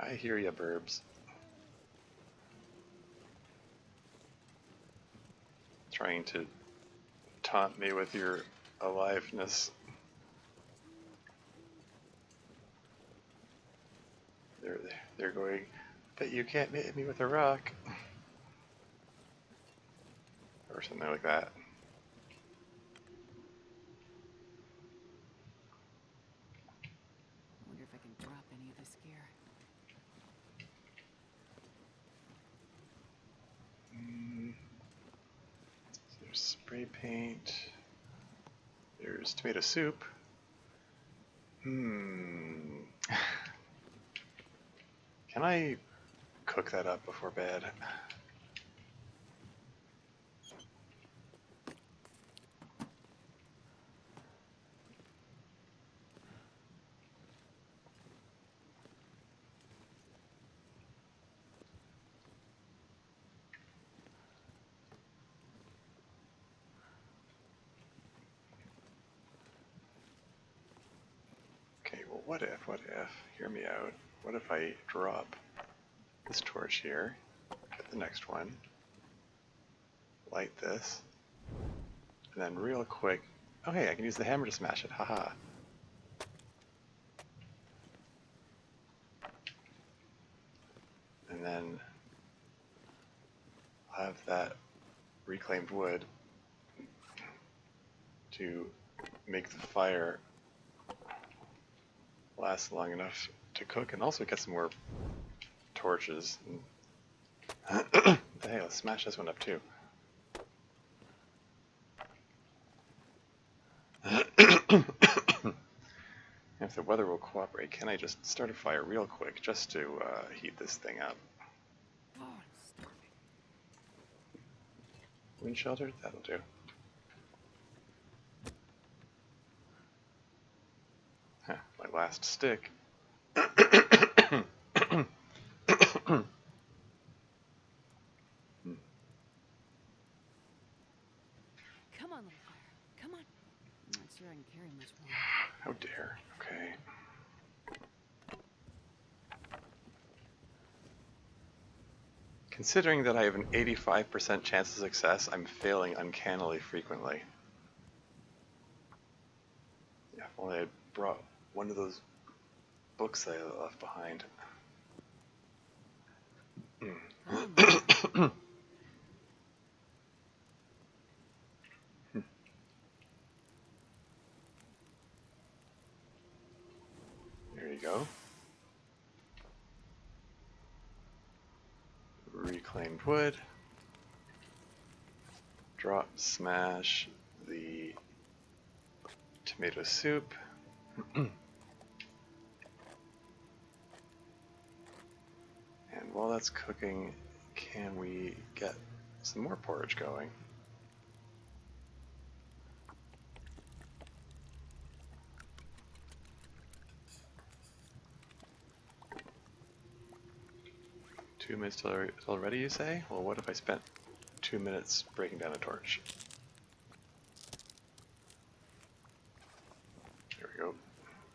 I hear ya, burbs. Trying to taunt me with your aliveness. They're going, but you can't hit me with a rock. Or something like that. I wonder if I can drop any of this gear. So there's spray paint. There's tomato soup. Can I cook that up before bed? Okay, well what if, hear me out, what if I drop this torch here, get the next one, light this, and then real quick, okay, I can use the hammer to smash it, haha. And then I'll have that reclaimed wood to make the fire last long enough to cook, and also get some more torches. Hey, let's smash this one up too. If the weather will cooperate, can I just start a fire real quick just to heat this thing up? Oh, I'm starving. Wind shelter? That'll do. Huh, my last stick. Come on, little fire. Come on. I'm not sure I can carry much more. How dare. Okay. Considering that I have an 85% chance of success, I'm failing uncannily frequently. Yeah, if only I brought one of those books that I left behind. There you go. Reclaimed wood. Drop, smash the tomato soup. And while that's cooking, can we get some more porridge going? Two minutes till ready, you say? Well, what if I spent 2 minutes breaking down a torch? There we go.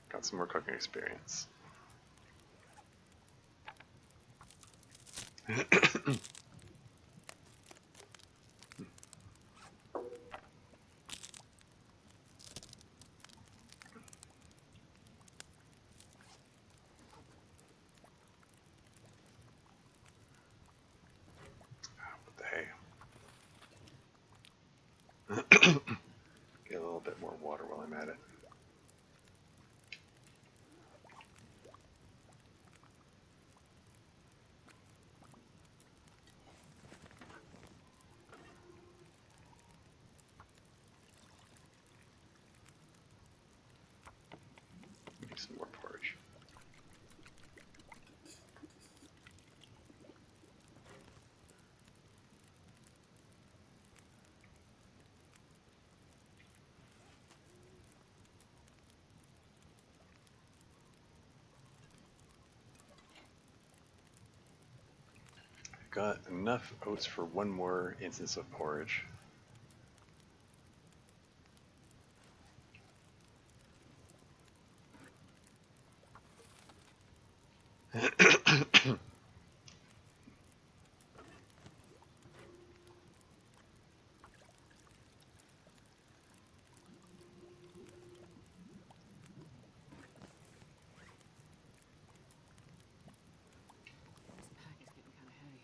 Got some more cooking experience. more water while I'm at it. Maybe some more porridge. Got enough oats for one more instance of porridge. This pack is getting kind of heavy.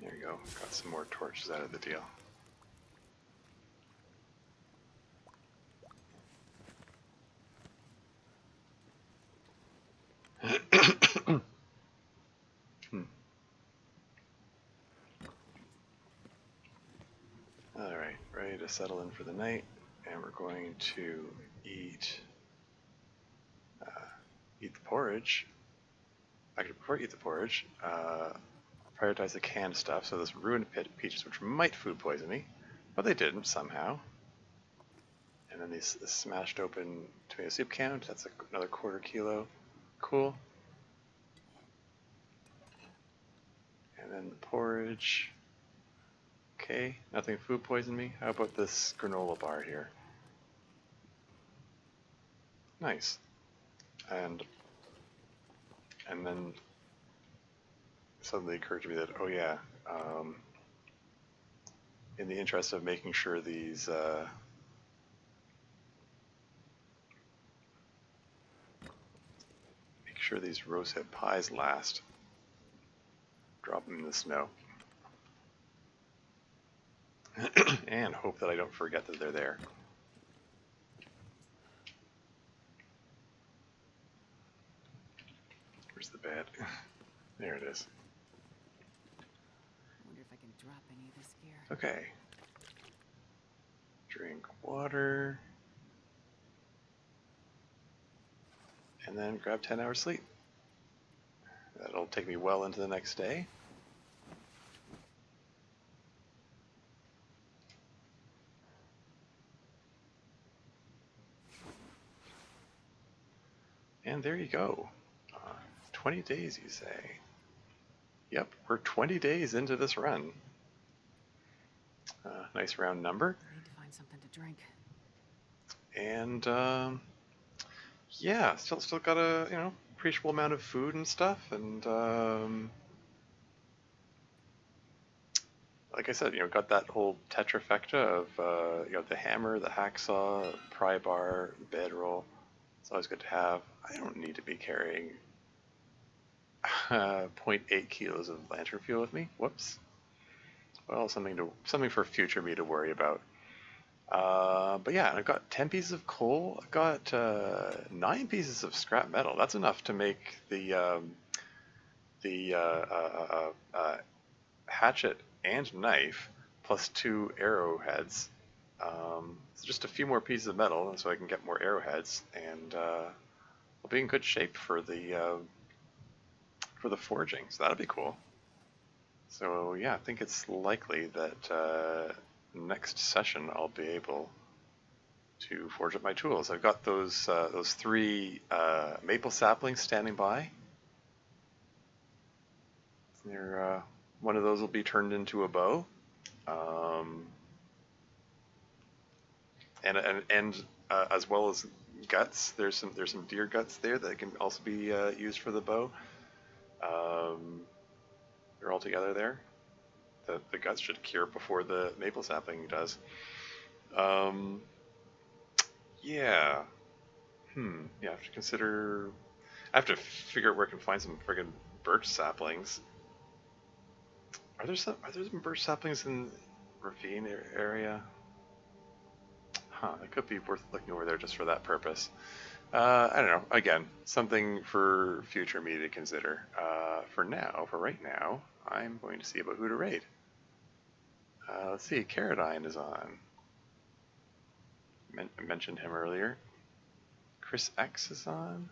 There you go. Got some more torches out of the deal. Alright, ready to settle in for the night, and we're going to eat the porridge. Actually, before I eat the porridge, prioritize the canned stuff, so this ruined peaches, which might food poison me, but they didn't somehow. And then this smashed open tomato soup can, that's another quarter kilo. Cool. And then the porridge. Okay, nothing food poisoned me. How about this granola bar here? Nice. And then suddenly occurred to me that, oh yeah, in the interest of making sure these rosehip pies last, drop them in the snow. And hope that I don't forget that they're there. Where's the bed? There it is. I wonder if I can drop any of this gear. Okay. Drink water. And then grab 10 hours sleep. That'll take me well into the next day. And there you go. 20 days, you say? Yep, we're 20 days into this run. Nice round number. I need to find something to drink. And yeah, still got a appreciable amount of food and stuff, and like I said, got that whole tetrafecta of the hammer, the hacksaw, pry bar, bedroll. It's always good to have. I don't need to be carrying 0.8 kilos of lantern fuel with me. Whoops. Well, something for future me to worry about. But yeah, I've got 10 pieces of coal. I've got 9 pieces of scrap metal. That's enough to make the hatchet and knife, plus 2 arrowheads. So just a few more pieces of metal, so I can get more arrowheads, and I'll be in good shape for the forging. So that'll be cool. So yeah, I think it's likely that next session I'll be able to forge up my tools. I've got those 3 maple saplings standing by. One of those will be turned into a bow, and as well as guts. There's some deer guts there that can also be used for the bow. They're all together there. The guts should cure before the maple sapling does. Yeah. Yeah, I have to consider. I have to figure out where I can find some friggin' birch saplings. Are there some birch saplings in ravine area? Huh, it could be worth looking over there just for that purpose. I don't know. Again, something for future me to consider. For right now, I'm going to see about who to raid. Let's see, Caradine is on. I mentioned him earlier. Chris X is on.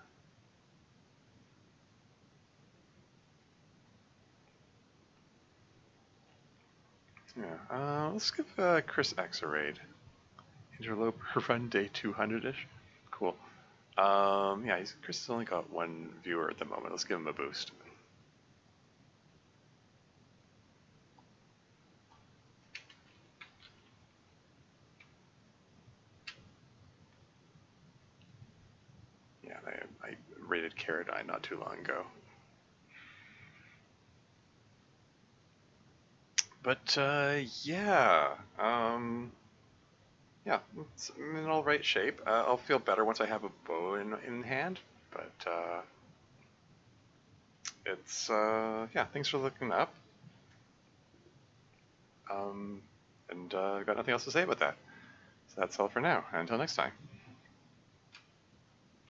Yeah, let's give Chris X a raid. Interloper run day 200-ish. Cool. Yeah, Chris has only got one viewer at the moment. Let's give him a boost. Yeah, I rated Caradine not too long ago. But yeah, yeah, it's in all right shape. I'll feel better once I have a bow in hand. But it's yeah. Thanks for looking up. And got nothing else to say about that. So that's all for now. Until next time.